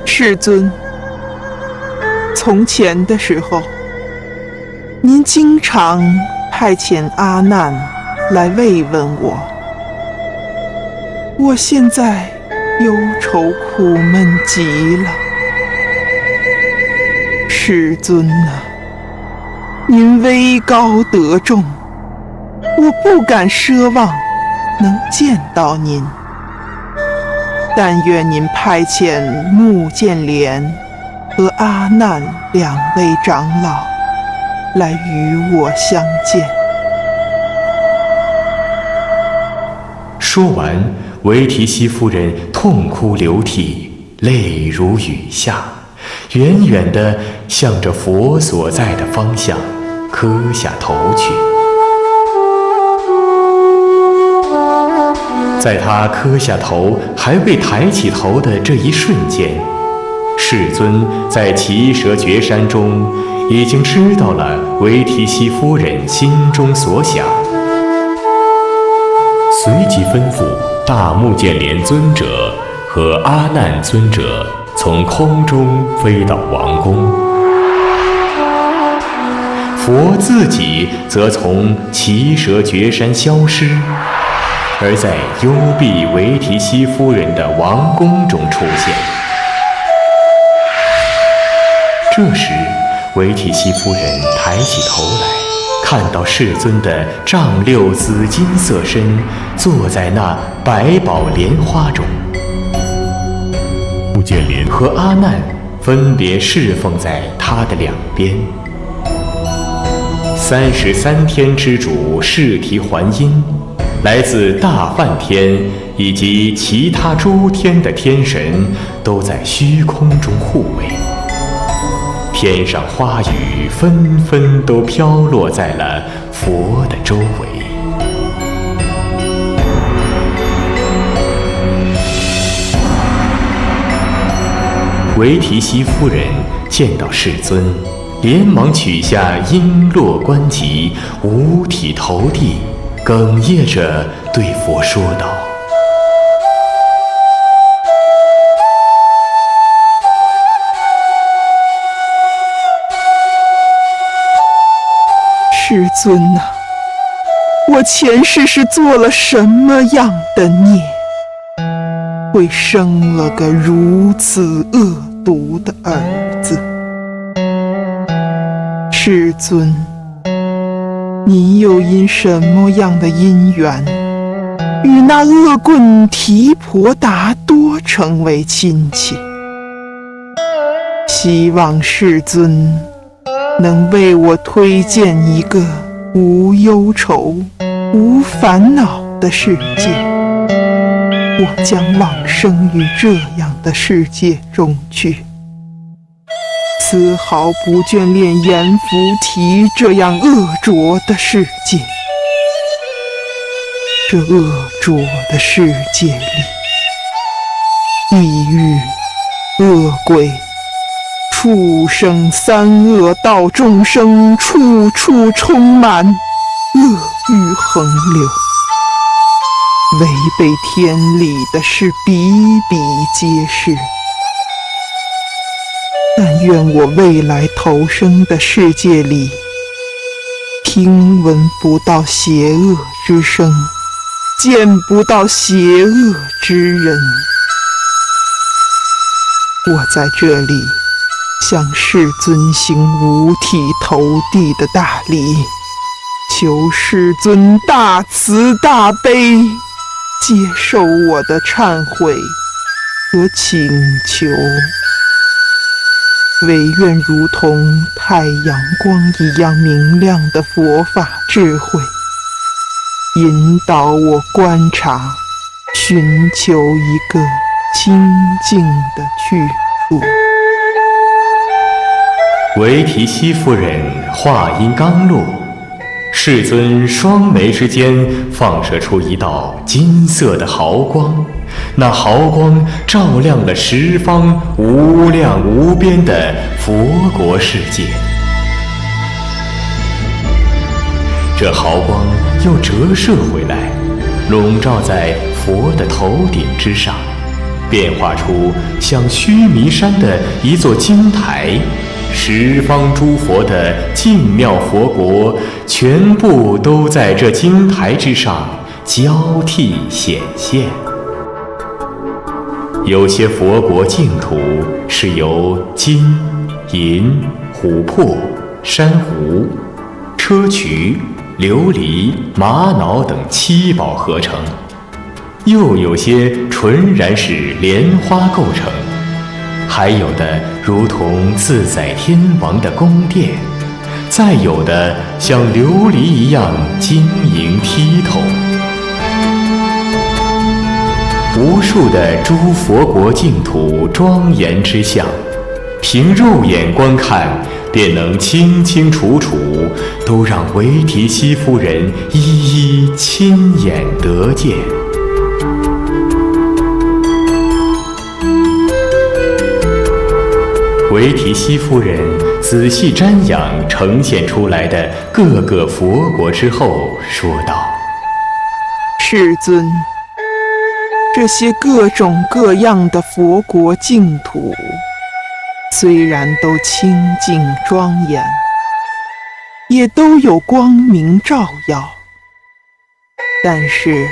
Speaker 11: 世尊，从前的时候，您经常派遣阿难来慰问我，我现在忧愁苦闷极了。世尊啊，您威高德重，我不敢奢望能见到您。但愿您派遣目犍连和阿难两位长老来与我相见。”
Speaker 2: 说完，维提西夫人痛哭流涕，泪如雨下，远远地向着佛所在的方向磕下头去。在他磕下头还未抬起头的这一瞬间，世尊在奇蛇绝山中已经知道了维提西夫人心中所想，随即吩咐大目犍连尊者和阿难尊者从空中飞到王宫，佛自己则从奇蛇绝山消失，而在幽闭维提西夫人的王宫中出现。这时，维提西夫人抬起头来，看到世尊的丈六紫金色身坐在那百宝莲花中，目犍连和阿难分别侍奉在他的两边。33天之主释提桓因，来自大梵天以及其他诸天的天神都在虚空中护卫，天上花雨纷纷都飘落在了佛的周围。维提西夫人见到世尊，连忙取下璎珞冠髻，五体投地，哽咽着对佛说道：“
Speaker 11: 世尊啊，我前世是做了什么样的孽，会生了个如此恶毒的儿子？世尊，你又因什么样的因缘，与那恶棍提婆达多成为亲戚？希望世尊能为我推荐一个无忧愁、无烦恼的世界，我将往生于这样的世界中去，丝毫不眷恋阎浮提这样恶浊的世界。这恶浊的世界里，地狱、恶鬼、畜生三恶道众生处处充满，恶欲横流，违背天理的事比比皆是。但愿我未来投生的世界里，听闻不到邪恶之声，见不到邪恶之人。我在这里向世尊行五体投地的大礼，求世尊大慈大悲，接受我的忏悔和请求。唯愿如同太阳光一样明亮的佛法智慧，引导我观察，寻求一个清净的去处。
Speaker 2: 维提西夫人话音刚落，世尊双眉之间放射出一道金色的毫光，那毫光照亮了十方无量无边的佛国世界。这毫光又折射回来，笼罩在佛的头顶之上，变化出像须弥山的一座金台。十方诸佛的净妙佛国，全部都在这金台之上交替显现。有些佛国净土是由金、银、琥珀、珊瑚、砗磲、琉璃、玛瑙等七宝合成，又有些纯然是莲花构成，还有的如同自在天王的宫殿，再有的像琉璃一样晶莹剔透。无数的诸佛国净土庄严之相，凭肉眼观看便能清清楚楚，都让维提西夫人一一亲眼得见。维提西夫人仔细瞻仰呈现出来的各个佛国之后，说道：“
Speaker 11: 世尊，这些各种各样的佛国净土，虽然都清净庄严，也都有光明照耀，但是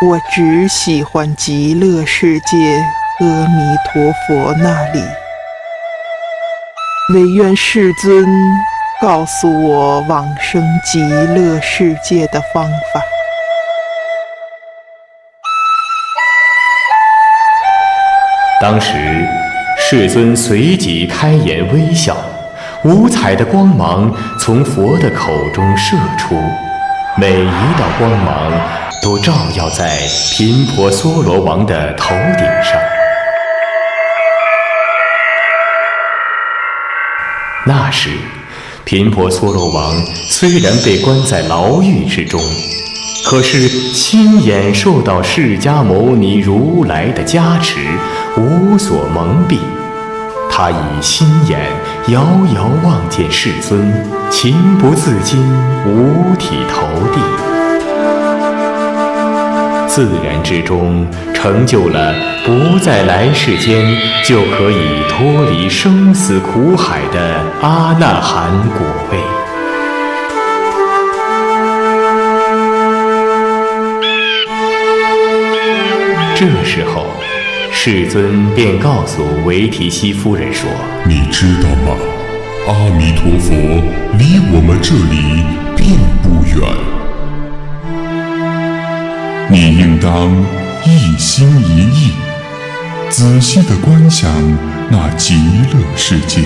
Speaker 11: 我只喜欢极乐世界阿弥陀佛那里。唯愿世尊告诉我往生极乐世界的方法。”
Speaker 2: 当时世尊随即开颜微笑，五彩的光芒从佛的口中射出，每一道光芒都照耀在频婆娑罗王的头顶上。那时频婆娑罗王虽然被关在牢狱之中，可是亲眼受到释迦牟尼如来的加持，无所蒙蔽。他以心眼遥遥望见世尊，情不自禁五体投地，自然之中成就了不在来世间就可以脱离生死苦海的阿那含果位。这时候世尊便告诉维提西夫人说：“
Speaker 8: 你知道吗？阿弥陀佛离我们这里并不远，你应当一心一意，仔细地观想那极乐世界。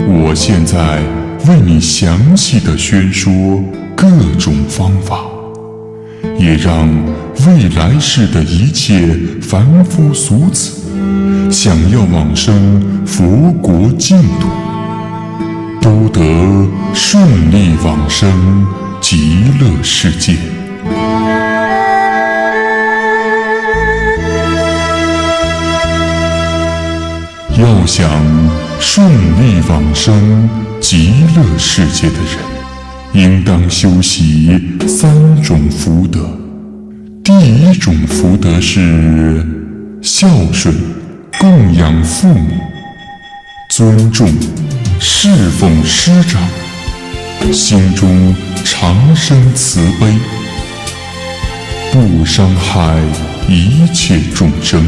Speaker 8: 我现在为你详细地宣说各种方法，也让未来世的一切凡夫俗子想要往生佛国净土，都得顺利往生极乐世界。要想顺利往生极乐世界的人，应当修习三种福德。第一种福德是孝顺、供养父母、尊重、侍奉师长，心中常生慈悲，不伤害一切众生，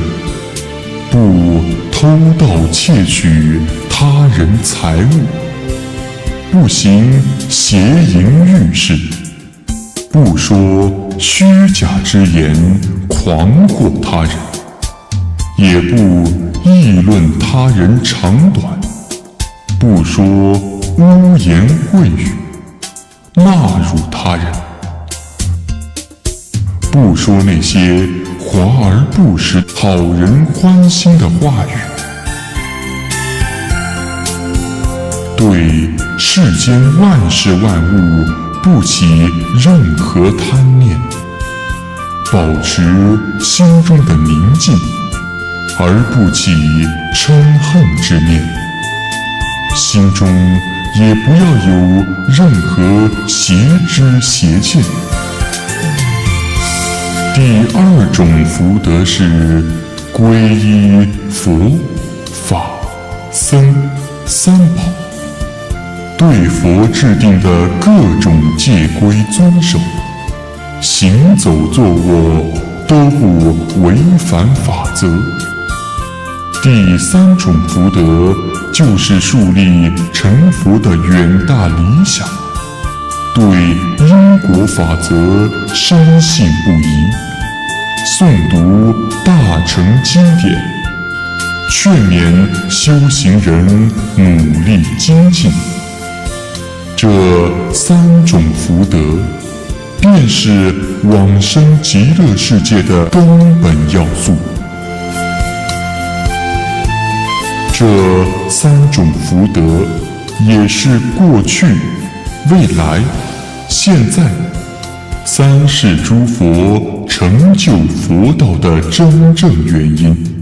Speaker 8: 不偷盗窃取他人财物，不行邪淫欲事，不说虚假之言诳惑他人，也不议论他人长短，不说污言秽语，骂辱他人，不说那些华而不实、讨人欢心的话语，对世间万事万物不起任何贪念，保持心中的宁静，而不起嗔恨之念，心中也不要有任何邪知邪见。第二种福德是皈依佛、法、僧三宝，对佛制定的各种戒规遵守，行走坐卧都不违反法则。第三种福德就是树立成佛的远大理想，对因果法则深信不疑，诵读大乘经典，劝勉修行人努力精进。这三种福德，便是往生极乐世界的根本要素。这三种福德，也是过去、未来、现在三世诸佛成就佛道的真正原因。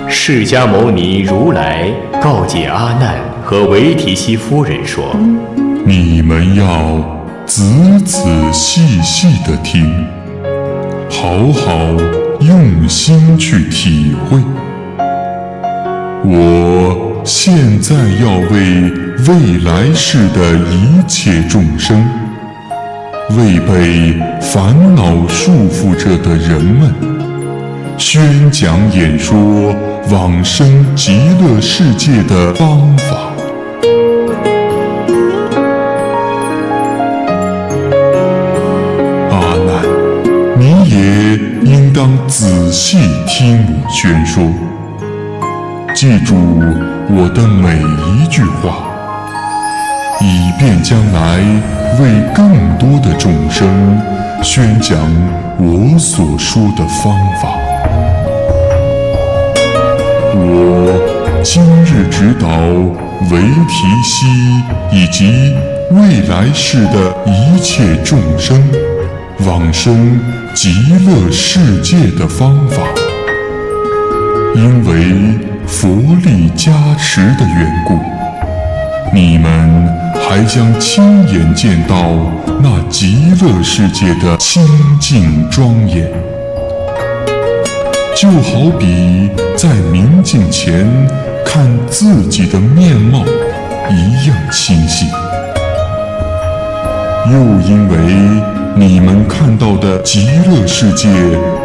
Speaker 2: 释迦牟尼如来告诫阿难和维提希夫人说：“
Speaker 8: 你们要仔仔细细地听，好好用心去体会。我现在要为未来世的一切众生，为被烦恼束缚着的人们，宣讲演说往生极乐世界的方法。阿难，你也应当仔细听我宣说，记住我的每一句话，以便将来为更多的众生宣讲我所说的方法。我今日指导维提希以及未来世的一切众生往生极乐世界的方法，因为佛力加持的缘故，你们还将亲眼见到那极乐世界的清净庄严，就好比在明镜前看自己的面貌一样清晰。又因为你们看到的极乐世界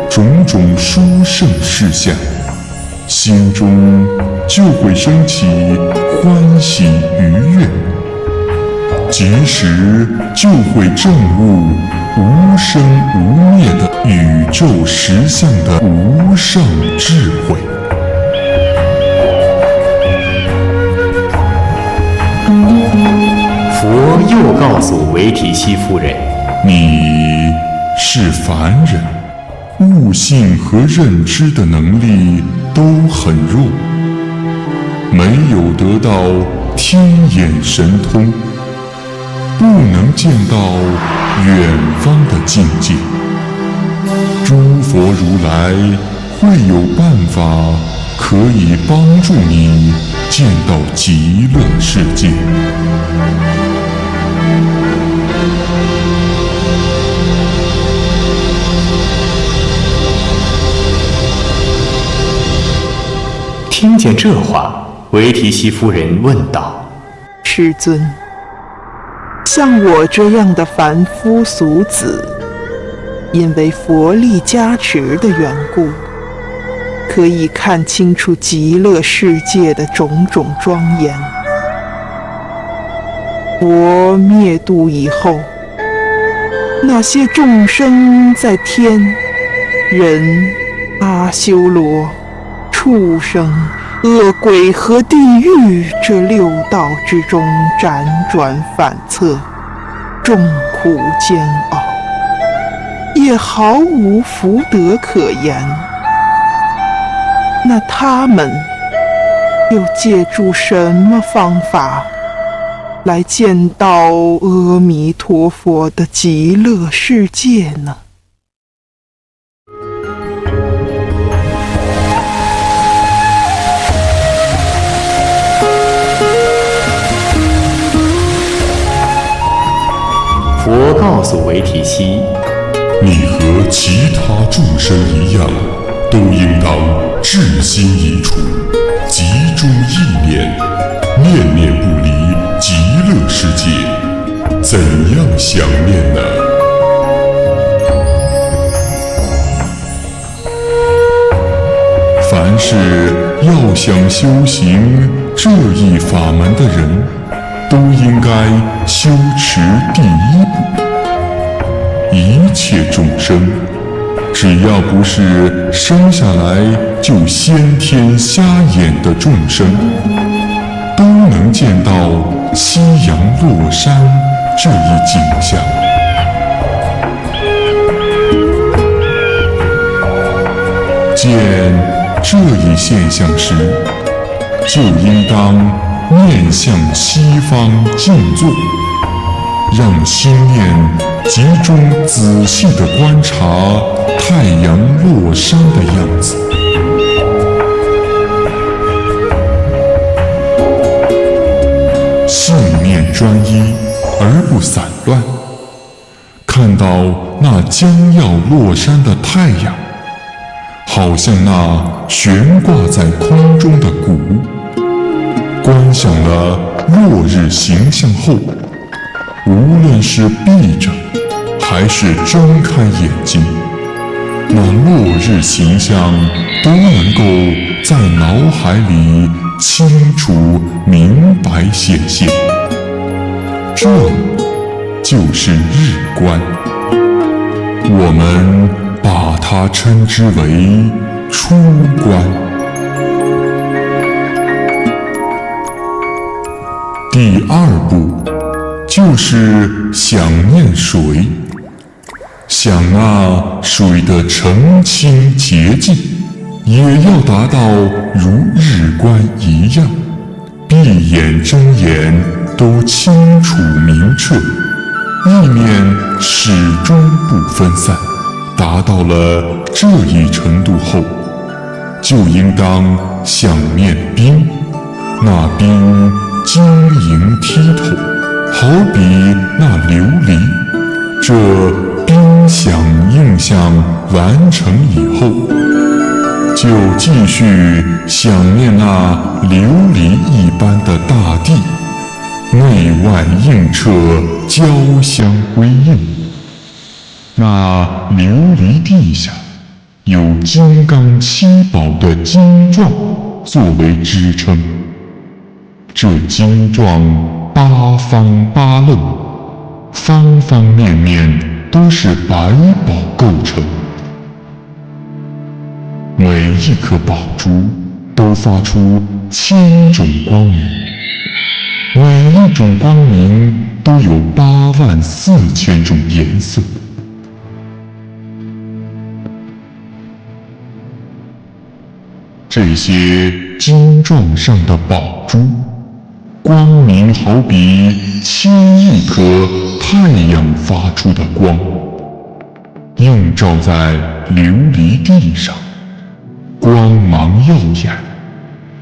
Speaker 8: 种种殊胜事项，心中就会升起欢喜愉悦，即时就会证悟无生无灭的宇宙实相的无上智慧。
Speaker 2: 佛又告诉维提希夫人：“
Speaker 8: 你是凡人，悟性和认知的能力都很弱，没有得到天眼神通，不能见到远方的境界。诸佛如来会有办法可以帮助你见到极乐世界。
Speaker 2: 见这话，维提西夫人问道：“
Speaker 11: 师尊，像我这样的凡夫俗子，因为佛力加持的缘故，可以看清楚极乐世界的种种庄严。佛灭度以后，那些众生在天、人、阿修罗、畜生、恶鬼和地狱这六道之中辗转反侧，众苦煎熬，也毫无福德可言。那他们又借助什么方法来见到阿弥陀佛的极乐世界呢？”
Speaker 2: 佛告诉维提西：“
Speaker 8: 你和其他众生一样，都应当至心一处，集中意念，念念不离极乐世界。怎样想念呢？凡是要想修行这一法门的人，都应该修持第一步。一切众生，只要不是生下来就先天瞎眼的众生，都能见到夕阳落山这一景象。见这一现象时，就应当面向西方静坐，让心念集中仔细地观察太阳落山的样子。信念专一而不散乱，看到那将要落山的太阳，好像那悬挂在空中的鼓。观想了落日形象后，无论是闭着还是睁开眼睛，那落日形象都能够在脑海里清楚明白显现。这就是日观，我们把它称之为出观。第二步就是想念水，想那水的澄清洁净，也要达到如日观一样，闭眼睁眼都清楚明澈，意念始终不分散。达到了这一程度后，就应当想念冰，那冰晶莹剔透，好比那琉璃。这冰想印象完成以后，就继续想念那琉璃一般的大地，内外映彻，交相辉映。那琉璃地下有金刚七宝的金幢作为支撑，这金幢八方八愣，方方面面都是百宝构成，每一颗宝珠都发出7种光明，每一种光明都有84000种颜色。这些金幢上的宝珠，光明好比7亿颗太阳发出的光，映照在琉璃地上，光芒耀眼，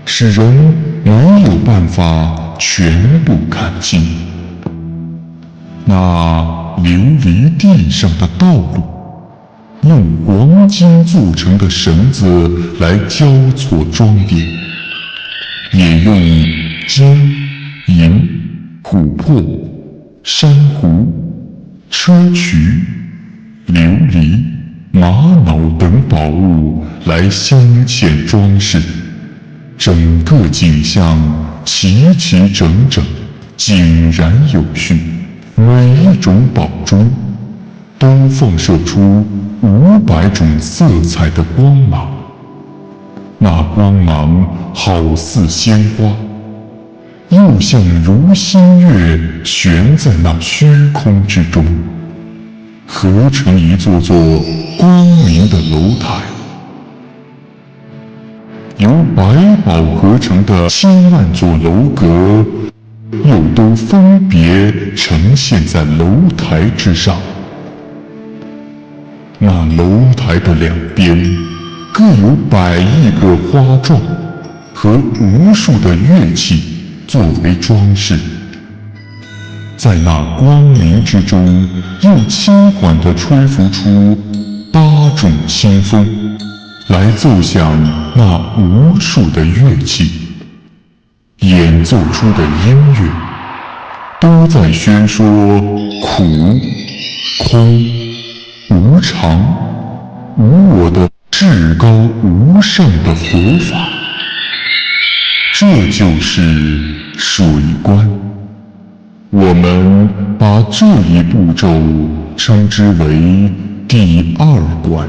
Speaker 8: 使人没有办法全部看清。那琉璃地上的道路，用黄金做成的绳子来交错装点，也用金、银、琥珀、珊瑚、砗磲、琉璃、玛瑙等宝物来镶嵌装饰，整个景象齐齐整整，井然有序。每一种宝中都放射出500种色彩的光芒，那光芒好似鲜花，又像如新月悬在那虚空之中，合成一座座光明的楼台。由百宝合成的千万座楼阁，又都分别呈现在楼台之上。那楼台的两边各有100亿个花状和无数的乐器作为装饰，在那光明之中，又轻缓地吹拂出8种清风，来奏响那无数的乐器，演奏出的音乐都在宣说苦、空、无常、无我的至高无上的佛法。这就是水观。我们把这一步骤称之为第2观。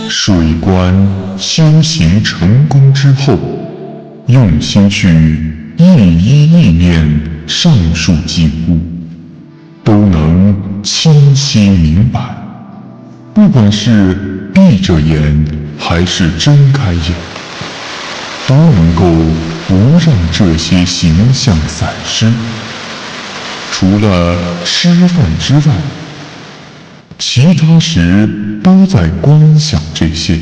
Speaker 8: 水观修行成功之后，用心去一意念上述景物，都能清晰明白。不管是闭着眼还是睁开眼，都能够不让这些形象散失。除了吃饭之外，其他时都在观想这些。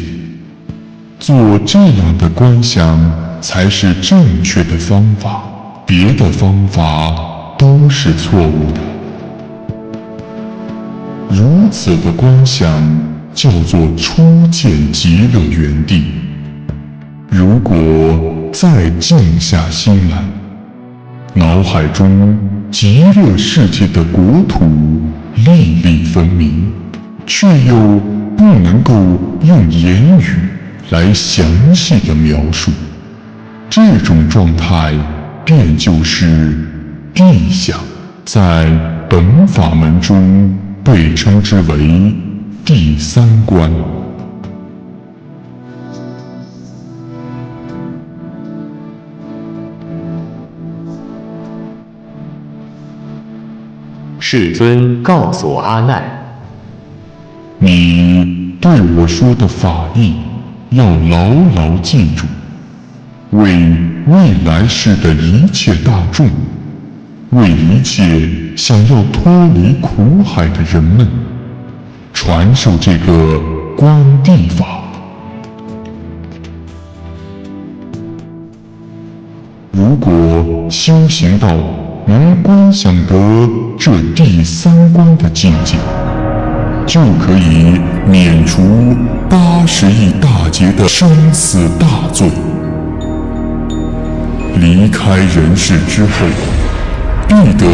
Speaker 8: 做这样的观想才是正确的方法，别的方法都是错误的。如此的观想叫做初见极乐园地。如果再静下心来，脑海中极乐世界的国土历历分明，却又不能够用言语来详细的描述，这种状态便就是谛想，在本法门中被称之为第3观。
Speaker 2: 世尊告诉阿难，
Speaker 8: 你对我说的法义要牢牢记住，为未来世的一切大众，为一切想要脱离苦海的人们，传授这个观谛法。如果修行到能观想得这第3观的境界，就可以免除80亿大劫的生死大罪。离开人世之后，必得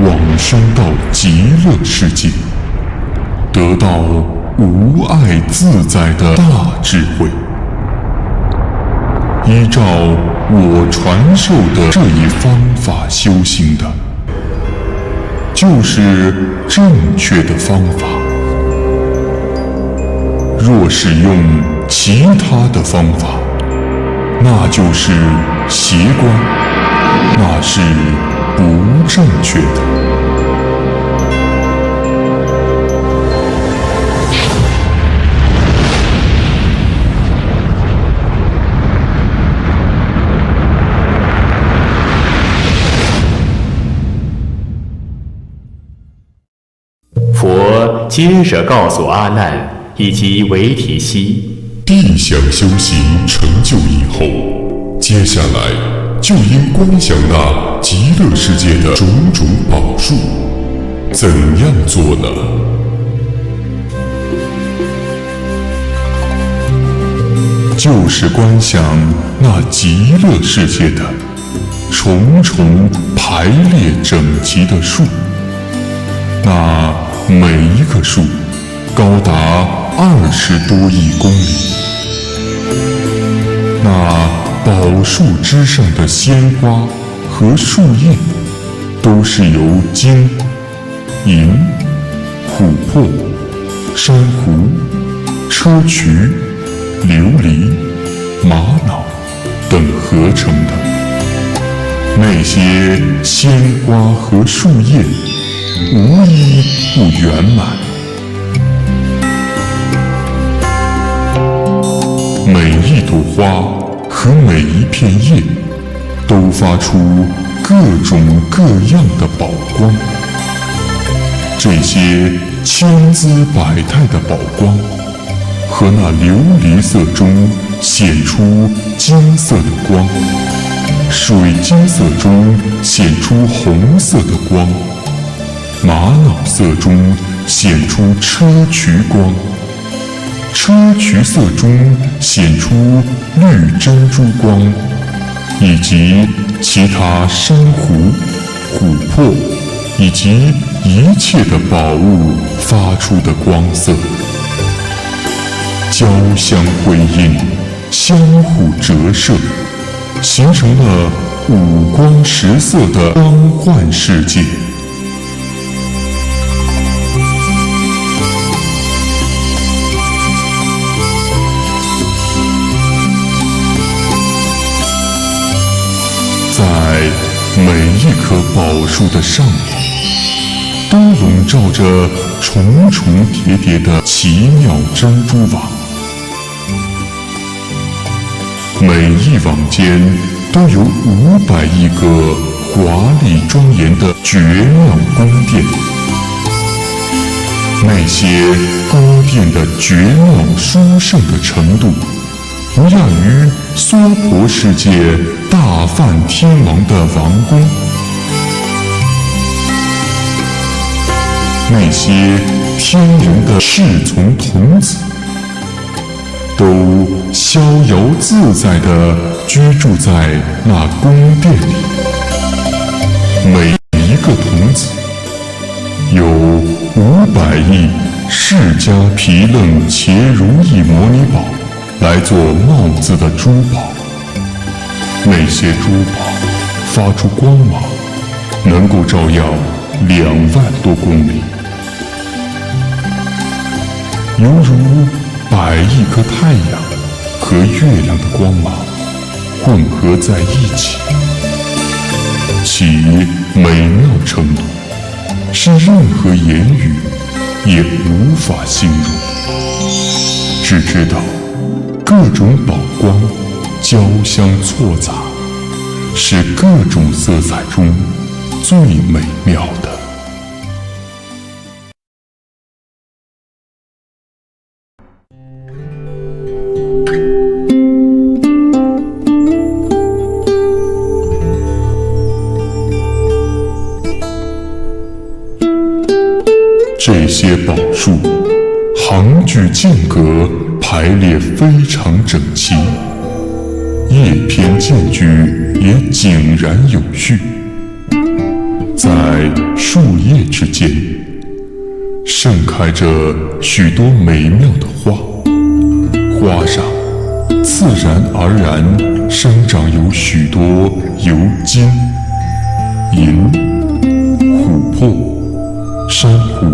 Speaker 8: 往生到极乐世界，得到无碍自在的大智慧。依照我传授的这一方法修行的，就是正确的方法。若使用其他的方法，那就是邪观，那是不正确的。
Speaker 2: 佛接着告诉阿难以及维提西，
Speaker 8: 谛想修行成就以后，接下来就应观想那极乐世界的种种宝树，怎样做呢？就是观想那极乐世界的重重排列整齐的树，那每一个树高达20多亿公里，那宝树之上的鲜花和树叶都是由金、银、琥珀、珊瑚、砗磲、琉璃、玛瑙等合成的。那些鲜花和树叶无一不圆满，每一朵花和每一片叶都发出各种各样的宝光。这些千姿百态的宝光和那琉璃色中显出金色的光，水晶色中显出红色的光，玛瑙色中显出砗磲光，砗磲色中显出绿珍珠光，以及其他珊瑚、琥珀以及一切的宝物发出的光色，交相辉映，相互折射，形成了五光十色的光幻世界。在每一棵宝树的上面，都笼罩着重重叠叠的奇妙珍珠网，每一网间都有500亿个华丽庄严的绝妙宫殿。那些宫殿的绝妙殊胜的程度，不亚于娑婆世界大梵天王的王宫。那些天人的侍从童子，都逍遥自在地居住在那宫殿里。每一个童子有500亿释迦毗楞伽如意摩尼宝来做帽子的珠宝，那些珠宝发出光芒，能够照耀2万多公里，犹如100亿颗太阳和月亮的光芒混合在一起，其美妙程度是任何言语也无法形容。只知道各种宝光交相错杂，是各种色彩中最美妙的。这些宝树行距间隔排列非常整齐，叶片间距也井然有序。在树叶之间盛开着许多美妙的花，花上自然而然生长有许多由金、银、琥珀、珊瑚、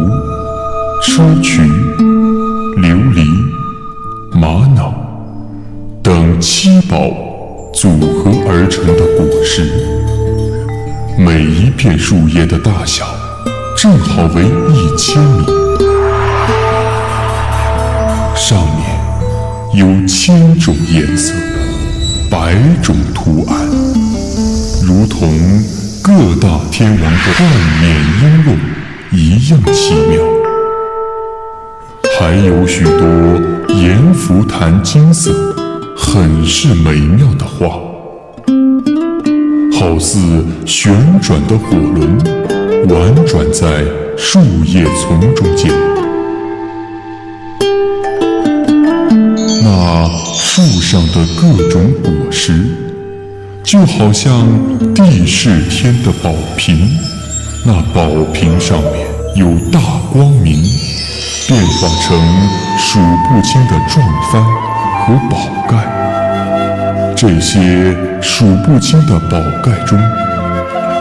Speaker 8: 砗磲、琉璃、玛瑙等7宝组合而成的果实，每一片树叶的大小正好为1000米，上面有1000种颜色，100种图案，如同各大天王的冠冕璎珞一样奇妙。还有许多盐浮檀金色很是美妙的花，好似旋转的火轮，婉转在树叶丛中间。那树上的各种果实，就好像地势天的宝瓶，那宝瓶上面有大光明，变化成数不清的幢幡和宝盖。这些数不清的宝盖中，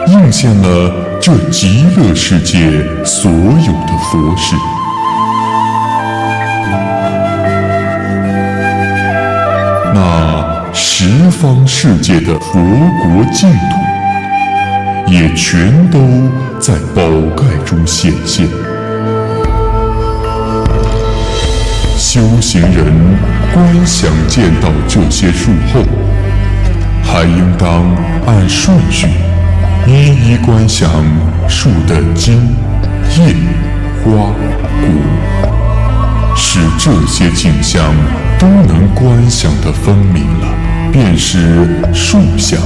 Speaker 8: 映现了这极乐世界所有的佛事。那十方世界的佛国净土，也全都在宝盖中显现。修行人观想见到这些树后，还应当按顺序一一观想树的茎、叶、花、果，使这些景象都能观想得分明了，便是树相，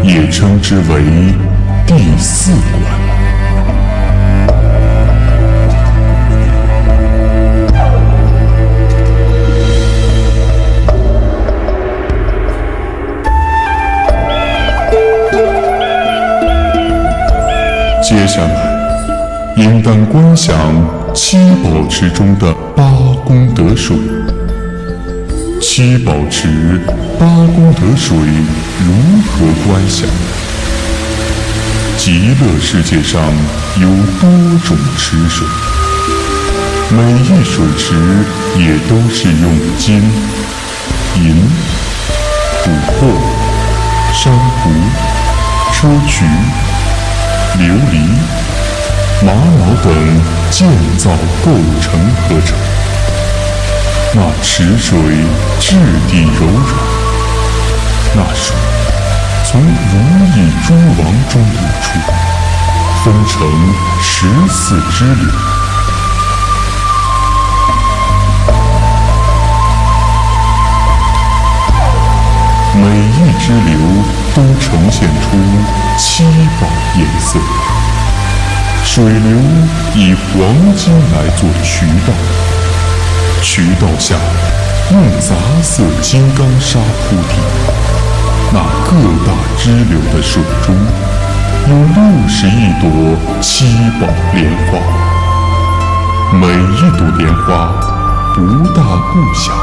Speaker 8: 也称之为第四观。接下来，应当观想七宝池中的八功德水。七宝池八功德水如何观想？极乐世界上有多种池水，每一水池也都是用金、银、琥珀、珊瑚、砗磲、琉璃、玛瑙等建造构成合成。那池水质地柔软，那水从如意珠王中流出，分成14支流。每一支流都呈现出7宝颜色。水流以黄金来做渠道，渠道下用杂色金刚砂铺地。那各大支流的水中，有61朵7宝莲花，每一朵莲花不大不小。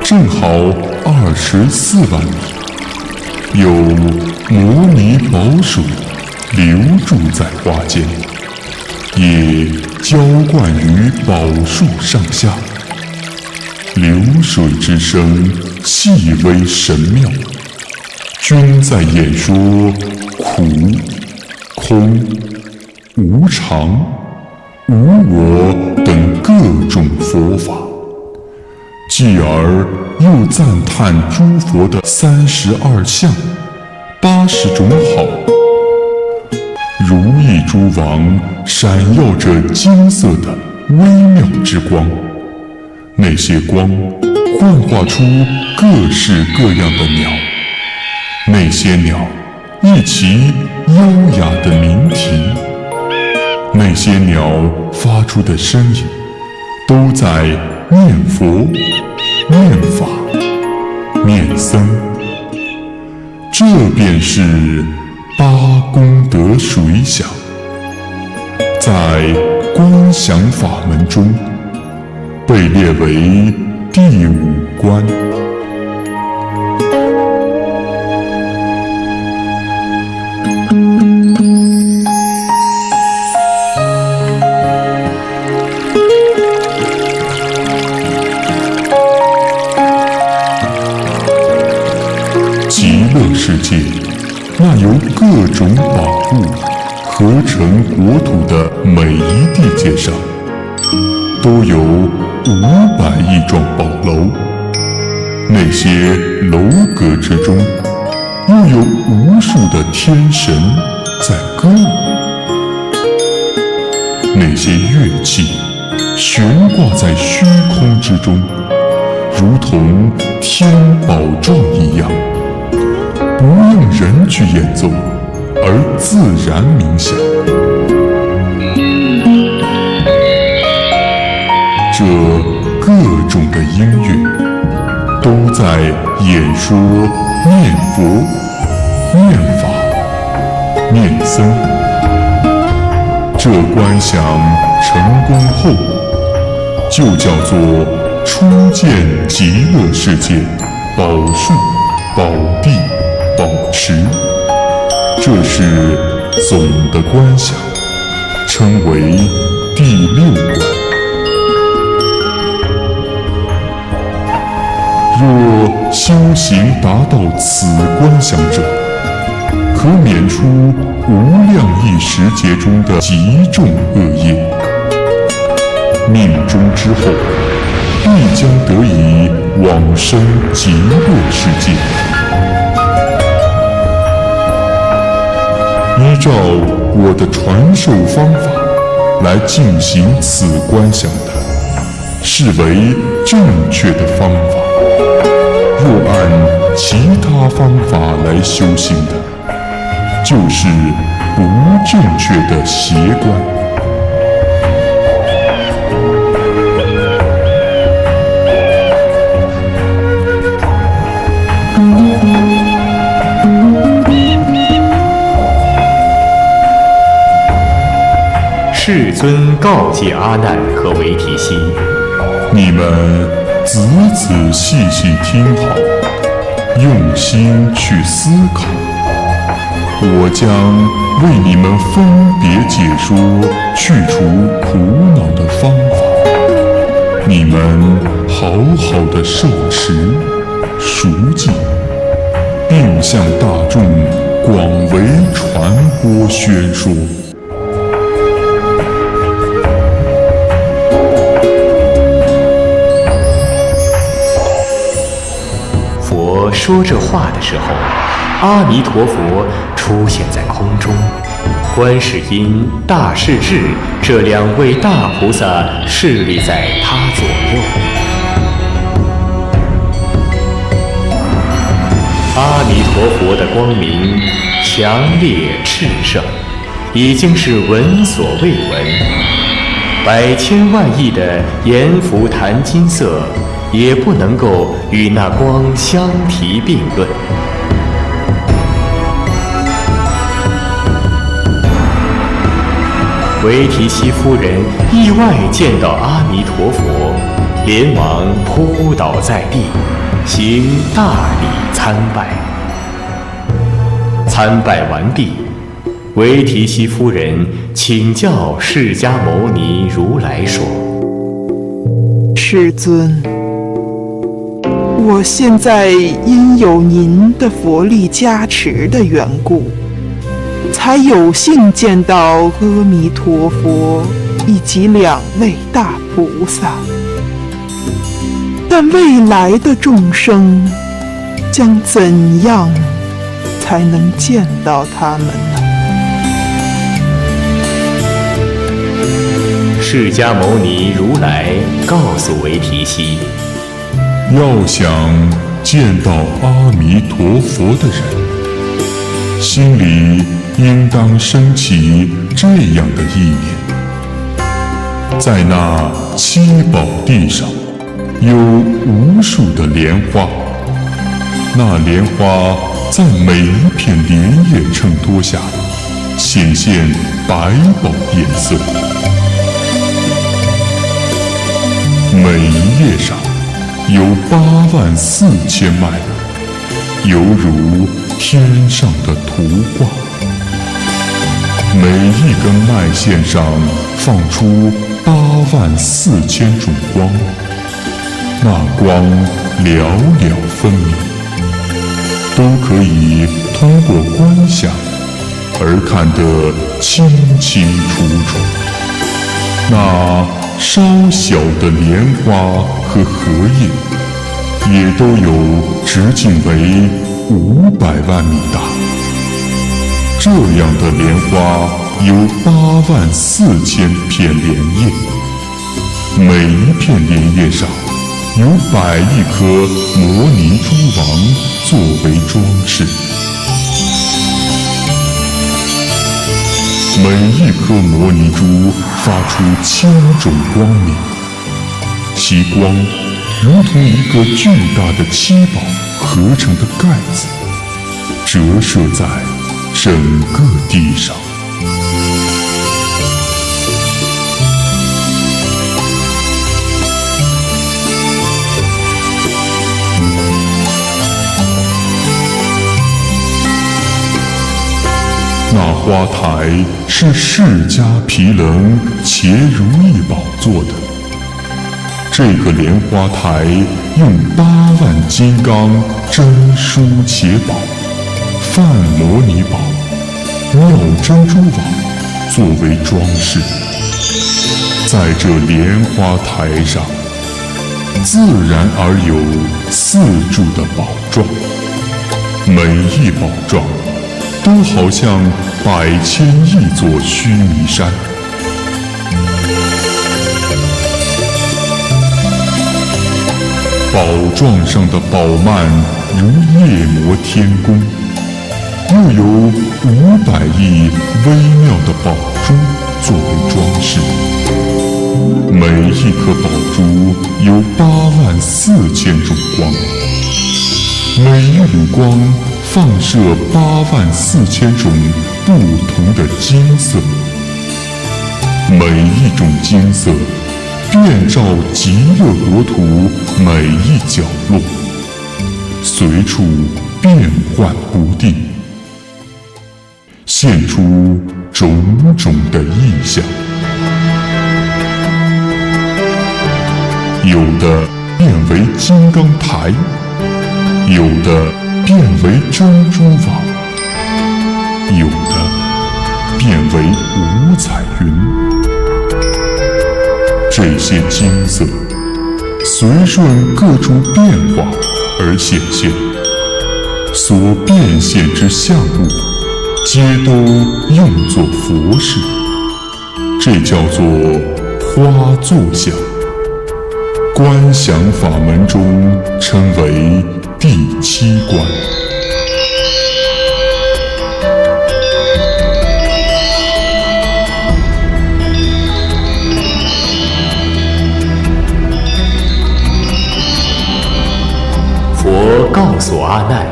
Speaker 8: 正好24万里，有摩尼宝水流注在花间，也浇灌于宝树上下。流水之声细微神妙，均在演说苦、空、无常、无我等各种佛法。继而又赞叹诸佛的32相、80种好。如意珠王闪耀着金色的微妙之光，那些光幻化出各式各样的鸟，那些鸟一齐优雅的鸣啼，那些鸟发出的声音都在念佛、念法、念僧。这便是八功德水响，在观想法门中被列为第5关。极乐世界那由各种宝物合成国土的每一地界上，都有500亿幢宝楼，那些楼阁之中，又有无数的天神在歌舞。那些乐器悬挂在虚空之中，如同天宝幢一样，不用人去演奏，而自然冥想。这各种的音乐，都在演说念佛、念法、念僧。这观想成功后，就叫做初见极乐世界宝树、宝地、宝池。这是总的观想，称为第6观。若修行达到此观想者，可免除无量亿时节中的极重恶业，命终之后，必将得以往生极乐世界。依照我的传授方法来进行此观想的，视为正确的方法。若按其他方法来修行的，就是不正确的邪观。
Speaker 2: 世尊告诫阿难和维提西：
Speaker 8: 你们仔仔细细听好，用心去思考。我将为你们分别解说去除苦恼的方法，你们好好的受持、熟记，并向大众广为传播宣说。
Speaker 2: 佛说这话的时候，阿弥陀佛出现在空中，观世音、大势至这2位大菩萨侍立在他左右。阿弥陀佛的光明强烈炽盛，已经是闻所未闻，百千万亿的阎浮檀金色也不能够与那光相提并论。维提西夫人意外见到阿弥陀佛，连忙扑倒在地，行大礼参拜。参拜完毕，维提西夫人请教释迦牟尼如来说：
Speaker 11: 世尊，我现在因有您的佛力加持的缘故，才有幸见到阿弥陀佛以及2位大菩萨。但未来的众生将怎样才能见到他们呢？
Speaker 2: 释迦牟尼如来告诉维提西：
Speaker 8: 要想见到阿弥陀佛的人，心里应当升起这样的意念：在那7宝地上，有无数的莲花，那莲花在每一片莲叶衬托下，显现百宝颜色。每一叶上有84000脉，犹如天上的图画。每一根脉线上放出84000种光，那光寥寥分明，都可以通过观想而看得清清楚楚。那稍小的莲花和荷叶，也都有直径为500万米大。这样的莲花有84000片莲叶，每一片莲叶上有100亿颗摩尼珠王作为装饰。每一颗摩尼珠发出千种光明，其光如同一个巨大的七宝合成的盖子，折射在整个地上。那花台是释迦毗棱伽如意宝做的。这个莲花台用8万金刚真书伽宝、梵摩尼宝、妙珍珠网作为装饰。在这莲花台上，自然而有4柱的宝幢，每一宝幢都好像100千亿座须弥山。宝幢上的宝幔如夜摩天宫，又有500亿微妙的宝珠作为装饰。每一颗宝珠有84000种光，每一缕光放射84000种不同的金色，每一种金色遍照极乐国土每一角落，随处变幻不定，现出种种的意象。有的变为金刚台，有的变为珍珠网，有的变为五彩云。这些金色随顺各处变化而显现，所变现之相物，皆都用作佛事，这叫做花座想。观想法门中称为第7观。
Speaker 2: 佛告诉阿难，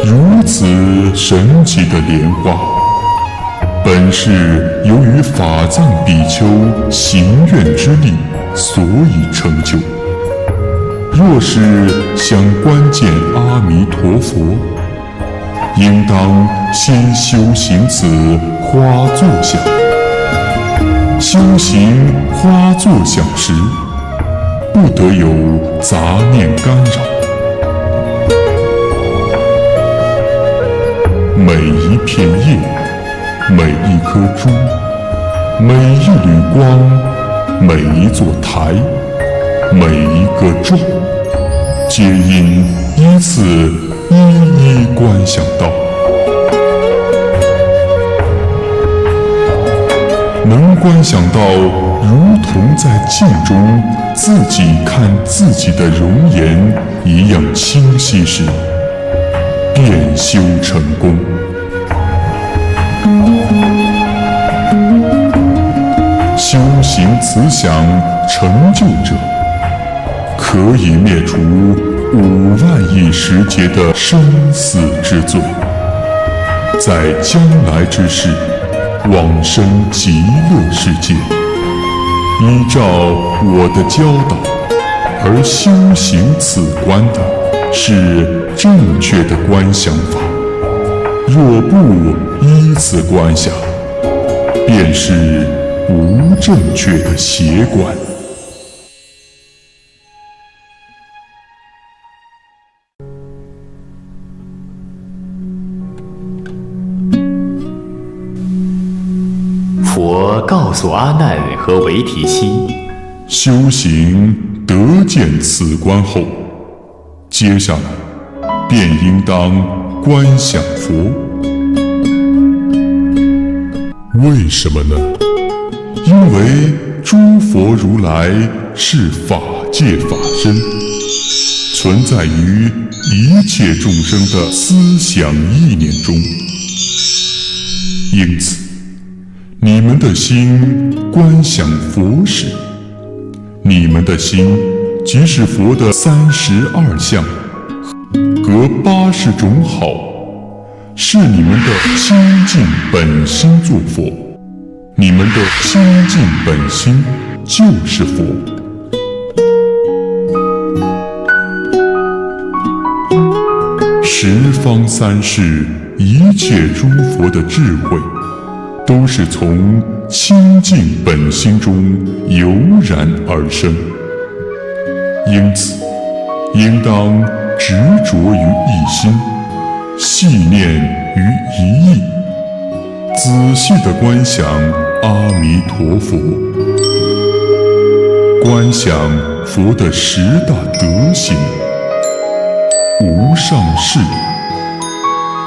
Speaker 8: 如此神奇的莲花，本是由于法藏比丘行愿之力所以成就。若是想观见阿弥陀佛，应当先修行此花座想。修行花座想时，不得有杂念干扰。每一片叶，每一颗珠，每一缕光，每一座台，每一个幢，皆应依次一一观想到。能观想到如同在镜中自己看自己的容颜一样清晰时，便修成功。修行此想成就者，可以灭除5万亿时劫的生死之罪，在将来之世往生极乐世界。依照我的教导而修行此观的，是正确的观想法。若不依此观想，便是不正确的邪观。
Speaker 2: 告诉阿难和维提西，
Speaker 8: 修行得见此观后，接下来便应当观想佛。为什么呢？因为诸佛如来是法界法身，存在于一切众生的思想意念中，因此你们的心观想佛时，你们的心即是佛的32相和80种好，是你们的清净本心作佛，你们的清净本心就是佛。十方三世一切诸佛的智慧，都是从清净本心中油然而生，因此应当执着于一心，细念于一意，仔细地观想阿弥陀佛，观想佛的10大德行：无上士、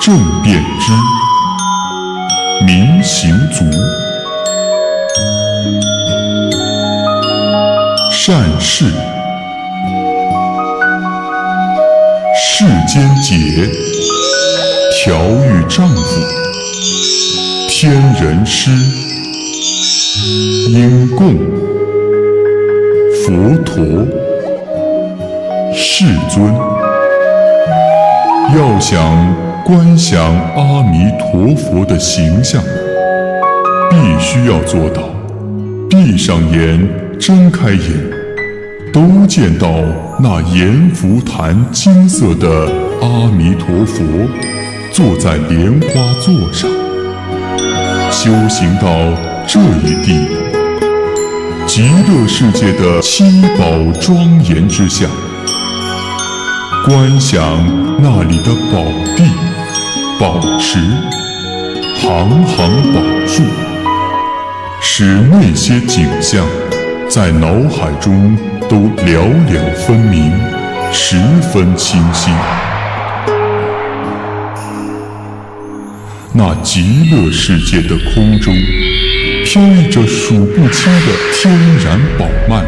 Speaker 8: 正遍知、明行足、善事、世间解、调御丈夫、天人师、因供、佛陀、世尊。要想观想阿弥陀佛的形象，必须要做到闭上眼、睁开眼，都见到那阎浮檀金色的阿弥陀佛坐在莲花座上。修行到这一地步，极乐世界的七宝庄严之下，观想那里的宝地、宝池、行行宝树，使那些景象在脑海中都了了分明，十分清晰。那极乐世界的空中，飘逸着数不清的天然宝幔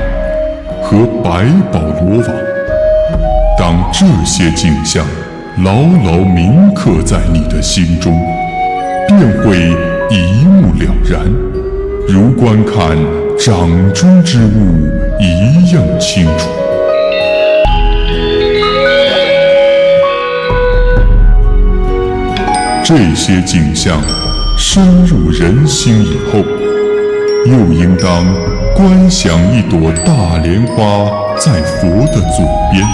Speaker 8: 和百宝罗网。当这些景象牢牢铭刻在你的心中，便会一目了然，如观看掌中之物一样清楚。这些景象深入人心以后，又应当观想一朵大莲花在佛的左边。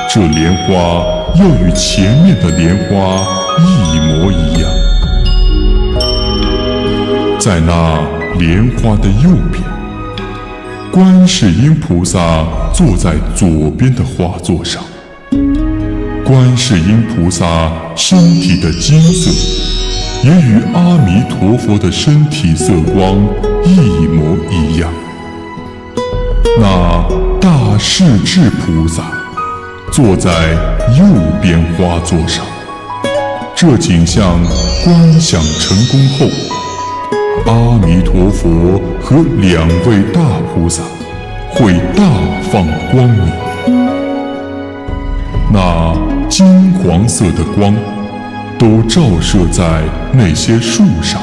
Speaker 8: 这莲花要与前面的莲花一模一样。在那莲花的右边，观世音菩萨坐在左边的花座上。观世音菩萨身体的金色，也与阿弥陀佛的身体色光一模一样。那大势至菩萨坐在右边花座上。这景象观想成功后，阿弥陀佛和2位大菩萨会大放光明。那金黄色的光都照射在那些树上，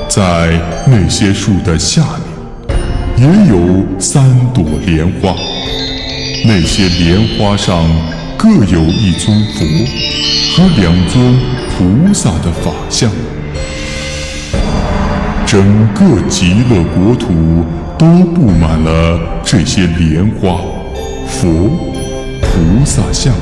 Speaker 8: 在那些树的下面也有3朵莲花，那些莲花上各有一尊佛和2尊菩萨的法像。整个极乐国土都布满了这些莲花、佛、菩萨像。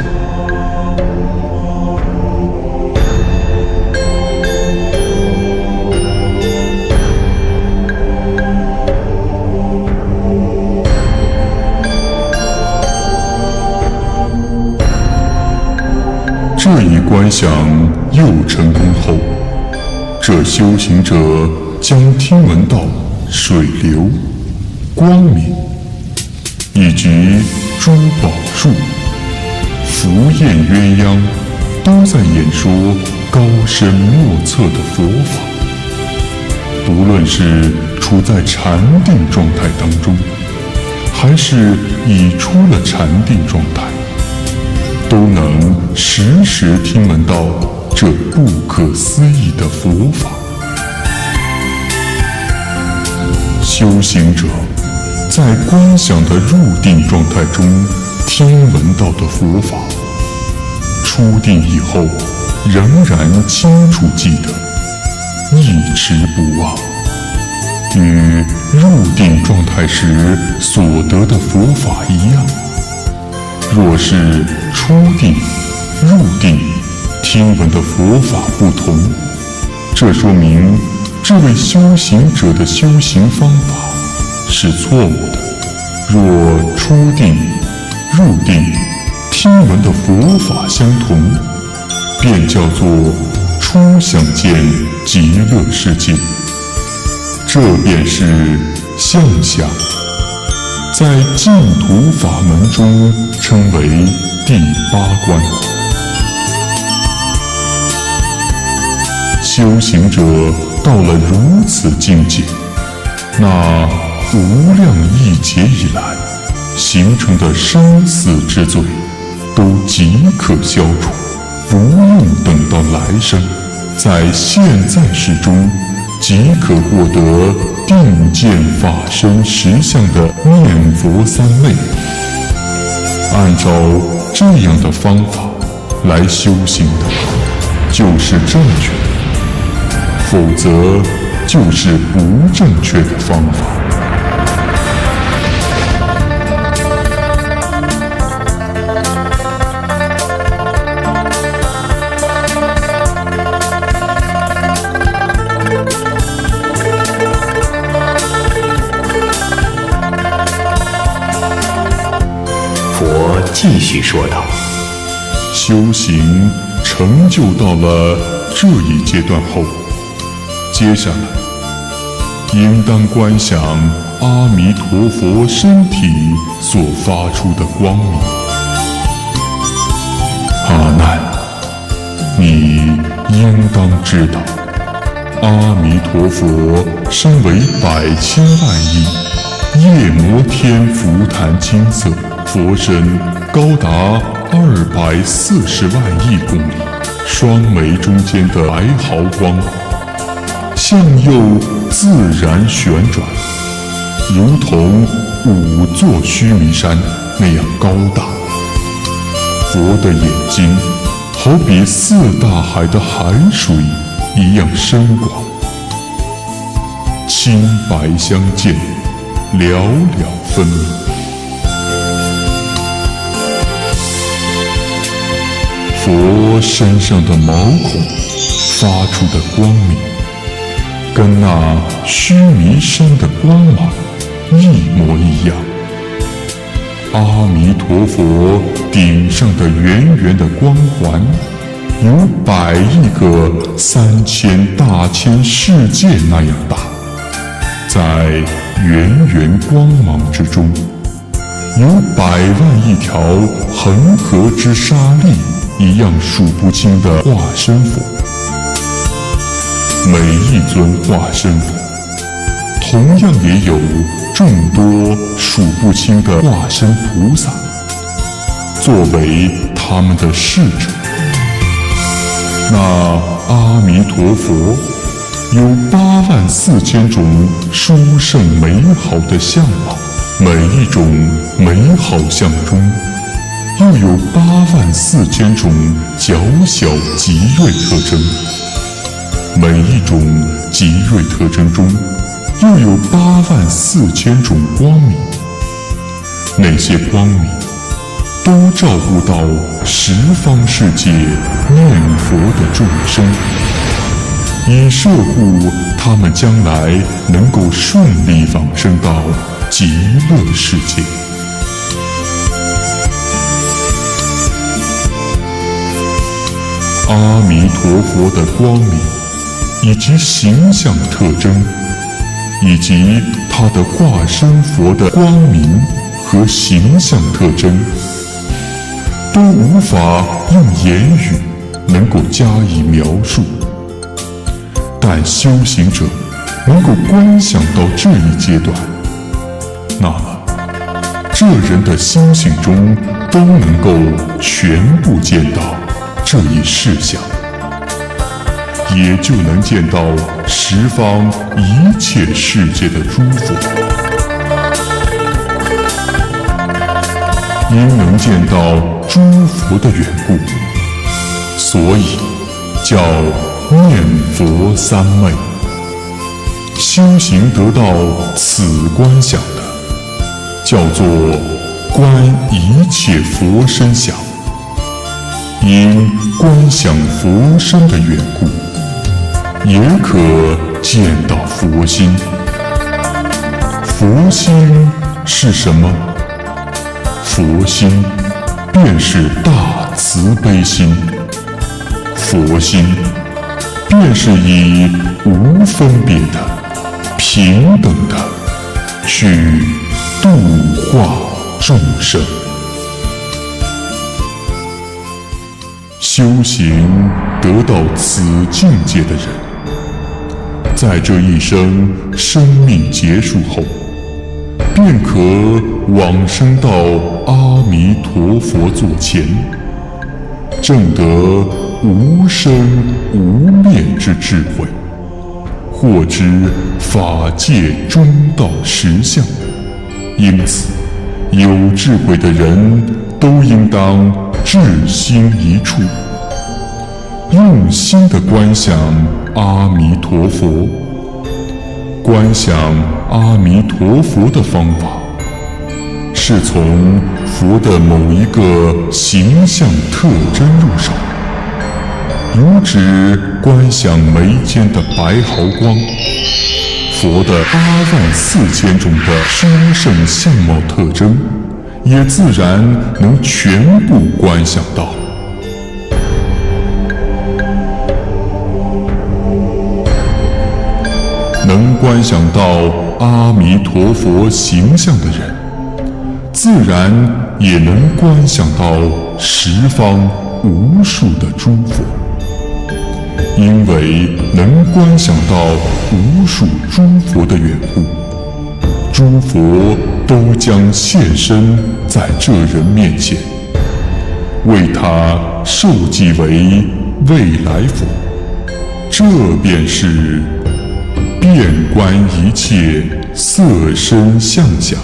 Speaker 8: 这一观想又成功后，这修行者将听闻到水流、光明，以及珠宝树、福焰鸳鸯都在演说高深莫测的佛法。不论是处在禅定状态当中，还是已出了禅定状态，都能时时听闻到这不可思议的佛法。修行者在观想的入定状态中听闻到的佛法，出定以后仍然清楚记得，一直不忘，与入定状态时所得的佛法一样。若是出定、入定听闻的佛法不同，这说明这位修行者的修行方法是错误的。若出定、入定听闻的佛法相同，便叫做初想见极乐世界，这便是相想，在净土法门中称为第8关。修行者到了如此境界，那无量亿劫以来形成的生死之罪都即可消除，不用等到来生，在现在世中即可获得定见法身实相的念佛三昧。按照这样的方法来修行的，就是正确的，否则就是不正确的方法。
Speaker 2: 佛继续说道：
Speaker 8: 修行成就到了这一阶段后，接下来应当观想阿弥陀佛身体所发出的光明。阿难，你应当知道，阿弥陀佛身为百千万亿夜摩天浮檀金色，佛身高达240万亿公里，双眉中间的白毫光向右自然旋转，如同5座须弥山那样高大。佛的眼睛好比4大海的海水一样深广，清白相间，寥寥分明。佛身上的毛孔发出的光明，跟那须弥山的光芒一模一样。阿弥陀佛顶上的圆圆的光环，有100亿个3000大千世界那样大，在圆圆光芒之中，有100万亿条恒河之沙粒一样数不清的化身佛。每一尊化身佛同样也有众多数不清的化身菩萨作为他们的侍者。那阿弥陀佛有84000种殊胜美好的相貌，每一种美好相中又有84000种较小极锐特征，每一种极锐特征中又有84000种光明。那些光明都照顾到十方世界念佛的众生，以摄护他们将来能够顺利往生到极乐世界。阿弥陀佛的光明以及形象特征，以及他的化身佛的光明和形象特征，都无法用言语能够加以描述。但修行者能够观想到这一阶段，那么这人的心性中都能够全部见到这一事项，也就能见到十方一切世界的诸佛。因能见到诸佛的缘故，所以叫念佛三昧。修行得到此观想的，叫做观一切佛身相。因观想佛身的缘故，也可见到佛心。佛心是什么？佛心便是大慈悲心。佛心便是以无分别的、平等的去度化众生。修行得到此境界的人，在这一生生命结束后，便可往生到阿弥陀佛座前，证得无生无灭之智慧，获知法界中道实相。因此，有智慧的人都应当志心一处，用心地观想阿弥陀佛。观想阿弥陀佛的方法，是从佛的某一个形象特征入手，如指观想眉间的白毫光，佛的84000种的殊胜相貌特征，也自然能全部观想到。能观想到阿弥陀佛形象的人，自然也能观想到十方无数的诸佛。因为能观想到无数诸佛的缘故，诸佛都将现身在这人面前，为他受记为未来佛。这便是遍观一切色身相想。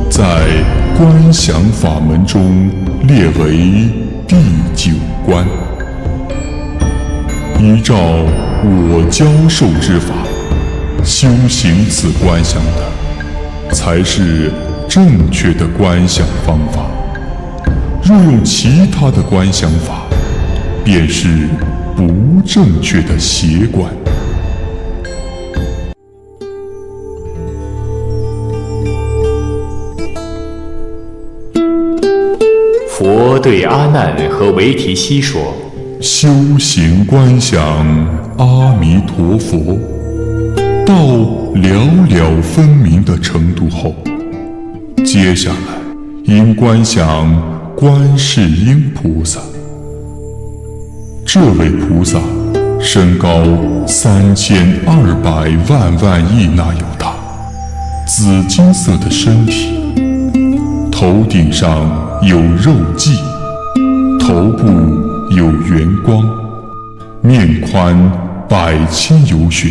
Speaker 8: 在观想法门中列为第9观。依照我教授之法修行此观想的，才是正确的观想方法。若用其他的观想法，便是不正确的邪观。
Speaker 2: 佛对阿难和维提西说：
Speaker 8: 修行观想阿弥陀佛，到了了分明的程度后，接下来应观想观世音菩萨。这位菩萨身高3200万亿那由他，紫金色的身体，头顶上有肉髻，头部有圆光，面宽100千由旬。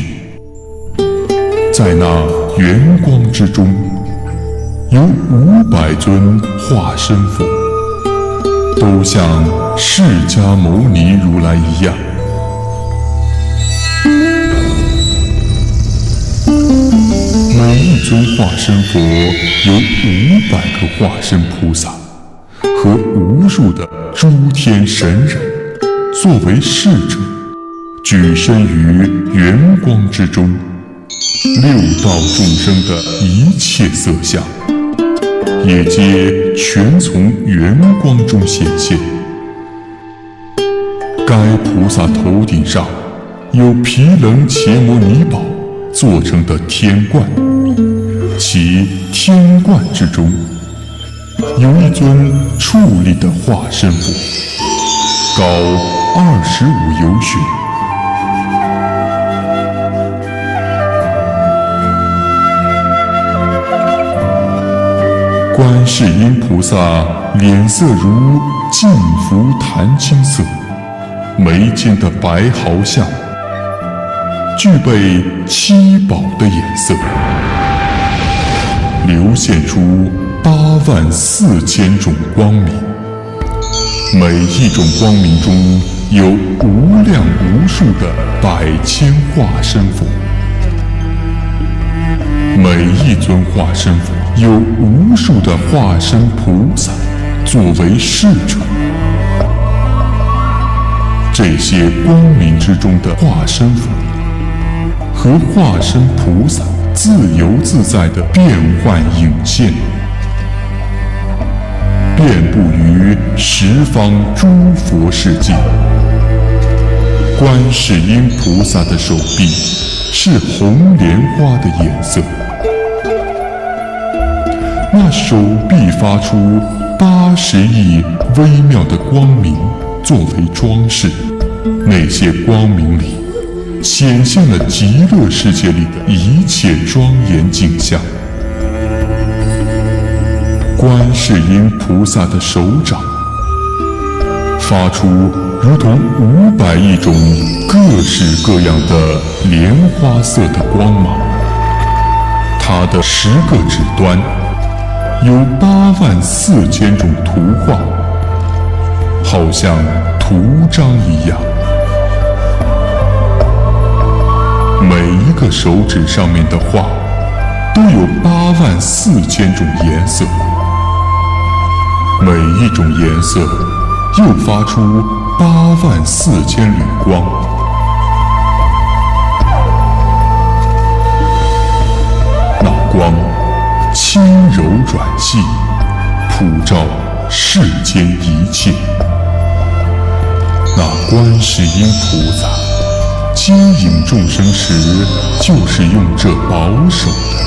Speaker 8: 在那圆光之中，有500尊化身佛，都像释迦牟尼如来一样。每一尊化身佛有500个化身菩萨和无数的诸天神人作为侍者，举身于圆光之中，六道众生的一切色相，也皆全从圆光中显现。该菩萨头顶上有毗棱羯摩尼宝做成的天冠，其天冠之中有一尊矗立的化身佛，高25由旬。观世音菩萨脸色如净浮檀青色，眉间的白毫像具备七宝的颜色，流现出84000种光明，每一种光明中有无量无数的百千化身佛，每一尊化身佛有无数的化身菩萨作为侍者。这些光明之中的化身佛和化身菩萨自由自在的变幻影现，遍布于十方诸佛世界。观世音菩萨的手臂是红莲花的颜色，那手臂发出80亿微妙的光明作为装饰，那些光明里显现了极乐世界里的一切庄严景象。观世音菩萨的手掌发出如同500亿种各式各样的莲花色的光芒，它的10个指端有84000种图画，好像图章一样。每一个手指上面的画都有84000种颜色，每一种颜色又发出84000缕光。那光轻柔软细，普照世间一切。那观世音菩萨接引众生时，就是用这宝手的。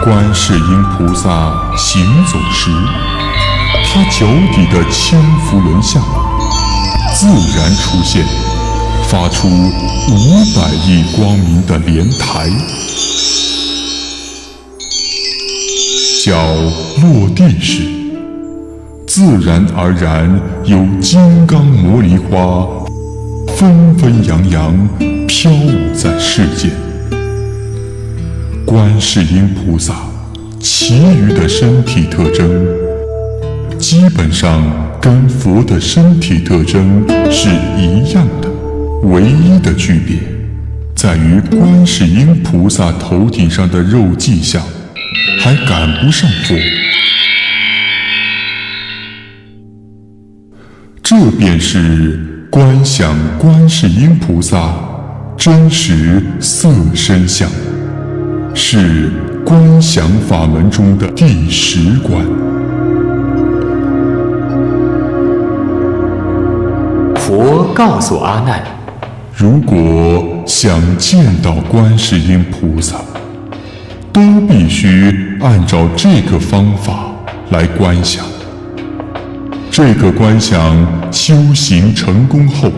Speaker 8: 观世音菩萨行走时，他脚底的千佛轮像自然出现，发出500亿光明的莲台。脚落地时，自然而然有金刚摩尼花纷纷扬扬飘舞在世间。观世音菩萨其余的身体特征基本上跟佛的身体特征是一样的，唯一的区别在于观世音菩萨头顶上的肉髻像还赶不上佛。这便是观想观世音菩萨真实色身相，是观想法门中的第10关。
Speaker 2: 佛告诉阿难，
Speaker 8: 如果想见到观世音菩萨，都必须按照这个方法来观想。这个观想修行成功后，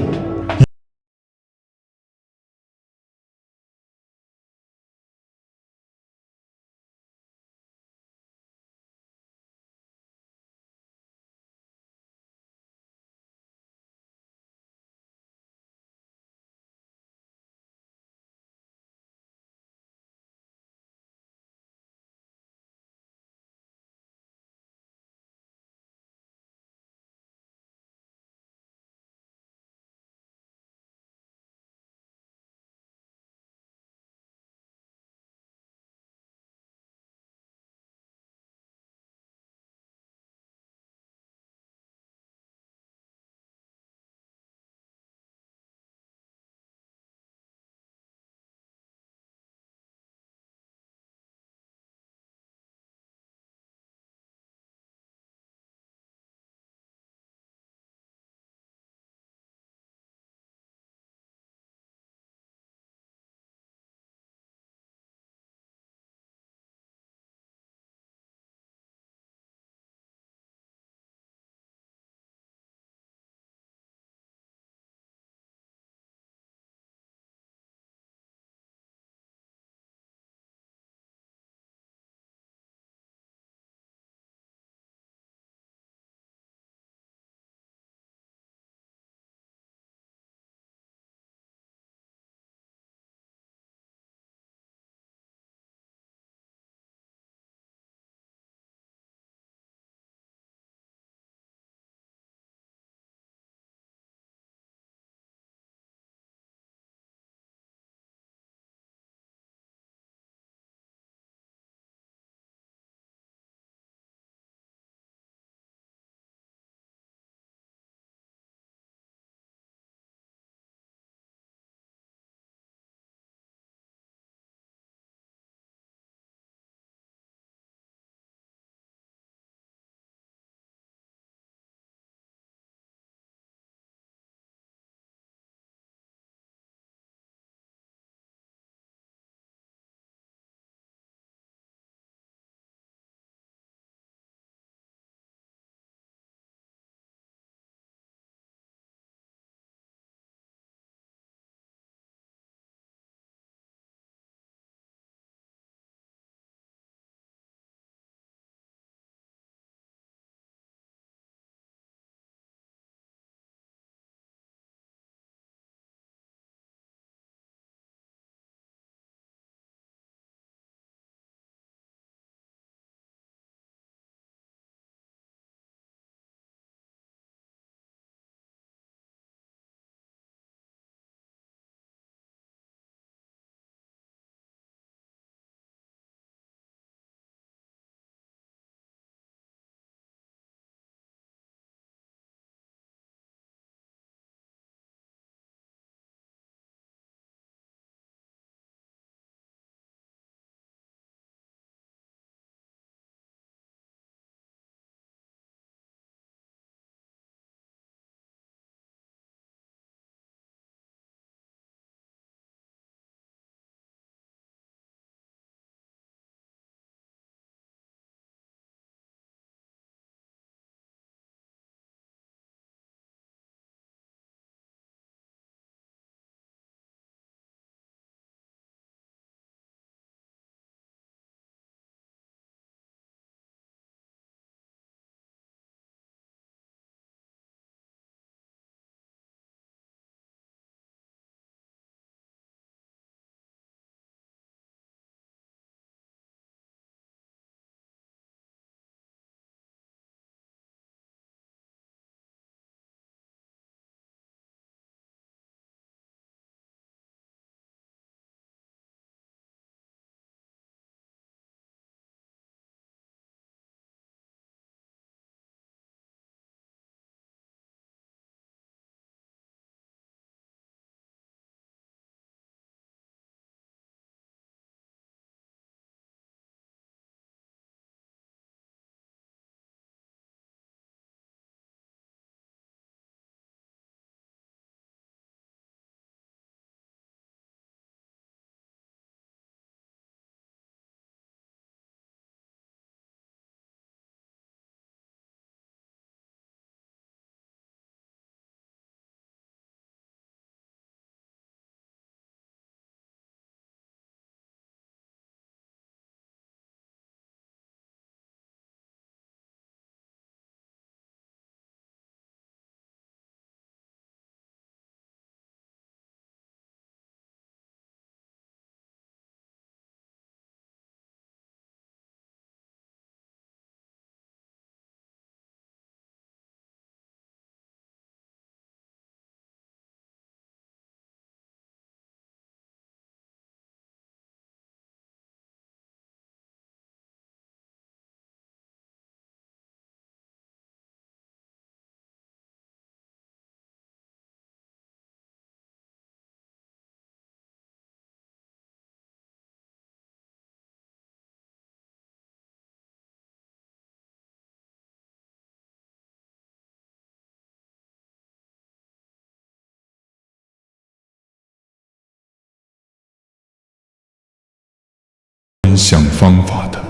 Speaker 8: 观想方法的，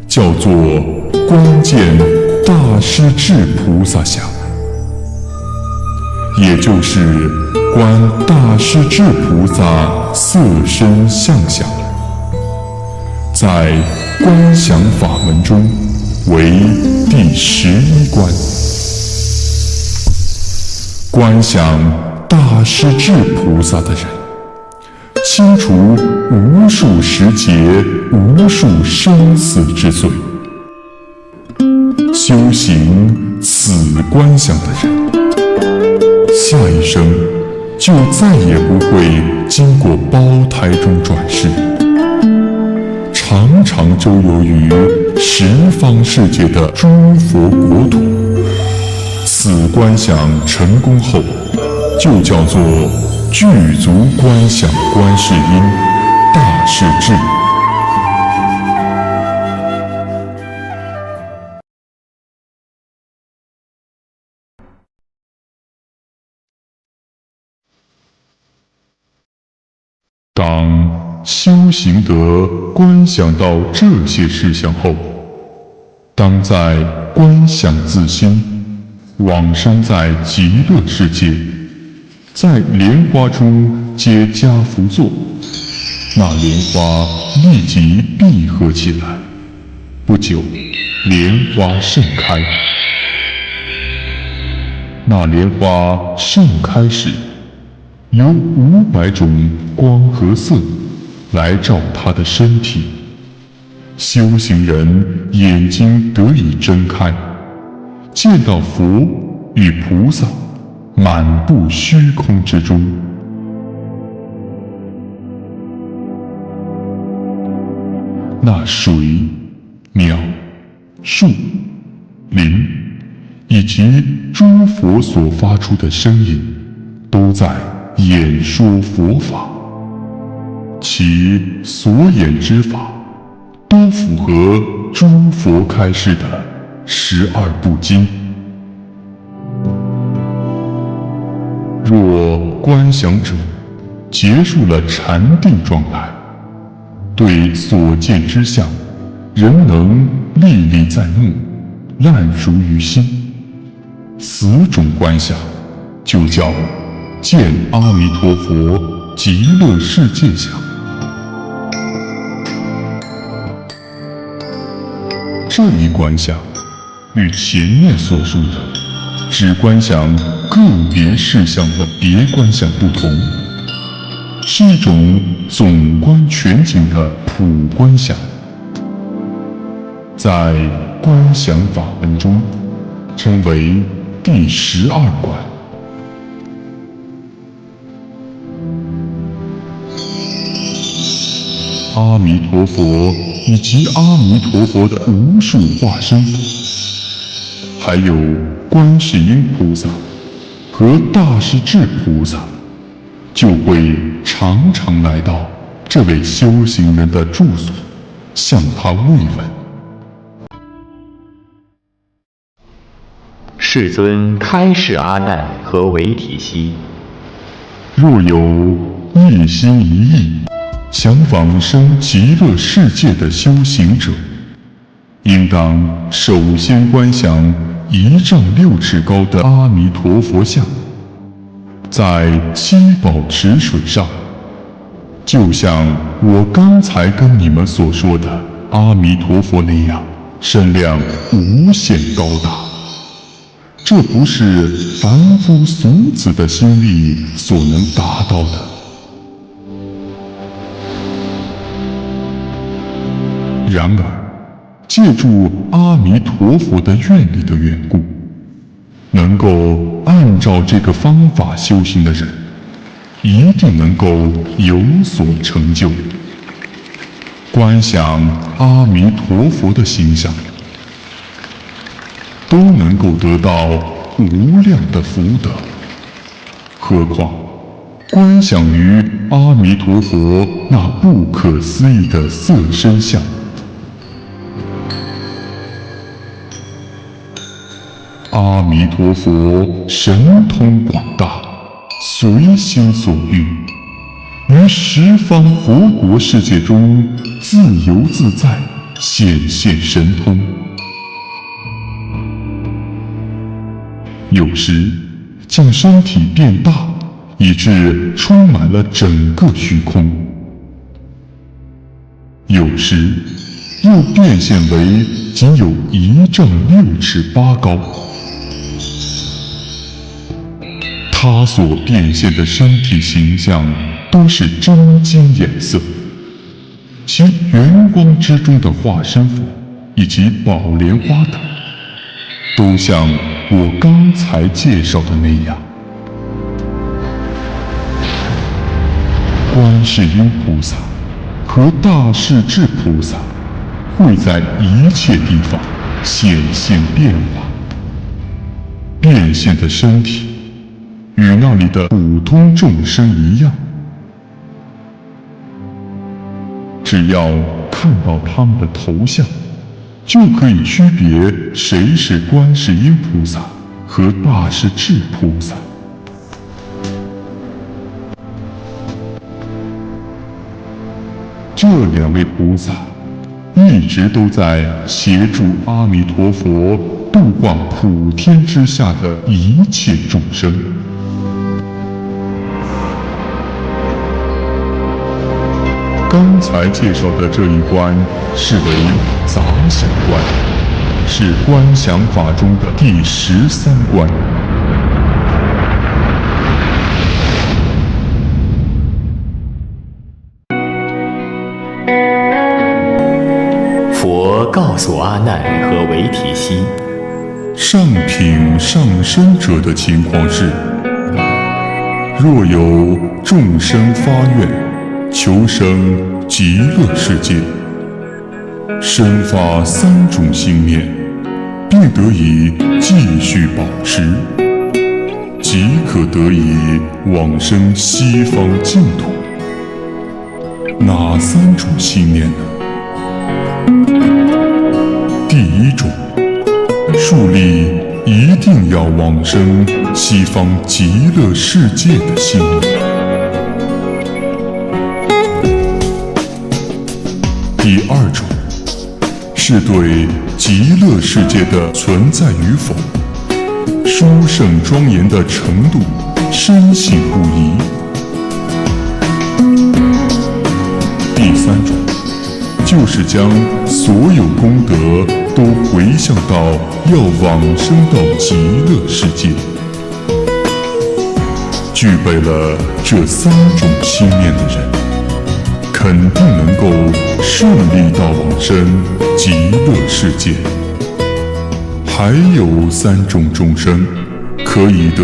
Speaker 8: 叫做观见大师至菩萨相，也就是观大师至菩萨色身相想，在观想法门中为第11关。观想大师至菩萨的人，清除无数时节、无数生死之罪。修行此观想的人，下一生就再也不会经过胞胎中转世，常常周游于十方世界的诸佛国土。此观想成功后，就叫做具足观想观世音大势至。当修行得观想到这些事项后，当在观想自心，往生在极乐世界，在莲花中结跏趺坐，那莲花立即闭合起来，不久莲花盛开。那莲花盛开时，有500种光和色来照他的身体，修行人眼睛得以睁开，见到佛与菩萨满布虚空之中。那水、鸟、树、林以及诸佛所发出的声音，都在演说佛法，其所演之法都符合诸佛开示的12部经。若观想者结束了禅定状态，对所见之相仍能历历在目，烂熟于心，此种观想就叫见阿弥陀佛极乐世界相。这一观想与前面所述的只观想个别事项的别观想不同，是一种总观全景的普观想。在观想法门中称为第12观。阿弥陀佛以及阿弥陀佛的无数化身，还有观世音菩萨和大势至菩萨，就会常常来到这位修行人的住所，向他慰问。
Speaker 2: 世尊开示阿难何为体息？
Speaker 8: 若有一心一意想往生极乐世界的修行者，应当首先观想1丈6尺高的阿弥陀佛像，在七宝池水上，就像我刚才跟你们所说的阿弥陀佛那样，身量无限高大。这不是凡夫俗子的心力所能达到的。然而，借助阿弥陀佛的愿力的缘故，能够按照这个方法修行的人，一定能够有所成就。观想阿弥陀佛的形象，都能够得到无量的福德。何况观想于阿弥陀佛那不可思议的色身相，阿弥陀佛神通广大，随心所欲，于十方佛国世界中自由自在，显现神通。有时将身体变大，以致充满了整个虚空；有时又变现为仅有1丈6尺8高。他所变现的身体形象都是真金颜色，其圆光之中的化身符以及宝莲花等，都像我刚才介绍的那样。观世音菩萨和大势至菩萨会在一切地方显现变化，变现的身体与那里的普通众生一样，只要看到他们的头像，就可以区别谁是观世音菩萨和大势至菩萨。这2位菩萨一直都在协助阿弥陀佛度化普天之下的一切众生。刚才介绍的这一关是为杂想关，是观想法中的第13关。
Speaker 2: 佛告诉阿难和维提西，
Speaker 8: 上品上生者的情况是，若有众生发愿求生极乐世界，生发3种心念，并得以继续保持，即可得以往生西方净土。哪3种心念呢？第1种，树立一定要往生西方极乐世界的心念。第2种，是对极乐世界的存在与否、殊胜庄严的程度深信不疑。第3种，就是将所有功德都回向到要往生到极乐世界。具备了这3种心念的人，肯定能够顺利到往生极乐世界。还有3种众生可以得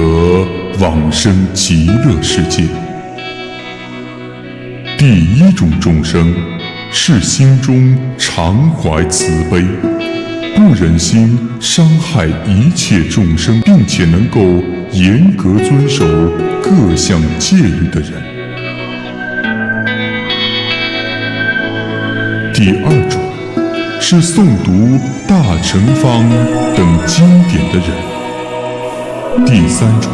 Speaker 8: 往生极乐世界。第1种众生是心中常怀慈悲，不忍心伤害一切众生，并且能够严格遵守各项戒律的人。第2种是诵读大乘方等经典的人。第3种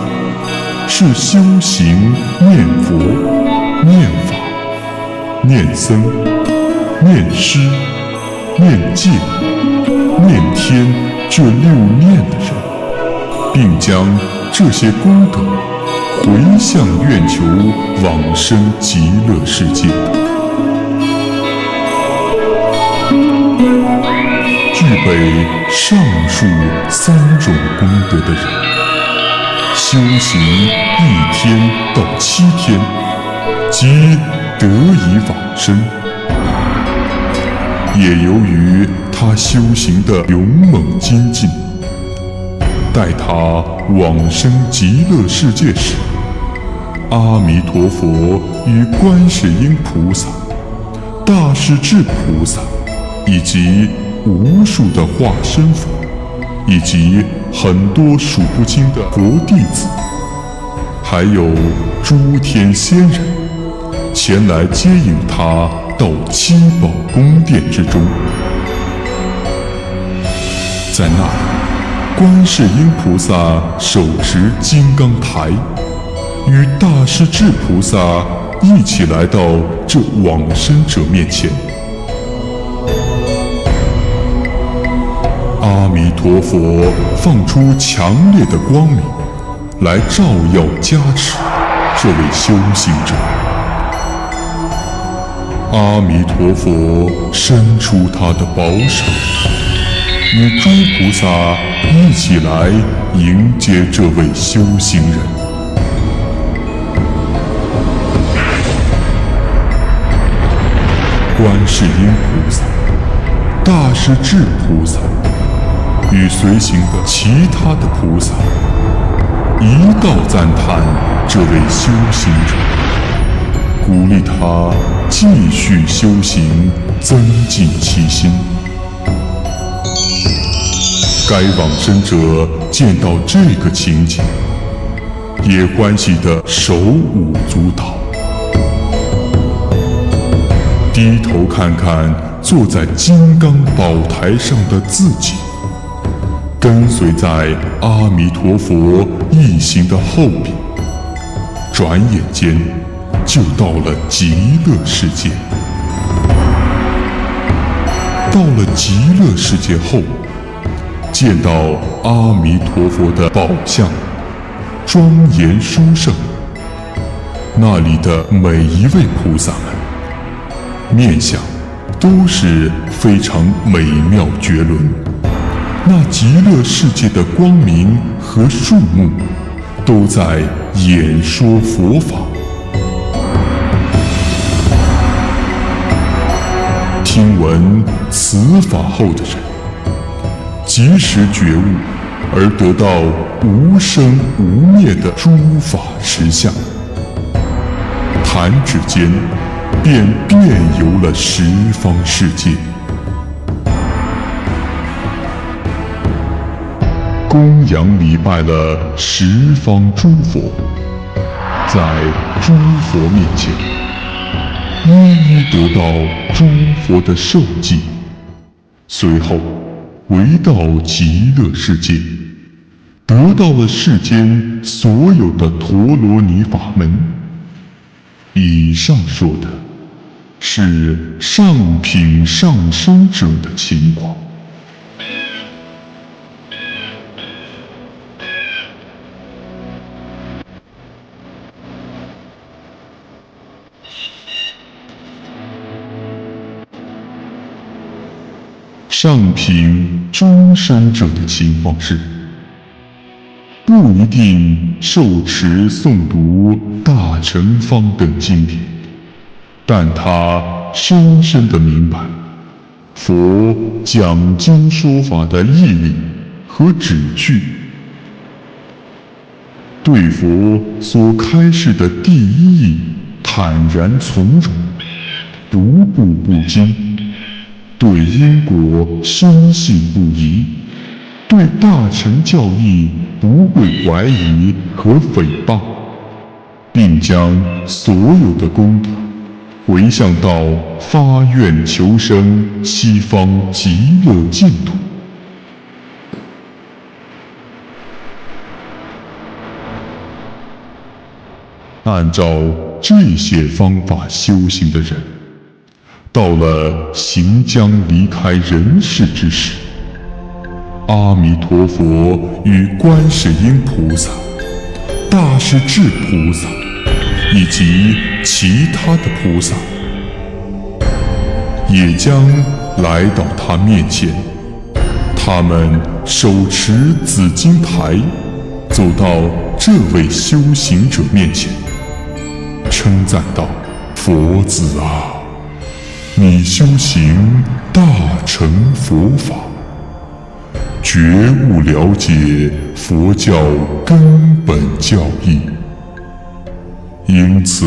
Speaker 8: 是修行念佛、念法、念僧、念师、念戒、念天这6念的人，并将这些功德回向愿求往生极乐世界。具备上述3种功德的人，修行1天到7天，即得以往生。也由于他修行的勇猛精进，待他往生极乐世界时，阿弥陀佛与观世音菩萨、大势至菩萨以及无数的化身佛，以及很多数不清的佛弟子，还有诸天仙人，前来接引他到七宝宫殿之中。在那里，观世音菩萨手持金刚台，与大势至菩萨一起来到这往生者面前。阿弥陀佛放出强烈的光明，来照耀加持这位修行者。阿弥陀佛伸出他的宝手，与诸菩萨一起来迎接这位修行人。观世音菩萨、大势至菩萨与随行的其他的菩萨一道赞叹这位修行者，鼓励他继续修行，增进其心。该往生者见到这个情景，也欢喜得手舞足蹈，低头看看坐在金刚宝台上的自己，跟随在阿弥陀佛一行的后边，转眼间就到了极乐世界。到了极乐世界后，见到阿弥陀佛的宝相，庄严殊胜。那里的每一位菩萨们，面相都是非常美妙绝伦。那极乐世界的光明和树木，都在演说佛法。听闻此法后的人，即时觉悟，而得到无生无灭的诸法实相，弹指间便遍游了十方世界。供养礼拜了十方诸佛，在诸佛面前一一得到诸佛的受记，随后回到极乐世界，得到了世间所有的陀罗尼法门。以上说的是上品上生者的情况。上品中生者的情况是，不一定受持诵读大乘方等经典，但他深深地明白佛讲经说法的义理和旨趣，对佛所开示的第一义坦然从容，独步不惊，对因果深信不疑，对大乘教义不会怀疑和诽谤，并将所有的功德回向到发愿求生西方极乐净土。按照这些方法修行的人，到了行将离开人世之时，阿弥陀佛与观世音菩萨、大势至菩萨以及其他的菩萨，也将来到他面前。他们手持紫金牌，走到这位修行者面前，称赞道：“佛子啊，你修行大乘佛法，觉悟了解佛教根本教义，因此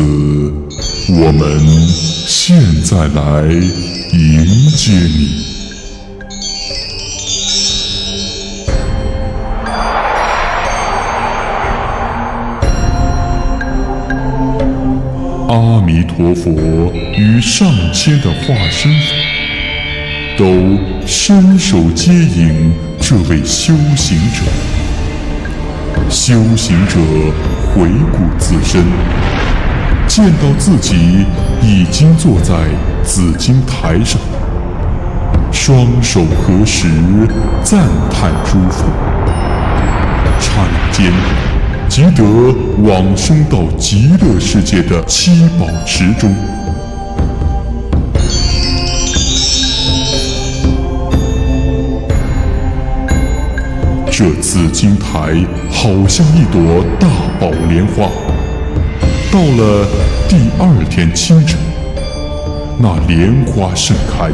Speaker 8: 我们现在来迎接你。”阿弥陀佛与上千的化身佛都伸手接引这位修行者。修行者回顾自身，见到自己已经坐在紫金台上，双手合十，赞叹诸佛。刹那间，即得往生到极乐世界的七宝池中。这紫金台好像一朵大宝莲花。到了第二天清晨，那莲花盛开，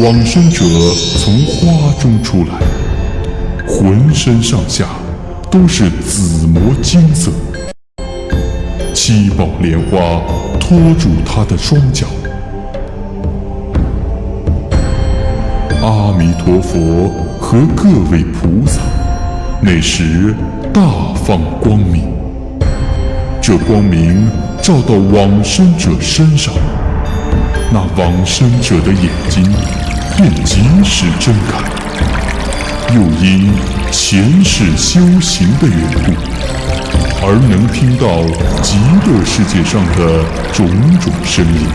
Speaker 8: 往生者从花中出来，浑身上下都是紫磨金色，七宝莲花托住他的双脚。阿弥陀佛和各位菩萨那时大放光明，这光明照到往生者身上，那往生者的眼睛便及时睁开。又因前世修行的缘故，而能听到极乐世界上的种种声音。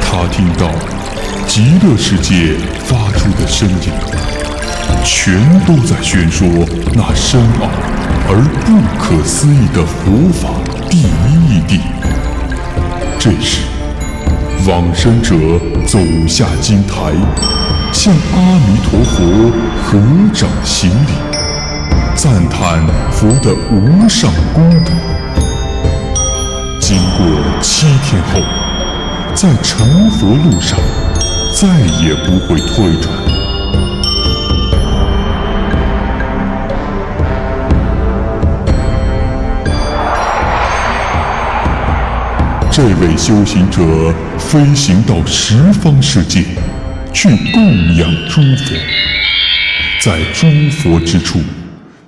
Speaker 8: 他听到极乐世界发出的声音，全都在宣说那深奥而不可思议的佛法第一义谛。这时，往生者走下金台，向阿弥陀佛合掌行礼，赞叹佛的无上功德。经过7天后，在成佛路上再也不会退转。这位修行者飞行到十方世界，去供养诸佛，在诸佛之处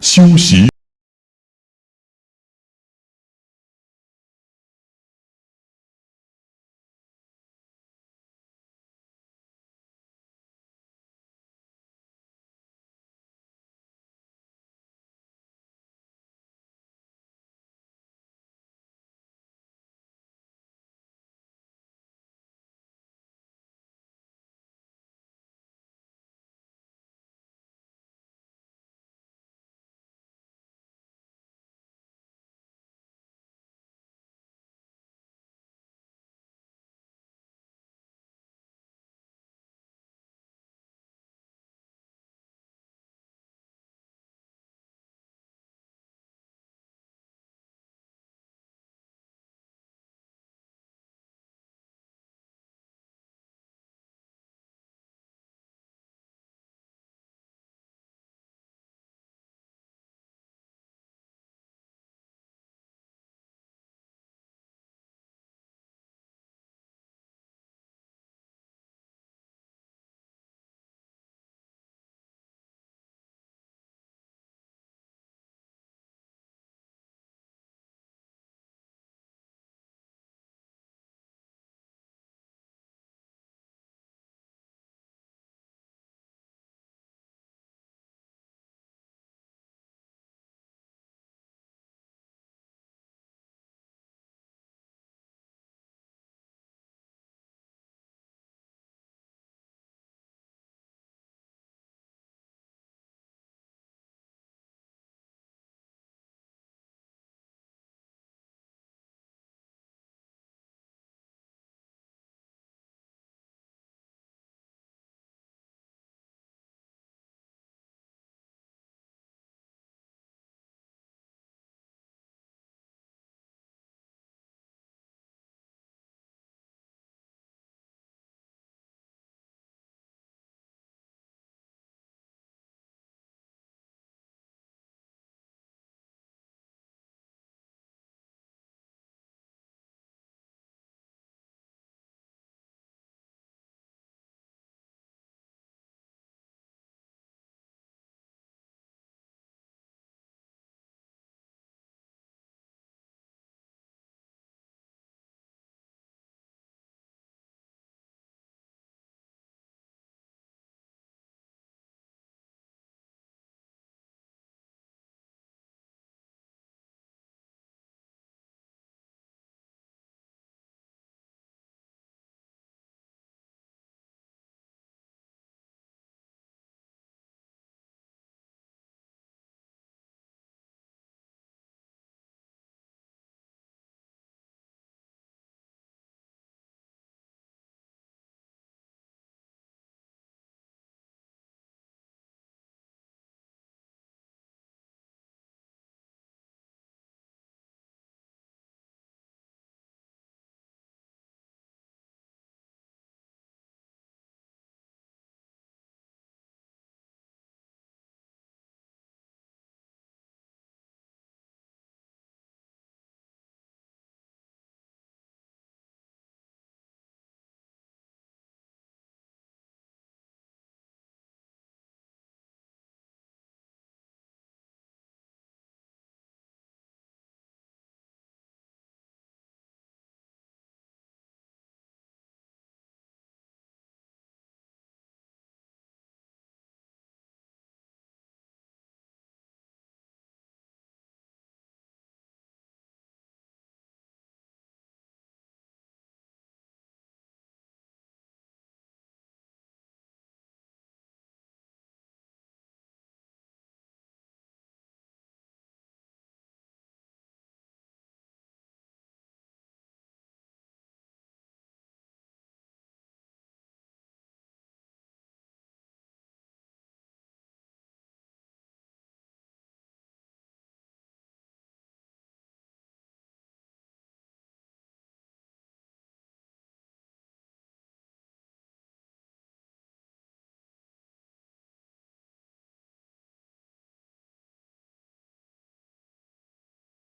Speaker 8: 修习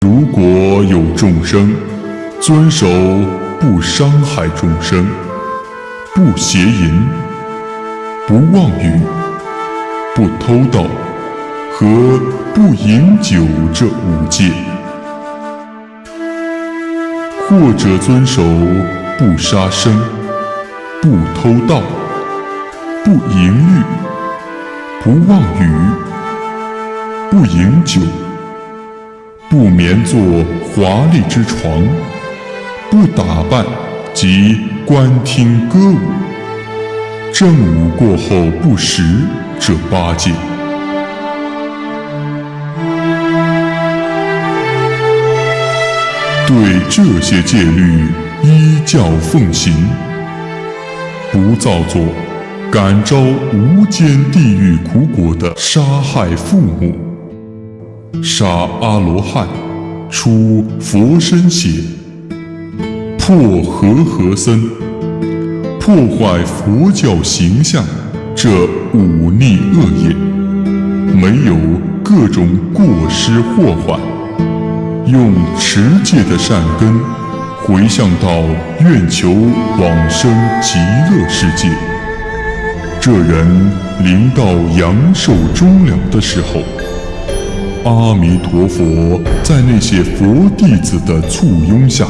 Speaker 8: 如果有众生遵守不伤害众生、不邪淫、不妄语、不偷盗和不饮酒这5戒，或者遵守不杀生、不偷盗、不淫欲、不妄语、不饮酒、不眠坐华丽之床、不打扮及观听歌舞，正午过后不食这8戒。对这些戒律依教奉行，不造作感召无间地狱苦果的杀害父母、杀阿罗汉、出佛身血、破和僧、破坏佛教形象这忤逆恶业，没有各种过失祸患，用持戒的善根回向到愿求往生极乐世界。这人临到阳寿终了的时候，阿弥陀佛在那些佛弟子的簇拥下，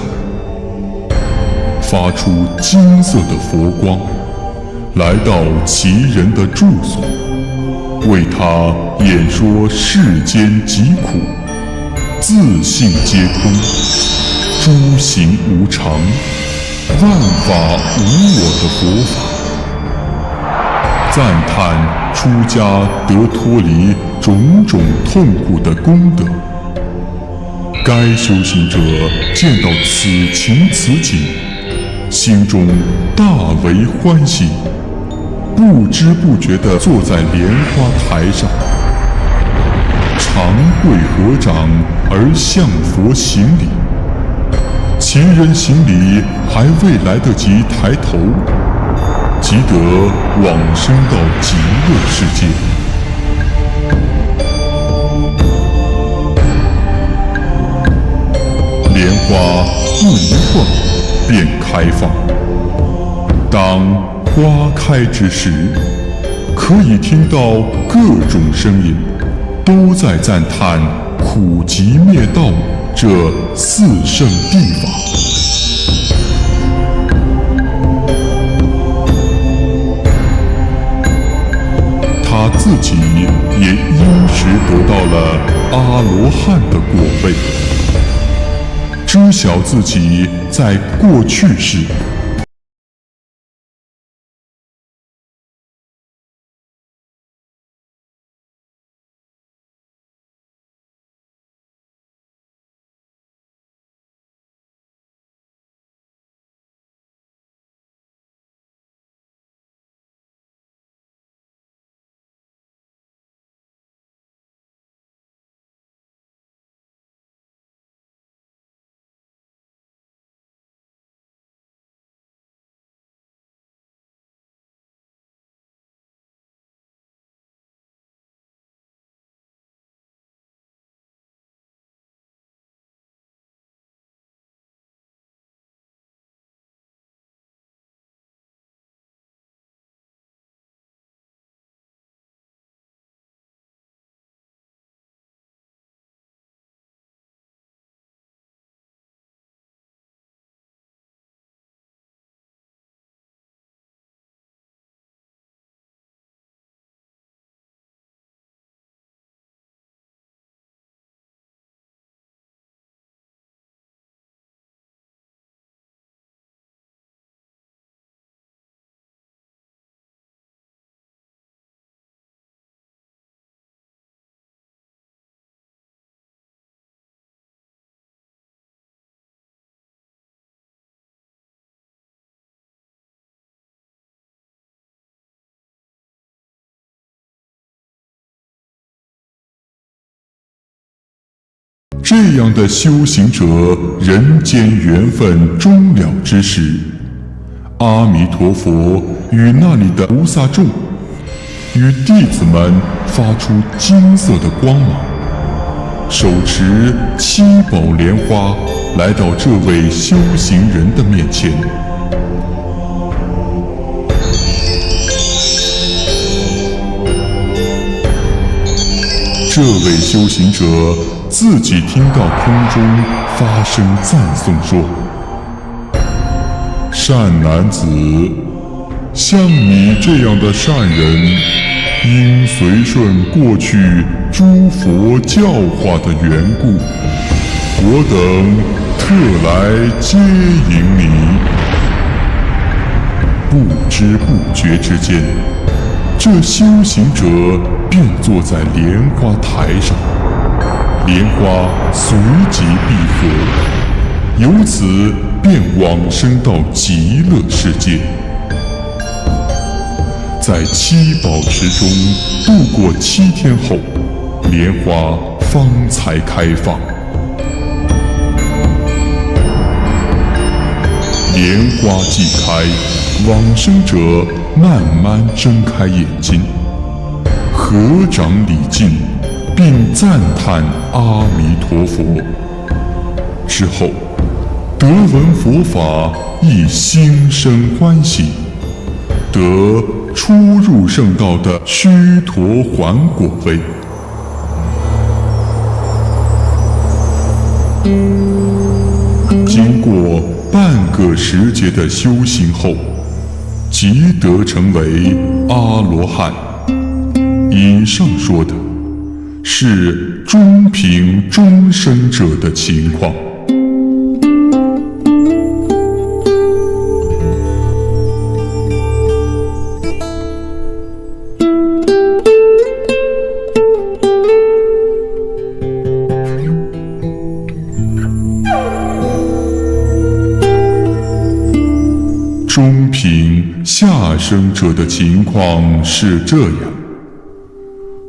Speaker 8: 发出金色的佛光，来到其人的住所，为他演说世间疾苦、自性皆空、诸行无常、万法无我的佛法，赞叹出家得脱离种种痛苦的功德。该修行者见到此情此景，心中大为欢喜，不知不觉地坐在莲花台上，长跪合掌而向佛行礼。其人行礼还未来得及抬头，即得往生到极乐世界。莲花不一会儿便开放，当花开之时，可以听到各种声音，都在赞叹苦集灭道这四圣谛法。他自己也因时得到了阿罗汉的果位，知晓自己在过去世这样的修行者，人间缘分终了之时，阿弥陀佛与那里的菩萨众与弟子们发出金色的光芒，手持7宝莲花来到这位修行人的面前。这位修行者自己听到空中发声赞颂说：“善男子，像你这样的善人，因随顺过去诸佛教化的缘故，我等特来接引你。”不知不觉之间，这修行者便坐在莲花台上，莲花随即闭合，由此便往生到极乐世界。在7宝池中度过7天后，莲花方才开放。莲花既开，往生者慢慢睁开眼睛，合掌礼敬，并赞叹阿弥陀佛。之后，得闻佛法，亦心生欢喜，得初入圣道的须陀洹果位。经过半个时节的修行后，即得成为阿罗汉。以上说的是中品终生者的情况。中品下生者的情况是这样：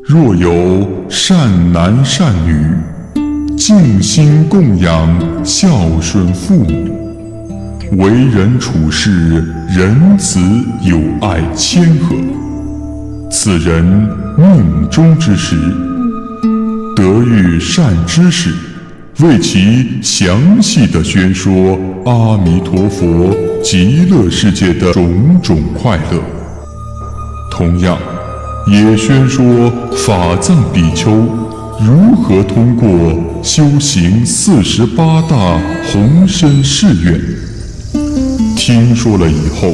Speaker 8: 若有善男善女，尽心供养孝顺父母，为人处事仁慈友爱谦和，此人命终之时，得遇善知识，为其详细地宣说阿弥陀佛极乐世界的种种快乐，同样也宣说法藏比丘如何通过修行48大宏深誓愿。听说了以后，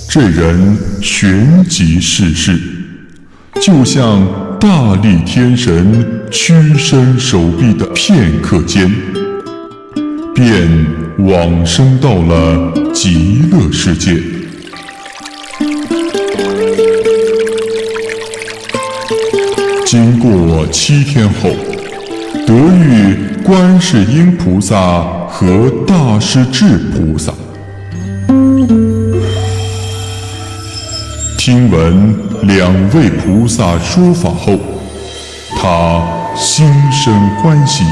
Speaker 8: 这人旋即逝世，就像大力天神屈伸手臂的片刻间，便往生到了极乐世界。经过7天后，得遇观世音菩萨和大势至菩萨。听闻2位菩萨说法后，他心生欢喜，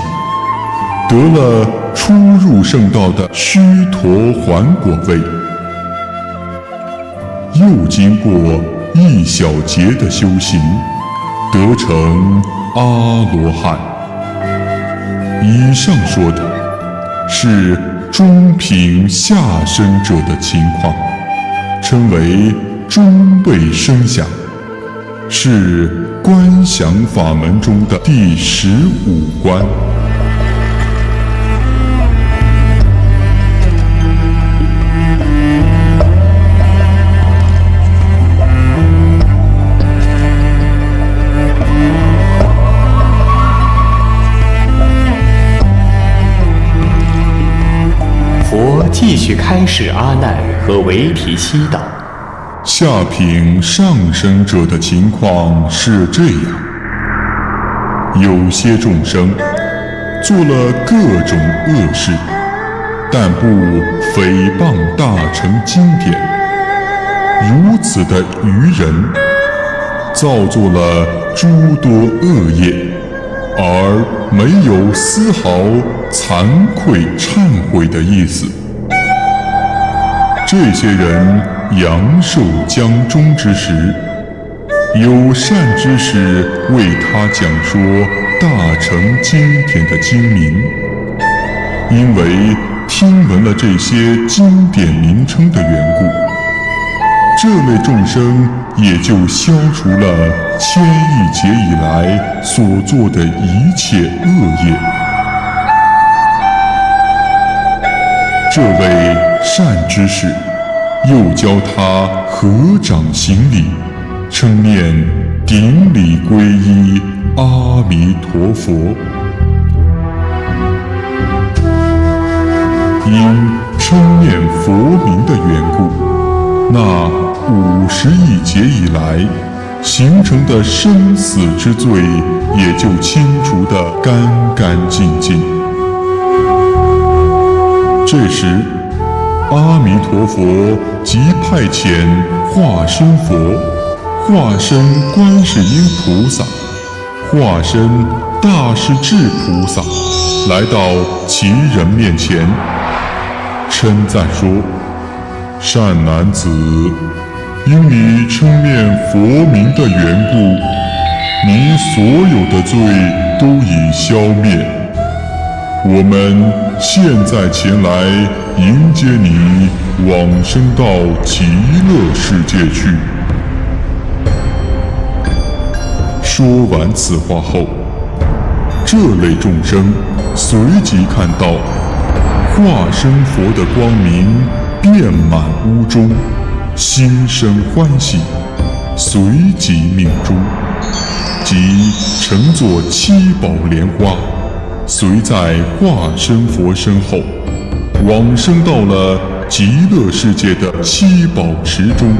Speaker 8: 得了初入圣道的须陀洹果位。又经过1小节的修行，得成阿罗汉。以上说的是中品下生者的情况，称为中位声响，是观想法门中的第15关。
Speaker 2: 佛继续开示阿难和维提悉道：
Speaker 8: 下品上生者的情况是这样：有些众生做了各种恶事，但不诽谤大乘经典，如此的愚人，造作了诸多恶业，而没有丝毫惭愧忏悔的意思。这些人阳寿将终之时，有善知识为他讲说大成经典的精明。因为听闻了这些经典名称的缘故，这类众生也就消除了千亿劫以来所做的一切恶业。这位善知识又教他合掌行礼，称念顶礼皈依阿弥陀佛。因称念佛名的缘故，那50亿劫以来形成的生死之罪也就清除得干干净净。这时，阿弥陀佛即派遣化身佛、化身观世音菩萨、化身大势至菩萨来到其人面前，称赞说：善男子，因你称念佛名的缘故，你所有的罪都已消灭。我们现在前来迎接你往生到极乐世界去。说完此话后，这类众生随即看到化身佛的光明遍满屋中，心生欢喜，随即命中，即乘坐7宝莲花，随在化身佛身后，往生到了极乐世界的7宝池中。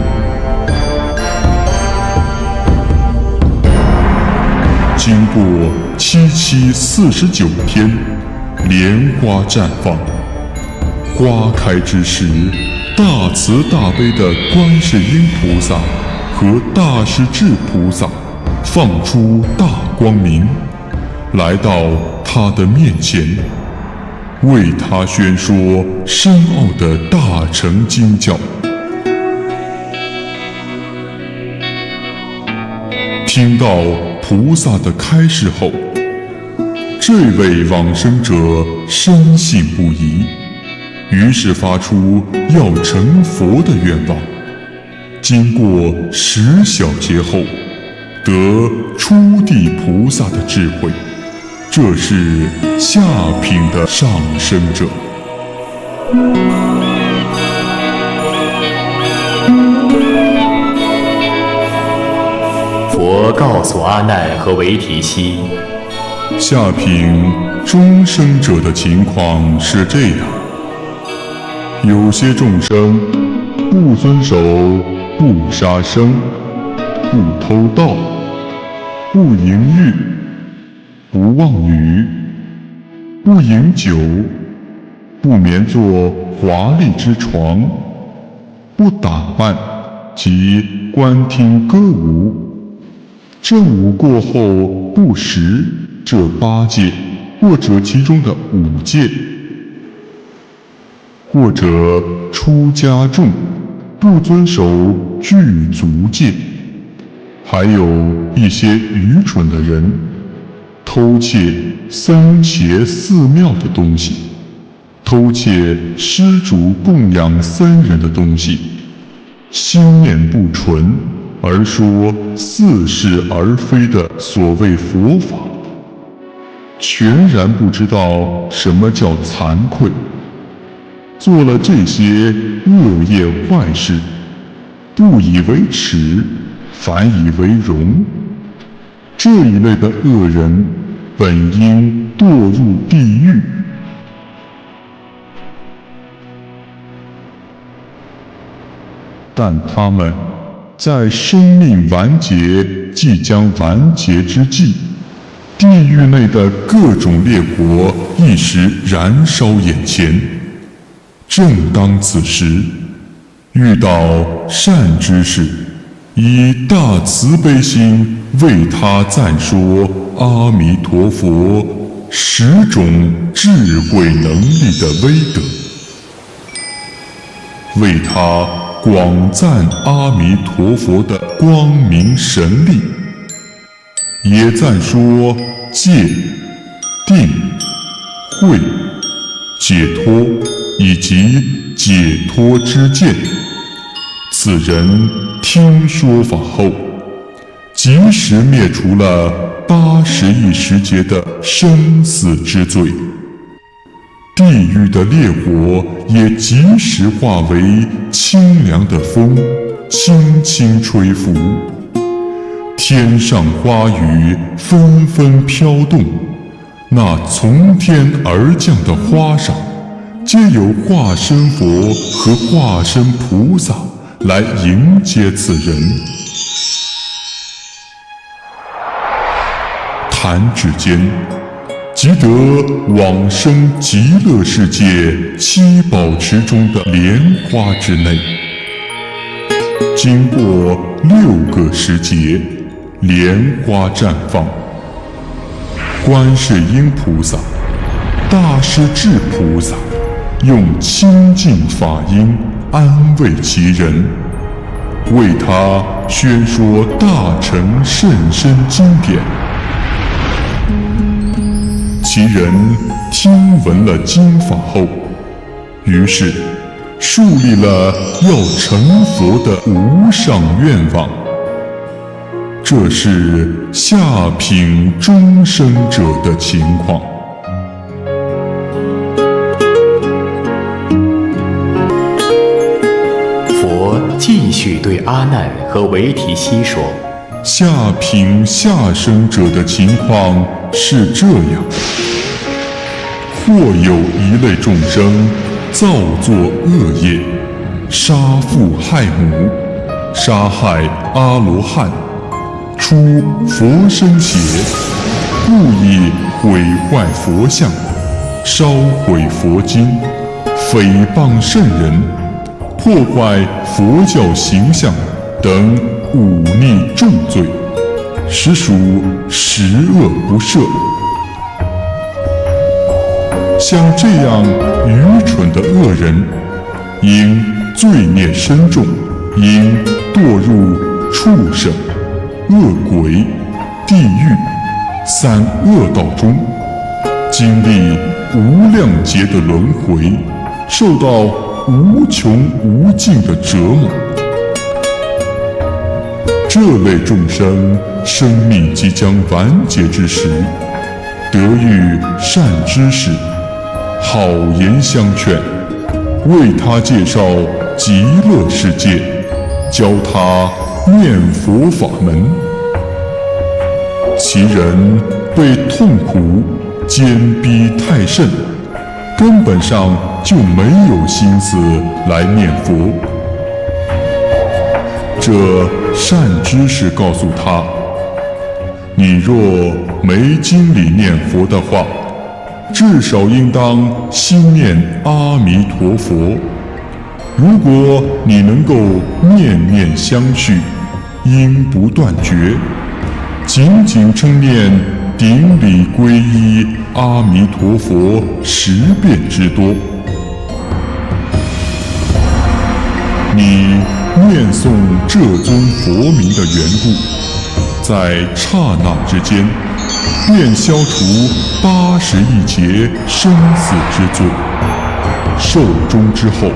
Speaker 8: 经过749天，莲花绽放。花开之时，大慈大悲的观世音菩萨和大势至菩萨放出大光明，来到他的面前，为他宣说深奥的大乘经教。听到菩萨的开示后，这位往生者深信不疑，于是发出要成佛的愿望。经过10小劫后，得初地菩萨的智慧，这是下品的上生者。
Speaker 2: 佛告诉阿难和维提西，
Speaker 8: 下品中生者的情况是这样：有些众生不遵守不杀生、不偷盗、不淫欲、不妄语、不饮酒、不眠坐华丽之床、不打扮及观听歌舞。正午过后不食这8戒，或者其中的5戒，或者出家众不遵守具足戒，还有一些愚蠢的人偷窃僧伽寺庙的东西，偷窃施主供养僧人的东西，心念不纯，而说似是而非的所谓佛法，全然不知道什么叫惭愧，做了这些恶业坏事，不以为耻，反以为荣。这一类的恶人，本应堕入地狱。但他们在生命完结即将完结之际，地狱内的各种烈火一时燃烧眼前。正当此时，遇到善知识，以大慈悲心为他赞说阿弥陀佛10种智慧能力的威德，为他广赞阿弥陀佛的光明神力，也赞说戒、定、慧、解脱以及解脱之见。此人听说法后，及时灭除了80亿时节的生死之罪，地狱的烈火也及时化为清凉的风，轻轻吹拂。天上花雨纷纷飘动，那从天而降的花上，皆有化身佛和化身菩萨来迎接此人。弹指间，即得往生极乐世界7宝池中的莲花之内。经过6个时节，莲花绽放。观世音菩萨、大势至菩萨用清净法音安慰其人，为他宣说大乘甚深经典。其人听闻了经法后，于是树立了要成佛的无上愿望。这是下品终生者的情况。
Speaker 2: 佛继续对阿难和维提西说：
Speaker 8: 下品下生者的情况是这样：或有一类众生造作恶业，杀父害母，杀害阿罗汉，出佛身邪，故意毁坏佛像，烧毁佛经，诽谤圣人，破坏佛教形象等忤逆重罪，实属十恶不赦。像这样愚蠢的恶人，因罪孽深重，应堕入畜生、恶鬼、地狱3恶道中，经历无量劫的轮回，受到无穷无尽的折磨。这类众生生命即将完结之时，得遇善知识，好言相劝，为他介绍极乐世界，教他念佛法门。其人被痛苦坚逼太甚，根本上就没有心思来念佛。这善知识告诉他：你若没经理念佛的话，至少应当心念阿弥陀佛。如果你能够念念相续，因不断绝，仅仅称念顶礼皈依阿弥陀佛10遍之多，你念诵这尊佛名的缘故，在刹那之间便消除80亿劫生死之罪。寿终之后，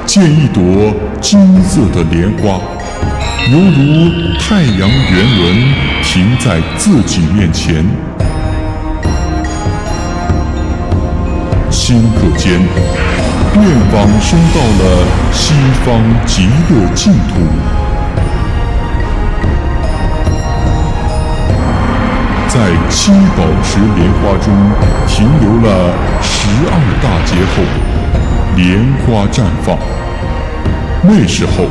Speaker 8: 见一朵金色的莲花，犹如太阳圆轮停在自己面前。顷刻间，便往生到了西方极乐净土。在7宝池莲花中停留了12大劫后，莲花绽放。那时候，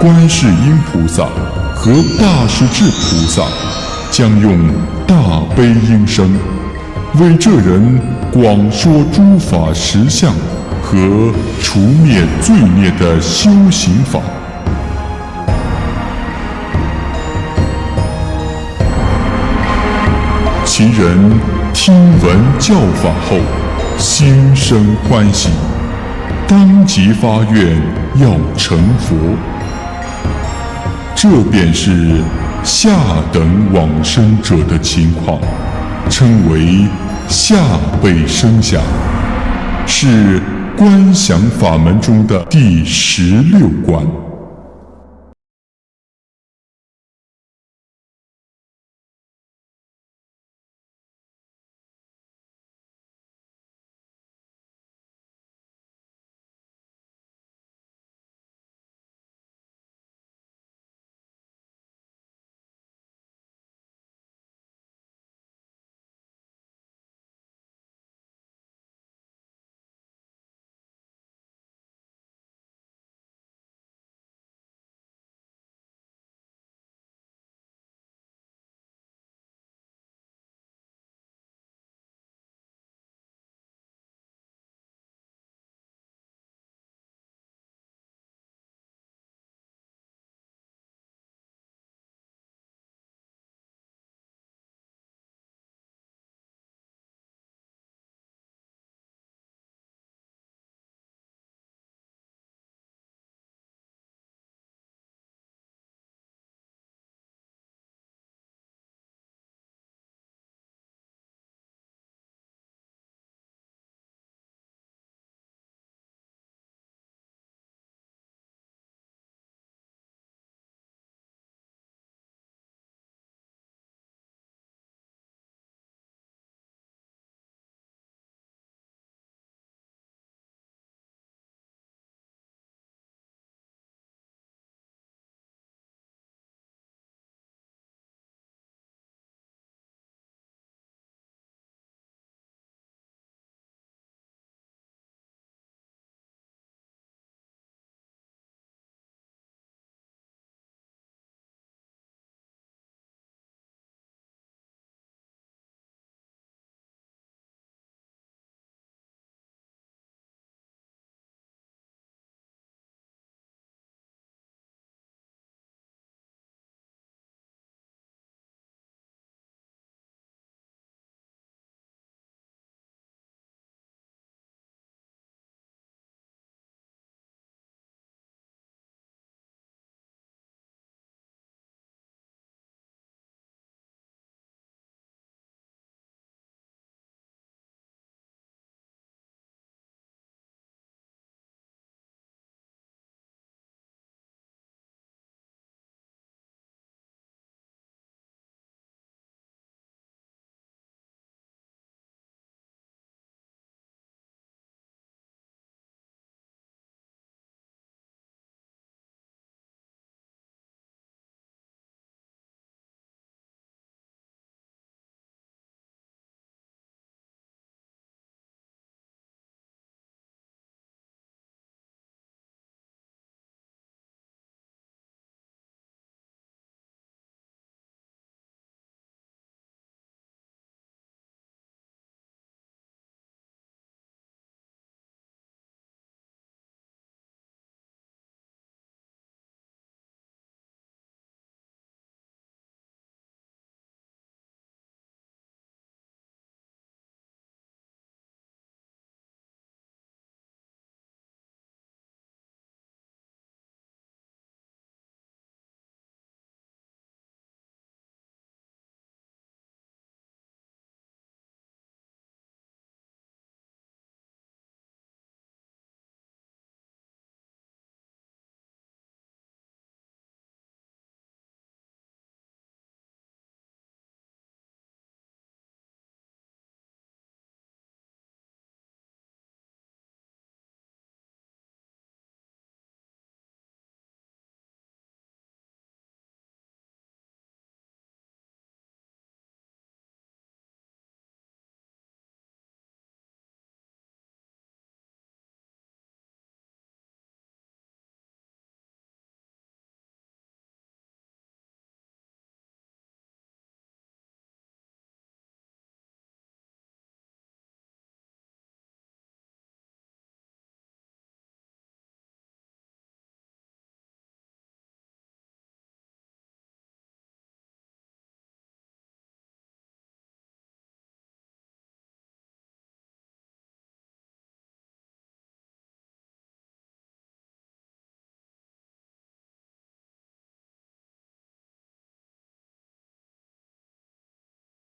Speaker 8: 观世音菩萨和大势至菩萨将用大悲音声，为这人广说诸法实相和除灭罪孽的修行法。其人听闻教法后，心生欢喜，当即发愿要成佛。这便是下等往生者的情况。称为下辈声响，是观想法门中的第16观。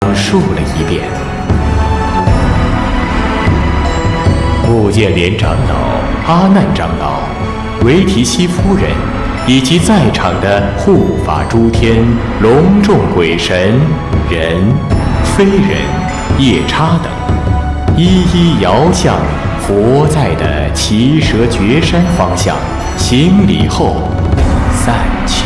Speaker 2: 讲述了一遍。穆建连长老、阿难长老、维提西夫人以及在场的护法诸天、隆重鬼神、人、非人、夜叉等，一一遥向佛在的奇蛇绝山方向行礼后散去。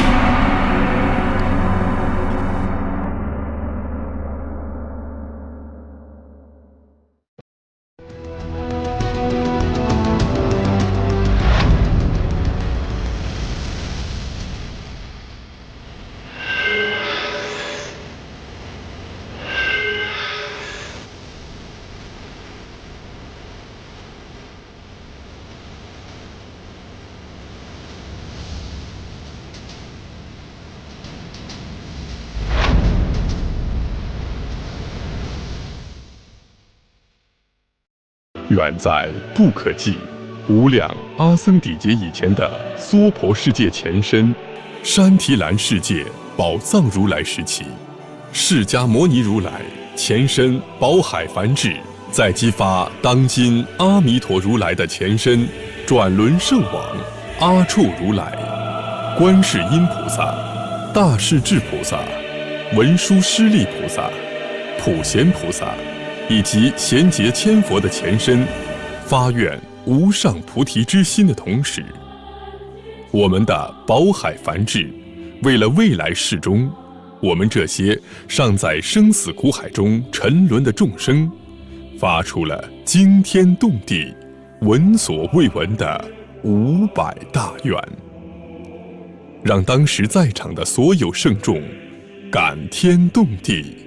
Speaker 5: 远在不可计、无量阿僧底劫以前的娑婆世界前身山提兰世界宝藏如来时期，释迦牟尼如来前身宝海梵志，在激发当今阿弥陀如来的前身转轮圣王阿处如来、观世音菩萨、大势至菩萨、文殊师利菩萨、普贤菩萨以及贤劫千佛的前身发愿无上菩提之心的同时，我们的宝海梵志为了未来世中我们这些尚在生死苦海中沉沦的众生，发出了惊天动地、闻所未闻的500大愿，让当时在场的所有圣众感天动地，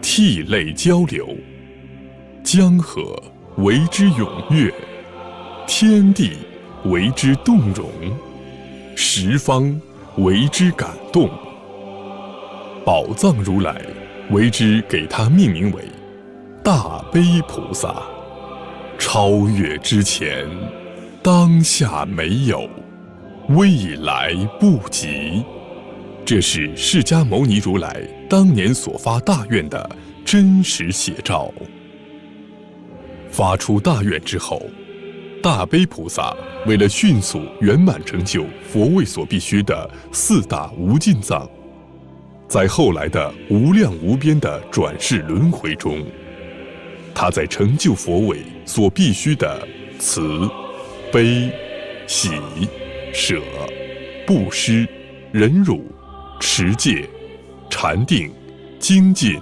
Speaker 5: 涕泪交流，江河为之踊跃，天地为之动容，十方为之感动。宝藏如来为之给他命名为大悲菩萨，超越之前，当下没有，未来不及。这是释迦牟尼如来当年所发大愿的真实写照。发出大愿之后，大悲菩萨为了迅速圆满成就佛位所必须的4大无尽藏，在后来的无量无边的转世轮回中，他在成就佛位所必须的慈、悲、喜、舍、布施、忍辱、持戒、禅定、精进、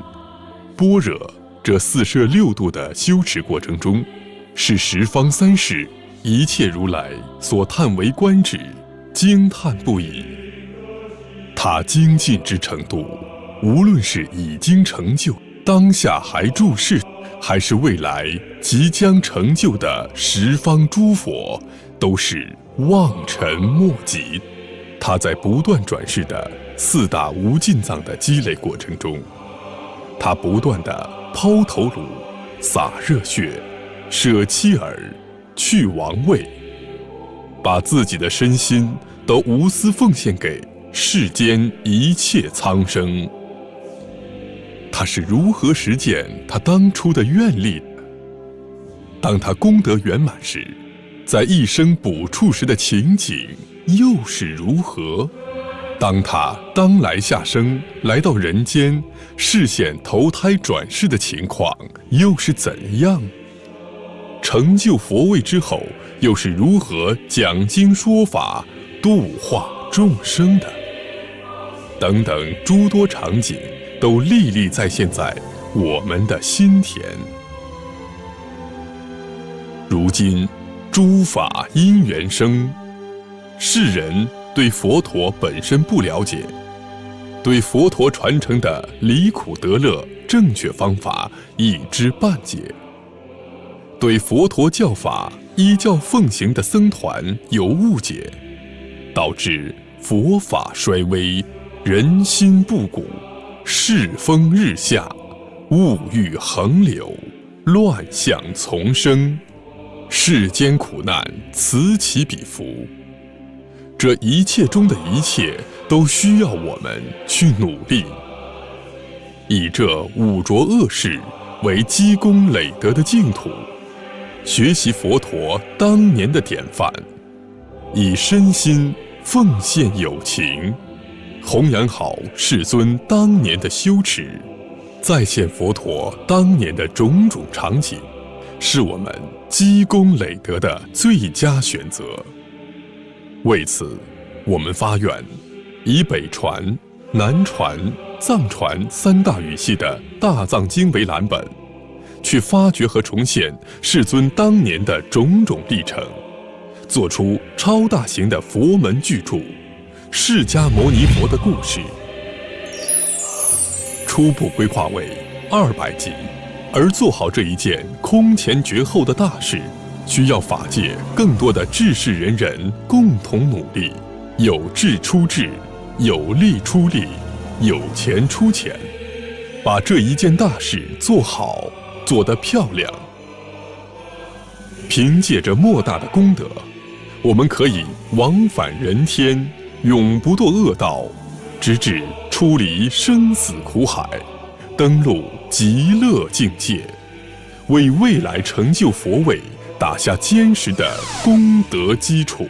Speaker 5: 般若这4摄6度的修持过程中，是十方三世一切如来所叹为观止，惊叹不已。他精进之程度，无论是已经成就、当下还注视，还是未来即将成就的十方诸佛，都是望尘莫及。他在不断转世的4大无尽藏的积累过程中，他不断地抛头颅、洒热血、舍妻儿、去王位，把自己的身心都无私奉献给世间一切苍生。他是如何实践他当初的愿力的？当他功德圆满时，在一生补处时的情景又是如何？当他当来下生来到人间，视现投胎转世的情况又是怎样？成就佛位之后，又是如何讲经说法、度化众生的？等等诸多场景都历历再现在我们的心田。如今诸法因缘生，世人对佛陀本身不了解，对佛陀传承的离苦得乐正确方法一知半解，对佛陀教法依教奉行的僧团有误解，导致佛法衰微，人心不古，世风日下，物欲横流，乱象丛生，世间苦难此起彼伏。这一切中的一切都需要我们去努力。以这五浊恶世为积功累德的净土，学习佛陀当年的典范，以身心奉献有情，弘扬好世尊当年的修持，再现佛陀当年的种种场景，是我们积功累德的最佳选择。为此，我们发愿，以北传、南传、藏传三大语系的大藏经为蓝本，去发掘和重现世尊当年的种种历程，做出超大型的佛门巨著《释迦牟尼佛的故事》。初步规划为200集，而做好这一件空前绝后的大事，需要法界更多的志士仁人共同努力，有志出志，有力出力，有钱出钱，把这一件大事做好，做得漂亮。凭借着莫大的功德，我们可以往返人天，永不堕恶道，直至出离生死苦海，登陆极乐境界，为未来成就佛位打下坚实的功德基础。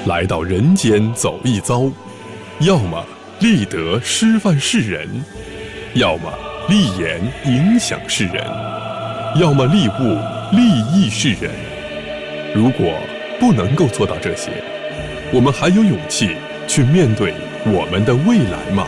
Speaker 5: 来到人间走一遭，要么立德师范世人，要么立言影响世人，要么立物利益世人。如果不能够做到这些，我们还有勇气去面对我们的未来吗？